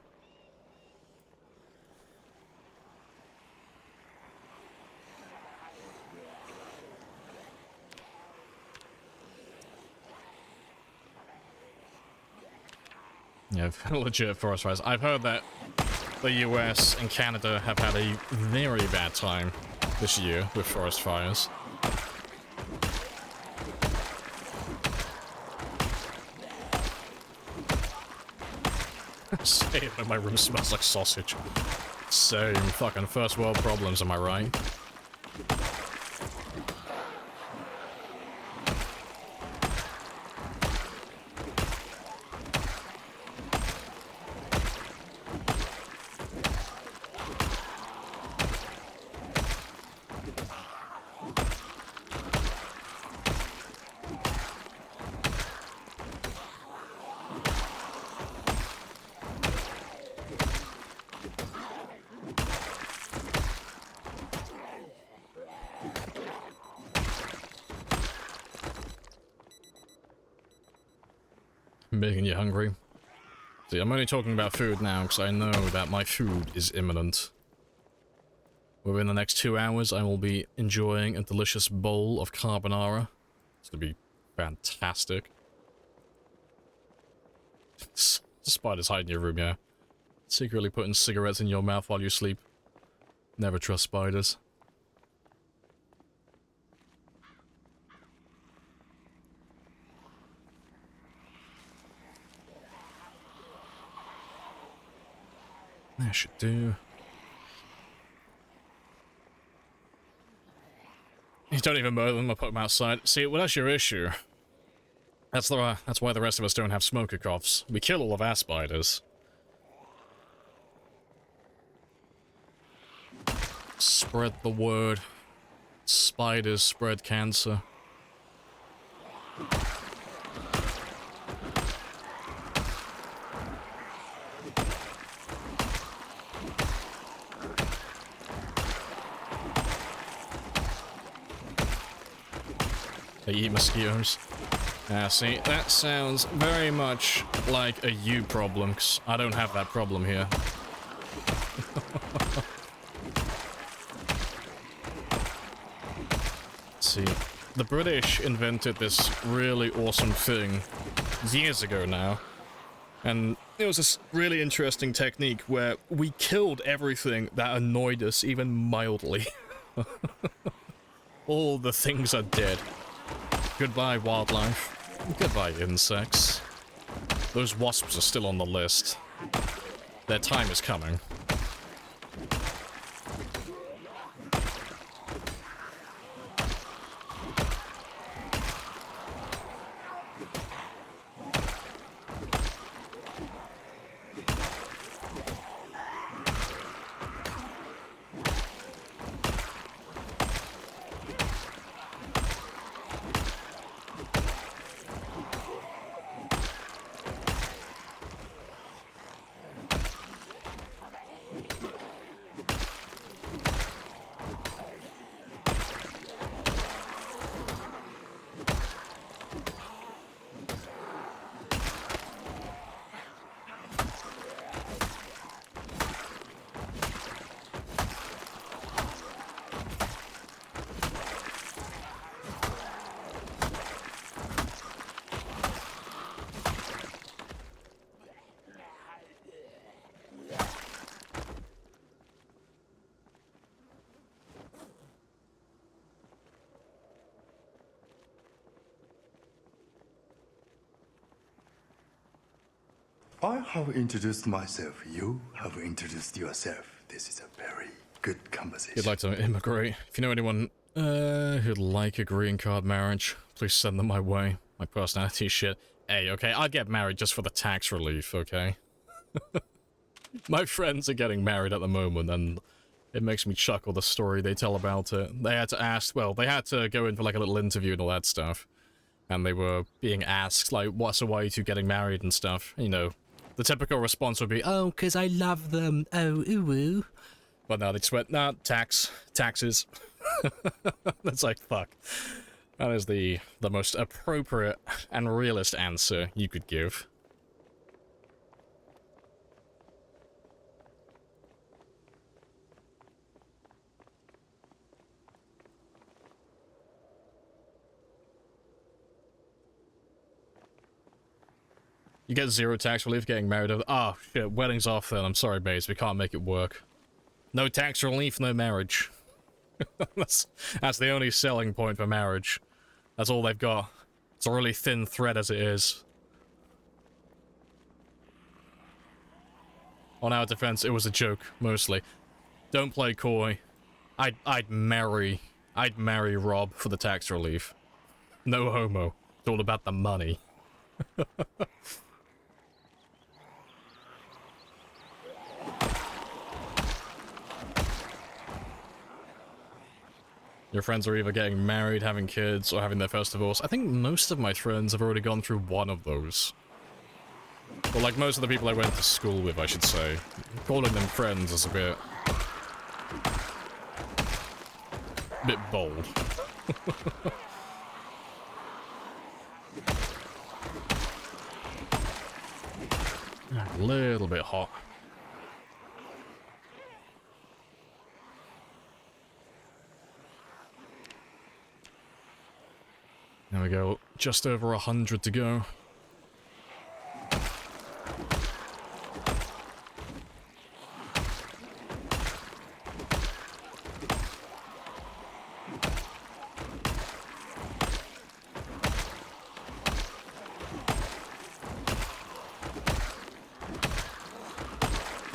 Yeah, legit forest fires. I've heard that the US and Canada have had a very bad time this year with forest fires. Same, my room smells like sausage. Same fucking first world problems, am I right? Making you hungry. See, I'm only talking about food now because I know that my food is imminent. Within the next 2 hours, I will be enjoying a delicious bowl of carbonara. It's gonna be fantastic. Spiders hide in your room, yeah. Secretly putting cigarettes in your mouth while you sleep. Never trust spiders. That should do. You don't even murder them or put them outside. See, well, that's your issue. That's why the rest of us don't have smoker coughs. We kill all of our spiders. Spread the word. Spiders spread cancer. They eat mosquitoes. See, that sounds very much like a you problem, 'cause I don't have that problem here. See, the British invented this really awesome thing years ago now, and it was this really interesting technique where we killed everything that annoyed us even mildly. All the things are dead. Goodbye, wildlife. Goodbye, insects. Those wasps are still on the list. Their time is coming. I have introduced myself. You have introduced yourself. This is a very good conversation. If you'd like to immigrate, if you know anyone who'd like a green card marriage, please send them my way. My personality is shit. Hey, okay, I'd get married just for the tax relief, okay? My friends are getting married at the moment, and it makes me chuckle the story they tell about it. They had to ask, well, they had to go in for like a little interview and all that stuff. And they were being asked, like, so why are you two getting married and stuff? You know, the typical response would be, oh, 'cause I love them. Oh, ooh. But now they just went, nah, taxes. That's like, fuck. That is the most appropriate and realist answer you could give. You get 0 tax relief getting married. Oh, shit, wedding's off then. I'm sorry, babes, we can't make it work. No tax relief, no marriage. that's the only selling point for marriage. That's all they've got. It's a really thin thread as it is. On our defense, it was a joke, mostly. Don't play coy. I'd marry Rob for the tax relief. No homo. It's all about the money. Your friends are either getting married, having kids, or having their first divorce. I think most of my friends have already gone through one of those. Well, like most of the people I went to school with, I should say. Calling them friends is a bit bold. A little bit hot. There we go. Just over 100 to go.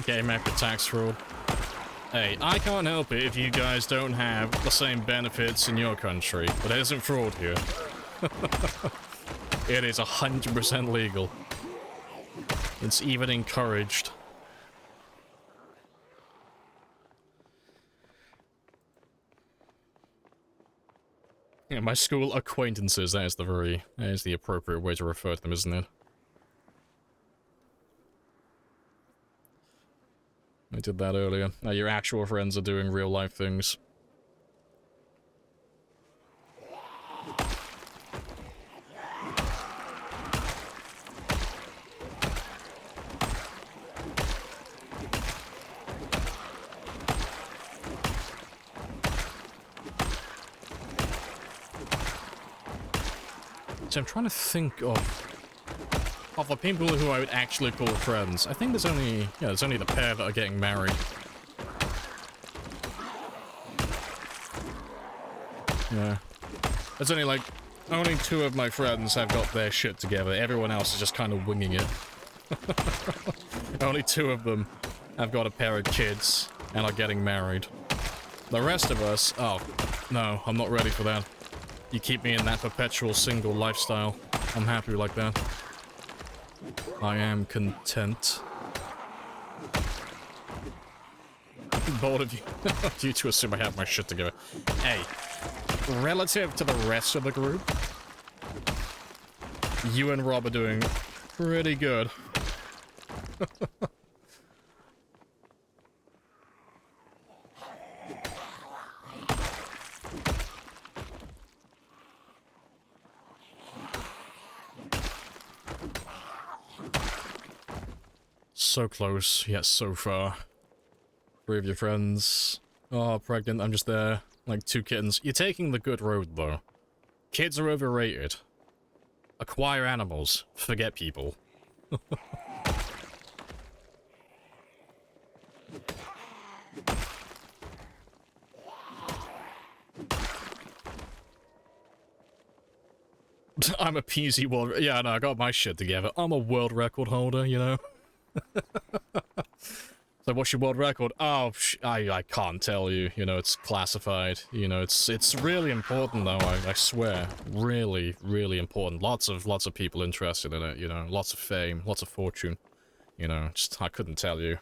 Getting back to tax fraud. Hey, I can't help it if you guys don't have the same benefits in your country, but it isn't fraud here. It is 100% legal. It's even encouraged. Yeah, my school acquaintances, that is the appropriate way to refer to them, isn't it? I did that earlier. Now your actual friends are doing real life things. So I'm trying to think of the people who I would actually call friends. I think there's only the pair that are getting married. Yeah. There's only 2 of my friends have got their shit together. Everyone else is just kind of winging it. Only 2 of them have got a pair of kids and are getting married. The rest of us, oh, no, I'm not ready for that. You keep me in that perpetual single lifestyle. I'm happy like that. I am content. Bold of you. You two assume I have my shit together. Hey, relative to the rest of the group, you and Rob are doing pretty good. So close, yet so far. 3 of your friends. Oh, pregnant, I'm just there. Like 2 kittens. You're taking the good road, though. Kids are overrated. Acquire animals. Forget people. I'm a peasy world... Yeah, no, I got my shit together. I'm a world record holder, you know? So what's your world record? Oh, I can't tell you. You know, it's classified. You know, it's really important though. I swear, really, really important. Lots of people interested in it. You know, lots of fame, lots of fortune. You know, just I couldn't tell you.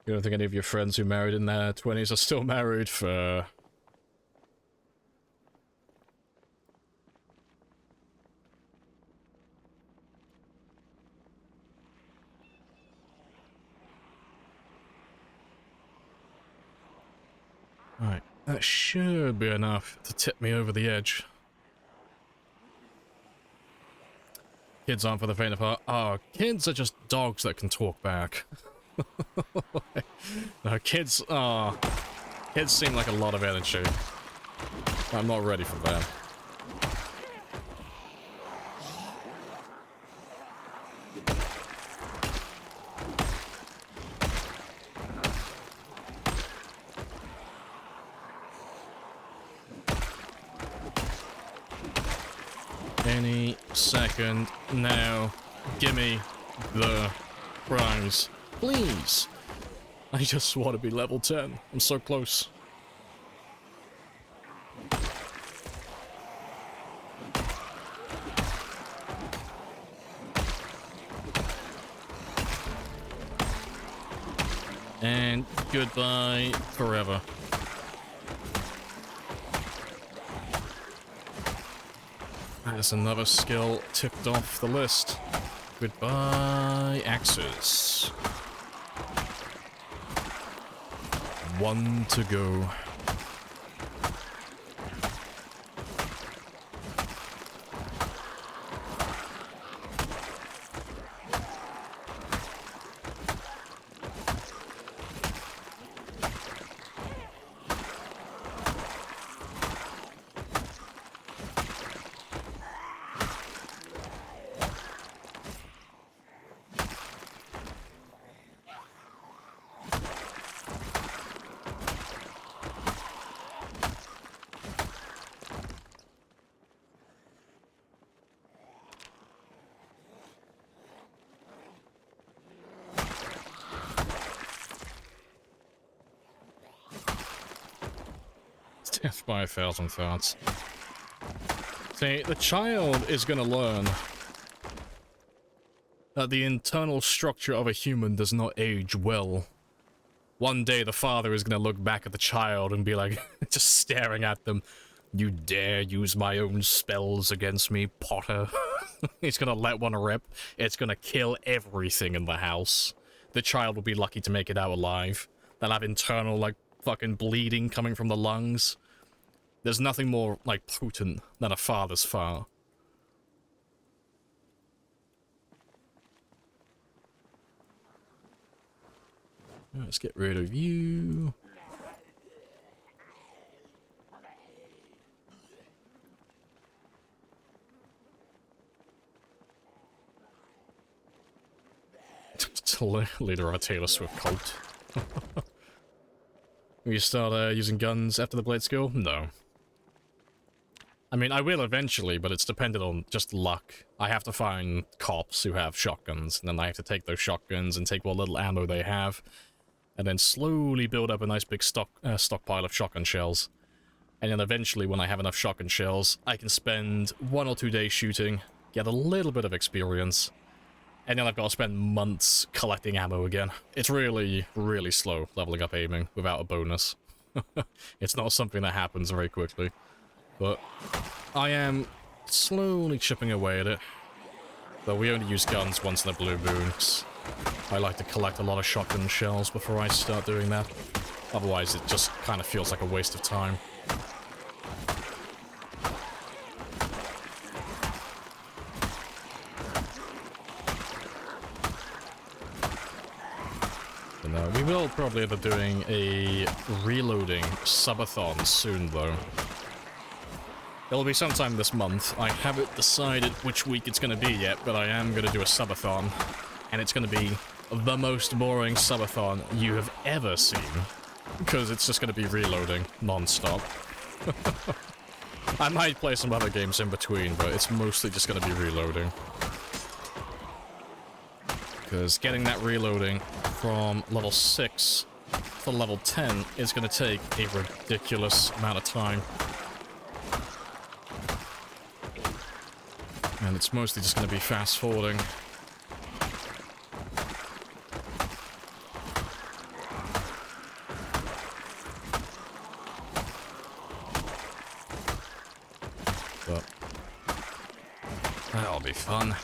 You don't think any of your friends who married in their 20s are still married for... Alright, that should be enough to tip me over the edge. Kids aren't for the faint of heart. Oh, kids are just dogs that can talk back. No, kids seem like a lot of energy. I'm not ready for that. Any second now. Gimme the prize. Please. I just want to be level 10. I'm so close. And goodbye forever. There's another skill ticked off the list. Goodbye, axes. 1 to go. Death by 1,000 thoughts. See, the child is gonna learn that the internal structure of a human does not age well. One day the father is gonna look back at the child and be like, just staring at them. You dare use my own spells against me, Potter? He's gonna let one rip. It's gonna kill everything in the house. The child will be lucky to make it out alive. They'll have internal, like, fucking bleeding coming from the lungs. There's nothing more, like, potent than a father's fire. Let's get rid of you. Later our Taylor Swift cult. Will you start using guns after the blade skill? No. I mean, I will eventually, but it's dependent on just luck. I have to find cops who have shotguns, and then I have to take those shotguns and take what little ammo they have, and then slowly build up a nice big stockpile of shotgun shells. And then eventually, when I have enough shotgun shells, I can spend 1 or 2 days shooting, get a little bit of experience, and then I've got to spend months collecting ammo again. It's really, really slow leveling up aiming without a bonus. It's not something that happens very quickly. But I am slowly chipping away at it. Though we only use guns once in a blue moon. I like to collect a lot of shotgun shells before I start doing that. Otherwise it just kind of feels like a waste of time. We will probably end up doing a reloading subathon soon, though. It'll be sometime this month. I haven't decided which week it's going to be yet, but I am going to do a subathon. And it's going to be the most boring subathon you have ever seen. Because it's just going to be reloading non-stop. I might play some other games in between, but it's mostly just going to be reloading. Because getting that reloading from level 6 to level 10 is going to take a ridiculous amount of time. And it's mostly just going to be fast-forwarding. But that'll be fun.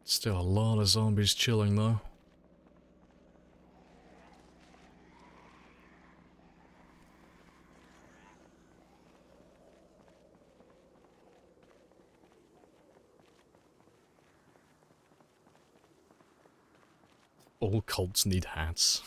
Still a lot of zombies chilling though. All cults need hats.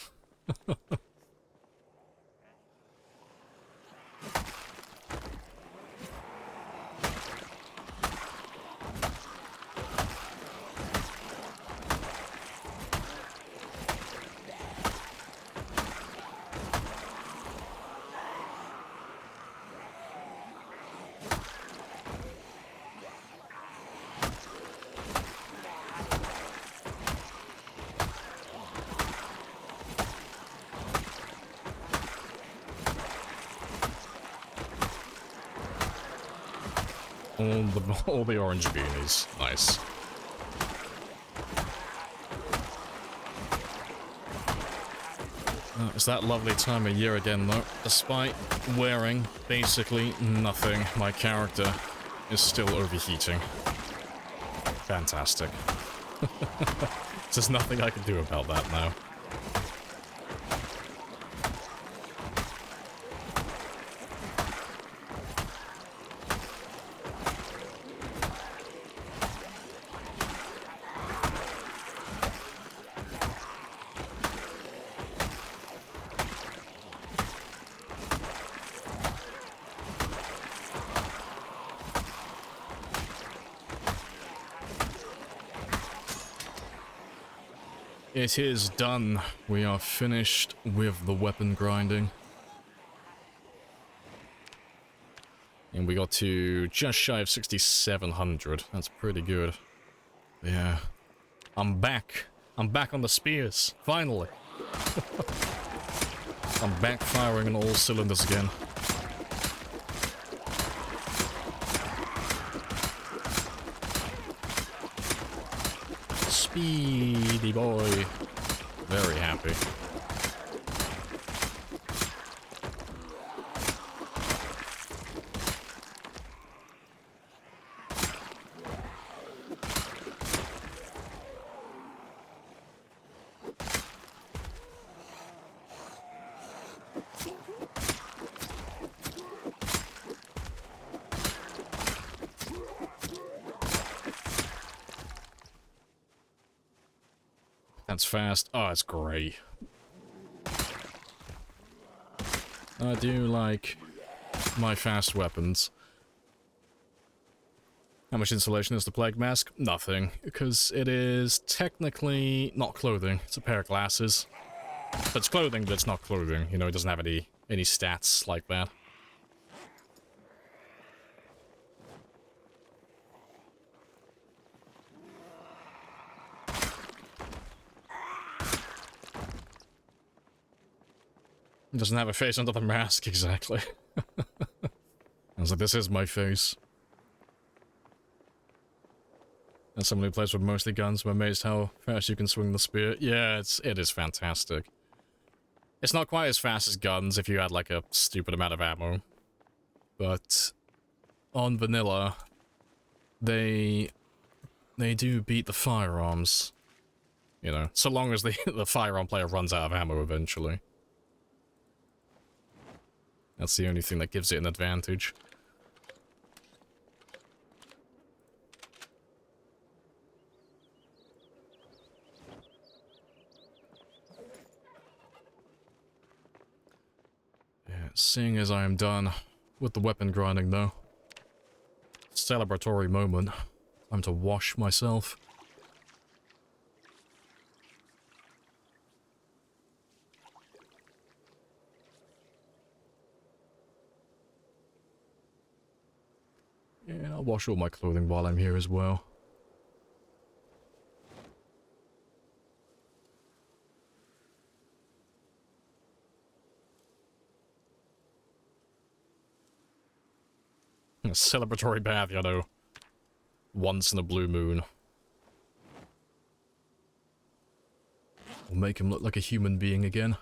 All the orange beanies. Nice. It's that lovely time of year again though. Despite wearing basically nothing, my character is still overheating. Fantastic. There's nothing I can do about that now. It is done. We are finished with the weapon grinding. And we got to just shy of 6,700. That's pretty good. Yeah. I'm back. I'm back on the spears. Finally. I'm back firing on all cylinders again. Speedy boy. Very happy. That's fast. Oh, it's great. I do like my fast weapons. How much insulation is the plague mask? Nothing, because it is technically not clothing. It's a pair of glasses. But it's clothing, but it's not clothing. You know, it doesn't have any stats like that. It doesn't have a face under the mask, exactly. I was like, this is my face. As someone who plays with mostly guns, I'm amazed how fast you can swing the spear. Yeah, it is fantastic. It's not quite as fast as guns if you had like a stupid amount of ammo. But on vanilla, they do beat the firearms. You know, so long as the firearm player runs out of ammo eventually. That's the only thing that gives it an advantage. Yeah, seeing as I am done with the weapon grinding though. Celebratory moment. Time to wash myself. Yeah, I'll wash all my clothing while I'm here as well. A celebratory bath, you know. Once in a blue moon. We'll make him look like a human being again.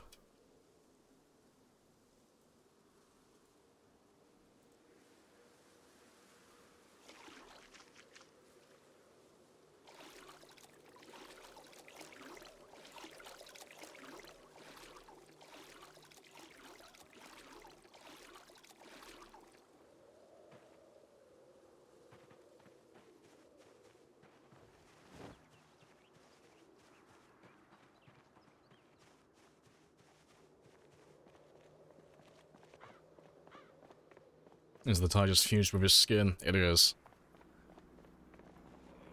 Is the tie just fused with his skin? It is.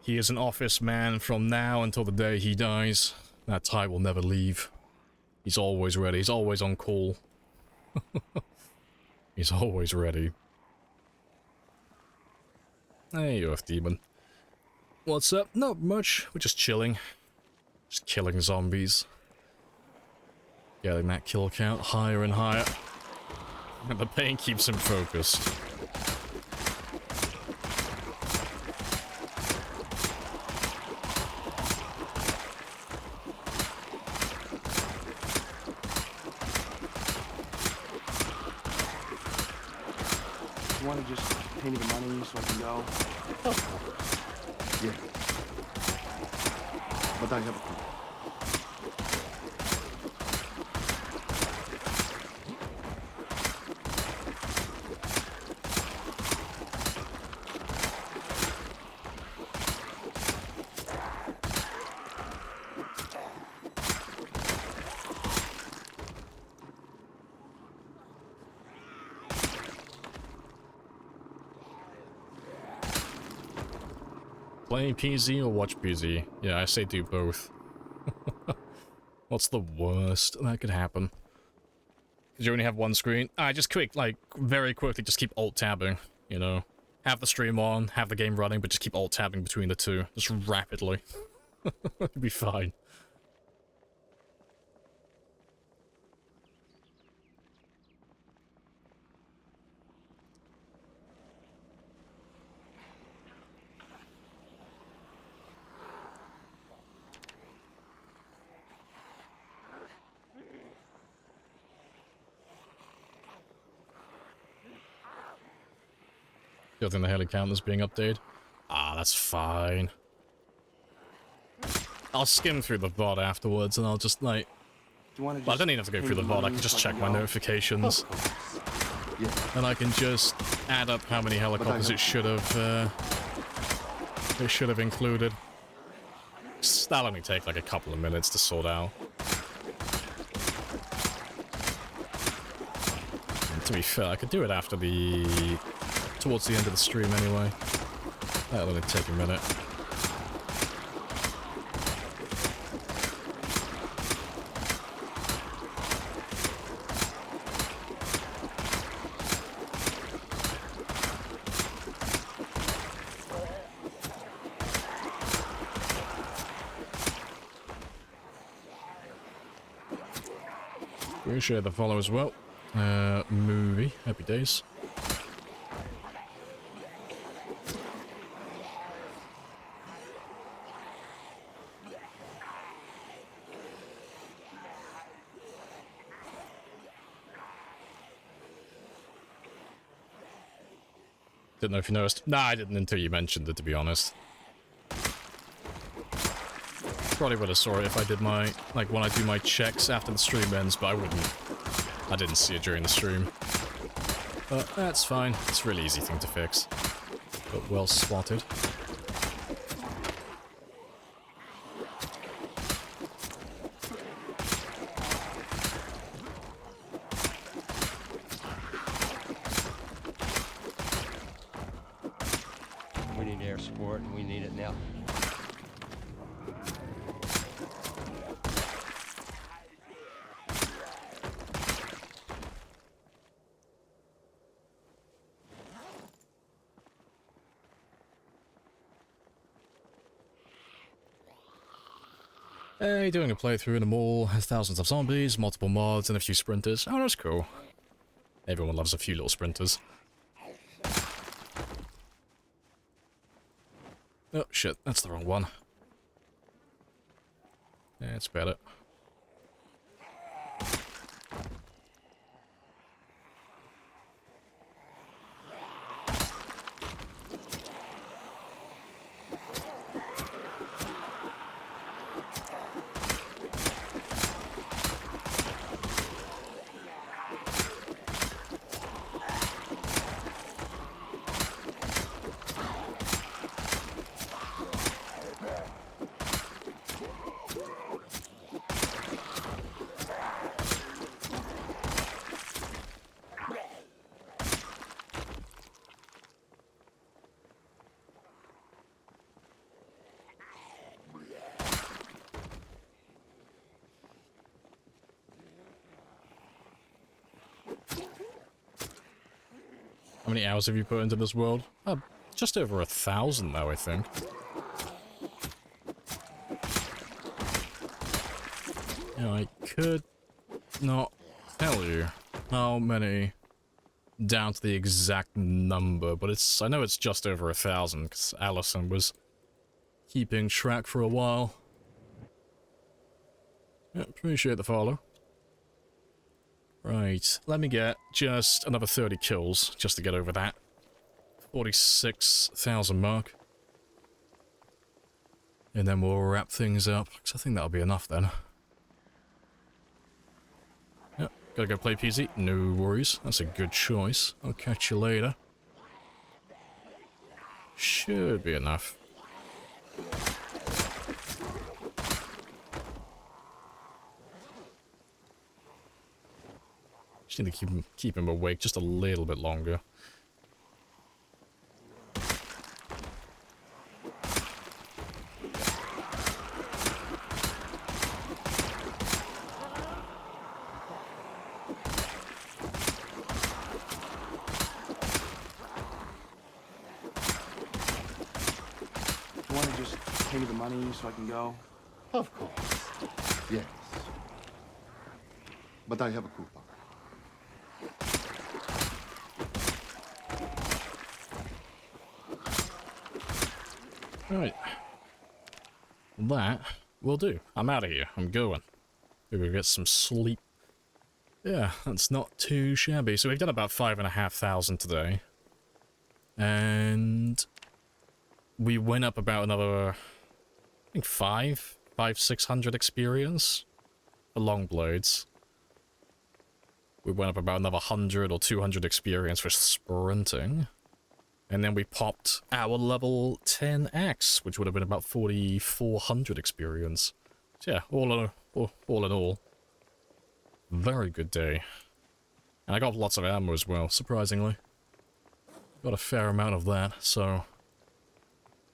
He is an office man from now until the day he dies. That tie will never leave. He's always ready. He's always on call. He's always ready. Hey, Earth Demon. What's up? Not much. We're just chilling. Just killing zombies. Getting that kill count higher and higher. And the pain keeps him focused. You want to just pay me the money so I can go? Yeah. But I have a clue. Play PZ or watch PZ? Yeah, I say do both. What's the worst that could happen? Did you only have one screen? Just quick, like, very quickly, just keep alt-tabbing, you know? Have the stream on, have the game running, but just keep alt-tabbing between the two. Just rapidly. It'll be fine. Still think the heli counter's being updated. That's fine. I'll skim through the VOD afterwards and I'll just, like... Well, I don't even have to go through the VOD, I can just check my notifications. Yeah. And I can just add up how many helicopters it should have included. That'll only take like a couple of minutes to sort out. And to be fair, I could do it after towards the end of the stream anyway. That'll only take a minute. Appreciate the follow as well. Movie. Happy days. Didn't know if you noticed. Nah, I didn't until you mentioned it, to be honest. Probably would have saw it if I did my, like, when I do my checks after the stream ends, but I didn't see it during the stream. But that's fine. It's a really easy thing to fix. But well spotted. We need air support, and we need it now. Hey, doing a playthrough in a mall, has thousands of zombies, multiple mods, and a few sprinters. Oh, that's cool. Everyone loves a few little sprinters. Oh, shit, that's the wrong one. That's better. How many hours have you put into this world? Just over 1,000 now, I think. Yeah, I could not tell you how many down to the exact number, but I know it's just over 1,000 because Allison was keeping track for a while. Yeah, appreciate the follow. Right, let me get just another 30 kills just to get over that 46,000 mark. And then we'll wrap things up, because I think that'll be enough then. Yep, gotta go play PZ. No worries, that's a good choice. I'll catch you later. Should be enough. Just need to keep him awake just a little bit longer. You want to just pay me the money so I can go? Of course. Yes. But I have a coupon. Right. That will do. I'm out of here. I'm going. Maybe we'll get some sleep. Yeah, that's not too shabby. So we've done about 5,500 today. And we went up about another, I think 600 experience for long blades. We went up about another 100 or 200 experience for sprinting. And then we popped our level 10 axe, which would have been about 4,400 experience. So yeah, all in all, very good day. And I got lots of ammo as well, surprisingly. Got a fair amount of that, so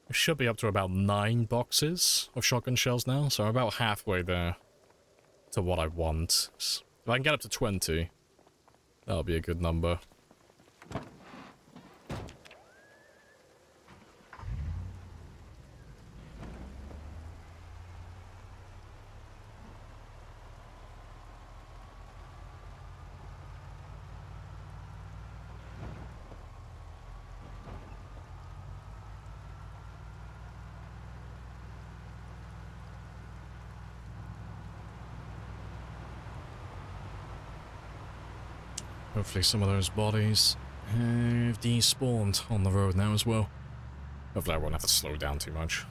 I should be up to about 9 boxes of shotgun shells now, so I'm about halfway there to what I want. If I can get up to 20, that'll be a good number. Hopefully some of those bodies have despawned on the road now as well. Hopefully I won't have to slow down too much.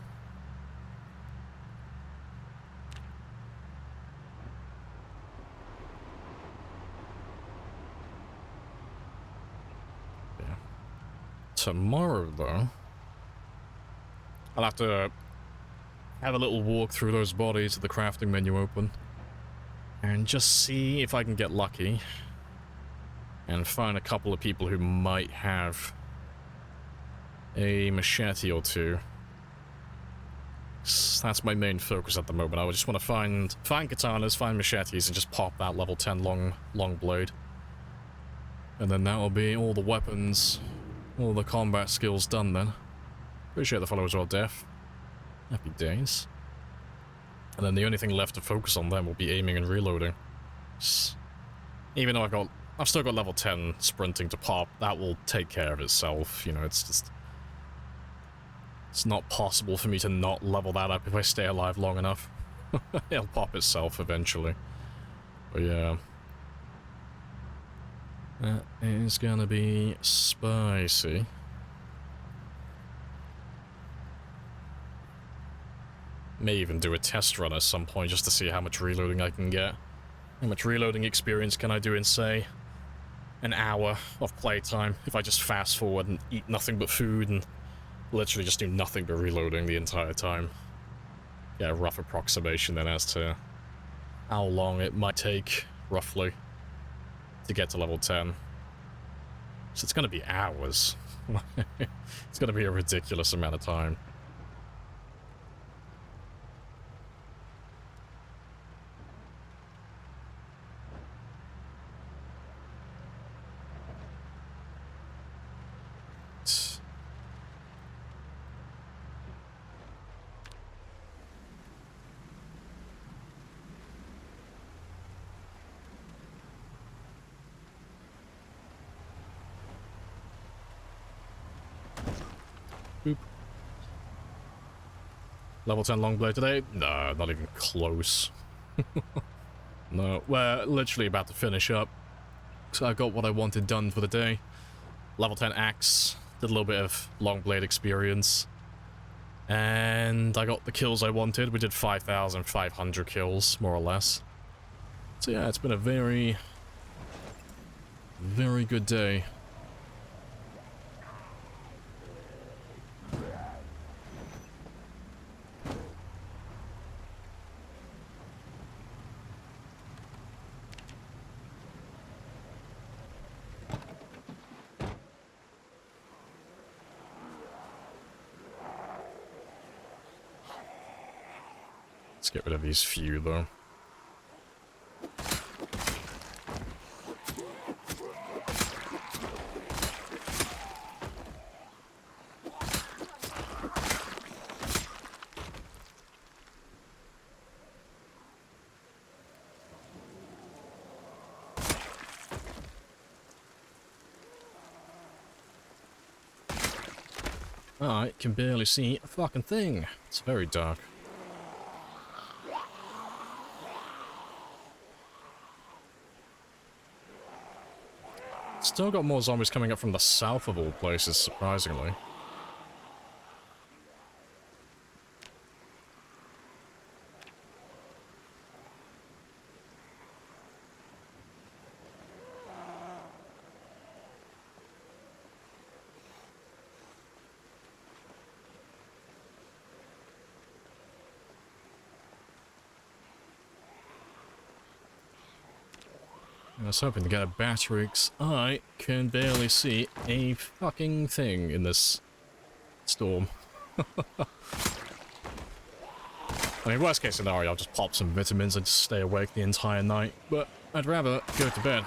Yeah. Tomorrow, though, I'll have to have a little walk through those bodies with the crafting menu open and just see if I can get lucky and find a couple of people who might have a machete or two. That's my main focus at the moment. I just want to find katanas, find machetes, and just pop that level 10 long blade. And then that'll be all the weapons, all the combat skills done then. Appreciate the follow as well, Def. Happy days. And then the only thing left to focus on then will be aiming and reloading. Even though I've still got level 10 sprinting to pop, that will take care of itself, you know, it's not possible for me to not level that up if I stay alive long enough. It'll pop itself eventually. But yeah. That is gonna be spicy. May even do a test run at some point just to see how much reloading I can get. How much reloading experience can I do in, say, an hour of playtime if I just fast forward and eat nothing but food and literally just do nothing but reloading the entire time. Get a rough approximation then as to how long it might take, roughly, to get to level 10. So it's gonna be hours. It's gonna be a ridiculous amount of time. Boop. Level 10 longblade today? No, not even close. No, we're literally about to finish up. So I got what I wanted done for the day. Level 10 axe, did a little bit of longblade experience. And I got the kills I wanted. We did 5,500 kills, more or less. So yeah, it's been a very, very good day. Let's get rid of these few, though. I can barely see a fucking thing. It's very dark. Still got more zombies coming up from the south of all places, surprisingly. I was hoping to get a battery, 'cause I can barely see a fucking thing in this storm. I mean, worst case scenario, I'll just pop some vitamins and just stay awake the entire night, but I'd rather go to bed.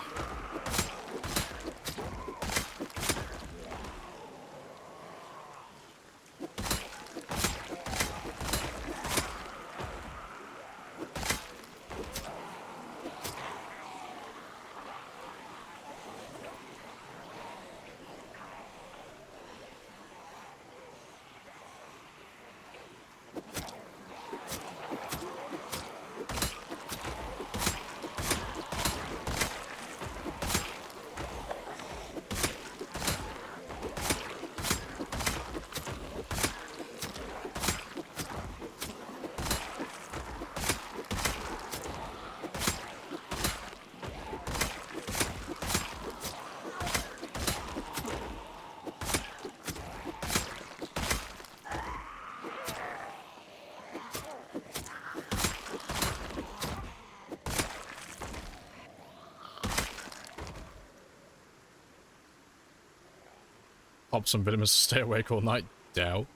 Pop some vitamins to stay awake all night? Doubt.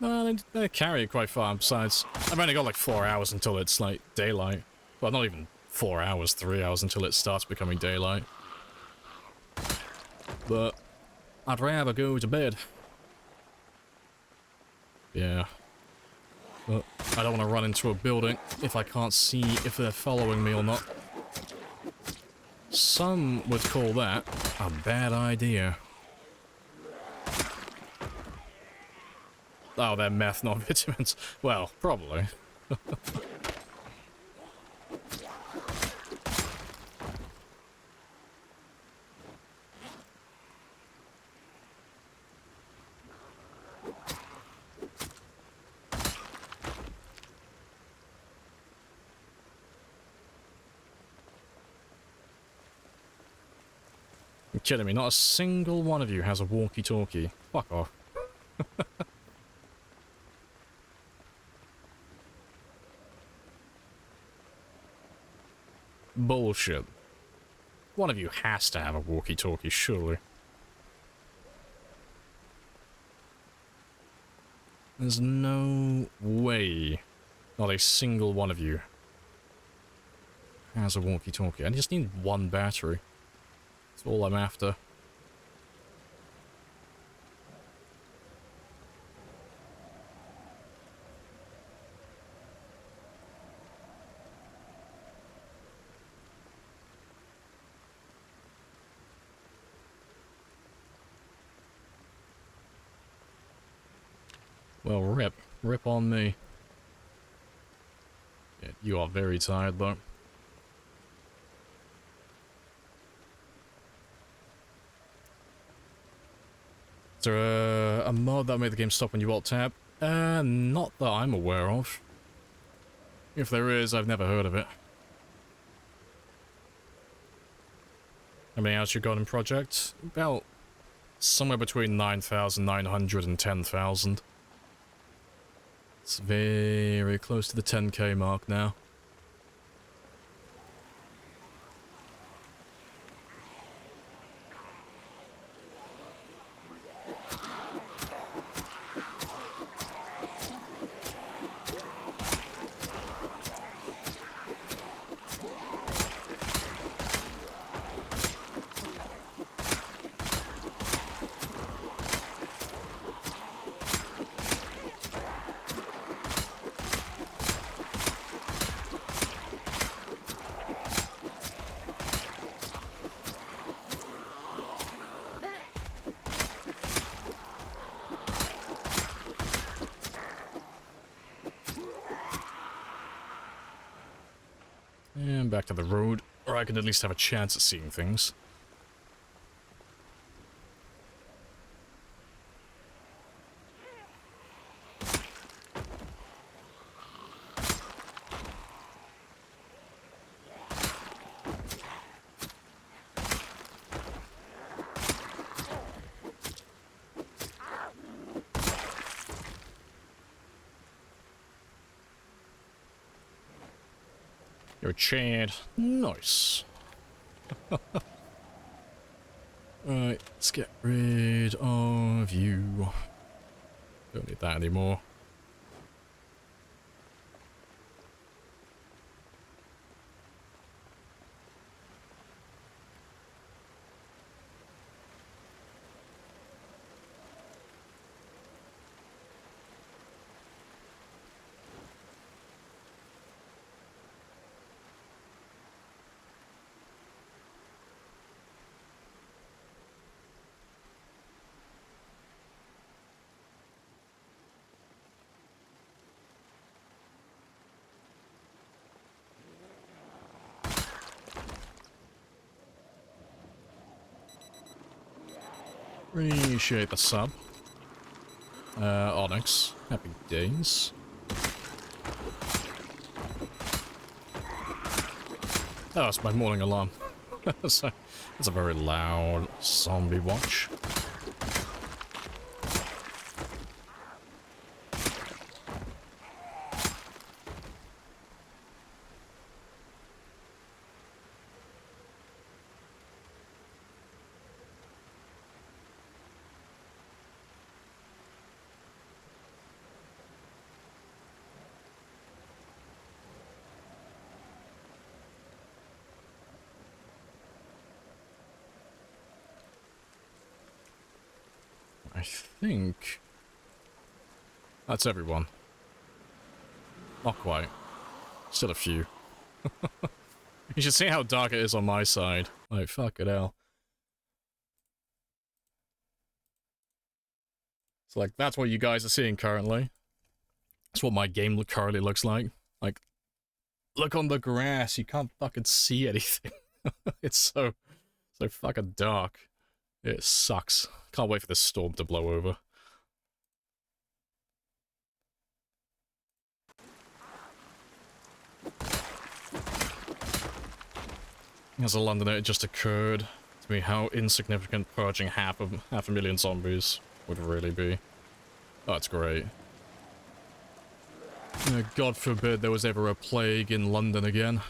No, they carry it quite far. Besides, I've only got like 4 hours until it's like daylight. Well, not even 4 hours, 3 hours until it starts becoming daylight. But I'd rather go to bed. Yeah. But I don't want to run into a building if I can't see if they're following me or not. Some would call that a bad idea. Oh, they're meth, not vitamins. Well, probably. You're kidding me, not a single one of you has a walkie-talkie. Fuck off. Bullshit. One of you has to have a walkie-talkie, surely. There's no way not a single one of you has a walkie-talkie. I just need one battery. That's all I'm after. Well, rip. Rip on me. Yeah, you are very tired, though. Is there a mod that made the game stop when you alt-tab? Not that I'm aware of. If there is, I've never heard of it. How many hours you got in project? About somewhere between 9,900 and 10,000. It's very close to the 10k mark now. And back to the road, or I can at least have a chance at seeing things. You're Chad. Nice. Right, let's get rid of you. Don't need that anymore. Appreciate the sub. Onyx. Happy days. Oh, it's my morning alarm. That's a very loud zombie watch. I think that's everyone. Not quite. Still a few. You should see how dark it is on my side. Like, fuck it hell. So, like, that's what you guys are seeing currently. That's what my game currently looks like. Like, look on the grass. You can't fucking see anything. It's so fucking dark. It sucks. Can't wait for this storm to blow over. As a Londoner, it just occurred to me how insignificant purging half a million zombies would really be. Oh, that's great. God forbid there was ever a plague in London again.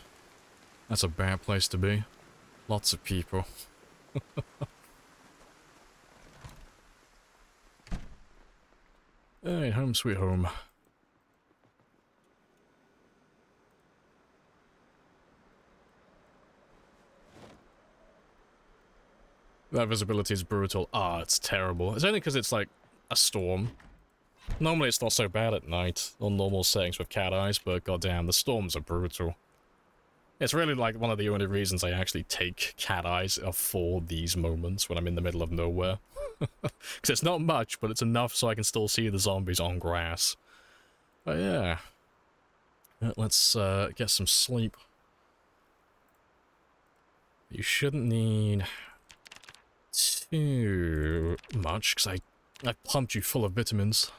That's a bad place to be. Lots of people. Alright, home sweet home. That visibility is brutal. Ah, it's terrible. It's only because it's like a storm. Normally it's not so bad at night on normal settings with cat eyes, but goddamn, the storms are brutal. It's really like one of the only reasons I actually take cat eyes are for these moments when I'm in the middle of nowhere. Because it's not much, but it's enough so I can still see the zombies on grass. But yeah. Let's get some sleep. You shouldn't need too much, because I pumped you full of vitamins.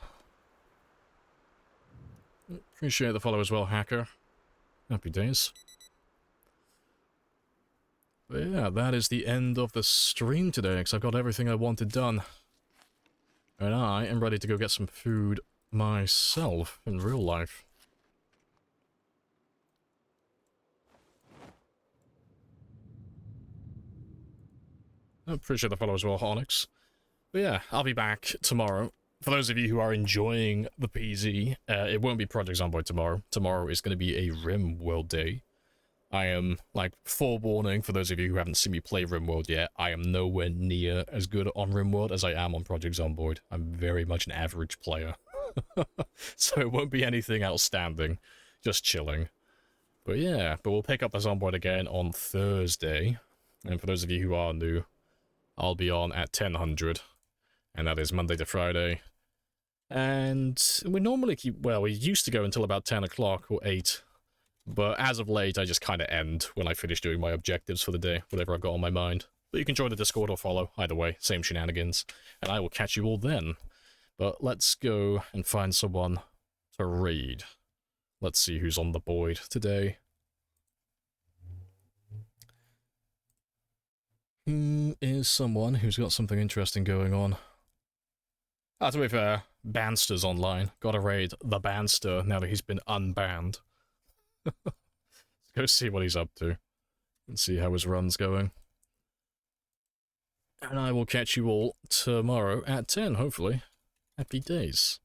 Appreciate the follow as well, Hacker. Happy days. But yeah, that is the end of the stream today, because I've got everything I wanted done. And I am ready to go get some food myself in real life. I appreciate the follow as well, Onyx. But yeah, I'll be back tomorrow. For those of you who are enjoying the PZ, it won't be Project Zomboid tomorrow. Tomorrow is going to be a RimWorld day. I am, like, forewarning for those of you who haven't seen me play RimWorld yet, I am nowhere near as good on RimWorld as I am on Project Zomboid. I'm very much an average player. So it won't be anything outstanding, just chilling. But yeah, we'll pick up the Zomboid again on Thursday. And for those of you who are new, I'll be on at 1000, and that is Monday to Friday. And we normally keep, well, we used to go until about 10 o'clock or 8, but as of late, I just kind of end when I finish doing my objectives for the day, whatever I've got on my mind. But you can join the Discord or follow, either way, same shenanigans, and I will catch you all then. But let's go and find someone to raid. Let's see who's on the board today. Who is someone who's got something interesting going on? Ah, to be fair, Banster's online. Gotta raid the Banster now that he's been unbanned. Let's go see what he's up to. And see how his run's going. And I will catch you all tomorrow at 10, hopefully. Happy days.